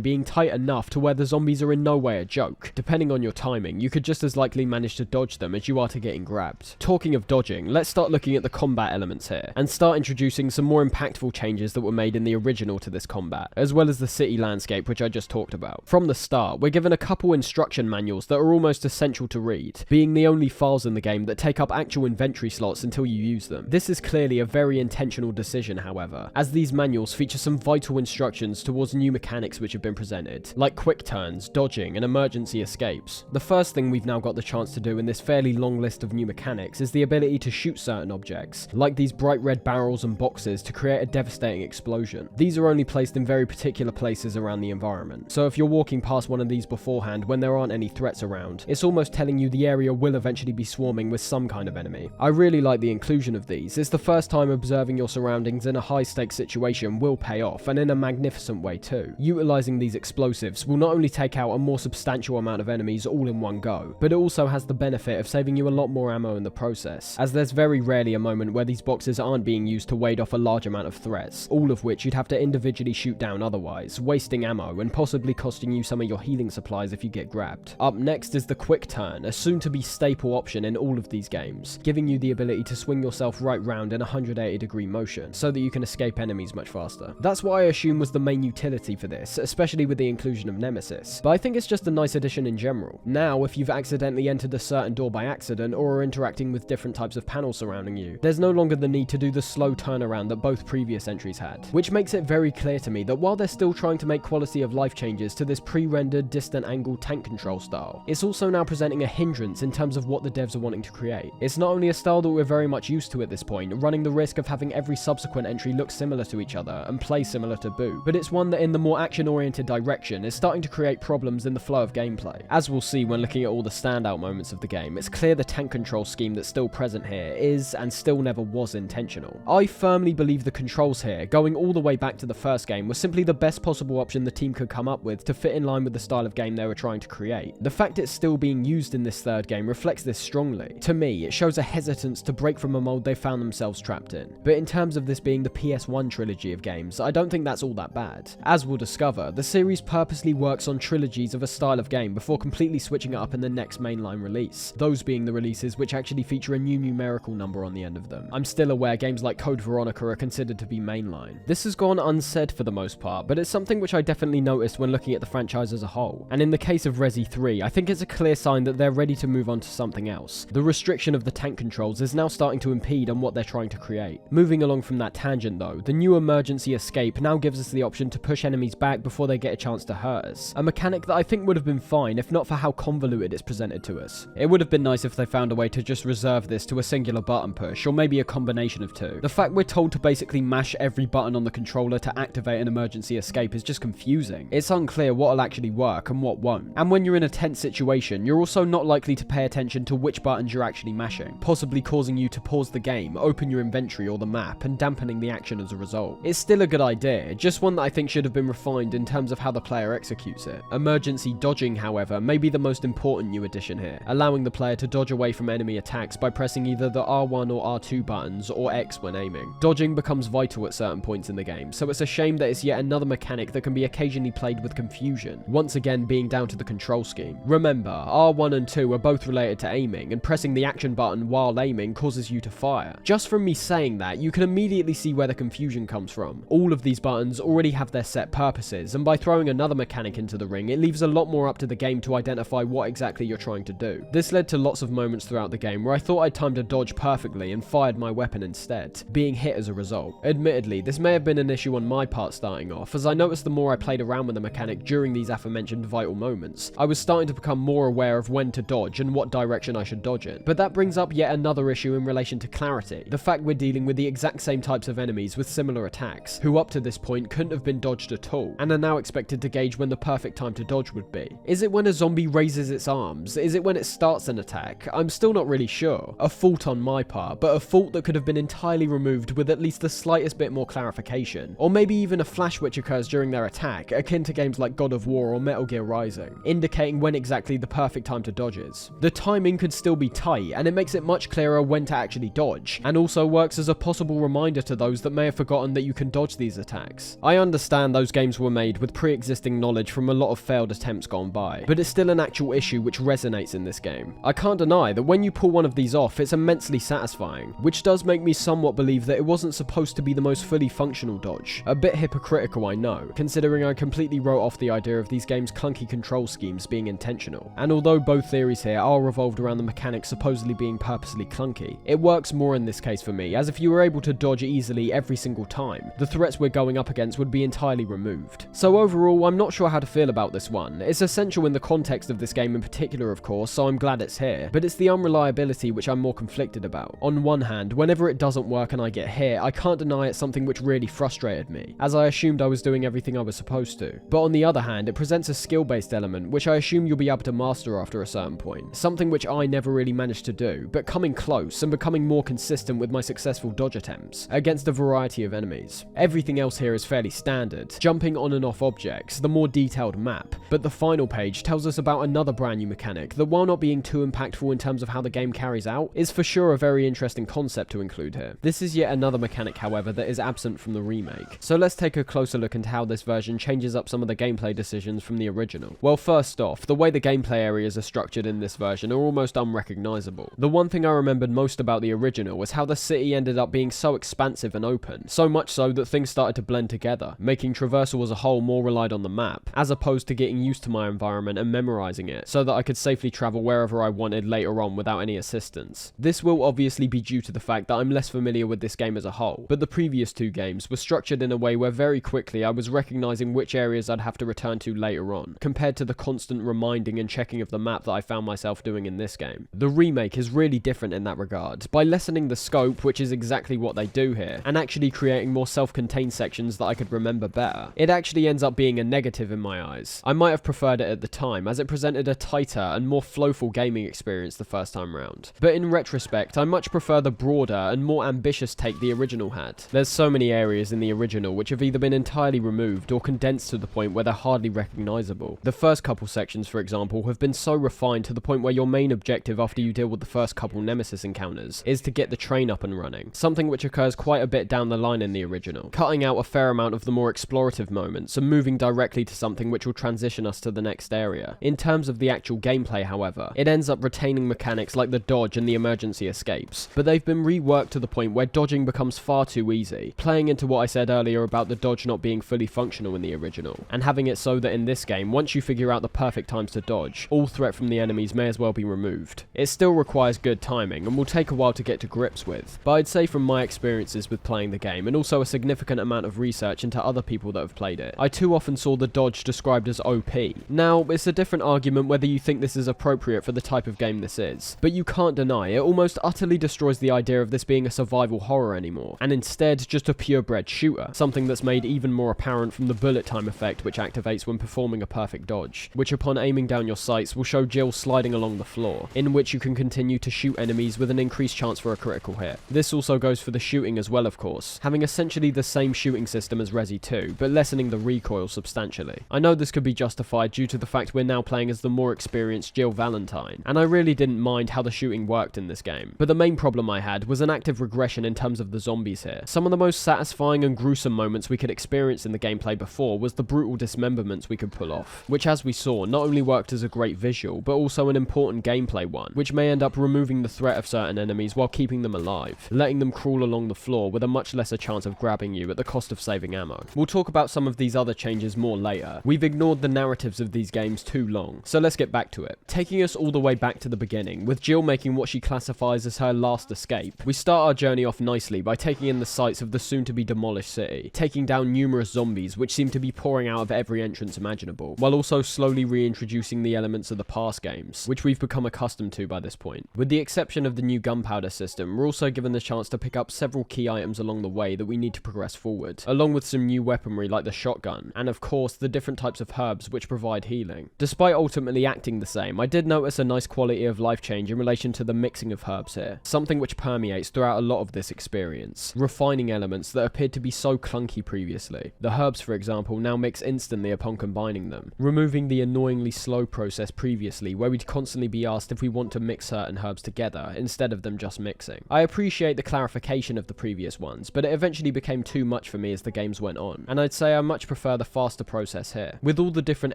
being tight enough to where the zombies are in no way a joke. Depending on your timing, you could just as likely manage to dodge them as you are to getting grabbed. Talking of dodging, let's start looking at the combat elements here, and start introducing some more impactful changes that were made in the original to this combat, as well as the city landscape which I just talked about. From the start, we're given a couple instruction manuals that are almost essential to read, being the only files in the game that take up actual inventory slots until you use them. This is clearly a very intentional decision, however, as these manuals feature some vital instructions towards new mechanics which have been presented, like quick turns, dodging, and emergency escapes. The first thing we've now got the chance to do in this fairly long list of new mechanics is the ability to shoot certain objects, like these bright red barrels and boxes, to create a devastating explosion. These are only placed in very particular places around the environment, so if you're walking past one of these beforehand when there aren't any threats around, it's almost telling you the area will eventually be swarming with some kind of enemy. I really like the inclusion of these. It's the first time observing your surroundings in a high stakes situation will pay off, and in a magnificent way too. Utilizing these explosives will not only take out a more substantial amount of enemies all in one go, but it also has the benefit of saving you a lot more ammo in the process, as there's very rarely a moment where these boxes aren't being used to wade off a large amount of threats, all of which you'd have to individually shoot down otherwise, wasting ammo and possibly costing you some of your healing supplies if you get grabbed. Up next is the quick turn, a soon-to-be staple option in all of these games, giving you the ability to swing yourself right round in a 180-degree motion, so that you can escape enemies much faster. That's what I assume was the main utility for this, especially with the inclusion of Nemesis, but I think it's just a nice addition in general. Now, if you've accidentally entered a certain door by accident or are interacting with different types of panels surrounding you, there's no longer the need to do the slow turnaround that both previous entries had, which makes it very clear to me that while they're still trying to make quality of life changes to this pre-rendered distant angle tank control style, it's also now presenting a hindrance in terms of what the devs are wanting to create. It's not only a style that we're very much used to at this point, running the risk of having every subsequent entry look similar to each other and play similar to boot, but it's one that in the more action-oriented direction is starting to create problems in the flow of gameplay. As we'll see when looking at all the standout moments of the game, it's clear the tank control scheme that's still present here is, and still never was, intentional. I firmly believe the controls here, going all the way back to the first game, were simply the best possible option the team could come up with to fit in line with the style of game they were trying to create. The fact it's still being used in this third game reflects this strongly. To me, it shows a hesitance to break from a mold they found themselves trapped in. But in terms of this being the PS1 trilogy of games, I don't think that's all that bad. As we'll discover, the series purposely works on trilogies of a style of game before completely switching it up in the next mainline release, those being the releases which actually feature a new numerical number on the end of them. I'm still aware games like Code Veronica are considered to be mainline. This has gone unsaid for the most part, but it's something which I definitely noticed when looking at the franchise as a whole. And in the case of Resi 3, I think it's a clear sign that they're ready to move on to something else. The restriction of the tank controls is now starting to impede on what they're trying to create. Moving along from that tangent though, the new emergency escape escape now gives us the option to push enemies back before they get a chance to hurt us. A mechanic that I think would have been fine if not for how convoluted it's presented to us. It would have been nice if they found a way to just reserve this to a singular button push, or maybe a combination of two. The fact we're told to basically mash every button on the controller to activate an emergency escape is just confusing. It's unclear what'll actually work and what won't. And when you're in a tense situation, you're also not likely to pay attention to which buttons you're actually mashing, possibly causing you to pause the game, open your inventory or the map, and dampening the action as a result. It's still a good idea, just one that I think should have been refined in terms of how the player executes it. Emergency dodging, however, may be the most important new addition here, allowing the player to dodge away from enemy attacks by pressing either the R1 or R2 buttons or X when aiming. Dodging becomes vital at certain points in the game, so it's a shame that it's yet another mechanic that can be occasionally played with confusion, once again being down to the control scheme. Remember, R1 and 2 are both related to aiming, and pressing the action button while aiming causes you to fire. Just from me saying that, you can immediately see where the confusion comes from. All of these buttons already have their set purposes, and by throwing another mechanic into the ring, it leaves a lot more up to the game to identify what exactly you're trying to do. This led to lots of moments throughout the game where I thought I timed a dodge perfectly and fired my weapon instead, being hit as a result. Admittedly, this may have been an issue on my part starting off, as I noticed the more I played around with the mechanic during these aforementioned vital moments, I was starting to become more aware of when to dodge and what direction I should dodge in. But that brings up yet another issue in relation to clarity, the fact we're dealing with the exact same types of enemies with similar attacks, who up to this point couldn't have been dodged at all, and are now expected to gauge when the perfect time to dodge would be. Is it when a zombie raises its arms? Is it when it starts an attack? I'm still not really sure. A fault on my part, but a fault that could have been entirely removed with at least the slightest bit more clarification, or maybe even a flash which occurs during their attack, akin to games like God of War or Metal Gear Rising, indicating when exactly the perfect time to dodge is. The timing could still be tight, and it makes it much clearer when to actually dodge, and also works as a possible reminder to those that may have forgotten that you can dodge these attacks. I understand those games were made with pre-existing knowledge from a lot of failed attempts gone by, but it's still an actual issue which resonates in this game. I can't deny that when you pull one of these off, it's immensely satisfying, which does make me somewhat believe that it wasn't supposed to be the most fully functional dodge. A bit hypocritical, I know, considering I completely wrote off the idea of these games' clunky control schemes being intentional. And although both theories here are revolved around the mechanics supposedly being purposely clunky, it works more in this case for me, as if you were able to dodge easily every single time, the threats we're going up against would be entirely removed. So overall, I'm not sure how to feel about this one. It's essential in the context of this game in particular, of course, so I'm glad it's here, but it's the unreliability which I'm more conflicted about. On one hand, whenever it doesn't work and I get hit, I can't deny it's something which really frustrated me, as I assumed I was doing everything I was supposed to. But on the other hand, it presents a skill-based element, which I assume you'll be able to master after a certain point, something which I never really managed to do, but coming close and becoming more consistent with my successful dodge attempts against a variety of enemies. Everything else here is fairly standard, jumping on and off objects, the more detailed map, but the final page tells us about another brand new mechanic that, while not being too impactful in terms of how the game carries out, is for sure a very interesting concept to include here. This is yet another mechanic, however, that is absent from the remake. So let's take a closer look into how this version changes up some of the gameplay decisions from the original. Well, first off, the way the gameplay areas are structured in this version are almost unrecognizable. The one thing I remembered most about the original was how the city ended up being so expansive and open, so much so that things started to blend together, making traversal as a whole more relied on the map, as opposed to getting used to my environment and memorizing it, so that I could safely travel wherever I wanted later on without any assistance. This will obviously be due to the fact that I'm less familiar with this game as a whole, but the previous two games were structured in a way where very quickly I was recognizing which areas I'd have to return to later on, compared to the constant reminding and checking of the map that I found myself doing in this game. The remake is really different in that regard, by lessening the scope, which is exactly what they do here, and actually creating more self-contained sections that I could remember better. It actually ends up being a negative in my eyes. I might have preferred it at the time, as it presented a tighter and more flowful gaming experience the first time round. But in retrospect, I much prefer the broader and more ambitious take the original had. There's so many areas in the original which have either been entirely removed or condensed to the point where they're hardly recognizable. The first couple sections, for example, have been so refined to the point where your main objective after you deal with the first couple nemesis encounters is to get the train up and running, something which occurs quite a bit down the line in the original, cutting out a fair amount of the more explorative moments and moving directly to something which will transition transition us to the next area. In terms of the actual gameplay, however, it ends up retaining mechanics like the dodge and the emergency escapes, but they've been reworked to the point where dodging becomes far too easy, playing into what I said earlier about the dodge not being fully functional in the original, and having it so that in this game, once you figure out the perfect times to dodge, all threat from the enemies may as well be removed. It still requires good timing and will take a while to get to grips with, but I'd say from my experiences with playing the game and also a significant amount of research into other people that have played it, I too often saw the dodge described as OP. Now, it's a different argument whether you think this is appropriate for the type of game this is, but you can't deny it almost utterly destroys the idea of this being a survival horror anymore, and instead just a purebred shooter, something that's made even more apparent from the bullet time effect which activates when performing a perfect dodge, which upon aiming down your sights will show Jill sliding along the floor, in which you can continue to shoot enemies with an increased chance for a critical hit. This also goes for the shooting as well, of course, having essentially the same shooting system as Resi 2, but lessening the recoil substantially. I know this could be justified due to the fact we're now playing as the more experienced Jill Valentine, and I really didn't mind how the shooting worked in this game, but the main problem I had was an active regression in terms of the zombies here. Some of the most satisfying and gruesome moments we could experience in the gameplay before was the brutal dismemberments we could pull off, which as we saw not only worked as a great visual, but also an important gameplay one, which may end up removing the threat of certain enemies while keeping them alive, letting them crawl along the floor with a much lesser chance of grabbing you at the cost of saving ammo. We'll talk about some of these other changes more later. We've ignored the narratives of these games too long, so let's get back to it. Taking us all the way back to the beginning, with Jill making what she classifies as her last escape, we start our journey off nicely by taking in the sights of the soon-to-be demolished city, taking down numerous zombies which seem to be pouring out of every entrance imaginable, while also slowly reintroducing the elements of the past games, which we've become accustomed to by this point. With the exception of the new gunpowder system, we're also given the chance to pick up several key items along the way that we need to progress forward, along with some new weaponry like the shotgun, and of course the different types of herbs which provide healing. Despite ultimately acting the same, I did notice a nice quality of life change in relation to the mixing of herbs here, something which permeates throughout a lot of this experience, refining elements that appeared to be so clunky previously. The herbs, for example, now mix instantly upon combining them, removing the annoyingly slow process previously where we'd constantly be asked if we want to mix certain herbs together instead of them just mixing. I appreciate the clarification of the previous ones, but it eventually became too much for me as the games went on, and I'd say I much prefer the faster process here. With all the different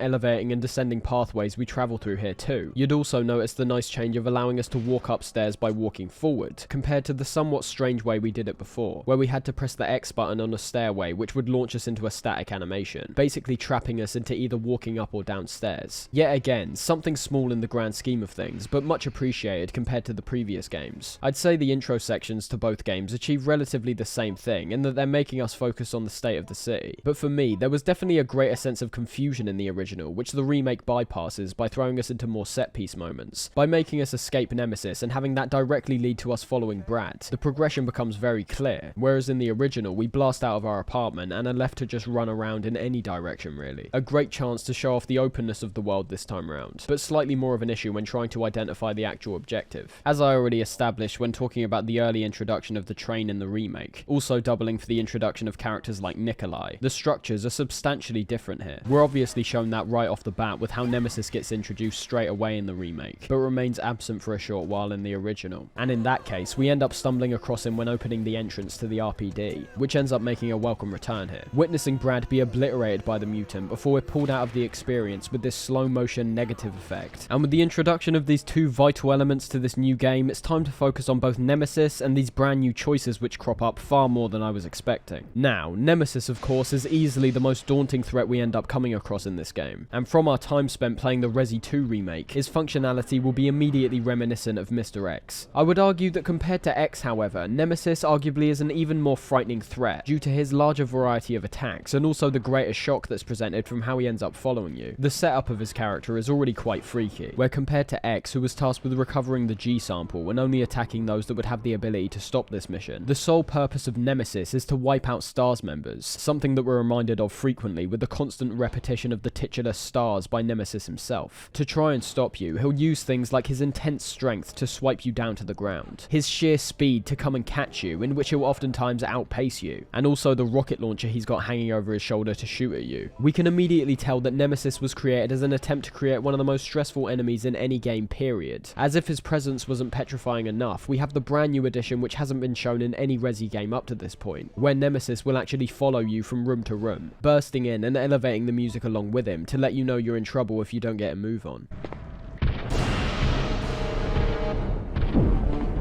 elevating and descending pathways we travel through here too, you'd also notice the nice change of allowing us to walk upstairs by walking forward, compared to the somewhat strange way we did it before, where we had to press the X button on a stairway which would launch us into a static animation, basically trapping us into either walking up or downstairs. Yet again, something small in the grand scheme of things, but much appreciated compared to the previous games. I'd say the intro sections to both games achieve relatively the same thing, in that they're making us focus on the state of the city, but for me, there was definitely a greater sense of confusion in the original, which the remake bypasses by throwing us into more set-piece moments. By making us escape Nemesis and having that directly lead to us following Brad, the progression becomes very clear, whereas in the original, we blast out of our apartment and are left to just run around in any direction really. A great chance to show off the openness of the world this time round, but slightly more of an issue when trying to identify the actual objective. As I already established when talking about the early introduction of the train in the remake, also doubling for the introduction of characters like Nikolai, the structures are substantially different here. We're obviously shown that right off the bat with how Nemesis gets introduced straight away in the remake, but remains absent for a short while in the original. And in that case, we end up stumbling across him when opening the entrance to the RPD, which ends up making a welcome return here. Witnessing Brad be obliterated by the mutant before we're pulled out of the experience with this slow motion negative effect. And with the introduction of these two vital elements to this new game, it's time to focus on both Nemesis and these brand new choices which crop up far more than I was expecting. Now, Nemesis of course is easily the most daunting threat we end up coming across in this game, and from our time spent playing the Resi 2 remake, his functionality will be immediately reminiscent of Mr. X. I would argue that compared to X however, Nemesis arguably is an even more frightening threat due to his larger variety of attacks and also the greater shock that's presented from how he ends up following you. The setup of his character is already quite freaky, where compared to X, who was tasked with recovering the G sample and only attacking those that would have the ability to stop this mission, the sole purpose of Nemesis is to wipe out STARS members, something that we're reminded of frequently with the constant repetition of the titular STARS by Nemesis himself. To try and stop you, he'll use things like his intense strength to swipe you down to the ground, his sheer speed to come and catch you, in which he'll oftentimes outpace you, and also the rocket launcher he's got hanging over his shoulder to shoot at you. We can immediately tell that Nemesis was created as an attempt to create one of the most stressful enemies in any game period. As if his presence wasn't petrifying enough, we have the brand new addition which hasn't been shown in any Resi game up to this point, where Nemesis will actually follow you from room to room, bursting in and elevating the music along with him to let you know you're in trouble if you don't get a move on.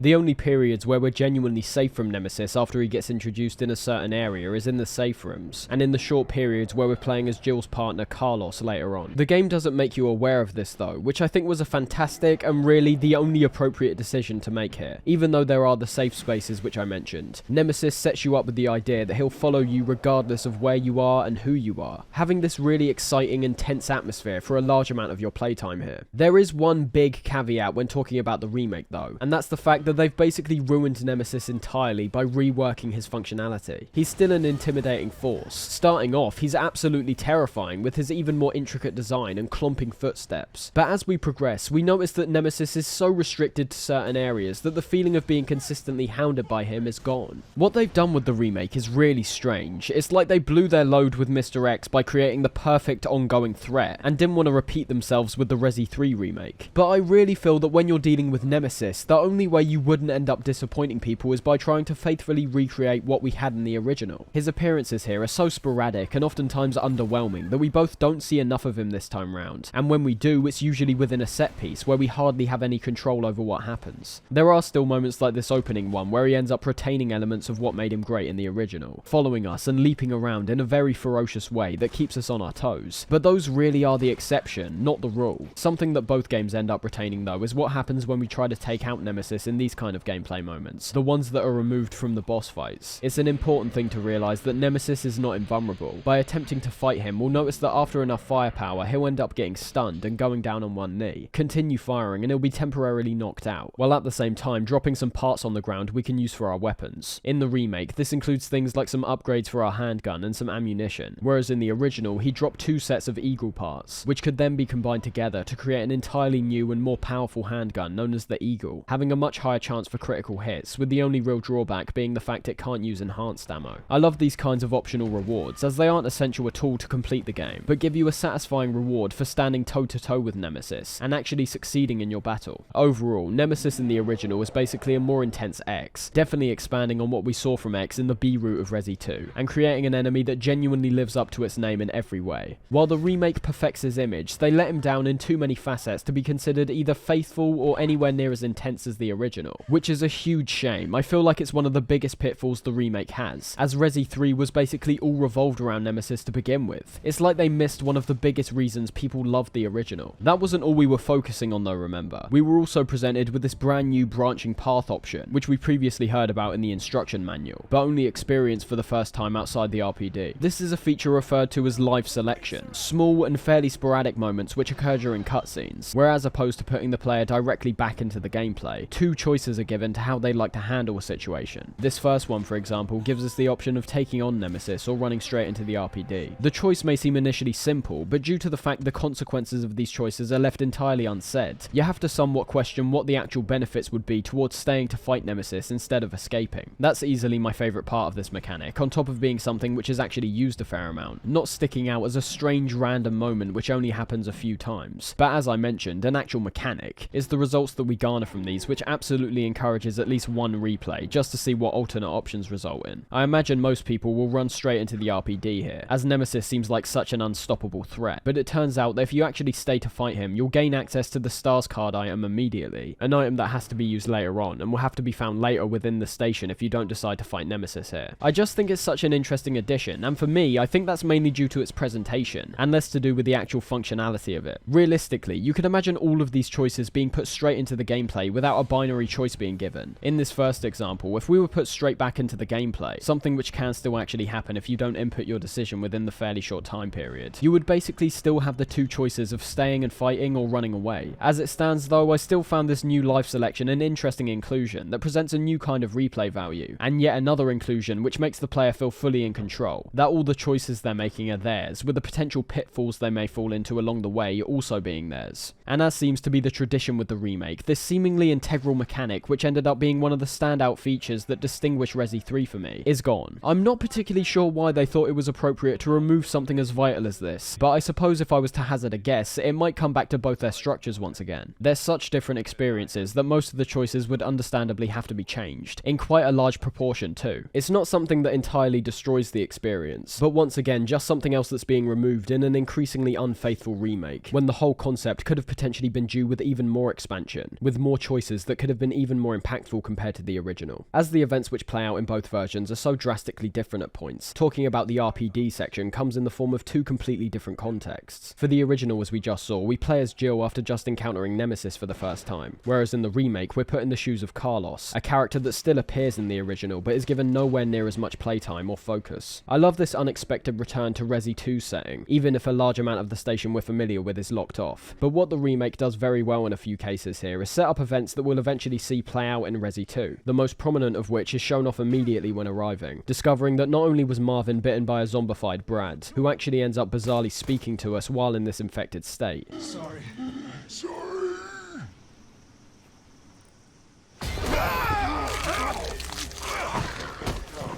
The only periods where we're genuinely safe from Nemesis after he gets introduced in a certain area is in the safe rooms, and in the short periods where we're playing as Jill's partner Carlos later on. The game doesn't make you aware of this though, which I think was a fantastic and really the only appropriate decision to make here, even though there are the safe spaces which I mentioned. Nemesis sets you up with the idea that he'll follow you regardless of where you are and who you are, having this really exciting and tense atmosphere for a large amount of your playtime here. There is one big caveat when talking about the remake though, and that's the fact that they've basically ruined Nemesis entirely by reworking his functionality. He's still an intimidating force. Starting off, he's absolutely terrifying with his even more intricate design and clomping footsteps. But as we progress, we notice that Nemesis is so restricted to certain areas that the feeling of being consistently hounded by him is gone. What they've done with the remake is really strange. It's like they blew their load with Mr. X by creating the perfect ongoing threat and didn't want to repeat themselves with the Resi 3 remake. But I really feel that when you're dealing with Nemesis, the only way you wouldn't end up disappointing people is by trying to faithfully recreate what we had in the original. His appearances here are so sporadic and oftentimes underwhelming that we both don't see enough of him this time round, and when we do, it's usually within a set piece where we hardly have any control over what happens. There are still moments like this opening one where he ends up retaining elements of what made him great in the original, following us and leaping around in a very ferocious way that keeps us on our toes, but those really are the exception, not the rule. Something that both games end up retaining though is what happens when we try to take out Nemesis in these kind of gameplay moments, the ones that are removed from the boss fights. It's an important thing to realise that Nemesis is not invulnerable. By attempting to fight him, we'll notice that after enough firepower, he'll end up getting stunned and going down on one knee, continue firing and he'll be temporarily knocked out, while at the same time dropping some parts on the ground we can use for our weapons. In the remake, this includes things like some upgrades for our handgun and some ammunition, whereas in the original, he dropped 2 sets of Eagle parts, which could then be combined together to create an entirely new and more powerful handgun known as the Eagle, having a much higher chance for critical hits, with the only real drawback being the fact it can't use enhanced ammo. I love these kinds of optional rewards, as they aren't essential at all to complete the game, but give you a satisfying reward for standing toe-to-toe with Nemesis, and actually succeeding in your battle. Overall, Nemesis in the original is basically a more intense X, definitely expanding on what we saw from X in the B route of Resi 2, and creating an enemy that genuinely lives up to its name in every way. While the remake perfects his image, they let him down in too many facets to be considered either faithful or anywhere near as intense as the original, which is a huge shame. I feel like it's one of the biggest pitfalls the remake has, as Resi 3 was basically all revolved around Nemesis to begin with. It's like they missed one of the biggest reasons people loved the original. That wasn't all we were focusing on though, remember. We were also presented with this brand new branching path option, which we previously heard about in the instruction manual, but only experienced for the first time outside the RPD. This is a feature referred to as live selection, small and fairly sporadic moments which occur during cutscenes, where as opposed to putting the player directly back into the gameplay, 2 choices are given to how they like to handle a situation. This first one, for example, gives us the option of taking on Nemesis or running straight into the RPD. The choice may seem initially simple, but due to the fact the consequences of these choices are left entirely unsaid, you have to somewhat question what the actual benefits would be towards staying to fight Nemesis instead of escaping. That's easily my favourite part of this mechanic, on top of being something which is actually used a fair amount, not sticking out as a strange random moment which only happens a few times. But as I mentioned, an actual mechanic is the results that we garner from these, which absolutely encourages at least one replay just to see what alternate options result in. I imagine most people will run straight into the RPD here, as Nemesis seems like such an unstoppable threat, but it turns out that if you actually stay to fight him, you'll gain access to the Stars card item immediately, an item that has to be used later on and will have to be found later within the station if you don't decide to fight Nemesis here. I just think it's such an interesting addition, and for me, I think that's mainly due to its presentation, and less to do with the actual functionality of it. Realistically, you can imagine all of these choices being put straight into the gameplay without a binary choice being given. In this first example, if we were put straight back into the gameplay, something which can still actually happen if you don't input your decision within the fairly short time period, you would basically still have the 2 choices of staying and fighting or running away. As it stands though, I still found this new life selection an interesting inclusion that presents a new kind of replay value, and yet another inclusion which makes the player feel fully in control, that all the choices they're making are theirs, with the potential pitfalls they may fall into along the way also being theirs. And as seems to be the tradition with the remake, this seemingly integral mechanic mechanic, which ended up being one of the standout features that distinguish Resi 3 for me, is gone. I'm not particularly sure why they thought it was appropriate to remove something as vital as this, but I suppose if I was to hazard a guess, it might come back to both their structures once again. They're such different experiences that most of the choices would understandably have to be changed, in quite a large proportion too. It's not something that entirely destroys the experience, but once again just something else that's being removed in an increasingly unfaithful remake, when the whole concept could have potentially been due with even more expansion, with more choices that could have been even more impactful compared to the original. As the events which play out in both versions are so drastically different at points, talking about the RPD section comes in the form of two completely different contexts. For the original, as we just saw, we play as Jill after just encountering Nemesis for the first time, whereas in the remake we're put in the shoes of Carlos, a character that still appears in the original but is given nowhere near as much playtime or focus. I love this unexpected return to Resi 2's setting, even if a large amount of the station we're familiar with is locked off. But what the remake does very well in a few cases here is set up events that we'll eventually see play out in Resi 2, the most prominent of which is shown off immediately when arriving, discovering that not only was Marvin bitten by a zombified Brad, who actually ends up bizarrely speaking to us while in this infected state. Sorry.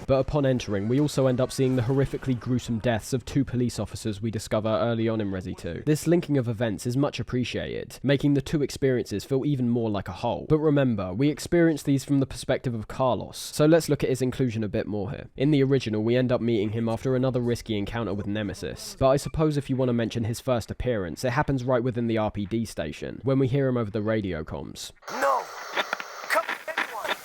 But upon entering, we also end up seeing the horrifically gruesome deaths of two police officers we discover early on in Resi 2. This linking of events is much appreciated, making the two experiences feel even more like a whole. But remember, we experience these from the perspective of Carlos, so let's look at his inclusion a bit more here. In the original, we end up meeting him after another risky encounter with Nemesis, but I suppose if you want to mention his first appearance, it happens right within the RPD station, when we hear him over the radio comms. No! Come anyone!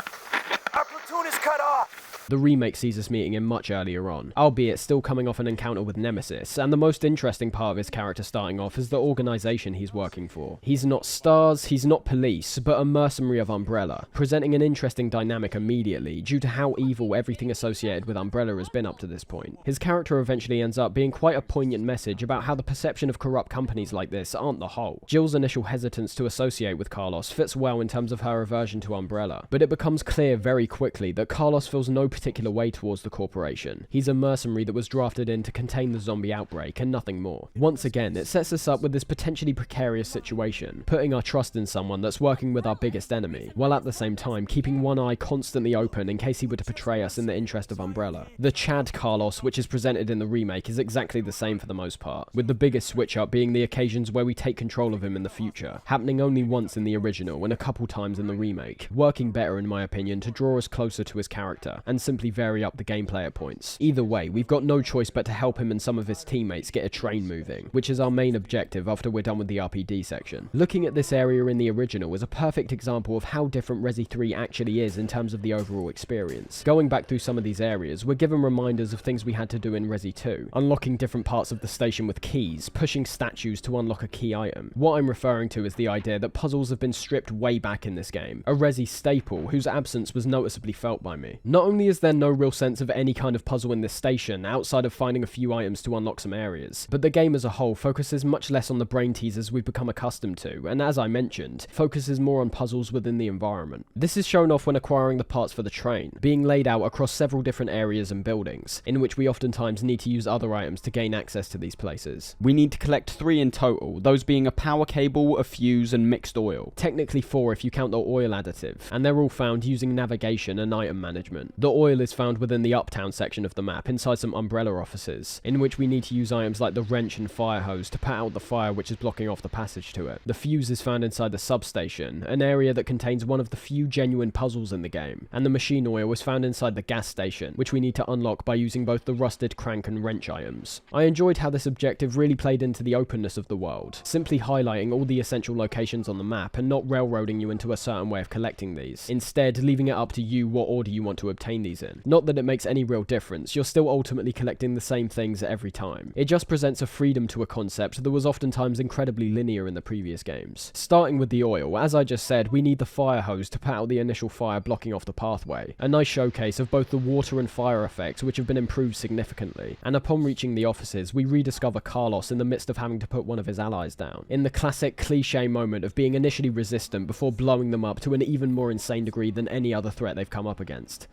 Our platoon is cut off! The remake sees us meeting him much earlier on, albeit still coming off an encounter with Nemesis, and the most interesting part of his character starting off is the organisation he's working for. He's not STARS, he's not police, but a mercenary of Umbrella, presenting an interesting dynamic immediately due to how evil everything associated with Umbrella has been up to this point. His character eventually ends up being quite a poignant message about how the perception of corrupt companies like this aren't the whole. Jill's initial hesitance to associate with Carlos fits well in terms of her aversion to Umbrella, but it becomes clear very quickly that Carlos feels no particular way towards the corporation. He's a mercenary that was drafted in to contain the zombie outbreak and nothing more. Once again, it sets us up with this potentially precarious situation, putting our trust in someone that's working with our biggest enemy, while at the same time keeping one eye constantly open in case he were to betray us in the interest of Umbrella. The Chad Carlos, which is presented in the remake, is exactly the same for the most part, with the biggest switch up being the occasions where we take control of him in the future, happening only once in the original and a couple times in the remake, working better in my opinion to draw us closer to his character and simply vary up the gameplay at points. Either way, we've got no choice but to help him and some of his teammates get a train moving, which is our main objective after we're done with the RPD section. Looking at this area in the original is a perfect example of how different Resi 3 actually is in terms of the overall experience. Going back through some of these areas, we're given reminders of things we had to do in Resi 2, unlocking different parts of the station with keys, pushing statues to unlock a key item. What I'm referring to is the idea that puzzles have been stripped way back in this game, a Resi staple whose absence was noticeably felt by me. Not only is there no real sense of any kind of puzzle in this station outside of finding a few items to unlock some areas, but the game as a whole focuses much less on the brain teasers we've become accustomed to, and as I mentioned, focuses more on puzzles within the environment. This is shown off when acquiring the parts for the train, being laid out across several different areas and buildings, in which we oftentimes need to use other items to gain access to these places. We need to collect 3 in total, those being a power cable, a fuse, and mixed oil. Technically 4 if you count the oil additive, and they're all found using navigation and item management. The oil is found within the uptown section of the map inside some Umbrella offices, in which we need to use items like the wrench and fire hose to put out the fire which is blocking off the passage to it. The fuse is found inside the substation, an area that contains one of the few genuine puzzles in the game, and the machine oil is found inside the gas station, which we need to unlock by using both the rusted crank and wrench items. I enjoyed how this objective really played into the openness of the world, simply highlighting all the essential locations on the map and not railroading you into a certain way of collecting these, instead leaving it up to you what order you want to obtain these in. Not that it makes any real difference, you're still ultimately collecting the same things every time. It just presents a freedom to a concept that was oftentimes incredibly linear in the previous games. Starting with the oil, as I just said, we need the fire hose to put out the initial fire blocking off the pathway, a nice showcase of both the water and fire effects which have been improved significantly, and upon reaching the offices we rediscover Carlos in the midst of having to put one of his allies down, in the classic cliche moment of being initially resistant before blowing them up to an even more insane degree than any other threat they've come up against.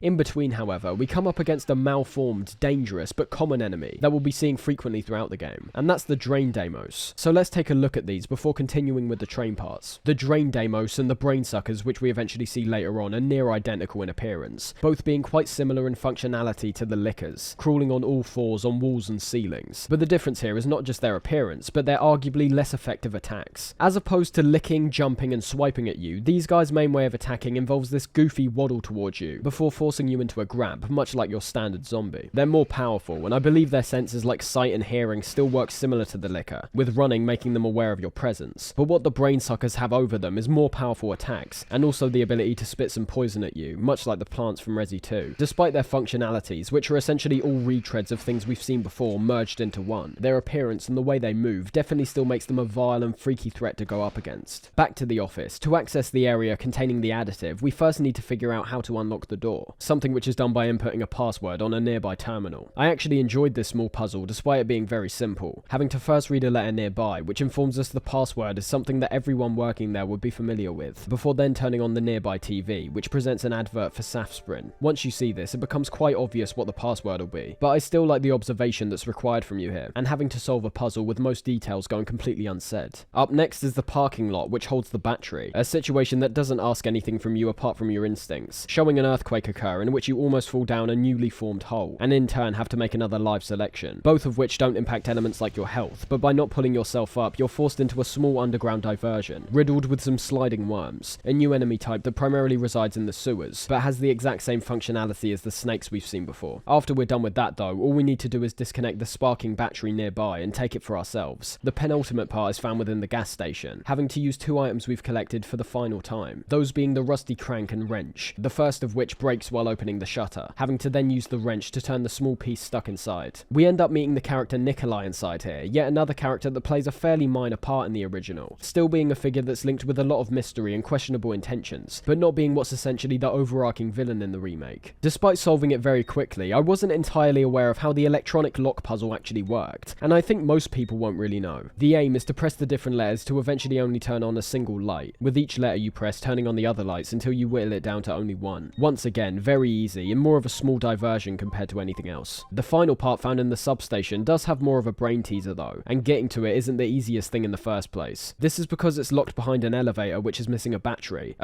In between, however, we come up against a malformed, dangerous, but common enemy that we'll be seeing frequently throughout the game, and that's the Drain Deimos. So let's take a look at these before continuing with the train parts. The Drain Deimos and the Brain Suckers, which we eventually see later on, are near identical in appearance, both being quite similar in functionality to the Lickers, crawling on all fours on walls and ceilings. But the difference here is not just their appearance, but their arguably less effective attacks. As opposed to licking, jumping, and swiping at you, these guys' main way of attacking involves this goofy waddle towards you, before forcing you into a grab, much like your standard zombie. They're more powerful, and I believe their senses like sight and hearing still work similar to the Licker, with running making them aware of your presence. But what the Brain Suckers have over them is more powerful attacks, and also the ability to spit some poison at you, much like the plants from Resi 2. Despite their functionalities, which are essentially all retreads of things we've seen before merged into one, their appearance and the way they move definitely still makes them a vile and freaky threat to go up against. Back to the office. To access the area containing the additive, we first need to figure out how to unlock the door, something which is done by inputting a password on a nearby terminal. I actually enjoyed this small puzzle despite it being very simple, having to first read a letter nearby which informs us the password is something that everyone working there would be familiar with, before then turning on the nearby TV, which presents an advert for Safsprin. Once you see this, it becomes quite obvious what the password will be, but I still like the observation that's required from you here, and having to solve a puzzle with most details going completely unsaid. Up next is the parking lot, which holds the battery, a situation that doesn't ask anything from you apart from your instincts, showing an earthquake occur in which you almost fall down a newly formed hole, and in turn have to make another live selection, both of which don't impact elements like your health, but by not pulling yourself up, you're forced into a small underground diversion, riddled with some sliding worms, a new enemy type that primarily resides in the sewers, but has the exact same functionality as the snakes we've seen before. After we're done with that though, all we need to do is disconnect the sparking battery nearby and take it for ourselves. The penultimate part is found within the gas station, having to use two items we've collected for the final time, those being the rusty crank and wrench, the first of which breaks while opening the shutter, having to then use the wrench to turn the small piece stuck inside. We end up meeting the character Nikolai inside here, yet another character that plays a fairly minor part in the original, still being a figure that's linked with a lot of mystery and questionable intentions, but not being what's essentially the overarching villain in the remake. Despite solving it very quickly, I wasn't entirely aware of how the electronic lock puzzle actually worked, and I think most people won't really know. The aim is to press the different letters to eventually only turn on a single light, with each letter you press turning on the other lights until you whittle it down to only one. Once again, very easy and more of a small diversion compared to anything else. The final part found in the substation does have more of a brain teaser though, and getting to it isn't the easiest thing in the first place. This is because it's locked behind an elevator which is missing a battery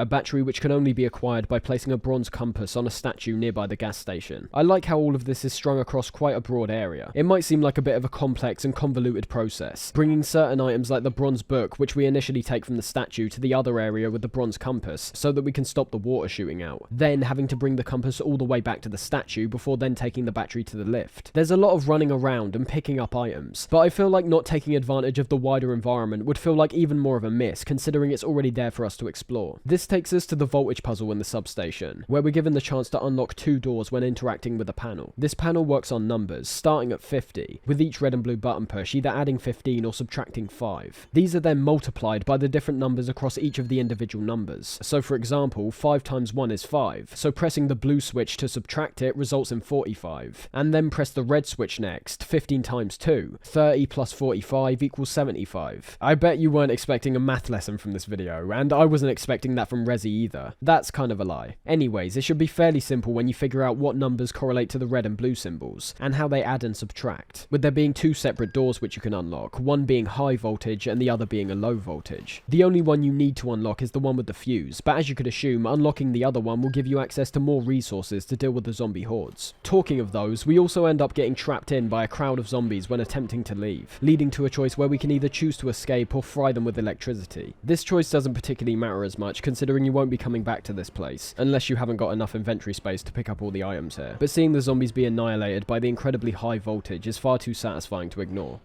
which can only be acquired by placing a bronze compass on a statue nearby the gas station. I like how all of this is strung across quite a broad area. It might seem like a bit of a complex and convoluted process, bringing certain items like the bronze book which we initially take from the statue to the other area with the bronze compass so that we can stop the water shooting out, then having to bring the compass all the way back to the statue before then taking the battery to the lift. There's a lot of running around and picking up items, but I feel like not taking advantage of the wider environment would feel like even more of a miss considering it's already there for us to explore. This takes us to the voltage puzzle in the substation, where we're given the chance to unlock two doors when interacting with a panel. This panel works on numbers, starting at 50, with each red and blue button push either adding 15 or subtracting 5. These are then multiplied by the different numbers across each of the individual numbers. So for example, 5 times 1 is 5, so pressing the blue switch to subtract it results in 45. And then press the red switch next, 15 times 2, 30 plus 45 equals 75. I bet you weren't expecting a math lesson from this video, and I wasn't expecting that from Resi either. That's kind of a lie. Anyways, it should be fairly simple when you figure out what numbers correlate to the red and blue symbols, and how they add and subtract, with there being two separate doors which you can unlock, one being high voltage and the other being a low voltage. The only one you need to unlock is the one with the fuse, but as you could assume, unlocking the other one will give you access to more resources to deal with the zombie hordes. Talking of those, we also end up getting trapped in by a crowd of zombies when attempting to leave, leading to a choice where we can either choose to escape or fry them with electricity. This choice doesn't particularly matter as much considering you won't be coming back to this place, unless you haven't got enough inventory space to pick up all the items here, but seeing the zombies be annihilated by the incredibly high voltage is far too satisfying to ignore.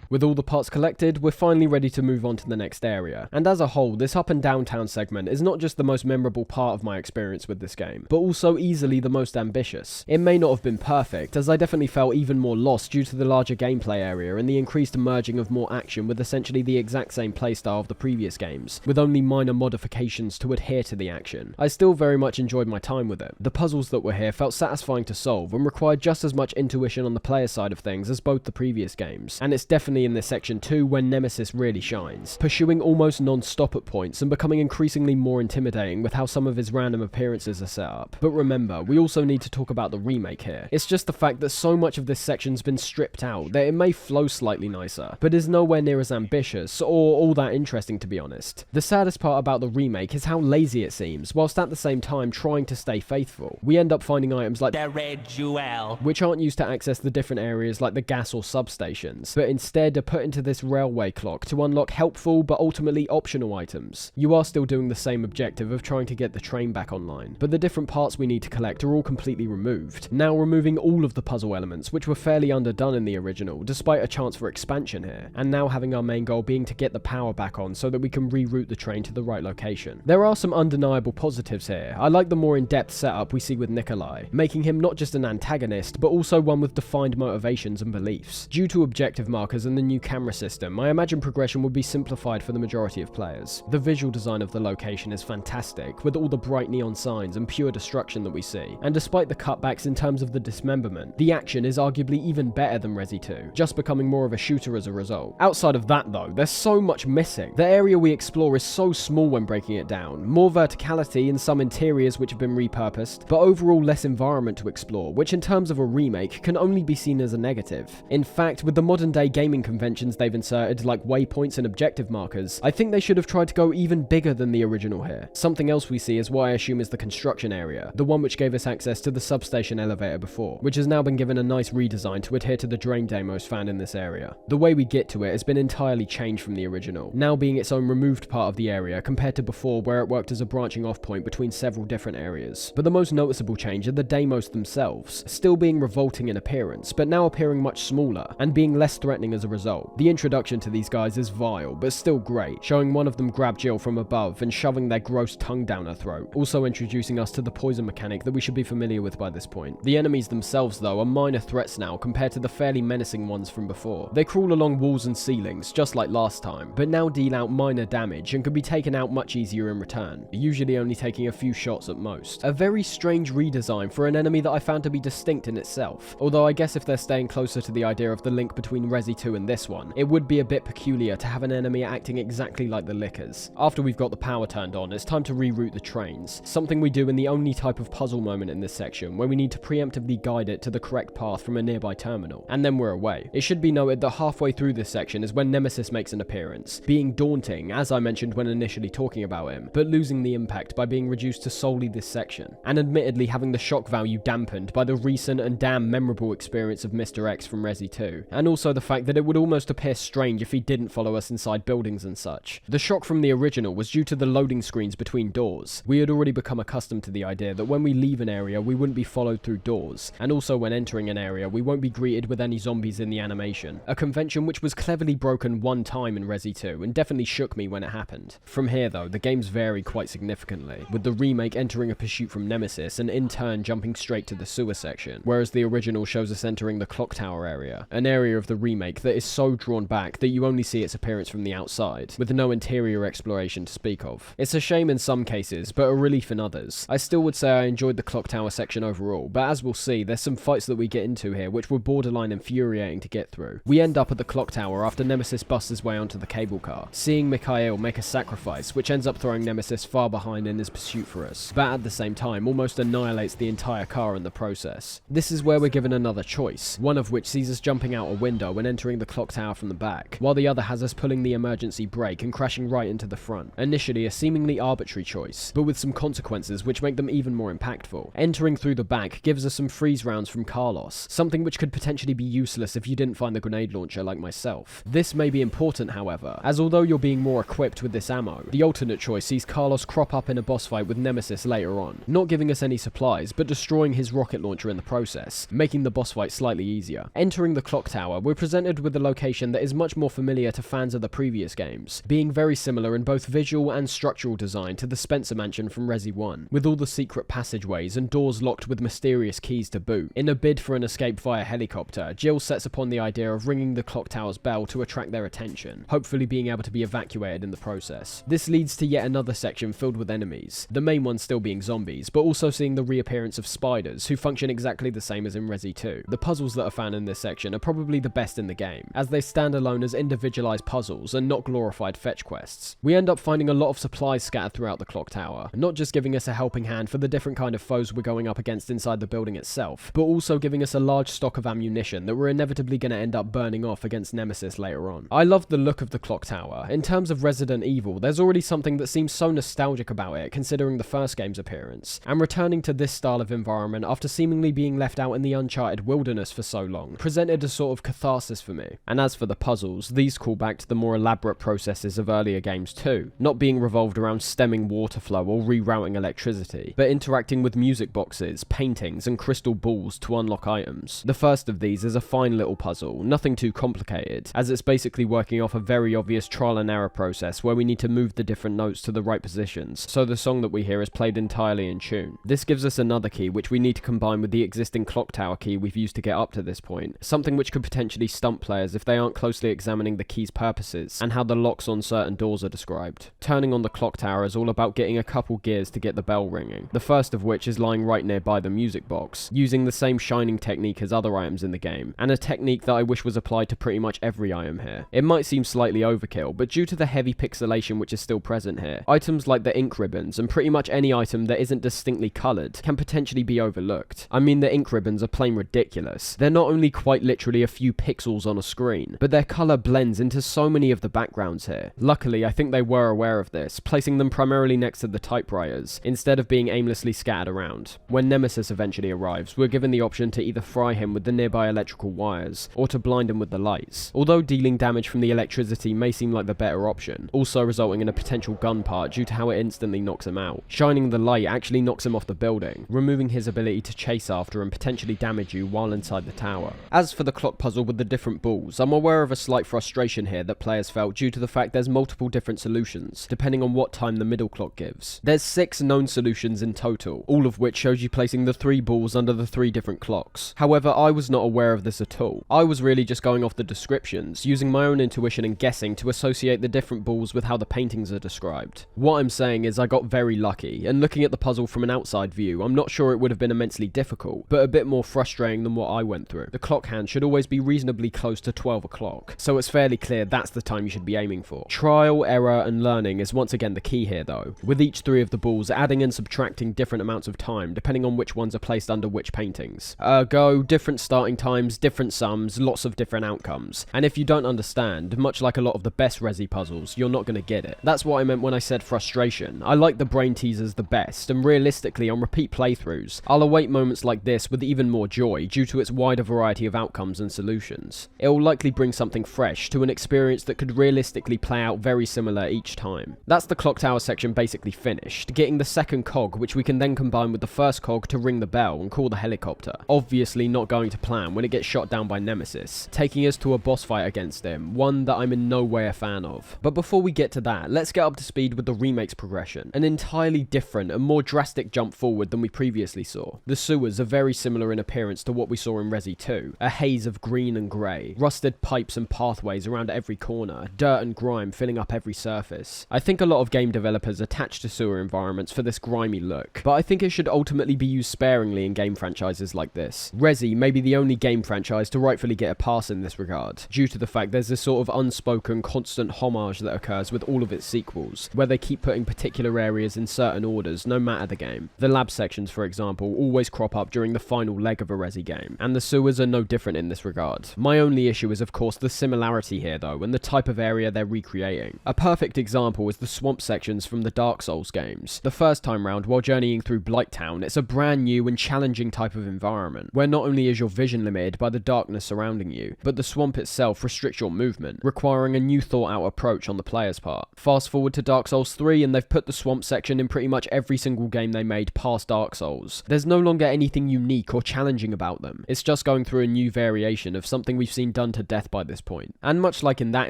With all the parts collected, we're finally ready to move on to the next area, and as a whole, this up and downtown segment is not just the most memorable part of my experience with this game, but also easily the most ambitious. It may not have been perfect, as I definitely felt even more lost due to the larger gameplay area and the increased merging of more action with essentially the exact same playstyle of the previous games, with only minor modifications to adhere to the action. I still very much enjoyed my time with it. The puzzles that were here felt satisfying to solve and required just as much intuition on the player side of things as both the previous games, and it's definitely definitely in this section too when Nemesis really shines, pursuing almost non-stop at points and becoming increasingly more intimidating with how some of his random appearances are set up. But remember, we also need to talk about the remake here. It's just the fact that so much of this section's been stripped out that it may flow slightly nicer, but is nowhere near as ambitious or all that interesting, to be honest. The saddest part about the remake is how lazy it seems, whilst at the same time trying to stay faithful. We end up finding items like the Red Jewel, which aren't used to access the different areas like the gas or substations, but instead are put into this railway clock to unlock helpful but ultimately optional items. You are still doing the same objective of trying to get the train back online, but the different parts we need to collect are all completely removed, now removing all of the puzzle elements which were fairly underdone in the original, despite a chance for expansion here, and now having our main goal being to get the power back on so that we can reroute the train to the right location. There are some undeniable positives here. I like the more in-depth setup we see with Nikolai, making him not just an antagonist, but also one with defined motivations and beliefs. Due to objective markers and the new camera system, I imagine progression would be simplified for the majority of players. The visual design of the location is fantastic, with all the bright neon signs and pure destruction that we see, and despite the cutbacks in terms of the dismemberment, the action is arguably even better than Resi 2, just becoming more of a shooter as a result. Outside of that though, there's so much missing. The area we explore is so small when breaking it down, more verticality in some interiors which have been repurposed, but overall less environment to explore, which in terms of a remake can only be seen as a negative. In fact, with the modern day gaming conventions they've inserted like waypoints and objective markers, I think they should have tried to go even bigger than the original here. Something else we see is what I assume is the construction area, the one which gave us access to the substation elevator before, which has now been given a nice redesign to adhere to the drain demos found in this area. The way we get to it has been entirely changed from the original, now being its own removed part of the area compared to before where it worked as a branching off point between several different areas. But the most noticeable change are the demos themselves, still being revolting in appearance, but now appearing much smaller, and being less threatening as a result. The introduction to these guys is vile, but still great, showing one of them grab Jill from above and shoving their gross tongue down her throat, also introducing us to the poison mechanic that we should be familiar with by this point. The enemies themselves though are minor threats now compared to the fairly menacing ones from before. They crawl along walls and ceilings, just like last time, but now deal out minor damage and can be taken out much easier in return, usually only taking a few shots at most. A very strange redesign for an enemy that I found to be distinct in itself, although I guess if they're staying closer to the idea of the link between Resi 2 and this one, it would be a bit peculiar to have an enemy acting exactly like the Lickers. After we've got the power turned on, it's time to reroute the trains, something we do in the only type of puzzle moment in this section, where we need to preemptively guide it to the correct path from a nearby terminal, and then we're away. It should be noted that halfway through this section is when Nemesis makes an appearance, being daunting, as I mentioned when initially talking about him, but losing the impact by being reduced to solely this section, and admittedly having the shock value dampened by the recent and damn memorable experience of Mr. X from Resi 2, and also the fact that it would almost appear strange if he didn't follow us inside buildings and such. The shock from the original was due to the loading screens between doors. We had already become accustomed to the idea that when we leave an area we wouldn't be followed through doors, and also when entering an area we won't be greeted with any zombies in the animation, a convention which was cleverly broken one time in Resi 2 and definitely shook me when it happened. From here though, the games vary quite significantly, with the remake entering a pursuit from Nemesis and in turn jumping straight to the sewer section, whereas the original shows us entering the clock tower area, an area of the remake that is so drawn back that you only see its appearance from the outside, with no interior exploration to speak of. It's a shame in some cases, but a relief in others. I still would say I enjoyed the clock tower section overall, but as we'll see, there's some fights that we get into here which were borderline infuriating to get through. We end up at the clock tower after Nemesis busts his way onto the cable car, seeing Mikhail make a sacrifice which ends up throwing Nemesis far behind in his pursuit for us, but at the same time almost annihilates the entire car in the process. This is where we're given another choice, one of which sees us jumping out a window and entering the clock tower from the back, while the other has us pulling the emergency brake and crashing right into the front. Initially a seemingly arbitrary choice, but with some consequences which make them even more impactful. Entering through the back gives us some freeze rounds from Carlos, something which could potentially be useless if you didn't find the grenade launcher like myself. This may be important however, as although you're being more equipped with this ammo, the alternate choice sees Carlos crop up in a boss fight with Nemesis later on, not giving us any supplies, but destroying his rocket launcher in the process, making the boss fight slightly easier. Entering the clock tower, we're presented with a location that is much more familiar to fans of the previous games, being very similar in both visual and structural design to the Spencer Mansion from Resi 1, with all the secret passageways and doors locked with mysterious keys to boot. In a bid for an escape via helicopter, Jill sets upon the idea of ringing the clock tower's bell to attract their attention, hopefully being able to be evacuated in the process. This leads to yet another section filled with enemies, the main one still being zombies, but also seeing the reappearance of spiders, who function exactly the same as in Resi 2. The puzzles that are found in this section are probably the best in the game, game, as they stand alone as individualized puzzles and not glorified fetch quests. We end up finding a lot of supplies scattered throughout the clock tower, not just giving us a helping hand for the different kind of foes we're going up against inside the building itself, but also giving us a large stock of ammunition that we're inevitably going to end up burning off against Nemesis later on. I love the look of the clock tower. In terms of Resident Evil, there's already something that seems so nostalgic about it considering the first game's appearance, and returning to this style of environment after seemingly being left out in the uncharted wilderness for so long presented a sort of catharsis for me. And as for the puzzles, these call back to the more elaborate processes of earlier games too, not being revolved around stemming water flow or rerouting electricity, but interacting with music boxes, paintings, and crystal balls to unlock items. The first of these is a fine little puzzle, nothing too complicated, as it's basically working off a very obvious trial and error process where we need to move the different notes to the right positions, so the song that we hear is played entirely in tune. This gives us another key which we need to combine with the existing clock tower key we've used to get up to this point, something which could potentially stump players if they aren't closely examining the key's purposes and how the locks on certain doors are described. Turning on the clock tower is all about getting a couple gears to get the bell ringing, the first of which is lying right nearby the music box, using the same shining technique as other items in the game, and a technique that I wish was applied to pretty much every item here. It might seem slightly overkill, but due to the heavy pixelation which is still present here, items like the ink ribbons and pretty much any item that isn't distinctly coloured can potentially be overlooked. I mean, the ink ribbons are plain ridiculous. They're not only quite literally a few pixels on a screen, but their colour blends into so many of the backgrounds here. Luckily, I think they were aware of this, placing them primarily next to the typewriters, instead of being aimlessly scattered around. When Nemesis eventually arrives, we're given the option to either fry him with the nearby electrical wires, or to blind him with the lights. Although dealing damage from the electricity may seem like the better option, also resulting in a potential gun part due to how it instantly knocks him out. Shining the light actually knocks him off the building, removing his ability to chase after and potentially damage you while inside the tower. As for the clock puzzle with the different balls, I'm aware of a slight frustration here that players felt due to the fact there's multiple different solutions, depending on what time the middle clock gives. There's 6 known solutions in total, all of which shows you placing the 3 balls under the 3 different clocks. However, I was not aware of this at all. I was really just going off the descriptions, using my own intuition and guessing to associate the different balls with how the paintings are described. What I'm saying is I got very lucky, and looking at the puzzle from an outside view, I'm not sure it would have been immensely difficult, but a bit more frustrating than what I went through. The clock hand should always be reasonably close to 12 o'clock, so it's fairly clear that's the time you should be aiming for. Trial, error, and learning is once again the key here though, with each 3 of the balls adding and subtracting different amounts of time depending on which ones are placed under which paintings. Ergo, different starting times, different sums, lots of different outcomes. And if you don't understand, much like a lot of the best Resi puzzles, you're not going to get it. That's what I meant when I said frustration. I like the brain teasers the best, and realistically on repeat playthroughs, I'll await moments like this with even more joy due to its wider variety of outcomes and solutions. It will likely bring something fresh to an experience that could realistically play out very similar each time. That's the clock tower section basically finished, getting the second cog which we can then combine with the first cog to ring the bell and call the helicopter. Obviously not going to plan when it gets shot down by Nemesis, taking us to a boss fight against him, one that I'm in no way a fan of. But before we get to that, let's get up to speed with the remake's progression. An entirely different and more drastic jump forward than we previously saw. The sewers are very similar in appearance to what we saw in Resi 2, a haze of green and grey, rusted pipes and pathways around every corner, dirt and grime filling up every surface. I think a lot of game developers attach to sewer environments for this grimy look, but I think it should ultimately be used sparingly in game franchises like this. Resi may be the only game franchise to rightfully get a pass in this regard, due to the fact there's this sort of unspoken constant homage that occurs with all of its sequels, where they keep putting particular areas in certain orders no matter the game. The lab sections, for example, always crop up during the final leg of a Resi game, and the sewers are no different in this regard. My only issue is of course the similarity here though, and the type of area they're recreating. A perfect example is the swamp sections from the Dark Souls games. The first time round, while journeying through Blighttown, it's a brand new and challenging type of environment, where not only is your vision limited by the darkness surrounding you, but the swamp itself restricts your movement, requiring a new thought out approach on the player's part. Fast forward to Dark Souls 3 and they've put the swamp section in pretty much every single game they made past Dark Souls. There's no longer anything unique or challenging about them, it's just going through a new variation of something we've seen done to death by this point. And much like in that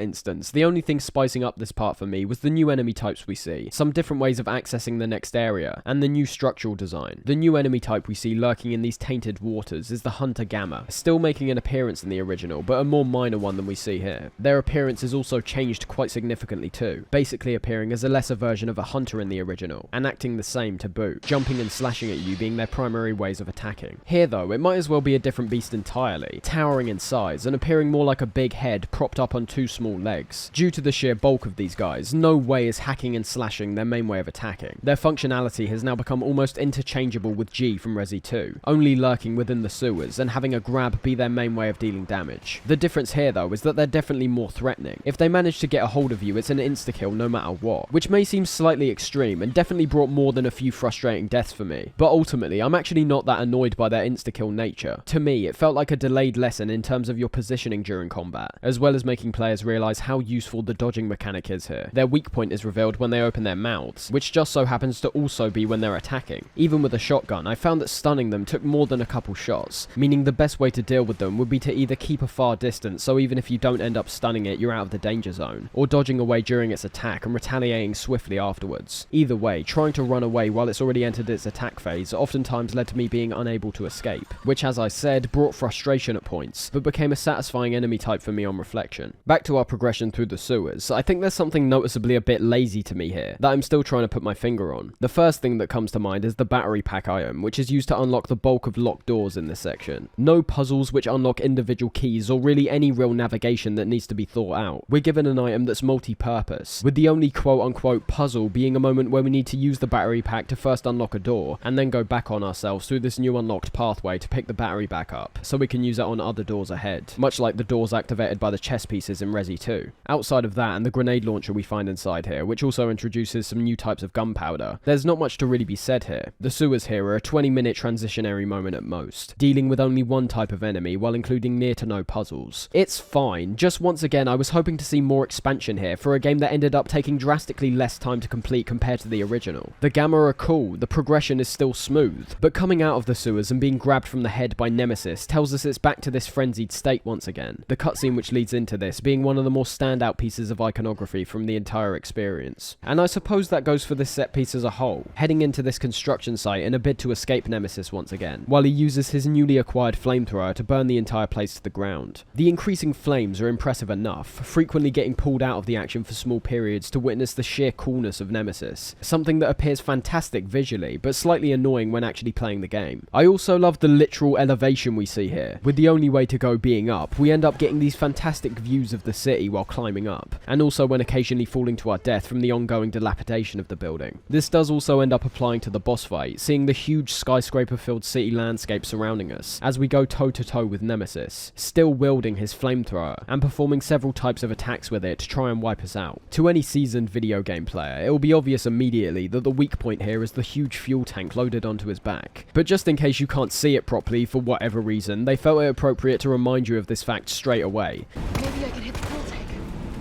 instance, the only thing spicing up this part for me was the new enemy types we see, some different ways of accessing the next area, and the new structural design. The new enemy type we see lurking in these tainted waters is the Hunter Gamma, still making an appearance in the original, but a more minor one than we see here. Their appearance is also changed quite significantly too, basically appearing as a lesser version of a hunter in the original, and acting the same to boot, jumping and slashing at you being their primary ways of attacking. Here though, it might as well be a different beast entirely, towering in size and appearing featuring more like a big head propped up on two small legs. Due to the sheer bulk of these guys, no way is hacking and slashing their main way of attacking. Their functionality has now become almost interchangeable with G from Resi 2, only lurking within the sewers and having a grab be their main way of dealing damage. The difference here though is that they're definitely more threatening. If they manage to get a hold of you, it's an insta-kill no matter what, which may seem slightly extreme and definitely brought more than a few frustrating deaths for me, but ultimately I'm actually not that annoyed by their insta-kill nature. To me, it felt like a delayed lesson in terms of your positioning during combat, as well as making players realise how useful the dodging mechanic is here. Their weak point is revealed when they open their mouths, which just so happens to also be when they're attacking. Even with a shotgun, I found that stunning them took more than a couple shots, meaning the best way to deal with them would be to either keep a far distance so even if you don't end up stunning it, you're out of the danger zone, or dodging away during its attack and retaliating swiftly afterwards. Either way, trying to run away while it's already entered its attack phase oftentimes led to me being unable to escape, which as I said, brought frustration at points, but became a satisfying enemy type for me on reflection. Back to our progression through the sewers, I think there's something noticeably a bit lazy to me here, that I'm still trying to put my finger on. The first thing that comes to mind is the battery pack item, which is used to unlock the bulk of locked doors in this section. No puzzles which unlock individual keys or really any real navigation that needs to be thought out. We're given an item that's multi-purpose, with the only quote-unquote puzzle being a moment where we need to use the battery pack to first unlock a door, and then go back on ourselves through this new unlocked pathway to pick the battery back up, so we can use it on other doors ahead, much like the doors activated by the chess pieces in Resi 2. Outside of that and the grenade launcher we find inside here, which also introduces some new types of gunpowder, there's not much to really be said here. The sewers here are a 20-minute transitionary moment at most, dealing with only one type of enemy while including near to no puzzles. It's fine, just once again I was hoping to see more expansion here for a game that ended up taking drastically less time to complete compared to the original. The gamma are cool, the progression is still smooth, but coming out of the sewers and being grabbed from the head by Nemesis tells us it's back to this frenzied state once again. The cutscene which leads into this being one of the more standout pieces of iconography from the entire experience. And I suppose that goes for this set piece as a whole, heading into this construction site in a bid to escape Nemesis once again, while he uses his newly acquired flamethrower to burn the entire place to the ground. The increasing flames are impressive enough, frequently getting pulled out of the action for small periods to witness the sheer coolness of Nemesis, something that appears fantastic visually, but slightly annoying when actually playing the game. I also love the literal elevation we see here. With the only way to go being up, we end up getting these fantastic views of the city while climbing up, and also when occasionally falling to our death from the ongoing dilapidation of the building. This does also end up applying to the boss fight, seeing the huge skyscraper-filled city landscape surrounding us, as we go toe-to-toe with Nemesis, still wielding his flamethrower, and performing several types of attacks with it to try and wipe us out. To any seasoned video game player, it will be obvious immediately that the weak point here is the huge fuel tank loaded onto his back. But just in case you can't see it properly for whatever reason, they felt it appropriate to remind you of this fact straight away. Maybe I can hit the fuel tank.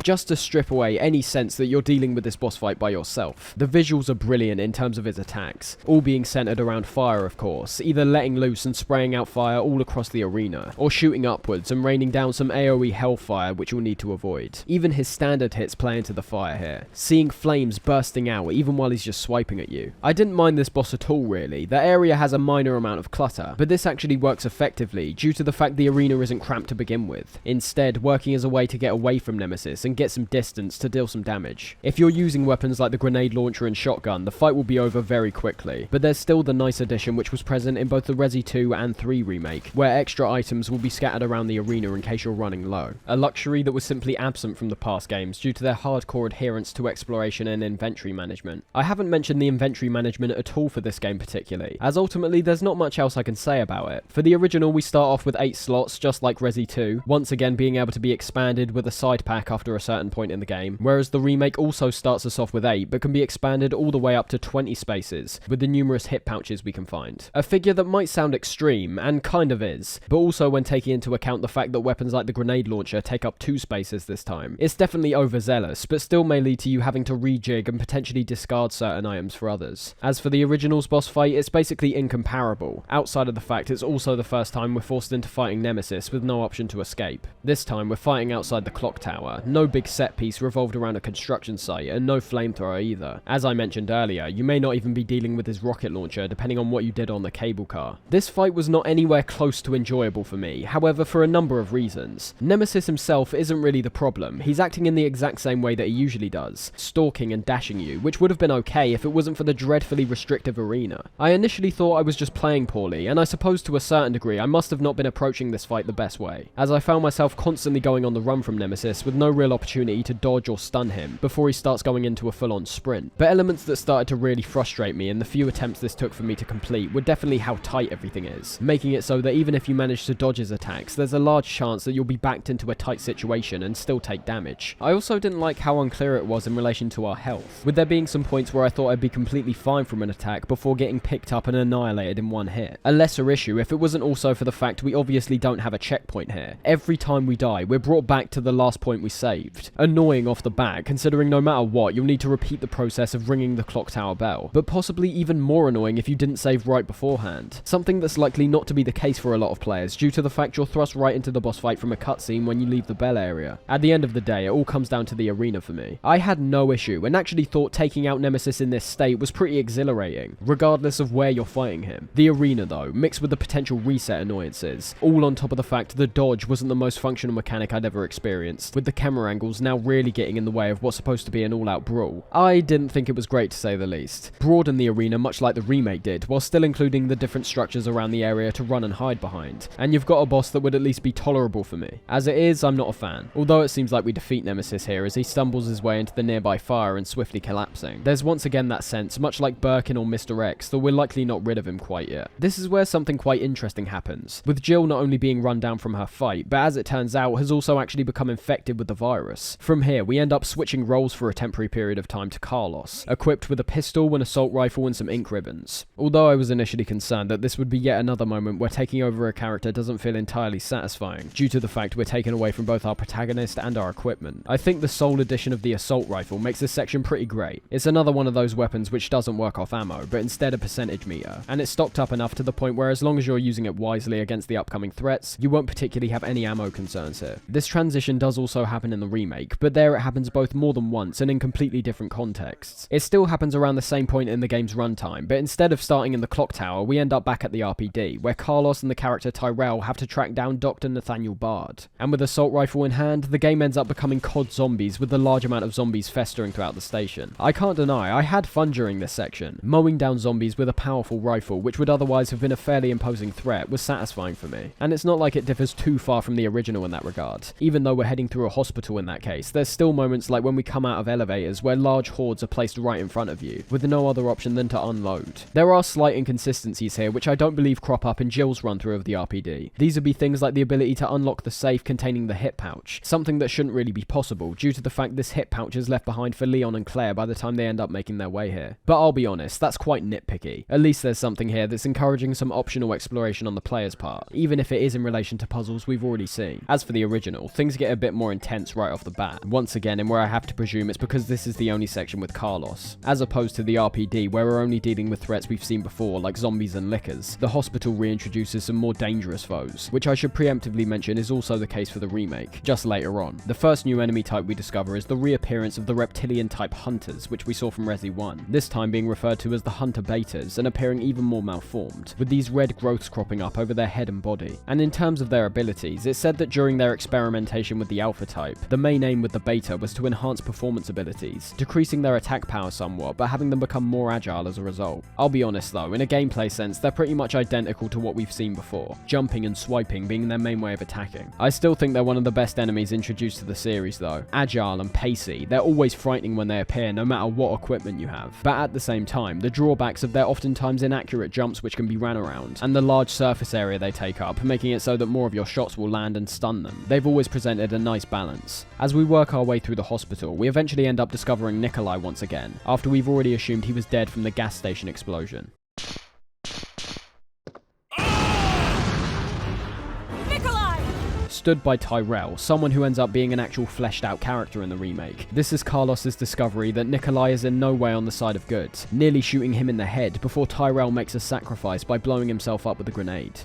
Just to strip away any sense that you're dealing with this boss fight by yourself. The visuals are brilliant in terms of his attacks, all being centered around fire of course, either letting loose and spraying out fire all across the arena, or shooting upwards and raining down some AoE hellfire which you'll need to avoid. Even his standard hits play into the fire here, seeing flames bursting out even while he's just swiping at you. I didn't mind this boss at all really, the area has a minor amount of clutter, but this actually works effectively due to the fact the arena isn't cramped to begin with, instead working as a way to get away from Nemesis and get some distance to deal some damage. If you're using weapons like the grenade launcher and shotgun, the fight will be over very quickly, but there's still the nice addition which was present in both the Resi 2 and 3 remake, where extra items will be scattered around the arena in case you're running low. A luxury that was simply absent from the past games due to their hardcore adherence to exploration and inventory management. I haven't mentioned the inventory management at all for this game particularly, as ultimately there's not much else I can say about it. For the original we start off with 8 slots just like Resi 2, once again being able to be expanded with a side pack after a certain point in the game, whereas the remake also starts us off with 8 but can be expanded all the way up to 20 spaces with the numerous hit pouches we can find. A figure that might sound extreme, and kind of is, but also when taking into account the fact that weapons like the grenade launcher take up 2 spaces this time. It's definitely overzealous, but still may lead to you having to rejig and potentially discard certain items for others. As for the original's boss fight, it's basically incomparable, outside of the fact it's also the first time we're forced into fighting Nemesis with no option to escape. This time we're fighting outside the clock tower, no no big set piece revolved around a construction site, and no flamethrower either. As I mentioned earlier, you may not even be dealing with his rocket launcher depending on what you did on the cable car. This fight was not anywhere close to enjoyable for me, however, for a number of reasons. Nemesis himself isn't really the problem. He's acting in the exact same way that he usually does, stalking and dashing you, which would have been okay if it wasn't for the dreadfully restrictive arena. I initially thought I was just playing poorly, and I suppose to a certain degree I must have not been approaching this fight the best way, as I found myself constantly going on the run from Nemesis with no real opportunity to dodge or stun him before he starts going into a full-on sprint. But elements that started to really frustrate me in the few attempts this took for me to complete were definitely how tight everything is, making it so that even if you manage to dodge his attacks, there's a large chance that you'll be backed into a tight situation and still take damage. I also didn't like how unclear it was in relation to our health, with there being some points where I thought I'd be completely fine from an attack before getting picked up and annihilated in one hit. A lesser issue if it wasn't also for the fact we obviously don't have a checkpoint here. Every time we die, we're brought back to the last point we saved. Annoying off the bat, considering no matter what, you'll need to repeat the process of ringing the clock tower bell, but possibly even more annoying if you didn't save right beforehand. Something that's likely not to be the case for a lot of players due to the fact you're thrust right into the boss fight from a cutscene when you leave the bell area. At the end of the day, it all comes down to the arena for me. I had no issue and actually thought taking out Nemesis in this state was pretty exhilarating, regardless of where you're fighting him. The arena though, mixed with the potential reset annoyances, all on top of the fact the dodge wasn't the most functional mechanic I'd ever experienced, with the camera angles now really getting in the way of what's supposed to be an all-out brawl. I didn't think it was great to say the least. Broaden the arena much like the remake did, while still including the different structures around the area to run and hide behind, and you've got a boss that would at least be tolerable for me. As it is, I'm not a fan, although it seems like we defeat Nemesis here as he stumbles his way into the nearby fire and swiftly collapsing. There's once again that sense, much like Birkin or Mr. X, that we're likely not rid of him quite yet. This is where something quite interesting happens, with Jill not only being run down from her fight, but as it turns out has also actually become infected with the virus. From here, we end up switching roles for a temporary period of time to Carlos, equipped with a pistol, an assault rifle and some ink ribbons. Although I was initially concerned that this would be yet another moment where taking over a character doesn't feel entirely satisfying, due to the fact we're taken away from both our protagonist and our equipment. I think the sole addition of the assault rifle makes this section pretty great. It's another one of those weapons which doesn't work off ammo, but instead a percentage meter, and it's stocked up enough to the point where as long as you're using it wisely against the upcoming threats, you won't particularly have any ammo concerns here. This transition does also happen in the remake, but there it happens both more than once and in completely different contexts. It still happens around the same point in the game's runtime, but instead of starting in the clock tower, we end up back at the RPD, where Carlos and the character Tyrell have to track down Dr. Nathaniel Bard. And with assault rifle in hand, the game ends up becoming COD zombies with the large amount of zombies festering throughout the station. I can't deny, I had fun during this section. Mowing down zombies with a powerful rifle, which would otherwise have been a fairly imposing threat, was satisfying for me. And it's not like it differs too far from the original in that regard. Even though we're heading through a hospital in that case, there's still moments like when we come out of elevators where large hordes are placed right in front of you, with no other option than to unload. There are slight inconsistencies here which I don't believe crop up in Jill's run through of the RPD. These would be things like the ability to unlock the safe containing the hip pouch, something that shouldn't really be possible due to the fact this hip pouch is left behind for Leon and Claire by the time they end up making their way here. But I'll be honest, that's quite nitpicky. At least there's something here that's encouraging some optional exploration on the player's part, even if it is in relation to puzzles we've already seen. As for the original, things get a bit more intense right off the bat, once again in where I have to presume it's because this is the only section with Carlos. As opposed to the RPD where we're only dealing with threats we've seen before like zombies and lickers, the hospital reintroduces some more dangerous foes, which I should preemptively mention is also the case for the remake, just later on. The first new enemy type we discover is the reappearance of the reptilian type hunters, which we saw from Resi 1, this time being referred to as the hunter betas and appearing even more malformed, with these red growths cropping up over their head and body. And in terms of their abilities, it's said that during their experimentation with the alpha type, the main aim with the beta was to enhance performance abilities, decreasing their attack power somewhat, but having them become more agile as a result. I'll be honest though, in a gameplay sense, they're pretty much identical to what we've seen before, jumping and swiping being their main way of attacking. I still think they're one of the best enemies introduced to the series though. Agile and pacey, they're always frightening when they appear no matter what equipment you have. But at the same time, the drawbacks of their oftentimes inaccurate jumps which can be ran around, and the large surface area they take up, making it so that more of your shots will land and stun them. They've always presented a nice balance. As we work our way through the hospital, we eventually end up discovering Nikolai once again, after we've already assumed he was dead from the gas station explosion. Stood by Tyrell, someone who ends up being an actual fleshed out character in the remake. This is Carlos's discovery that Nikolai is in no way on the side of good, nearly shooting him in the head before Tyrell makes a sacrifice by blowing himself up with a grenade.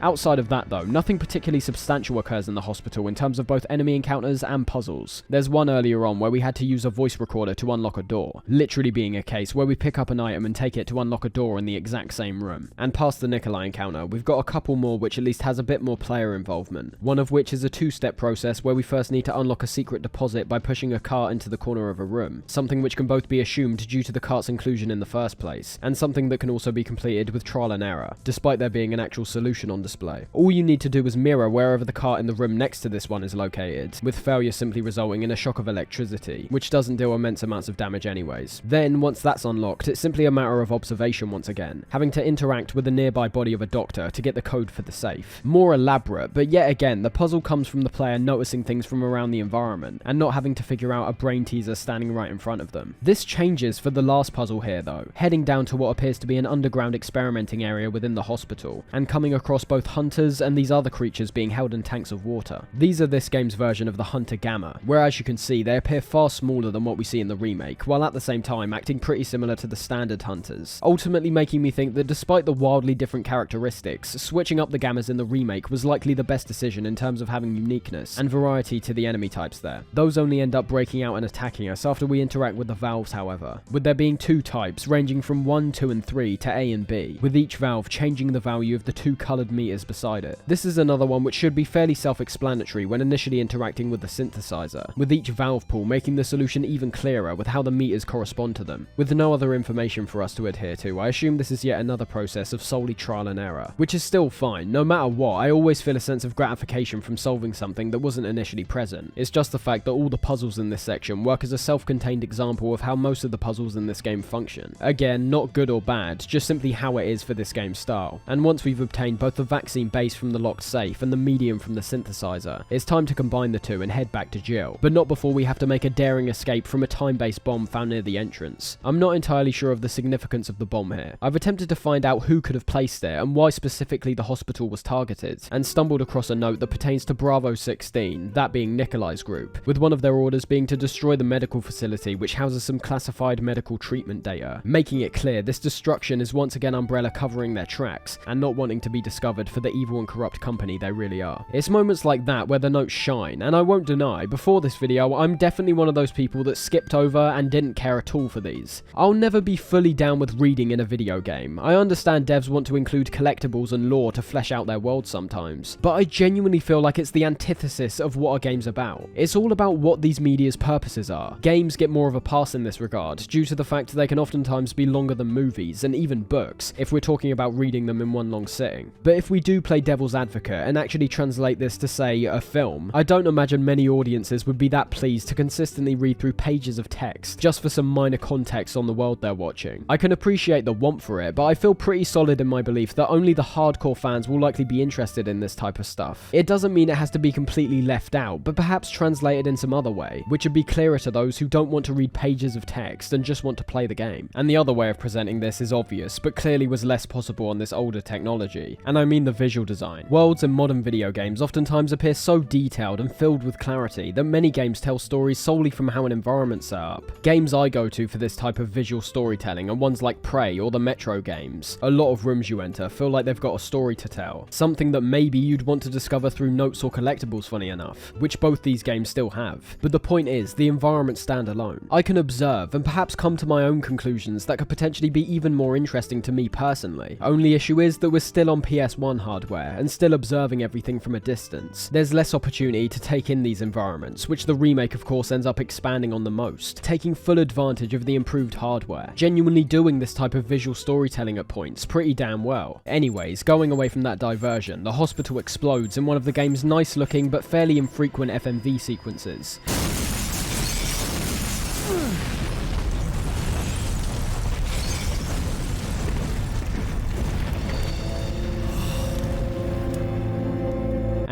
Outside of that though, nothing particularly substantial occurs in the hospital in terms of both enemy encounters and puzzles. There's one earlier on where we had to use a voice recorder to unlock a door, literally being a case where we pick up an item and take it to unlock a door in the exact same room. And past the Nikolai encounter, we've got a couple more which at least has a bit more player involvement, one of which is a two-step process where we first need to unlock a secret deposit by pushing a cart into the corner of a room, something which can both be assumed due to the cart's inclusion in the first place, and something that can also be completed with trial and error, despite there being an actual solution on display. All you need to do is mirror wherever the cart in the room next to this one is located, with failure simply resulting in a shock of electricity, which doesn't deal immense amounts of damage anyways. Then, once that's unlocked, it's simply a matter of observation once again, having to interact with the nearby body of a doctor to get the code for the safe. More elaborate, but yet again, the puzzle comes from the player noticing things from around the environment, and not having to figure out a brain teaser standing right in front of them. This changes for the last puzzle here though, heading down to what appears to be an underground experimenting area within the hospital, and coming across both hunters and these other creatures being held in tanks of water. These are this game's version of the Hunter Gamma, where as you can see they appear far smaller than what we see in the remake, while at the same time acting pretty similar to the standard hunters, ultimately making me think that despite the wildly different characteristics, switching up the Gammas in the remake was likely the best decision in terms of having uniqueness and variety to the enemy types there. Those only end up breaking out and attacking us after we interact with the valves however, with there being two types ranging from 1, 2 and 3 to A and B, with each valve changing the value of the two coloured meters beside it. This is another one which should be fairly self-explanatory when initially interacting with the synthesizer, with each valve pool making the solution even clearer with how the meters correspond to them. With no other information for us to adhere to, I assume this is yet another process of solely trial and error, which is still fine. No matter what, I always feel a sense of gratification from solving something that wasn't initially present. It's just the fact that all the puzzles in this section work as a self-contained example of how most of the puzzles in this game function. Again, not good or bad, just simply how it is for this game's style. And once we've obtained both the vaccine base from the locked safe and the medium from the synthesizer, it's time to combine the two and head back to Jill, but not before we have to make a daring escape from a time-based bomb found near the entrance. I'm not entirely sure of the significance of the bomb here. I've attempted to find out who could have placed it and why specifically the hospital was targeted, and stumbled across a note that pertains to Bravo 16, that being Nikolai's group, with one of their orders being to destroy the medical facility which houses some classified medical treatment data, making it clear this destruction is once again Umbrella covering their tracks and not wanting to be discovered for the evil and corrupt company they really are. It's moments like that where the notes shine, and I won't deny, before this video I'm definitely one of those people that skipped over and didn't care at all for these. I'll never be fully down with reading in a video game. I understand devs want to include collectibles and lore to flesh out their world sometimes, but I genuinely feel like it's the antithesis of what a game's about. It's all about what these media's purposes are. Games get more of a pass in this regard, due to the fact they can oftentimes be longer than movies and even books, if we're talking about reading them in one long sitting. But if we do play devil's advocate and actually translate this to, say, a film, I don't imagine many audiences would be that pleased to consistently read through pages of text just for some minor context on the world they're watching. I can appreciate the want for it, but I feel pretty solid in my belief that only the hardcore fans will likely be interested in this type of stuff. It doesn't mean it has to be completely left out, but perhaps translated in some other way, which would be clearer to those who don't want to read pages of text and just want to play the game. And the other way of presenting this is obvious, but clearly was less possible on this older technology, and I mean the visual design. Worlds in modern video games oftentimes appear so detailed and filled with clarity that many games tell stories solely from how an environment's set up. Games I go to for this type of visual storytelling are ones like Prey or the Metro games. A lot of rooms you enter feel like they've got a story to tell, something that maybe you'd want to discover through notes or collectibles, funny enough, which both these games still have. But the point is, the environments stand alone. I can observe and perhaps come to my own conclusions that could potentially be even more interesting to me personally. Only issue is that we're still on PS1 hardware and still observing everything from a distance. There's less opportunity to take in these environments, which the remake of course ends up expanding on the most, taking full advantage of the improved hardware, genuinely doing this type of visual storytelling at points pretty damn well. Anyways, going away from that diversion, the hospital explodes in one of the game's nice looking but fairly infrequent FMV sequences.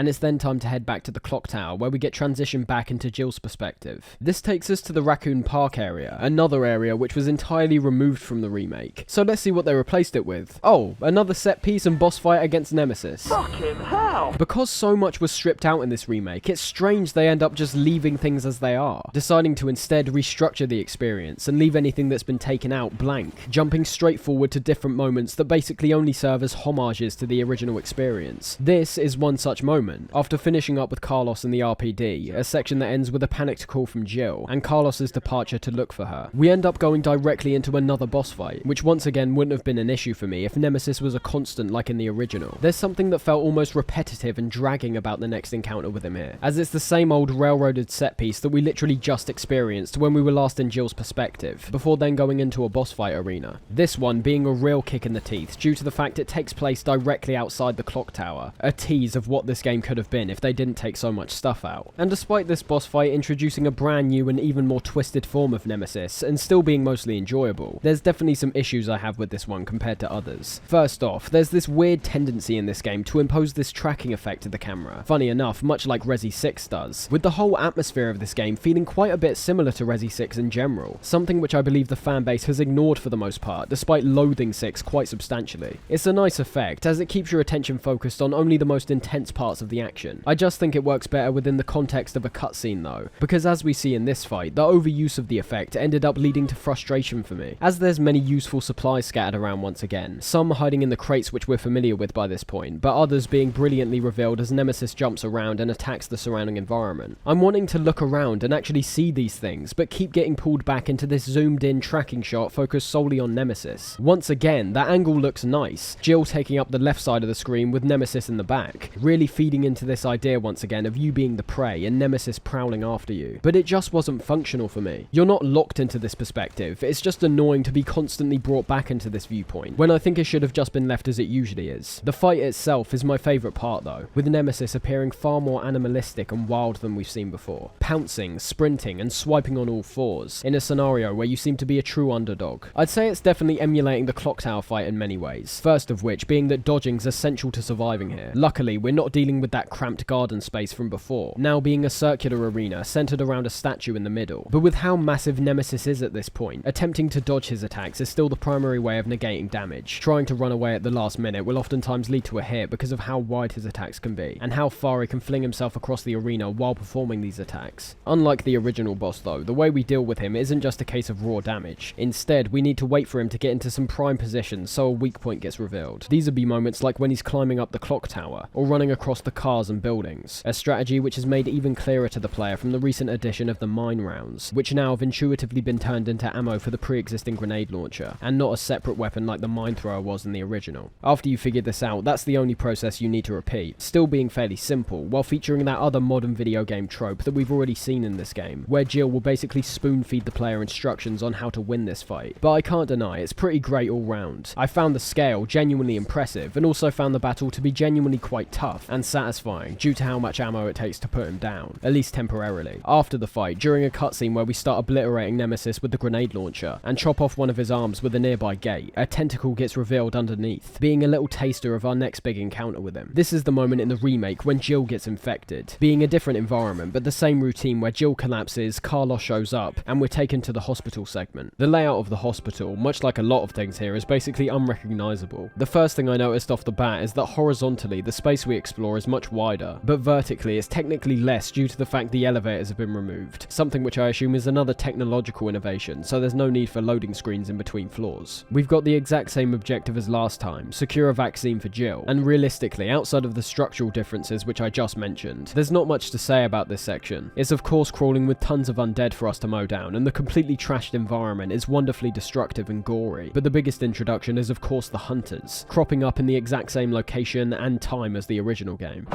and it's then time to head back to the clock tower where we get transitioned back into Jill's perspective. This takes us to the Raccoon Park area, another area which was entirely removed from the remake. So let's see what they replaced it with. Oh, another set piece and boss fight against Nemesis. Fucking hell! Because so much was stripped out in this remake, it's strange they end up just leaving things as they are, deciding to instead restructure the experience and leave anything that's been taken out blank, jumping straight forward to different moments that basically only serve as homages to the original experience. This is one such moment. After finishing up with Carlos and the RPD, a section that ends with a panicked call from Jill, and Carlos's departure to look for her, we end up going directly into another boss fight, which once again wouldn't have been an issue for me if Nemesis was a constant like in the original. There's something that felt almost repetitive and dragging about the next encounter with him here, as it's the same old railroaded set piece that we literally just experienced when we were last in Jill's perspective, before then going into a boss fight arena. This one being a real kick in the teeth due to the fact it takes place directly outside the clock tower, a tease of what this game could have been if they didn't take so much stuff out. And despite this boss fight introducing a brand new and even more twisted form of Nemesis, and still being mostly enjoyable, there's definitely some issues I have with this one compared to others. First off, there's this weird tendency in this game to impose this tracking effect to the camera, funny enough, much like Resi 6 does, with the whole atmosphere of this game feeling quite a bit similar to Resi 6 in general, something which I believe the fanbase has ignored for the most part, despite loathing 6 quite substantially. It's a nice effect, as it keeps your attention focused on only the most intense parts of the action. I just think it works better within the context of a cutscene though, because as we see in this fight, the overuse of the effect ended up leading to frustration for me, as there's many useful supplies scattered around once again, some hiding in the crates which we're familiar with by this point, but others being brilliantly revealed as Nemesis jumps around and attacks the surrounding environment. I'm wanting to look around and actually see these things, but keep getting pulled back into this zoomed in tracking shot focused solely on Nemesis. Once again, that angle looks nice, Jill taking up the left side of the screen with Nemesis in the back, really feeding into this idea once again of you being the prey and Nemesis prowling after you. But it just wasn't functional for me. You're not locked into this perspective, it's just annoying to be constantly brought back into this viewpoint, when I think it should have just been left as it usually is. The fight itself is my favourite part though, with Nemesis appearing far more animalistic and wild than we've seen before, pouncing, sprinting and swiping on all fours, in a scenario where you seem to be a true underdog. I'd say it's definitely emulating the clock tower fight in many ways, first of which being that dodging's essential to surviving here. Luckily, we're not dealing with that cramped garden space from before, now being a circular arena centered around a statue in the middle. But with how massive Nemesis is at this point, attempting to dodge his attacks is still the primary way of negating damage. Trying to run away at the last minute will oftentimes lead to a hit because of how wide his attacks can be, and how far he can fling himself across the arena while performing these attacks. Unlike the original boss though, the way we deal with him isn't just a case of raw damage. Instead, we need to wait for him to get into some prime positions so a weak point gets revealed. These would be moments like when he's climbing up the clock tower, or running across the cars and buildings, a strategy which is made even clearer to the player from the recent addition of the mine rounds, which now have intuitively been turned into ammo for the pre-existing grenade launcher, and not a separate weapon like the mine thrower was in the original. After you figure this out, that's the only process you need to repeat, still being fairly simple, while featuring that other modern video game trope that we've already seen in this game, where Jill will basically spoon feed the player instructions on how to win this fight. But I can't deny, it's pretty great all round. I found the scale genuinely impressive, and also found the battle to be genuinely quite tough and satisfying due to how much ammo it takes to put him down, at least temporarily. After the fight, during a cutscene where we start obliterating Nemesis with the grenade launcher, and chop off one of his arms with a nearby gate, a tentacle gets revealed underneath, being a little taster of our next big encounter with him. This is the moment in the remake when Jill gets infected, being a different environment but the same routine where Jill collapses, Carlos shows up, and we're taken to the hospital segment. The layout of the hospital, much like a lot of things here, is basically unrecognisable. The first thing I noticed off the bat is that horizontally the space we explore is much wider, but vertically it's technically less due to the fact the elevators have been removed, something which I assume is another technological innovation, so there's no need for loading screens in between floors. We've got the exact same objective as last time, secure a vaccine for Jill, and realistically, outside of the structural differences which I just mentioned, there's not much to say about this section. It's of course crawling with tons of undead for us to mow down, and the completely trashed environment is wonderfully destructive and gory, but the biggest introduction is of course the hunters, cropping up in the exact same location and time as the original game.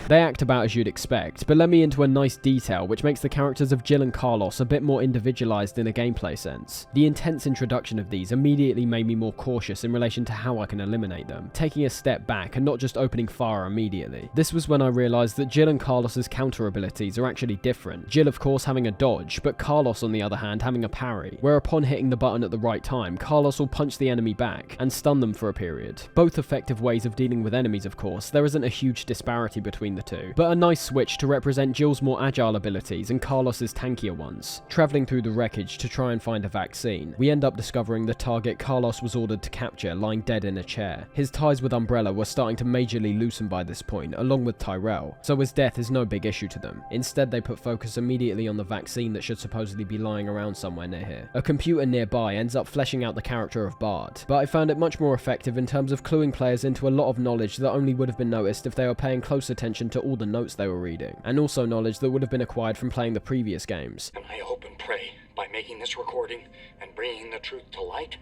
They act about as you'd expect, but let me into a nice detail which makes the characters of Jill and Carlos a bit more individualized in a gameplay sense. The intense introduction of these immediately made me more cautious in relation to how I can eliminate them, taking a step back and not just opening fire immediately. This was when I realized that Jill and Carlos's counter abilities are actually different. Jill of course having a dodge, but Carlos on the other hand having a parry, where upon hitting the button at the right time, Carlos will punch the enemy back and stun them for a period. Both effective ways of dealing with enemies of course, there isn't a huge disparity between the two, but a nice switch to represent Jill's more agile abilities and Carlos's tankier ones. Travelling through the wreckage to try and find a vaccine, we end up discovering the target Carlos was ordered to capture lying dead in a chair. His ties with Umbrella were starting to majorly loosen by this point, along with Tyrell, so his death is no big issue to them. Instead they put focus immediately on the vaccine that should supposedly be lying around somewhere near here. A computer nearby ends up fleshing out the character of Bard, but I found it much more effective in terms of cluing players into a lot of knowledge that only would have been noticed if they were paying close attention to all the notes they were reading, and also knowledge that would have been acquired from playing the previous games. And I hope and pray, by making this recording and bringing the truth to light,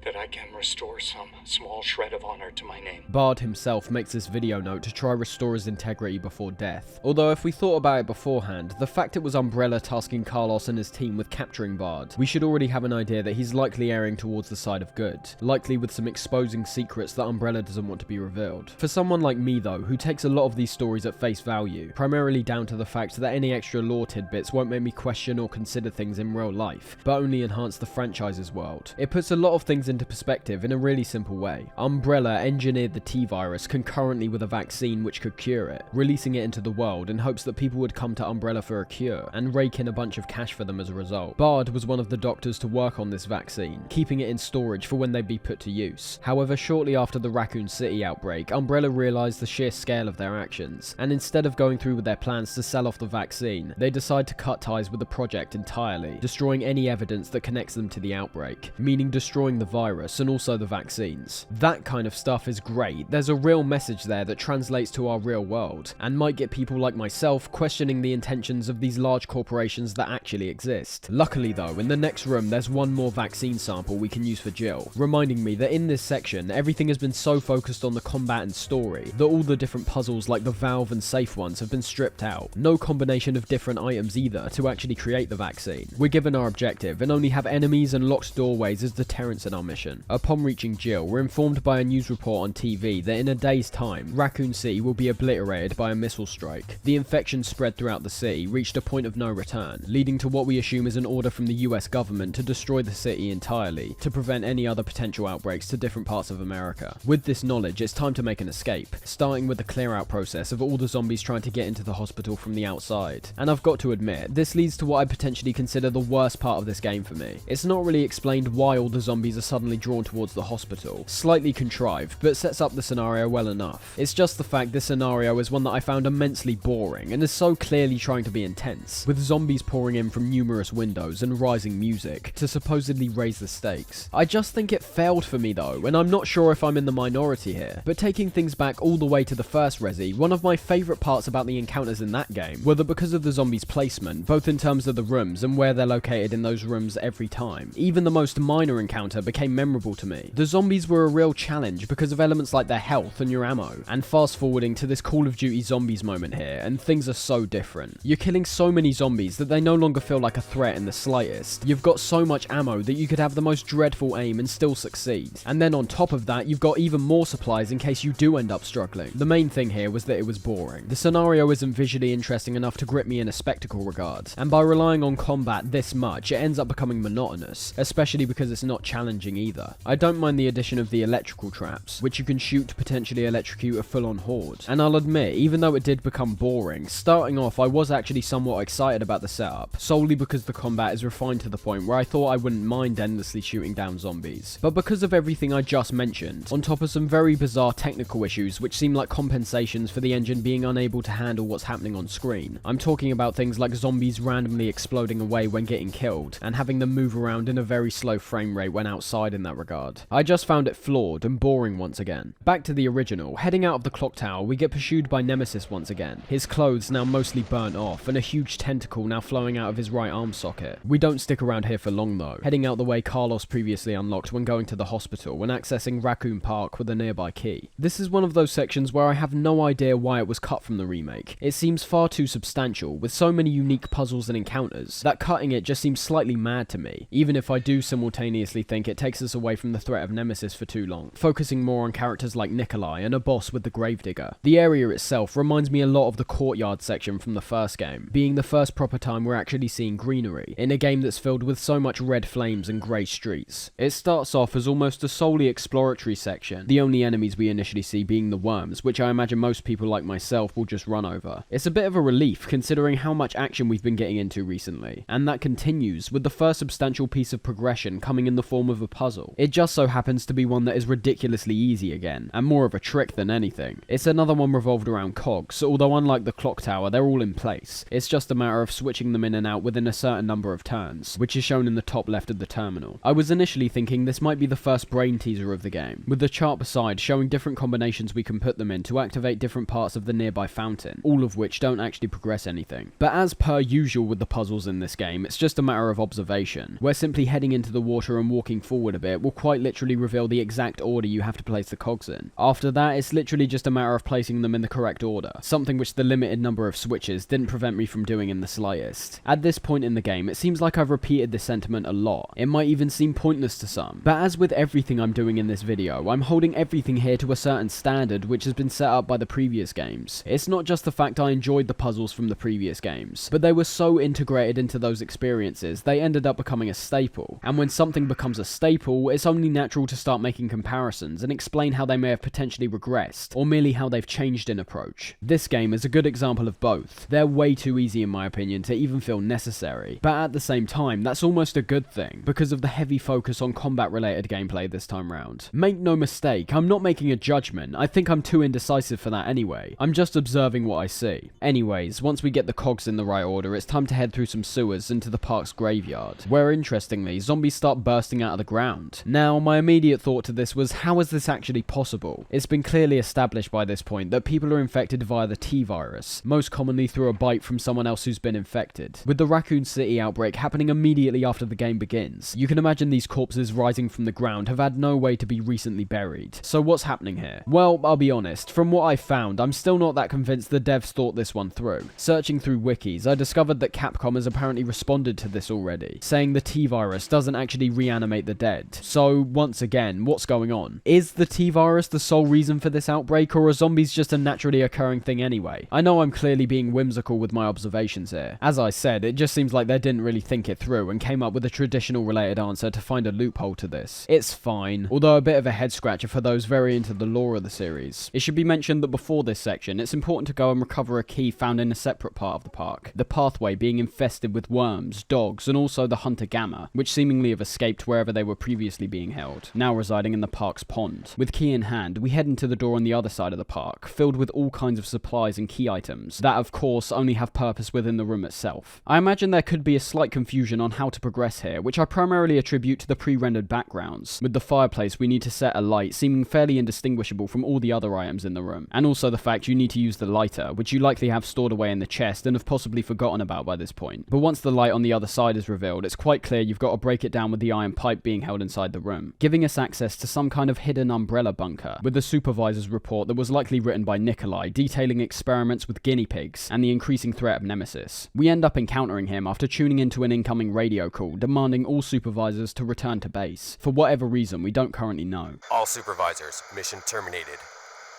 that I can restore some small shred of honor to my name. Bard himself makes this video note to try restore his integrity before death. Although if we thought about it beforehand, the fact it was Umbrella tasking Carlos and his team with capturing Bard, we should already have an idea that he's likely erring towards the side of good, likely with some exposing secrets that Umbrella doesn't want to be revealed. For someone like me though, who takes a lot of these stories at face value, primarily down to the fact that any extra lore tidbits won't make me question or consider things in real life, but only enhance the franchise's world, it puts a lot of things into perspective in a really simple way. Umbrella engineered the T-virus concurrently with a vaccine which could cure it, releasing it into the world in hopes that people would come to Umbrella for a cure, and rake in a bunch of cash for them as a result. Bard was one of the doctors to work on this vaccine, keeping it in storage for when they'd be put to use. However, shortly after the Raccoon City outbreak, Umbrella realized the sheer scale of their actions, and instead of going through with their plans to sell off the vaccine, they decide to cut ties with the project entirely, destroying any evidence that connects them to the outbreak, meaning destroying the virus and also the vaccines. That kind of stuff is great. There's a real message there that translates to our real world, and might get people like myself questioning the intentions of these large corporations that actually exist. Luckily though, in the next room there's one more vaccine sample we can use for Jill, reminding me that in this section, everything has been so focused on the combat and story that all the different puzzles like the valve and safe ones have been stripped out. No combination of different items either to actually create the vaccine. We're given our objective and only have enemies and locked doorways as deterrents in our mission. Upon reaching Jill, we're informed by a news report on TV that in a day's time, Raccoon City will be obliterated by a missile strike. The infection spread throughout the city reached a point of no return, leading to what we assume is an order from the US government to destroy the city entirely, to prevent any other potential outbreaks to different parts of America. With this knowledge, it's time to make an escape, starting with the clear out process of all the zombies trying to get into the hospital from the outside. And I've got to admit, this leads to what I potentially consider the worst part of this game for me. It's not really explained why all the zombies are suddenly drawn towards the hospital. Slightly contrived, but sets up the scenario well enough. It's just the fact this scenario is one that I found immensely boring and is so clearly trying to be intense, with zombies pouring in from numerous windows and rising music to supposedly raise the stakes. I just think it failed for me though, and I'm not sure if I'm in the minority here, but taking things back all the way to the first Resi, one of my favourite parts about the encounters in that game were that because of the zombies' placement, both in terms of the rooms and where they're located in those rooms every time, even the most minor encounter became memorable to me. The zombies were a real challenge because of elements like their health and your ammo, and fast forwarding to this Call of Duty Zombies moment here, and things are so different. You're killing so many zombies that they no longer feel like a threat in the slightest. You've got so much ammo that you could have the most dreadful aim and still succeed. And then on top of that, you've got even more supplies in case you do end up struggling. The main thing here was that it was boring. The scenario isn't visually interesting enough to grip me in a spectacle regard, and by relying on combat this much, it ends up becoming monotonous, especially because it's not challenging either. I don't mind the addition of the electrical traps, which you can shoot to potentially electrocute a full-on horde. And I'll admit, even though it did become boring, starting off I was actually somewhat excited about the setup, solely because the combat is refined to the point where I thought I wouldn't mind endlessly shooting down zombies. But because of everything I just mentioned, on top of some very bizarre technical issues which seem like compensations for the engine being unable to handle what's happening on screen, I'm talking about things like zombies randomly exploding away when getting killed, and having them move around in a very slow frame rate when outside satisfied in that regard. I just found it flawed and boring once again. Back to the original, heading out of the clock tower, we get pursued by Nemesis once again. His clothes now mostly burnt off, and a huge tentacle now flowing out of his right arm socket. We don't stick around here for long though, heading out the way Carlos previously unlocked when going to the hospital and accessing Raccoon Park with a nearby key. This is one of those sections where I have no idea why it was cut from the remake. It seems far too substantial, with so many unique puzzles and encounters, that cutting it just seems slightly mad to me, even if I do simultaneously think it takes us away from the threat of Nemesis for too long, focusing more on characters like Nikolai and a boss with the Gravedigger. The area itself reminds me a lot of the courtyard section from the first game, being the first proper time we're actually seeing greenery, in a game that's filled with so much red flames and grey streets. It starts off as almost a solely exploratory section, the only enemies we initially see being the worms, which I imagine most people like myself will just run over. It's a bit of a relief considering how much action we've been getting into recently, and that continues with the first substantial piece of progression coming in the form of a puzzle. It just so happens to be one that is ridiculously easy again, and more of a trick than anything. It's another one revolved around cogs, although unlike the clock tower, they're all in place. It's just a matter of switching them in and out within a certain number of turns, which is shown in the top left of the terminal. I was initially thinking this might be the first brain teaser of the game, with the chart beside showing different combinations we can put them in to activate different parts of the nearby fountain, all of which don't actually progress anything. But as per usual with the puzzles in this game, it's just a matter of observation, where simply heading into the water and walking forward a bit will quite literally reveal the exact order you have to place the cogs in. After that, it's literally just a matter of placing them in the correct order, something which the limited number of switches didn't prevent me from doing in the slightest. At this point in the game, it seems like I've repeated this sentiment a lot. It might even seem pointless to some, but as with everything I'm doing in this video, I'm holding everything here to a certain standard which has been set up by the previous games. It's not just the fact I enjoyed the puzzles from the previous games, but they were so integrated into those experiences, they ended up becoming a staple. And when something becomes a staple, it's only natural to start making comparisons and explain how they may have potentially regressed, or merely how they've changed in approach. This game is a good example of both. They're way too easy in my opinion to even feel necessary, but at the same time, that's almost a good thing, because of the heavy focus on combat related gameplay this time round. Make no mistake, I'm not making a judgment, I think I'm too indecisive for that anyway. I'm just observing what I see. Anyways, once we get the cogs in the right order, it's time to head through some sewers into the park's graveyard, where interestingly, zombies start bursting out of the ground. Now, my immediate thought to this was, how is this actually possible? It's been clearly established by this point that people are infected via the T-virus, most commonly through a bite from someone else who's been infected. With the Raccoon City outbreak happening immediately after the game begins, you can imagine these corpses rising from the ground have had no way to be recently buried. So what's happening here? Well, I'll be honest, from what I've found, I'm still not that convinced the devs thought this one through. Searching through wikis, I discovered that Capcom has apparently responded to this already, saying the T-virus doesn't actually reanimate the dead. So, once again, what's going on? Is the T-virus the sole reason for this outbreak, or are zombies just a naturally occurring thing anyway? I know I'm clearly being whimsical with my observations here. As I said, it just seems like they didn't really think it through and came up with a traditional related answer to find a loophole to this. It's fine, although a bit of a head scratcher for those very into the lore of the series. It should be mentioned that before this section, it's important to go and recover a key found in a separate part of the park, the pathway being infested with worms, dogs, and also the Hunter Gamma, which seemingly have escaped wherever they were previously being held, now residing in the park's pond. With key in hand, we head into the door on the other side of the park, filled with all kinds of supplies and key items, that of course only have purpose within the room itself. I imagine there could be a slight confusion on how to progress here, which I primarily attribute to the pre-rendered backgrounds. With the fireplace, we need to set a light seeming fairly indistinguishable from all the other items in the room, and also the fact you need to use the lighter, which you likely have stored away in the chest and have possibly forgotten about by this point. But once the light on the other side is revealed, it's quite clear you've got to break it down with the iron pipe being held inside the room, giving us access to some kind of hidden umbrella bunker, with the supervisor's report that was likely written by Nikolai, detailing experiments with guinea pigs and the increasing threat of Nemesis. We end up encountering him after tuning into an incoming radio call demanding all supervisors to return to base, for whatever reason we don't currently know. All supervisors, mission terminated.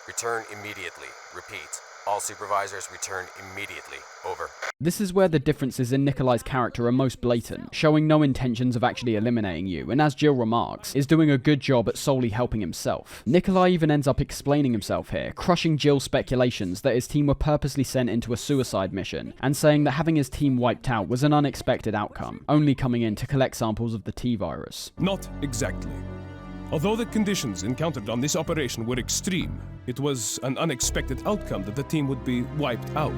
Return immediately. Repeat. All supervisors return immediately. Over. This is where the differences in Nikolai's character are most blatant, showing no intentions of actually eliminating you, and as Jill remarks, is doing a good job at solely helping himself. Nikolai even ends up explaining himself here, crushing Jill's speculations that his team were purposely sent into a suicide mission, and saying that having his team wiped out was an unexpected outcome, only coming in to collect samples of the T-virus. Not exactly. Although the conditions encountered on this operation were extreme, it was an unexpected outcome that the team would be wiped out.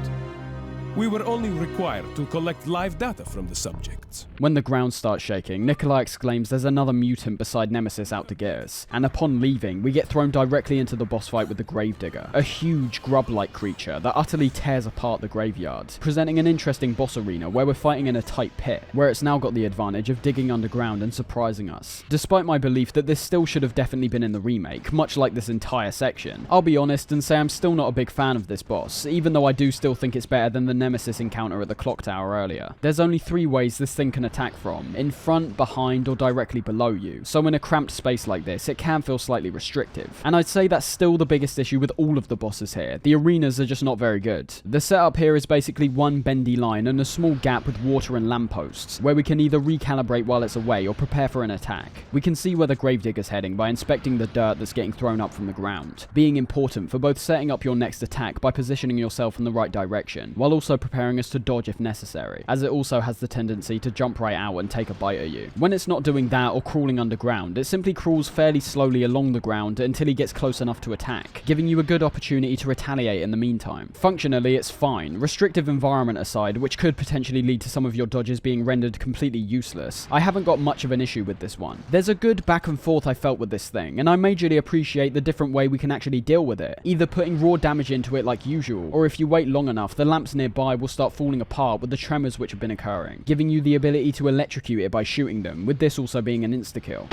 We were only required to collect live data from the subjects. When the ground starts shaking, Nikolai exclaims there's another mutant beside Nemesis out to get us, and upon leaving, we get thrown directly into the boss fight with the Gravedigger, a huge grub-like creature that utterly tears apart the graveyard, presenting an interesting boss arena where we're fighting in a tight pit, where it's now got the advantage of digging underground and surprising us. Despite my belief that this still should have definitely been in the remake, much like this entire section, I'll be honest and say I'm still not a big fan of this boss, even though I do still think it's better than the Nemesis encounter at the clock tower earlier. There's only 3 ways this thing can attack from: in front, behind, or directly below you, so in a cramped space like this, it can feel slightly restrictive. And I'd say that's still the biggest issue with all of the bosses here. The arenas are just not very good. The setup here is basically one bendy line and a small gap with water and lampposts, where we can either recalibrate while it's away or prepare for an attack. We can see where the Gravedigger's heading by inspecting the dirt that's getting thrown up from the ground, being important for both setting up your next attack by positioning yourself in the right direction, while also preparing us to dodge if necessary, as it also has the tendency to jump right out and take a bite at you. When it's not doing that or crawling underground, it simply crawls fairly slowly along the ground until he gets close enough to attack, giving you a good opportunity to retaliate in the meantime. Functionally, it's fine, restrictive environment aside, which could potentially lead to some of your dodges being rendered completely useless. I haven't got much of an issue with this one. There's a good back and forth I felt with this thing, and I majorly appreciate the different way we can actually deal with it, either putting raw damage into it like usual, or if you wait long enough, the lamps nearby will start falling apart with the tremors which have been occurring, giving you the ability to electrocute it by shooting them, with this also being an insta-kill.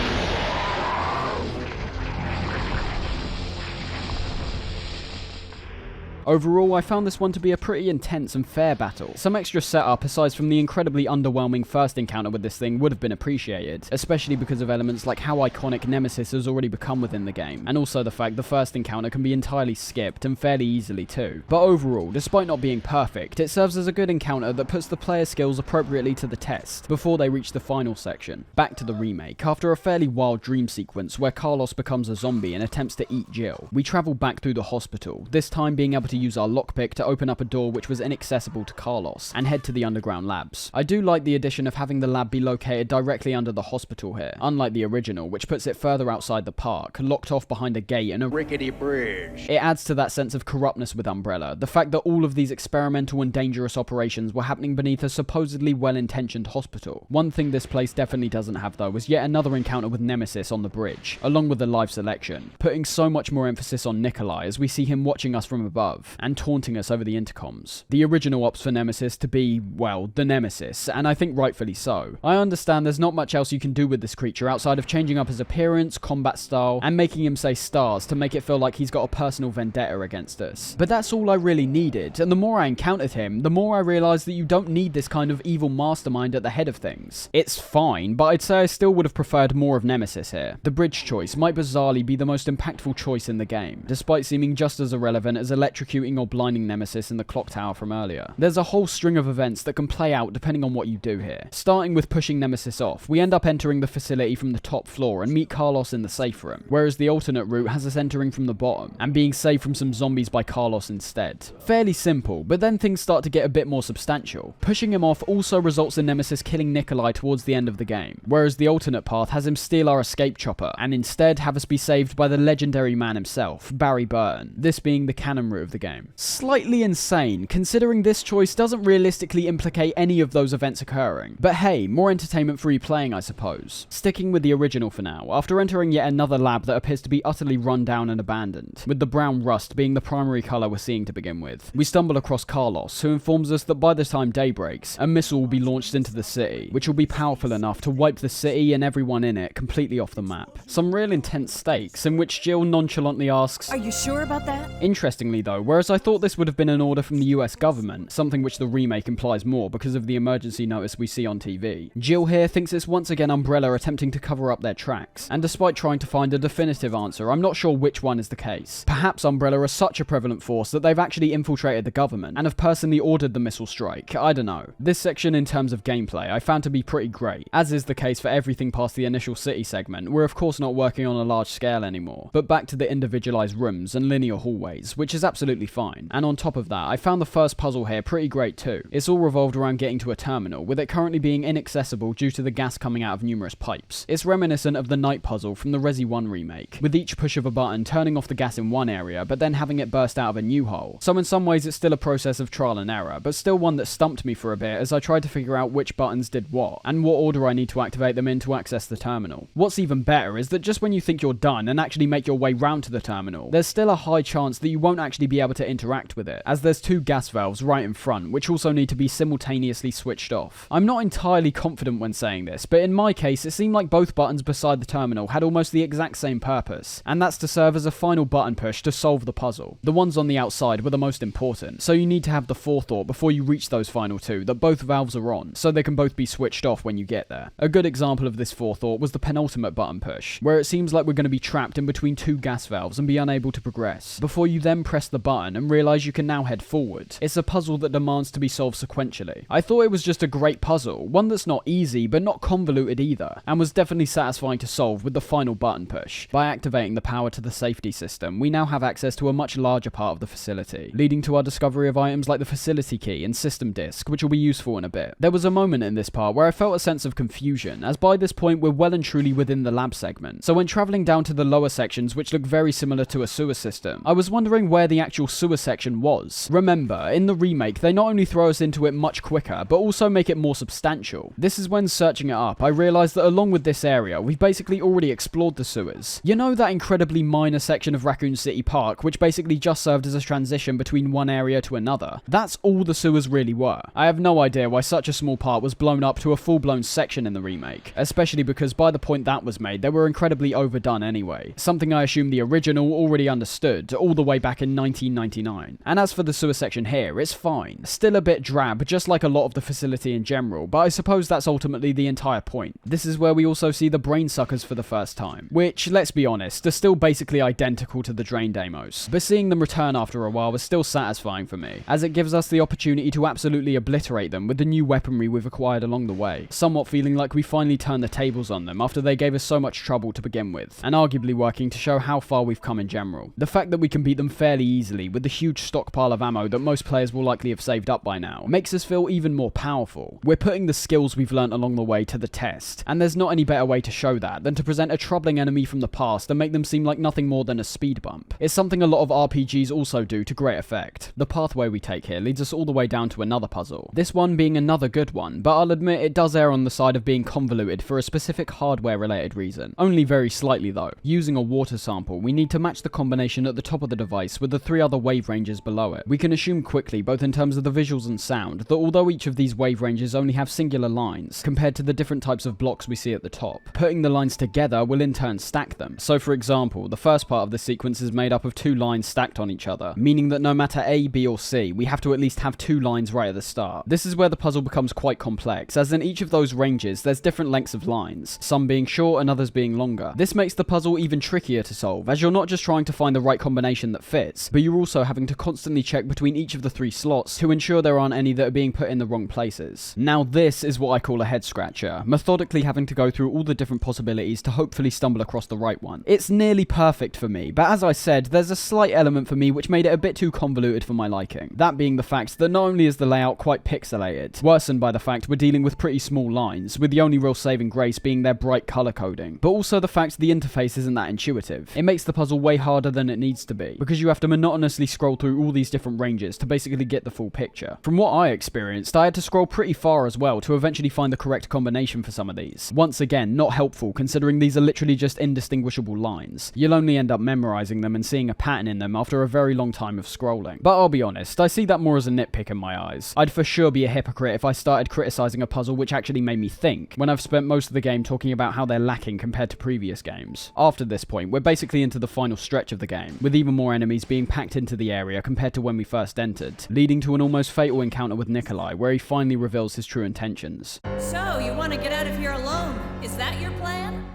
Overall, I found this one to be a pretty intense and fair battle. Some extra setup, aside from the incredibly underwhelming first encounter with this thing, would have been appreciated, especially because of elements like how iconic Nemesis has already become within the game, and also the fact the first encounter can be entirely skipped, and fairly easily too. But overall, despite not being perfect, it serves as a good encounter that puts the player's skills appropriately to the test, before they reach the final section. Back to the remake. After a fairly wild dream sequence where Carlos becomes a zombie and attempts to eat Jill, we travel back through the hospital, this time being able to use our lockpick to open up a door which was inaccessible to Carlos, and head to the underground labs. I do like the addition of having the lab be located directly under the hospital here, unlike the original, which puts it further outside the park, locked off behind a gate and a rickety bridge. It adds to that sense of corruptness with Umbrella, the fact that all of these experimental and dangerous operations were happening beneath a supposedly well-intentioned hospital. One thing this place definitely doesn't have though is yet another encounter with Nemesis on the bridge, along with the live selection, putting so much more emphasis on Nikolai as we see him watching us from above, and taunting us over the intercoms. The original opts for Nemesis to be, well, the Nemesis, and I think rightfully so. I understand there's not much else you can do with this creature outside of changing up his appearance, combat style, and making him say stars to make it feel like he's got a personal vendetta against us. But that's all I really needed, and the more I encountered him, the more I realised that you don't need this kind of evil mastermind at the head of things. It's fine, but I'd say I still would have preferred more of Nemesis here. The bridge choice might bizarrely be the most impactful choice in the game, despite seeming just as irrelevant as electrocuting or blinding Nemesis in the clock tower from earlier. There's a whole string of events that can play out depending on what you do here. Starting with pushing Nemesis off, we end up entering the facility from the top floor and meet Carlos in the safe room, whereas the alternate route has us entering from the bottom, and being saved from some zombies by Carlos instead. Fairly simple, but then things start to get a bit more substantial. Pushing him off also results in Nemesis killing Nikolai towards the end of the game, whereas the alternate path has him steal our escape chopper, and instead have us be saved by the legendary man himself, Barry Burton, this being the canon route of the game. Slightly insane, considering this choice doesn't realistically implicate any of those events occurring. But hey, more entertainment for replaying, I suppose. Sticking with the original for now, after entering yet another lab that appears to be utterly run down and abandoned, with the brown rust being the primary colour we're seeing to begin with, we stumble across Carlos, who informs us that by the time day breaks, a missile will be launched into the city, which will be powerful enough to wipe the city and everyone in it completely off the map. Some real intense stakes, in which Jill nonchalantly asks, "Are you sure about that?" Interestingly though, whereas I thought this would have been an order from the US government, something which the remake implies more because of the emergency notice we see on TV, Jill here thinks it's once again Umbrella attempting to cover up their tracks, and despite trying to find a definitive answer, I'm not sure which one is the case. Perhaps Umbrella are such a prevalent force that they've actually infiltrated the government, and have personally ordered the missile strike, I don't know. This section in terms of gameplay I found to be pretty great, as is the case for everything past the initial city segment, we're of course not working on a large scale anymore, but back to the individualized rooms and linear hallways, which is absolutely completely fine. And on top of that, I found the first puzzle here pretty great too. It's all revolved around getting to a terminal, with it currently being inaccessible due to the gas coming out of numerous pipes. It's reminiscent of the night puzzle from the Resi 1 remake, with each push of a button turning off the gas in one area, but then having it burst out of a new hole. So in some ways it's still a process of trial and error, but still one that stumped me for a bit as I tried to figure out which buttons did what, and what order I need to activate them in to access the terminal. What's even better is that just when you think you're done and actually make your way round to the terminal, there's still a high chance that you won't actually be able to interact with it, as there's two gas valves right in front, which also need to be simultaneously switched off. I'm not entirely confident when saying this, but in my case it seemed like both buttons beside the terminal had almost the exact same purpose, and that's to serve as a final button push to solve the puzzle. The ones on the outside were the most important, so you need to have the forethought before you reach those final two that both valves are on, so they can both be switched off when you get there. A good example of this forethought was the penultimate button push, where it seems like we're going to be trapped in between two gas valves and be unable to progress, before you then press the button and realise you can now head forward. It's a puzzle that demands to be solved sequentially. I thought it was just a great puzzle, one that's not easy but not convoluted either, and was definitely satisfying to solve with the final button push. By activating the power to the safety system, we now have access to a much larger part of the facility, leading to our discovery of items like the facility key and system disk, which will be useful in a bit. There was a moment in this part where I felt a sense of confusion, as by this point we're well and truly within the lab segment, so when travelling down to the lower sections which look very similar to a sewer system, I was wondering where the actual sewer section was. Remember, in the remake they not only throw us into it much quicker, but also make it more substantial. This is when searching it up, I realised that along with this area, we've basically already explored the sewers. You know that incredibly minor section of Raccoon City Park, which basically just served as a transition between one area to another? That's all the sewers really were. I have no idea why such a small part was blown up to a full-blown section in the remake, especially because by the point that was made, they were incredibly overdone anyway, something I assume the original already understood, all the way back in 1999. And as for the sewer section here, it's fine. Still a bit drab, just like a lot of the facility in general, but I suppose that's ultimately the entire point. This is where we also see the brain suckers for the first time, which, let's be honest, are still basically identical to the Drain demos, but seeing them return after a while was still satisfying for me, as it gives us the opportunity to absolutely obliterate them with the new weaponry we've acquired along the way, somewhat feeling like we finally turned the tables on them after they gave us so much trouble to begin with, and arguably working to show how far we've come in general. The fact that we can beat them fairly easily with the huge stockpile of ammo that most players will likely have saved up by now makes us feel even more powerful. We're putting the skills we've learnt along the way to the test, and there's not any better way to show that than to present a troubling enemy from the past and make them seem like nothing more than a speed bump. It's something a lot of RPGs also do to great effect. The pathway we take here leads us all the way down to another puzzle, this one being another good one, but I'll admit it does err on the side of being convoluted for a specific hardware related reason, only very slightly though. Using a water sample, we need to match the combination at the top of the device with the three other wave ranges below it. We can assume quickly, both in terms of the visuals and sound, that although each of these wave ranges only have singular lines, compared to the different types of blocks we see at the top, putting the lines together will in turn stack them. So for example, the first part of the sequence is made up of two lines stacked on each other, meaning that no matter A, B or C, we have to at least have two lines right at the start. This is where the puzzle becomes quite complex, as in each of those ranges there's different lengths of lines, some being short and others being longer. This makes the puzzle even trickier to solve, as you're not just trying to find the right combination that fits, but you're also having to constantly check between each of the three slots to ensure there aren't any that are being put in the wrong places. Now this is what I call a head scratcher, methodically having to go through all the different possibilities to hopefully stumble across the right one. It's nearly perfect for me, but as I said, there's a slight element for me which made it a bit too convoluted for my liking. That being the fact that not only is the layout quite pixelated, worsened by the fact we're dealing with pretty small lines, with the only real saving grace being their bright colour coding, but also the fact the interface isn't that intuitive. It makes the puzzle way harder than it needs to be, because you have to monotonously scroll through all these different ranges to basically get the full picture. From what I experienced, I had to scroll pretty far as well to eventually find the correct combination for some of these. Once again, not helpful considering these are literally just indistinguishable lines. You'll only end up memorizing them and seeing a pattern in them after a very long time of scrolling. But I'll be honest, I see that more as a nitpick in my eyes. I'd for sure be a hypocrite if I started criticizing a puzzle which actually made me think, when I've spent most of the game talking about how they're lacking compared to previous games. After this point, we're basically into the final stretch of the game, with even more enemies being packed into the area compared to when we first entered, leading to an almost fatal encounter with Nikolai, where he finally reveals his true intentions. So, you want to get out of here alone? Is that your plan?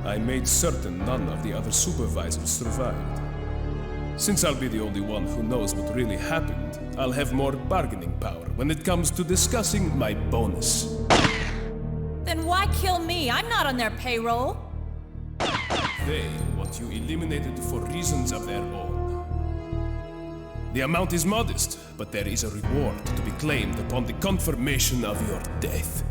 I made certain none of the other supervisors survived. Since I'll be the only one who knows what really happened, I'll have more bargaining power when it comes to discussing my bonus. Then why kill me? I'm not on their payroll. They want you eliminated for reasons of their own. The amount is modest, but there is a reward to be claimed upon the confirmation of your death.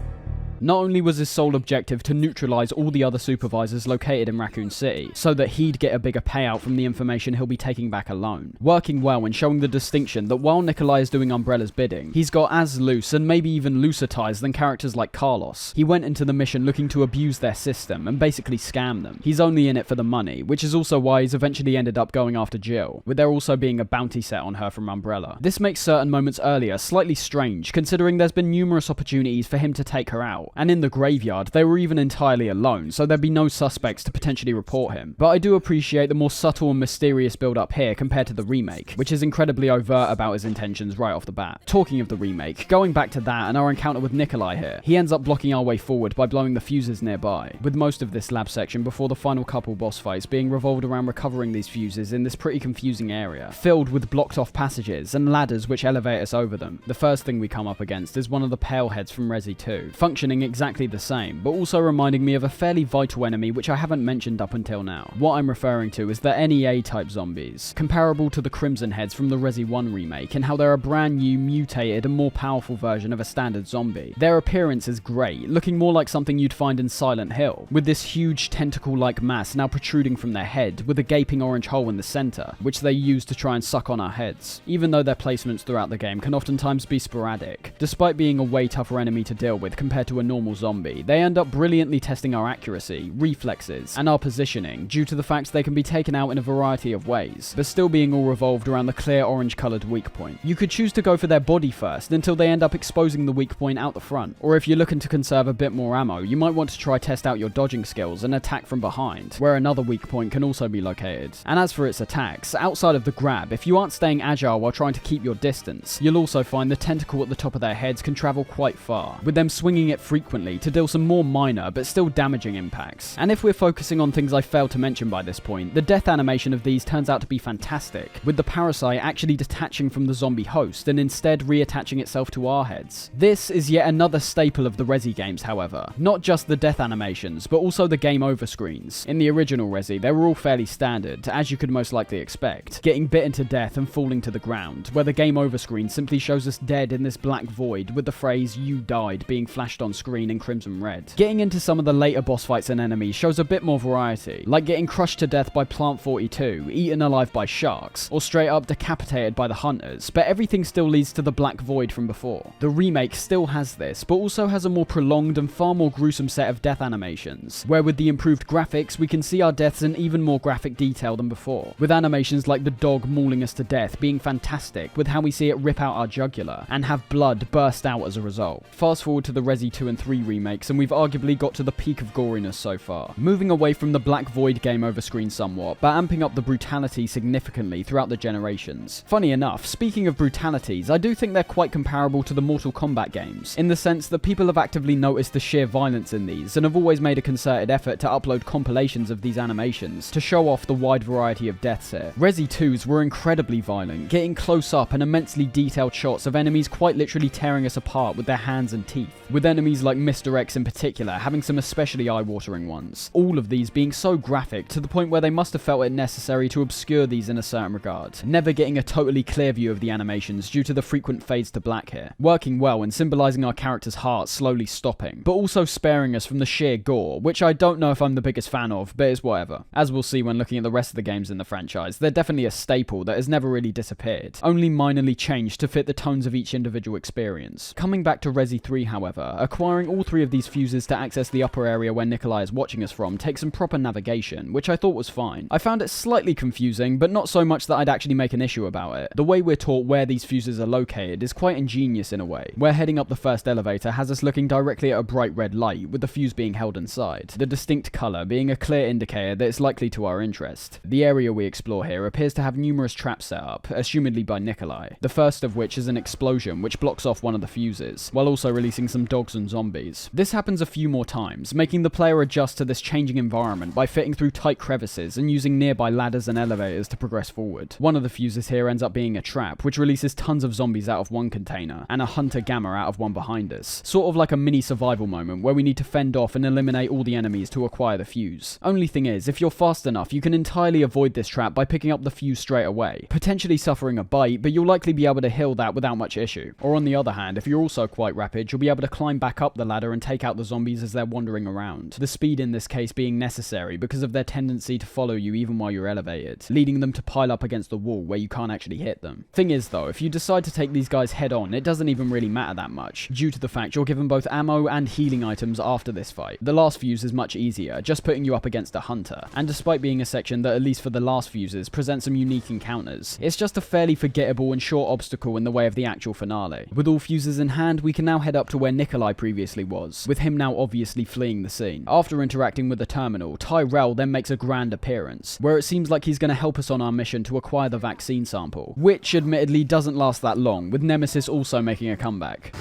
Not only was his sole objective to neutralize all the other supervisors located in Raccoon City, so that he'd get a bigger payout from the information he'll be taking back alone, working well and showing the distinction that while Nikolai is doing Umbrella's bidding, he's got as loose and maybe even looser ties than characters like Carlos. He went into the mission looking to abuse their system and basically scam them. He's only in it for the money, which is also why he's eventually ended up going after Jill, with there also being a bounty set on her from Umbrella. This makes certain moments earlier slightly strange, considering there's been numerous opportunities for him to take her out, and in the graveyard they were even entirely alone, so there'd be no suspects to potentially report him. But I do appreciate the more subtle and mysterious build up here compared to the remake, which is incredibly overt about his intentions right off the bat. Talking of the remake, going back to that and our encounter with Nikolai here, he ends up blocking our way forward by blowing the fuses nearby, with most of this lab section before the final couple boss fights being revolved around recovering these fuses in this pretty confusing area, filled with blocked off passages and ladders which elevate us over them. The first thing we come up against is one of the pale heads from Resi 2, functioning exactly the same, but also reminding me of a fairly vital enemy which I haven't mentioned up until now. What I'm referring to is the NEA type zombies, comparable to the Crimson Heads from the Resi 1 remake, and how they're a brand new, mutated and more powerful version of a standard zombie. Their appearance is great, looking more like something you'd find in Silent Hill, with this huge tentacle-like mass now protruding from their head, with a gaping orange hole in the center, which they use to try and suck on our heads, even though their placements throughout the game can oftentimes be sporadic. Despite being a way tougher enemy to deal with compared to a normal zombie, they end up brilliantly testing our accuracy, reflexes, and our positioning due to the fact they can be taken out in a variety of ways, but still being all revolved around the clear orange coloured weak point. You could choose to go for their body first until they end up exposing the weak point out the front, or if you're looking to conserve a bit more ammo, you might want to try test out your dodging skills and attack from behind, where another weak point can also be located. And as for its attacks, outside of the grab, if you aren't staying agile while trying to keep your distance, you'll also find the tentacle at the top of their heads can travel quite far, with them swinging it frequently to deal some more minor but still damaging impacts. And if we're focusing on things I failed to mention by this point, the death animation of these turns out to be fantastic, with the parasite actually detaching from the zombie host and instead reattaching itself to our heads. This is yet another staple of the Resi games, however. Not just the death animations, but also the game over screens. In the original Resi, they were all fairly standard, as you could most likely expect, getting bitten to death and falling to the ground, where the game over screen simply shows us dead in this black void with the phrase "you died" being flashed on screen in crimson red. Getting into some of the later boss fights and enemies shows a bit more variety, like getting crushed to death by Plant 42, eaten alive by sharks, or straight up decapitated by the hunters, but everything still leads to the black void from before. The remake still has this, but also has a more prolonged and far more gruesome set of death animations, where with the improved graphics we can see our deaths in even more graphic detail than before, with animations like the dog mauling us to death being fantastic, with how we see it rip out our jugular, and have blood burst out as a result. Fast forward to the Resi 2 and 3 remakes and we've arguably got to the peak of goriness so far, moving away from the black void game over screen somewhat, but amping up the brutality significantly throughout the generations. Funny enough, speaking of brutalities, I do think they're quite comparable to the Mortal Kombat games, in the sense that people have actively noticed the sheer violence in these, and have always made a concerted effort to upload compilations of these animations to show off the wide variety of deaths here. Resi 2's were incredibly violent, getting close up and immensely detailed shots of enemies quite literally tearing us apart with their hands and teeth, with enemies like Mr. X in particular having some especially eye-watering ones. All of these being so graphic to the point where they must have felt it necessary to obscure these in a certain regard, never getting a totally clear view of the animations due to the frequent fades to black here, working well and symbolising our character's heart slowly stopping, but also sparing us from the sheer gore, which I don't know if I'm the biggest fan of, but it's whatever. As we'll see when looking at the rest of the games in the franchise, they're definitely a staple that has never really disappeared, only minorly changed to fit the tones of each individual experience. Coming back to Resi 3, however, acquiring all three of these fuses to access the upper area where Nikolai is watching us from takes some proper navigation, which I thought was fine. I found it slightly confusing, but not so much that I'd actually make an issue about it. The way we're taught where these fuses are located is quite ingenious in a way, where heading up the first elevator has us looking directly at a bright red light, with the fuse being held inside, the distinct colour being a clear indicator that it's likely to our interest. The area we explore here appears to have numerous traps set up, assumedly by Nikolai, the first of which is an explosion which blocks off one of the fuses, while also releasing some dogs and zombies. This happens a few more times, making the player adjust to this changing environment by fitting through tight crevices and using nearby ladders and elevators to progress forward. One of the fuses here ends up being a trap, which releases tons of zombies out of one container, and a hunter gamma out of one behind us. Sort of like a mini survival moment where we need to fend off and eliminate all the enemies to acquire the fuse. Only thing is, if you're fast enough, you can entirely avoid this trap by picking up the fuse straight away, potentially suffering a bite, but you'll likely be able to heal that without much issue. Or on the other hand, if you're also quite rapid, you'll be able to climb back up the ladder and take out the zombies as they're wandering around. The speed in this case being necessary because of their tendency to follow you even while you're elevated, leading them to pile up against the wall where you can't actually hit them. Thing is though, if you decide to take these guys head on, it doesn't even really matter that much, due to the fact you're given both ammo and healing items after this fight. The last fuse is much easier, just putting you up against a hunter, and despite being a section that at least for the last fuses presents some unique encounters, it's just a fairly forgettable and short obstacle in the way of the actual finale. With all fuses in hand, we can now head up to where Nikolai previously was, with him now obviously fleeing the scene. After interacting with the terminal, Tyrell then makes a grand appearance, where it seems like he's going to help us on our mission to acquire the vaccine sample, which admittedly doesn't last that long, with Nemesis also making a comeback.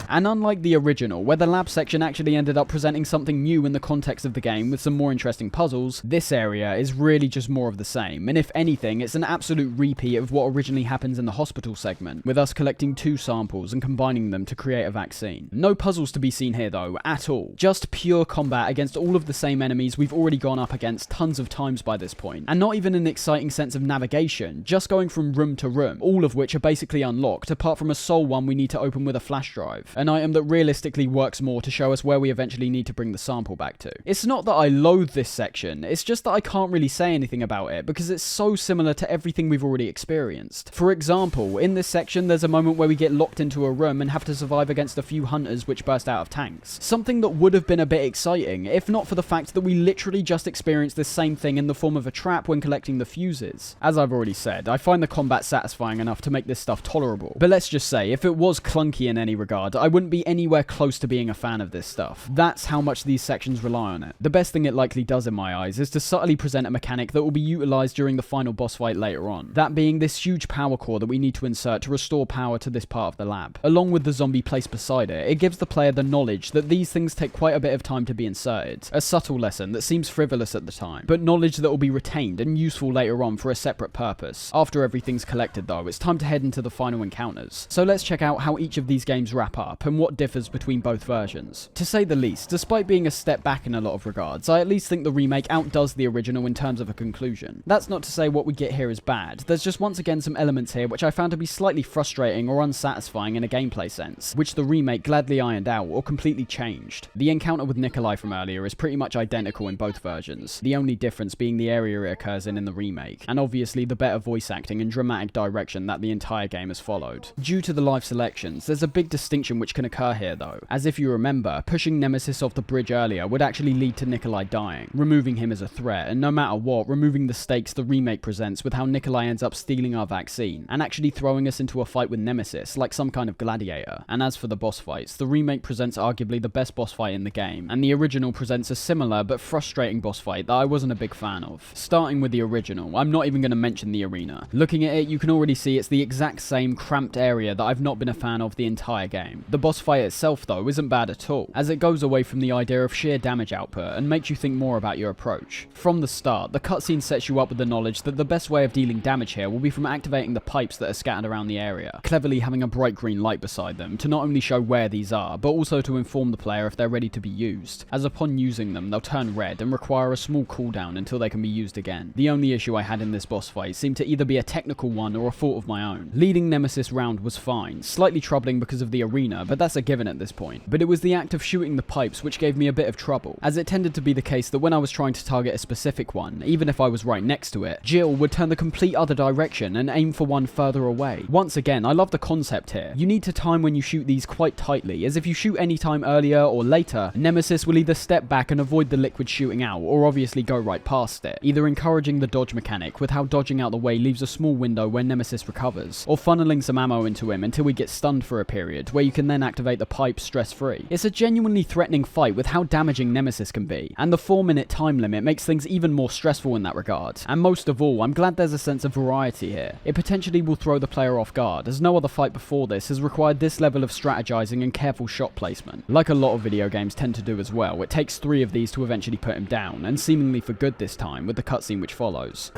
And unlike the original, where the lab section actually ended up presenting something new in the context of the game with some more interesting puzzles, this area is really just more of the same, and if anything, it's an absolute repeat of what originally happens in the hospital segment, with us collecting 2 samples and combining them to create a vaccine. No puzzles to be seen here though, at all. Just pure combat against all of the same enemies we've already gone up against tons of times by this point, and not even an exciting sense of navigation, just going from room to room, all of which are basically unlocked, apart from a sole one we need to open with a flash drive. An item that realistically works more to show us where we eventually need to bring the sample back to. It's not that I loathe this section, it's just that I can't really say anything about it because it's so similar to everything we've already experienced. For example, in this section there's a moment where we get locked into a room and have to survive against a few hunters which burst out of tanks. Something that would have been a bit exciting, if not for the fact that we literally just experienced the same thing in the form of a trap when collecting the fuses. As I've already said, I find the combat satisfying enough to make this stuff tolerable, but let's just say, if it was clunky in any regard, I wouldn't be anywhere close to being a fan of this stuff. That's how much these sections rely on it. The best thing it likely does in my eyes is to subtly present a mechanic that will be utilised during the final boss fight later on. That being this huge power core that we need to insert to restore power to this part of the lab. Along with the zombie placed beside it, it gives the player the knowledge that these things take quite a bit of time to be inserted. A subtle lesson that seems frivolous at the time, but knowledge that will be retained and useful later on for a separate purpose. After everything's collected though, it's time to head into the final encounters. So let's check out how each of these games wrap up and what differs between both versions. To say the least, despite being a step back in a lot of regards, I at least think the remake outdoes the original in terms of a conclusion. That's not to say what we get here is bad, there's just once again some elements here which I found to be slightly frustrating or unsatisfying in a gameplay sense, which the remake gladly ironed out or completely changed. The encounter with Nikolai from earlier is pretty much identical in both versions, the only difference being the area it occurs in the remake, and obviously the better voice acting and dramatic direction that the entire game has followed. Due to the life selections, there's a big distinction which can occur here though, as if you remember, pushing Nemesis off the bridge earlier would actually lead to Nikolai dying, removing him as a threat, and no matter what, removing the stakes the remake presents with how Nikolai ends up stealing our vaccine, and actually throwing us into a fight with Nemesis, like some kind of gladiator. And as for the boss fights, the remake presents arguably the best boss fight in the game, and the original presents a similar but frustrating boss fight that I wasn't a big fan of. Starting with the original, I'm not even going to mention the arena. Looking at it, you can already see it's the exact same cramped area that I've not been a fan of the entire game. The boss fight itself though isn't bad at all, as it goes away from the idea of sheer damage output and makes you think more about your approach. From the start, the cutscene sets you up with the knowledge that the best way of dealing damage here will be from activating the pipes that are scattered around the area, cleverly having a bright green light beside them to not only show where these are, but also to inform the player if they're ready to be used, as upon using them they'll turn red and require a small cooldown until they can be used again. The only issue I had in this boss fight seemed to either be a technical one or a fault of my own. Leading Nemesis round was fine, slightly troubling because of the arena, but that's a given at this point. But it was the act of shooting the pipes which gave me a bit of trouble, as it tended to be the case that when I was trying to target a specific one, even if I was right next to it, Jill would turn the complete other direction and aim for one further away. Once again, I love the concept here. You need to time when you shoot these quite tightly, as if you shoot any time earlier or later, Nemesis will either step back and avoid the liquid shooting out, or obviously go right past it, either encouraging the dodge mechanic with how dodging out the way leaves a small window where Nemesis recovers, or funneling some ammo into him until he gets stunned for a period, where you can then activate the pipes stress-free. It's a genuinely threatening fight with how damaging Nemesis can be, and the 4-minute time limit makes things even more stressful in that regard. And most of all, I'm glad there's a sense of variety here. It potentially will throw the player off guard, as no other fight before this has required this level of strategizing and careful shot placement. Like a lot of video games tend to do as well, it takes 3 of these to eventually put him down, and seemingly for good this time, with the cutscene which follows.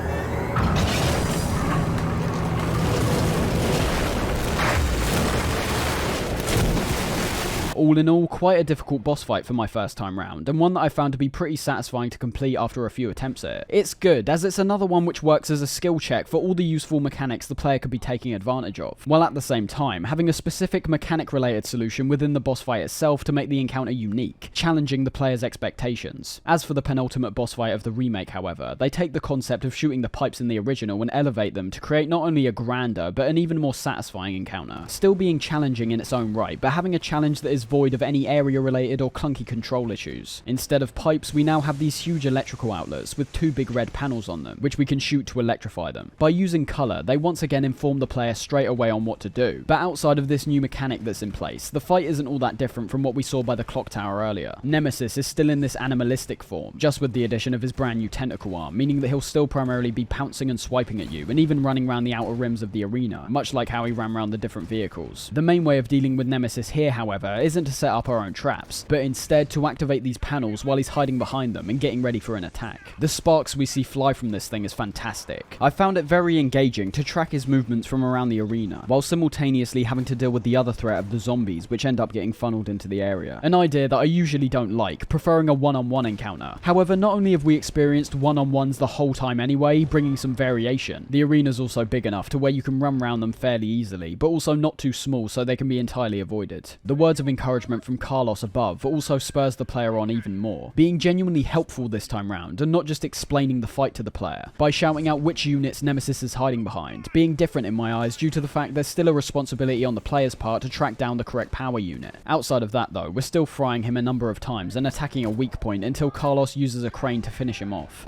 All in all, quite a difficult boss fight for my first time round, and one that I found to be pretty satisfying to complete after a few attempts at it. It's good, as it's another one which works as a skill check for all the useful mechanics the player could be taking advantage of, while at the same time having a specific mechanic related solution within the boss fight itself to make the encounter unique, challenging the player's expectations. As for the penultimate boss fight of the remake, however, they take the concept of shooting the pipes in the original and elevate them to create not only a grander, but an even more satisfying encounter, still being challenging in its own right, but having a challenge that is void of any area related or clunky control issues. Instead of pipes, we now have these huge electrical outlets with 2 big red panels on them, which we can shoot to electrify them. By using colour, they once again inform the player straight away on what to do, but outside of this new mechanic that's in place, the fight isn't all that different from what we saw by the clock tower earlier. Nemesis is still in this animalistic form, just with the addition of his brand new tentacle arm, meaning that he'll still primarily be pouncing and swiping at you, and even running around the outer rims of the arena, much like how he ran around the different vehicles. The main way of dealing with Nemesis here, however, isn't to set up our own traps, but instead to activate these panels while he's hiding behind them and getting ready for an attack. The sparks we see fly from this thing is fantastic. I found it very engaging to track his movements from around the arena, while simultaneously having to deal with the other threat of the zombies which end up getting funneled into the area. An idea that I usually don't like, preferring a one-on-one encounter. However, not only have we experienced one-on-ones the whole time anyway, bringing some variation, the arena's also big enough to where you can run around them fairly easily, but also not too small so they can be entirely avoided. The words of encouragement from Carlos above also spurs the player on even more, being genuinely helpful this time round and not just explaining the fight to the player, by shouting out which units Nemesis is hiding behind, being different in my eyes due to the fact there's still a responsibility on the player's part to track down the correct power unit. Outside of that though, we're still frying him a number of times and attacking a weak point until Carlos uses a crane to finish him off.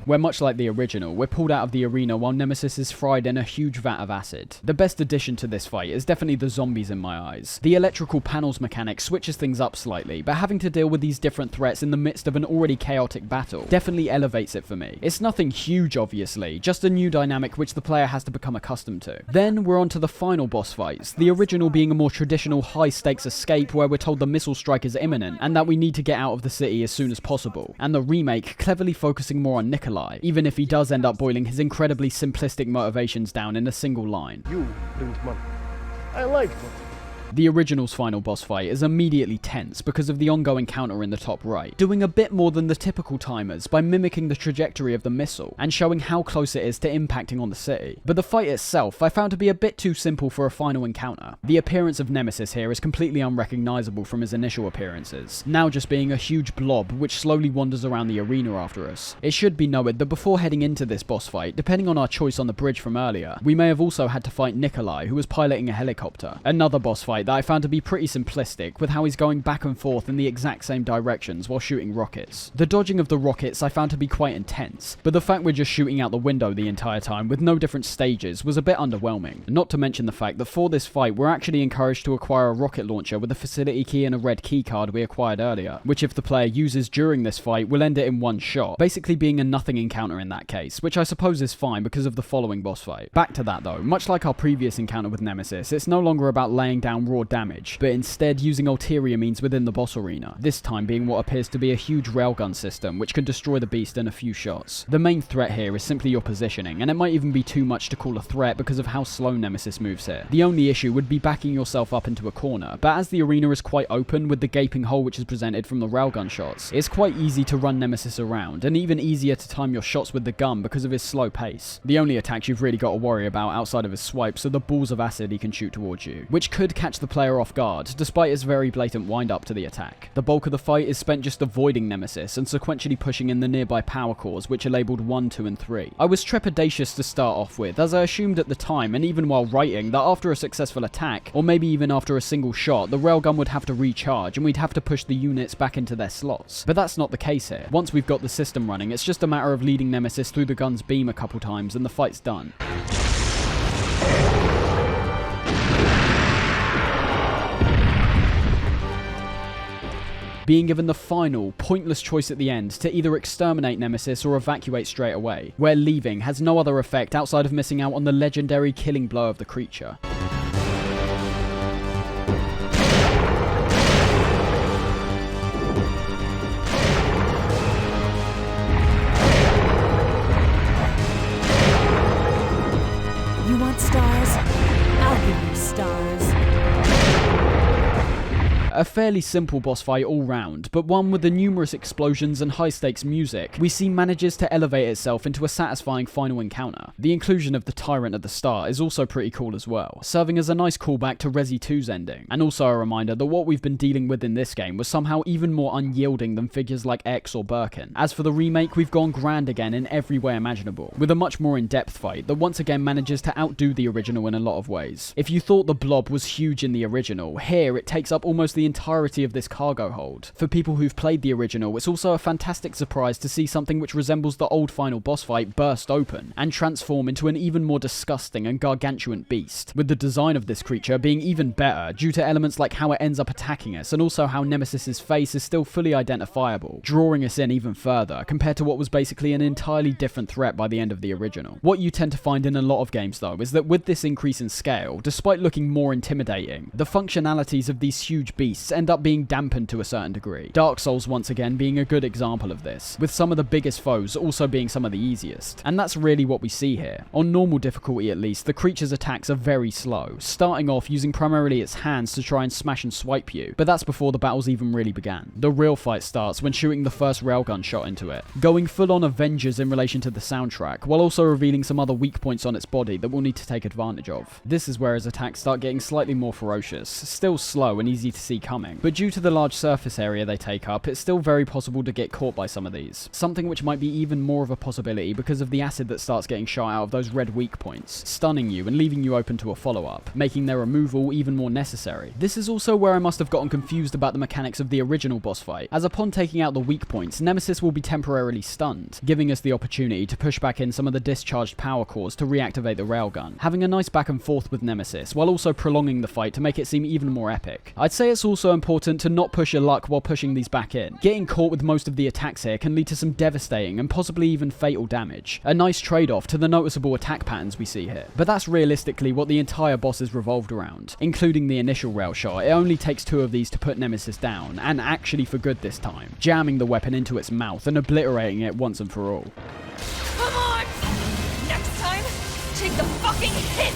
Where much like the original, we're pulled out of the arena while Nemesis is fried in a huge vat of acid. The best addition to this fight is definitely the zombies in my eyes. The electrical panels mechanic switches things up slightly, but having to deal with these different threats in the midst of an already chaotic battle definitely elevates it for me. It's nothing huge obviously, just a new dynamic which the player has to become accustomed to. Then we're on to the final boss fights, the original being a more traditional high stakes escape where we're told the missile strike is imminent and that we need to get out of the city as soon as possible, and the remake cleverly focusing more on Nikolai, even if he does end up boiling his incredibly simplistic motivations down in a single line. You bring money. I like money. The original's final boss fight is immediately tense because of the ongoing counter in the top right, doing a bit more than the typical timers by mimicking the trajectory of the missile and showing how close it is to impacting on the city. But the fight itself I found to be a bit too simple for a final encounter. The appearance of Nemesis here is completely unrecognizable from his initial appearances, now just being a huge blob which slowly wanders around the arena after us. It should be noted that before heading into this boss fight, depending on our choice on the bridge from earlier, we may have also had to fight Nikolai, who was piloting a helicopter. Another boss fight that I found to be pretty simplistic, with how he's going back and forth in the exact same directions while shooting rockets. The dodging of the rockets I found to be quite intense, but the fact we're just shooting out the window the entire time with no different stages was a bit underwhelming. Not to mention the fact that for this fight we're actually encouraged to acquire a rocket launcher with a facility key and a red key card we acquired earlier, which if the player uses during this fight will end it in one shot, basically being a nothing encounter in that case, which I suppose is fine because of the following boss fight. Back to that though, much like our previous encounter with Nemesis, it's no longer about laying down raw damage, but instead using ulterior means within the boss arena, this time being what appears to be a huge railgun system which can destroy the beast in a few shots. The main threat here is simply your positioning, and it might even be too much to call a threat because of how slow Nemesis moves here. The only issue would be backing yourself up into a corner, but as the arena is quite open with the gaping hole which is presented from the railgun shots, it's quite easy to run Nemesis around, and even easier to time your shots with the gun because of his slow pace. The only attacks you've really got to worry about outside of his swipes are the balls of acid he can shoot towards you, which could catch the player off guard, despite his very blatant wind-up to the attack. The bulk of the fight is spent just avoiding Nemesis and sequentially pushing in the nearby power cores, which are labelled 1, 2 and 3. I was trepidatious to start off with, as I assumed at the time, and even while writing, that after a successful attack, or maybe even after a single shot, the railgun would have to recharge and we'd have to push the units back into their slots. But that's not the case here. Once we've got the system running, it's just a matter of leading Nemesis through the gun's beam a couple times and the fight's done. being given the final, pointless choice at the end to either exterminate Nemesis or evacuate straight away, where leaving has no other effect outside of missing out on the legendary killing blow of the creature. You want stars? I'll give you stars. A fairly simple boss fight all round, but one with the numerous explosions and high stakes music we see manages to elevate itself into a satisfying final encounter. The inclusion of the Tyrant at the start is also pretty cool as well, serving as a nice callback to Resi 2's ending, and also a reminder that what we've been dealing with in this game was somehow even more unyielding than figures like X or Birkin. As for the remake, we've gone grand again in every way imaginable, with a much more in-depth fight that once again manages to outdo the original in a lot of ways. If you thought the Blob was huge in the original, here it takes up almost the entirety of this cargo hold. For people who've played the original, it's also a fantastic surprise to see something which resembles the old final boss fight burst open and transform into an even more disgusting and gargantuan beast, with the design of this creature being even better due to elements like how it ends up attacking us and also how Nemesis's face is still fully identifiable, drawing us in even further compared to what was basically an entirely different threat by the end of the original. What you tend to find in a lot of games though is that with this increase in scale, despite looking more intimidating, the functionalities of these huge beasts end up being dampened to a certain degree. Dark Souls once again being a good example of this, with some of the biggest foes also being some of the easiest. And that's really what we see here. On normal difficulty at least, the creature's attacks are very slow, starting off using primarily its hands to try and smash and swipe you, but that's before the battles even really began. The real fight starts when shooting the first railgun shot into it, going full on Avengers in relation to the soundtrack, while also revealing some other weak points on its body that we'll need to take advantage of. This is where his attacks start getting slightly more ferocious, still slow and easy to see coming, but due to the large surface area they take up, it's still very possible to get caught by some of these. Something which might be even more of a possibility because of the acid that starts getting shot out of those red weak points, stunning you and leaving you open to a follow-up, making their removal even more necessary. This is also where I must have gotten confused about the mechanics of the original boss fight, as upon taking out the weak points, Nemesis will be temporarily stunned, giving us the opportunity to push back in some of the discharged power cores to reactivate the railgun, having a nice back and forth with Nemesis, while also prolonging the fight to make it seem even more epic. I'd say it's also important to not push your luck while pushing these back in. Getting caught with most of the attacks here can lead to some devastating and possibly even fatal damage. A nice trade-off to the noticeable attack patterns we see here. But that's realistically what the entire boss is revolved around. Including the initial rail shot, it only takes 2 of these to put Nemesis down, and actually for good this time, jamming the weapon into its mouth and obliterating it once and for all. Come on! Next time, take the fucking hit!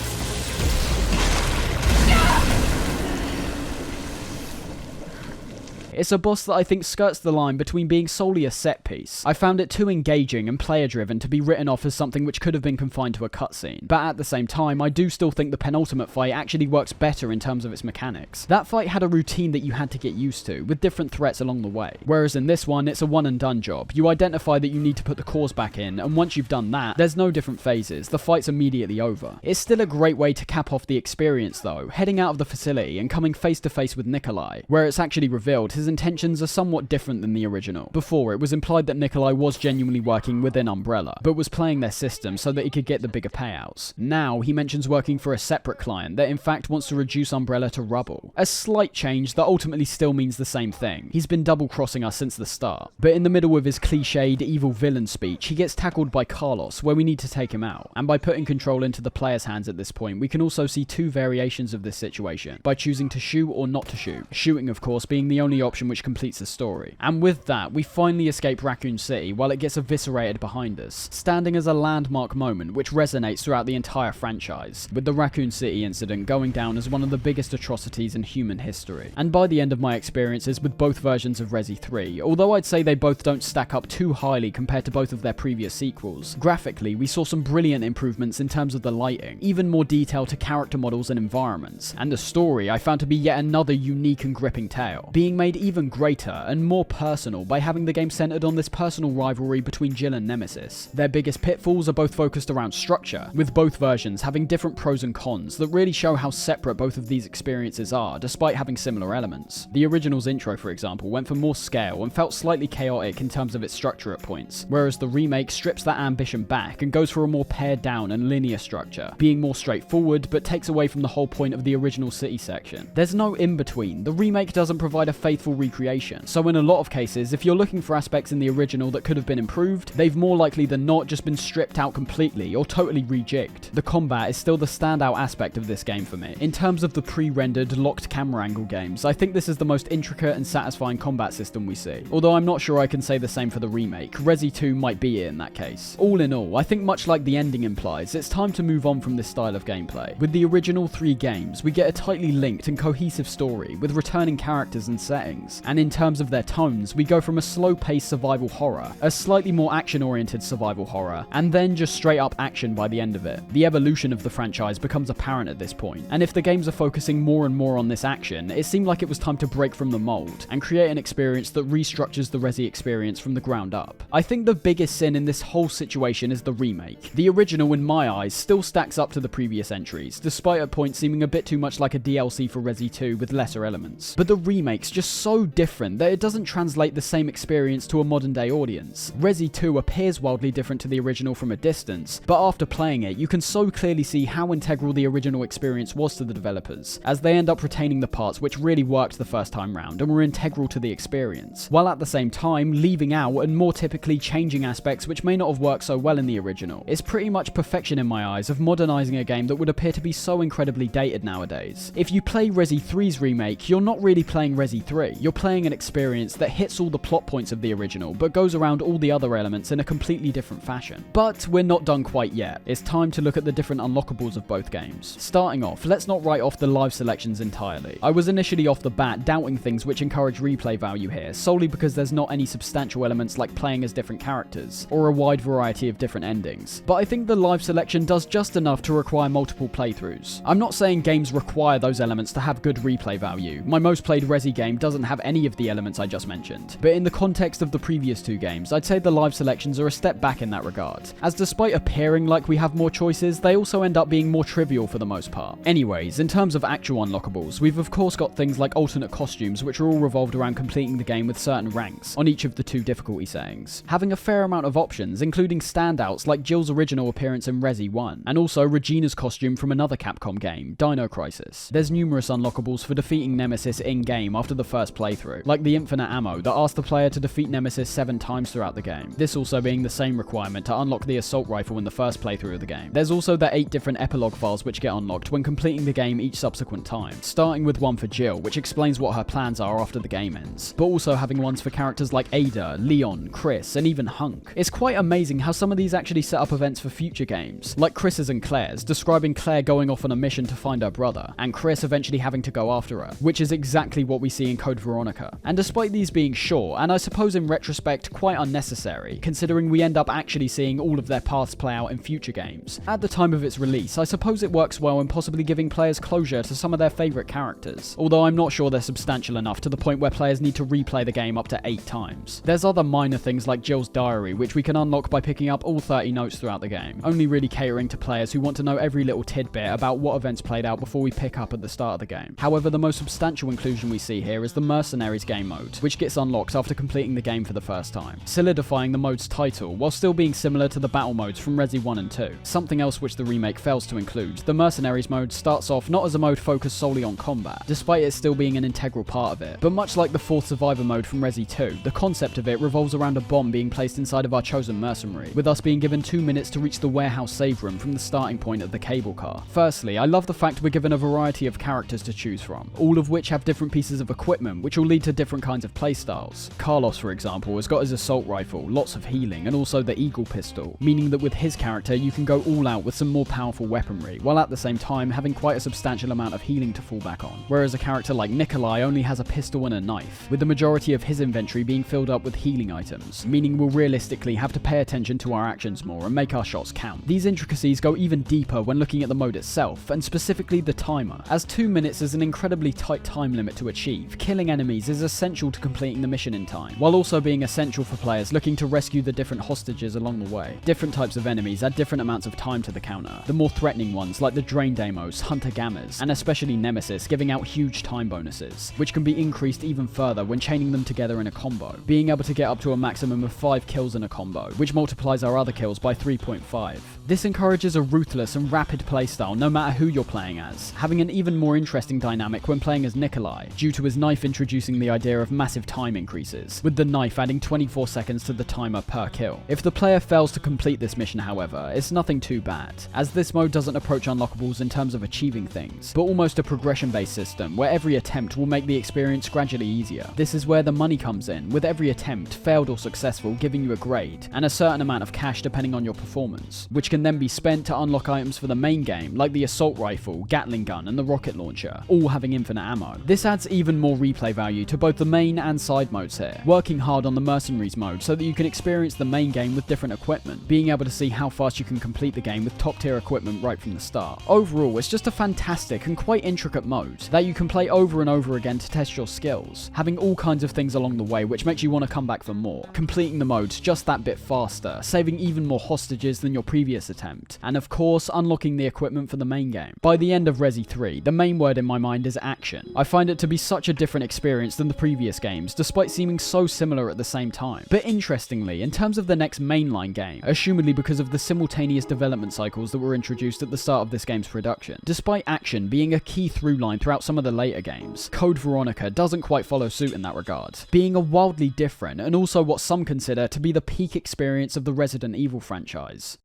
It's a boss that I think skirts the line between being solely a set piece. I found it too engaging and player driven to be written off as something which could have been confined to a cutscene, but at the same time I do still think the penultimate fight actually works better in terms of its mechanics. That fight had a routine that you had to get used to, with different threats along the way, whereas in this one it's a one and done job. You identify that you need to put the cores back in, and once you've done that, there's no different phases, the fight's immediately over. It's still a great way to cap off the experience though, heading out of the facility and coming face to face with Nikolai, where it's actually revealed his intentions are somewhat different than the original. Before, it was implied that Nikolai was genuinely working within Umbrella, but was playing their system so that he could get the bigger payouts. Now, he mentions working for a separate client that in fact wants to reduce Umbrella to rubble. A slight change that ultimately still means the same thing. He's been double-crossing us since the start, but in the middle of his cliched evil villain speech, he gets tackled by Carlos, where we need to take him out. And by putting control into the player's hands at this point, we can also see 2 variations of this situation, by choosing to shoot or not to shoot. Shooting, of course, being the only option which completes the story. And with that, we finally escape Raccoon City while it gets eviscerated behind us, standing as a landmark moment which resonates throughout the entire franchise, with the Raccoon City incident going down as one of the biggest atrocities in human history. And by the end of my experiences with both versions of Resi 3, although I'd say they both don't stack up too highly compared to both of their previous sequels, graphically we saw some brilliant improvements in terms of the lighting, even more detail to character models and environments, and the story I found to be yet another unique and gripping tale, being made even greater and more personal by having the game centered on this personal rivalry between Jill and Nemesis. Their biggest pitfalls are both focused around structure, with both versions having different pros and cons that really show how separate both of these experiences are, despite having similar elements. The original's intro, for example, went for more scale and felt slightly chaotic in terms of its structure at points, whereas the remake strips that ambition back and goes for a more pared down and linear structure, being more straightforward but takes away from the whole point of the original city section. There's no in-between. The remake doesn't provide a faithful recreation, so in a lot of cases, if you're looking for aspects in the original that could have been improved, they've more likely than not just been stripped out completely or totally rejigged. The combat is still the standout aspect of this game for me. In terms of the pre-rendered locked camera angle games, I think this is the most intricate and satisfying combat system we see, although I'm not sure I can say the same for the remake. Resi 2 might be it in that case. All in all, I think much like the ending implies, it's time to move on from this style of gameplay. With the original 3 games, we get a tightly linked and cohesive story with returning characters and settings, and in terms of their tones, we go from a slow-paced survival horror, a slightly more action-oriented survival horror, and then just straight-up action by the end of it. The evolution of the franchise becomes apparent at this point, and if the games are focusing more and more on this action, it seemed like it was time to break from the mold and create an experience that restructures the Resi experience from the ground up. I think the biggest sin in this whole situation is the remake. The original, in my eyes, still stacks up to the previous entries, despite at points seeming a bit too much like a DLC for Resi 2 with lesser elements. But the remake's just so different that it doesn't translate the same experience to a modern day audience. Resi 2 appears wildly different to the original from a distance, but after playing it, you can so clearly see how integral the original experience was to the developers, as they end up retaining the parts which really worked the first time round and were integral to the experience, while at the same time leaving out and more typically changing aspects which may not have worked so well in the original. It's pretty much perfection in my eyes of modernizing a game that would appear to be so incredibly dated nowadays. If you play Resi 3's remake, you're not really playing Resi 3, you're playing an experience that hits all the plot points of the original, but goes around all the other elements in a completely different fashion. But we're not done quite yet. It's time to look at the different unlockables of both games. Starting off, let's not write off the live selections entirely. I was initially off the bat doubting things which encourage replay value here, solely because there's not any substantial elements like playing as different characters, or a wide variety of different endings. But I think the live selection does just enough to require multiple playthroughs. I'm not saying games require those elements to have good replay value. My most played Resi game doesn't have any of the elements I just mentioned. But in the context of the previous 2 games, I'd say the live selections are a step back in that regard, as despite appearing like we have more choices, they also end up being more trivial for the most part. Anyways, in terms of actual unlockables, we've of course got things like alternate costumes, which are all revolved around completing the game with certain ranks on each of the 2 difficulty settings, having a fair amount of options, including standouts like Jill's original appearance in Resi 1, and also Regina's costume from another Capcom game, Dino Crisis. There's numerous unlockables for defeating Nemesis in-game after the first playthrough, like the infinite ammo that asks the player to defeat Nemesis 7 times throughout the game, this also being the same requirement to unlock the assault rifle in the first playthrough of the game. There's also the 8 different epilogue files which get unlocked when completing the game each subsequent time, starting with one for Jill, which explains what her plans are after the game ends, but also having ones for characters like Ada, Leon, Chris, and even Hunk. It's quite amazing how some of these actually set up events for future games, like Chris's and Claire's, describing Claire going off on a mission to find her brother, and Chris eventually having to go after her, which is exactly what we see in Code Veronica. And despite these being short, and I suppose in retrospect quite unnecessary, considering we end up actually seeing all of their paths play out in future games, at the time of its release, I suppose it works well in possibly giving players closure to some of their favourite characters, although I'm not sure they're substantial enough to the point where players need to replay the game up to 8 times. There's other minor things like Jill's diary, which we can unlock by picking up all 30 notes throughout the game, only really catering to players who want to know every little tidbit about what events played out before we pick up at the start of the game. However, the most substantial inclusion we see here is the Mercenaries game mode, which gets unlocked after completing the game for the first time, solidifying the mode's title while still being similar to the battle modes from Resi 1 and 2. Something else which the remake fails to include, the Mercenaries mode starts off not as a mode focused solely on combat, despite it still being an integral part of it, but much like the 4th Survivor mode from Resi 2, the concept of it revolves around a bomb being placed inside of our chosen mercenary, with us being given 2 minutes to reach the warehouse save room from the starting point of the cable car. Firstly, I love the fact we're given a variety of characters to choose from, all of which have different pieces of equipment which will lead to different kinds of playstyles. Carlos, for example, has got his assault rifle, lots of healing, and also the Eagle pistol, meaning that with his character you can go all out with some more powerful weaponry, while at the same time having quite a substantial amount of healing to fall back on. Whereas a character like Nikolai only has a pistol and a knife, with the majority of his inventory being filled up with healing items, meaning we'll realistically have to pay attention to our actions more and make our shots count. These intricacies go even deeper when looking at the mode itself, and specifically the timer, as 2 minutes is an incredibly tight time limit to achieve, killing enemies is essential to completing the mission in time, while also being essential for players looking to rescue the different hostages along the way. Different types of enemies add different amounts of time to the counter. The more threatening ones, like the Drain Deimos, Hunter Gammas, and especially Nemesis, giving out huge time bonuses, which can be increased even further when chaining them together in a combo, being able to get up to a maximum of 5 kills in a combo, which multiplies our other kills by 3.5. This encourages a ruthless and rapid playstyle no matter who you're playing as, having an even more interesting dynamic when playing as Nikolai, due to his knife introducing the idea of massive time increases, with the knife adding 24 seconds to the timer per kill. If the player fails to complete this mission, however, it's nothing too bad, as this mode doesn't approach unlockables in terms of achieving things, but almost a progression-based system where every attempt will make the experience gradually easier. This is where the money comes in, with every attempt, failed or successful, giving you a grade, and a certain amount of cash depending on your performance, which can then be spent to unlock items for the main game, like the assault rifle, Gatling gun, and the rocket launcher, all having infinite ammo. This adds even more replay value to both the main and side modes here, working hard on the Mercenaries mode so that you can experience the main game with different equipment, being able to see how fast you can complete the game with top tier equipment right from the start. Overall, it's just a fantastic and quite intricate mode that you can play over and over again to test your skills, having all kinds of things along the way which makes you want to come back for more, completing the modes just that bit faster, saving even more hostages than your previous attempt, and of course unlocking the equipment for the main game. By the end of Resi 3, the main word in my mind is action. I find it to be such a different experience than the previous games, despite seeming so similar at the same time. But interestingly, in terms of the next mainline game, assumedly because of the simultaneous development cycles that were introduced at the start of this game's production, despite action being a key through line throughout some of the later games, Code Veronica doesn't quite follow suit in that regard, being a wildly different and also what some consider to be the peak experience of the Resident Evil franchise.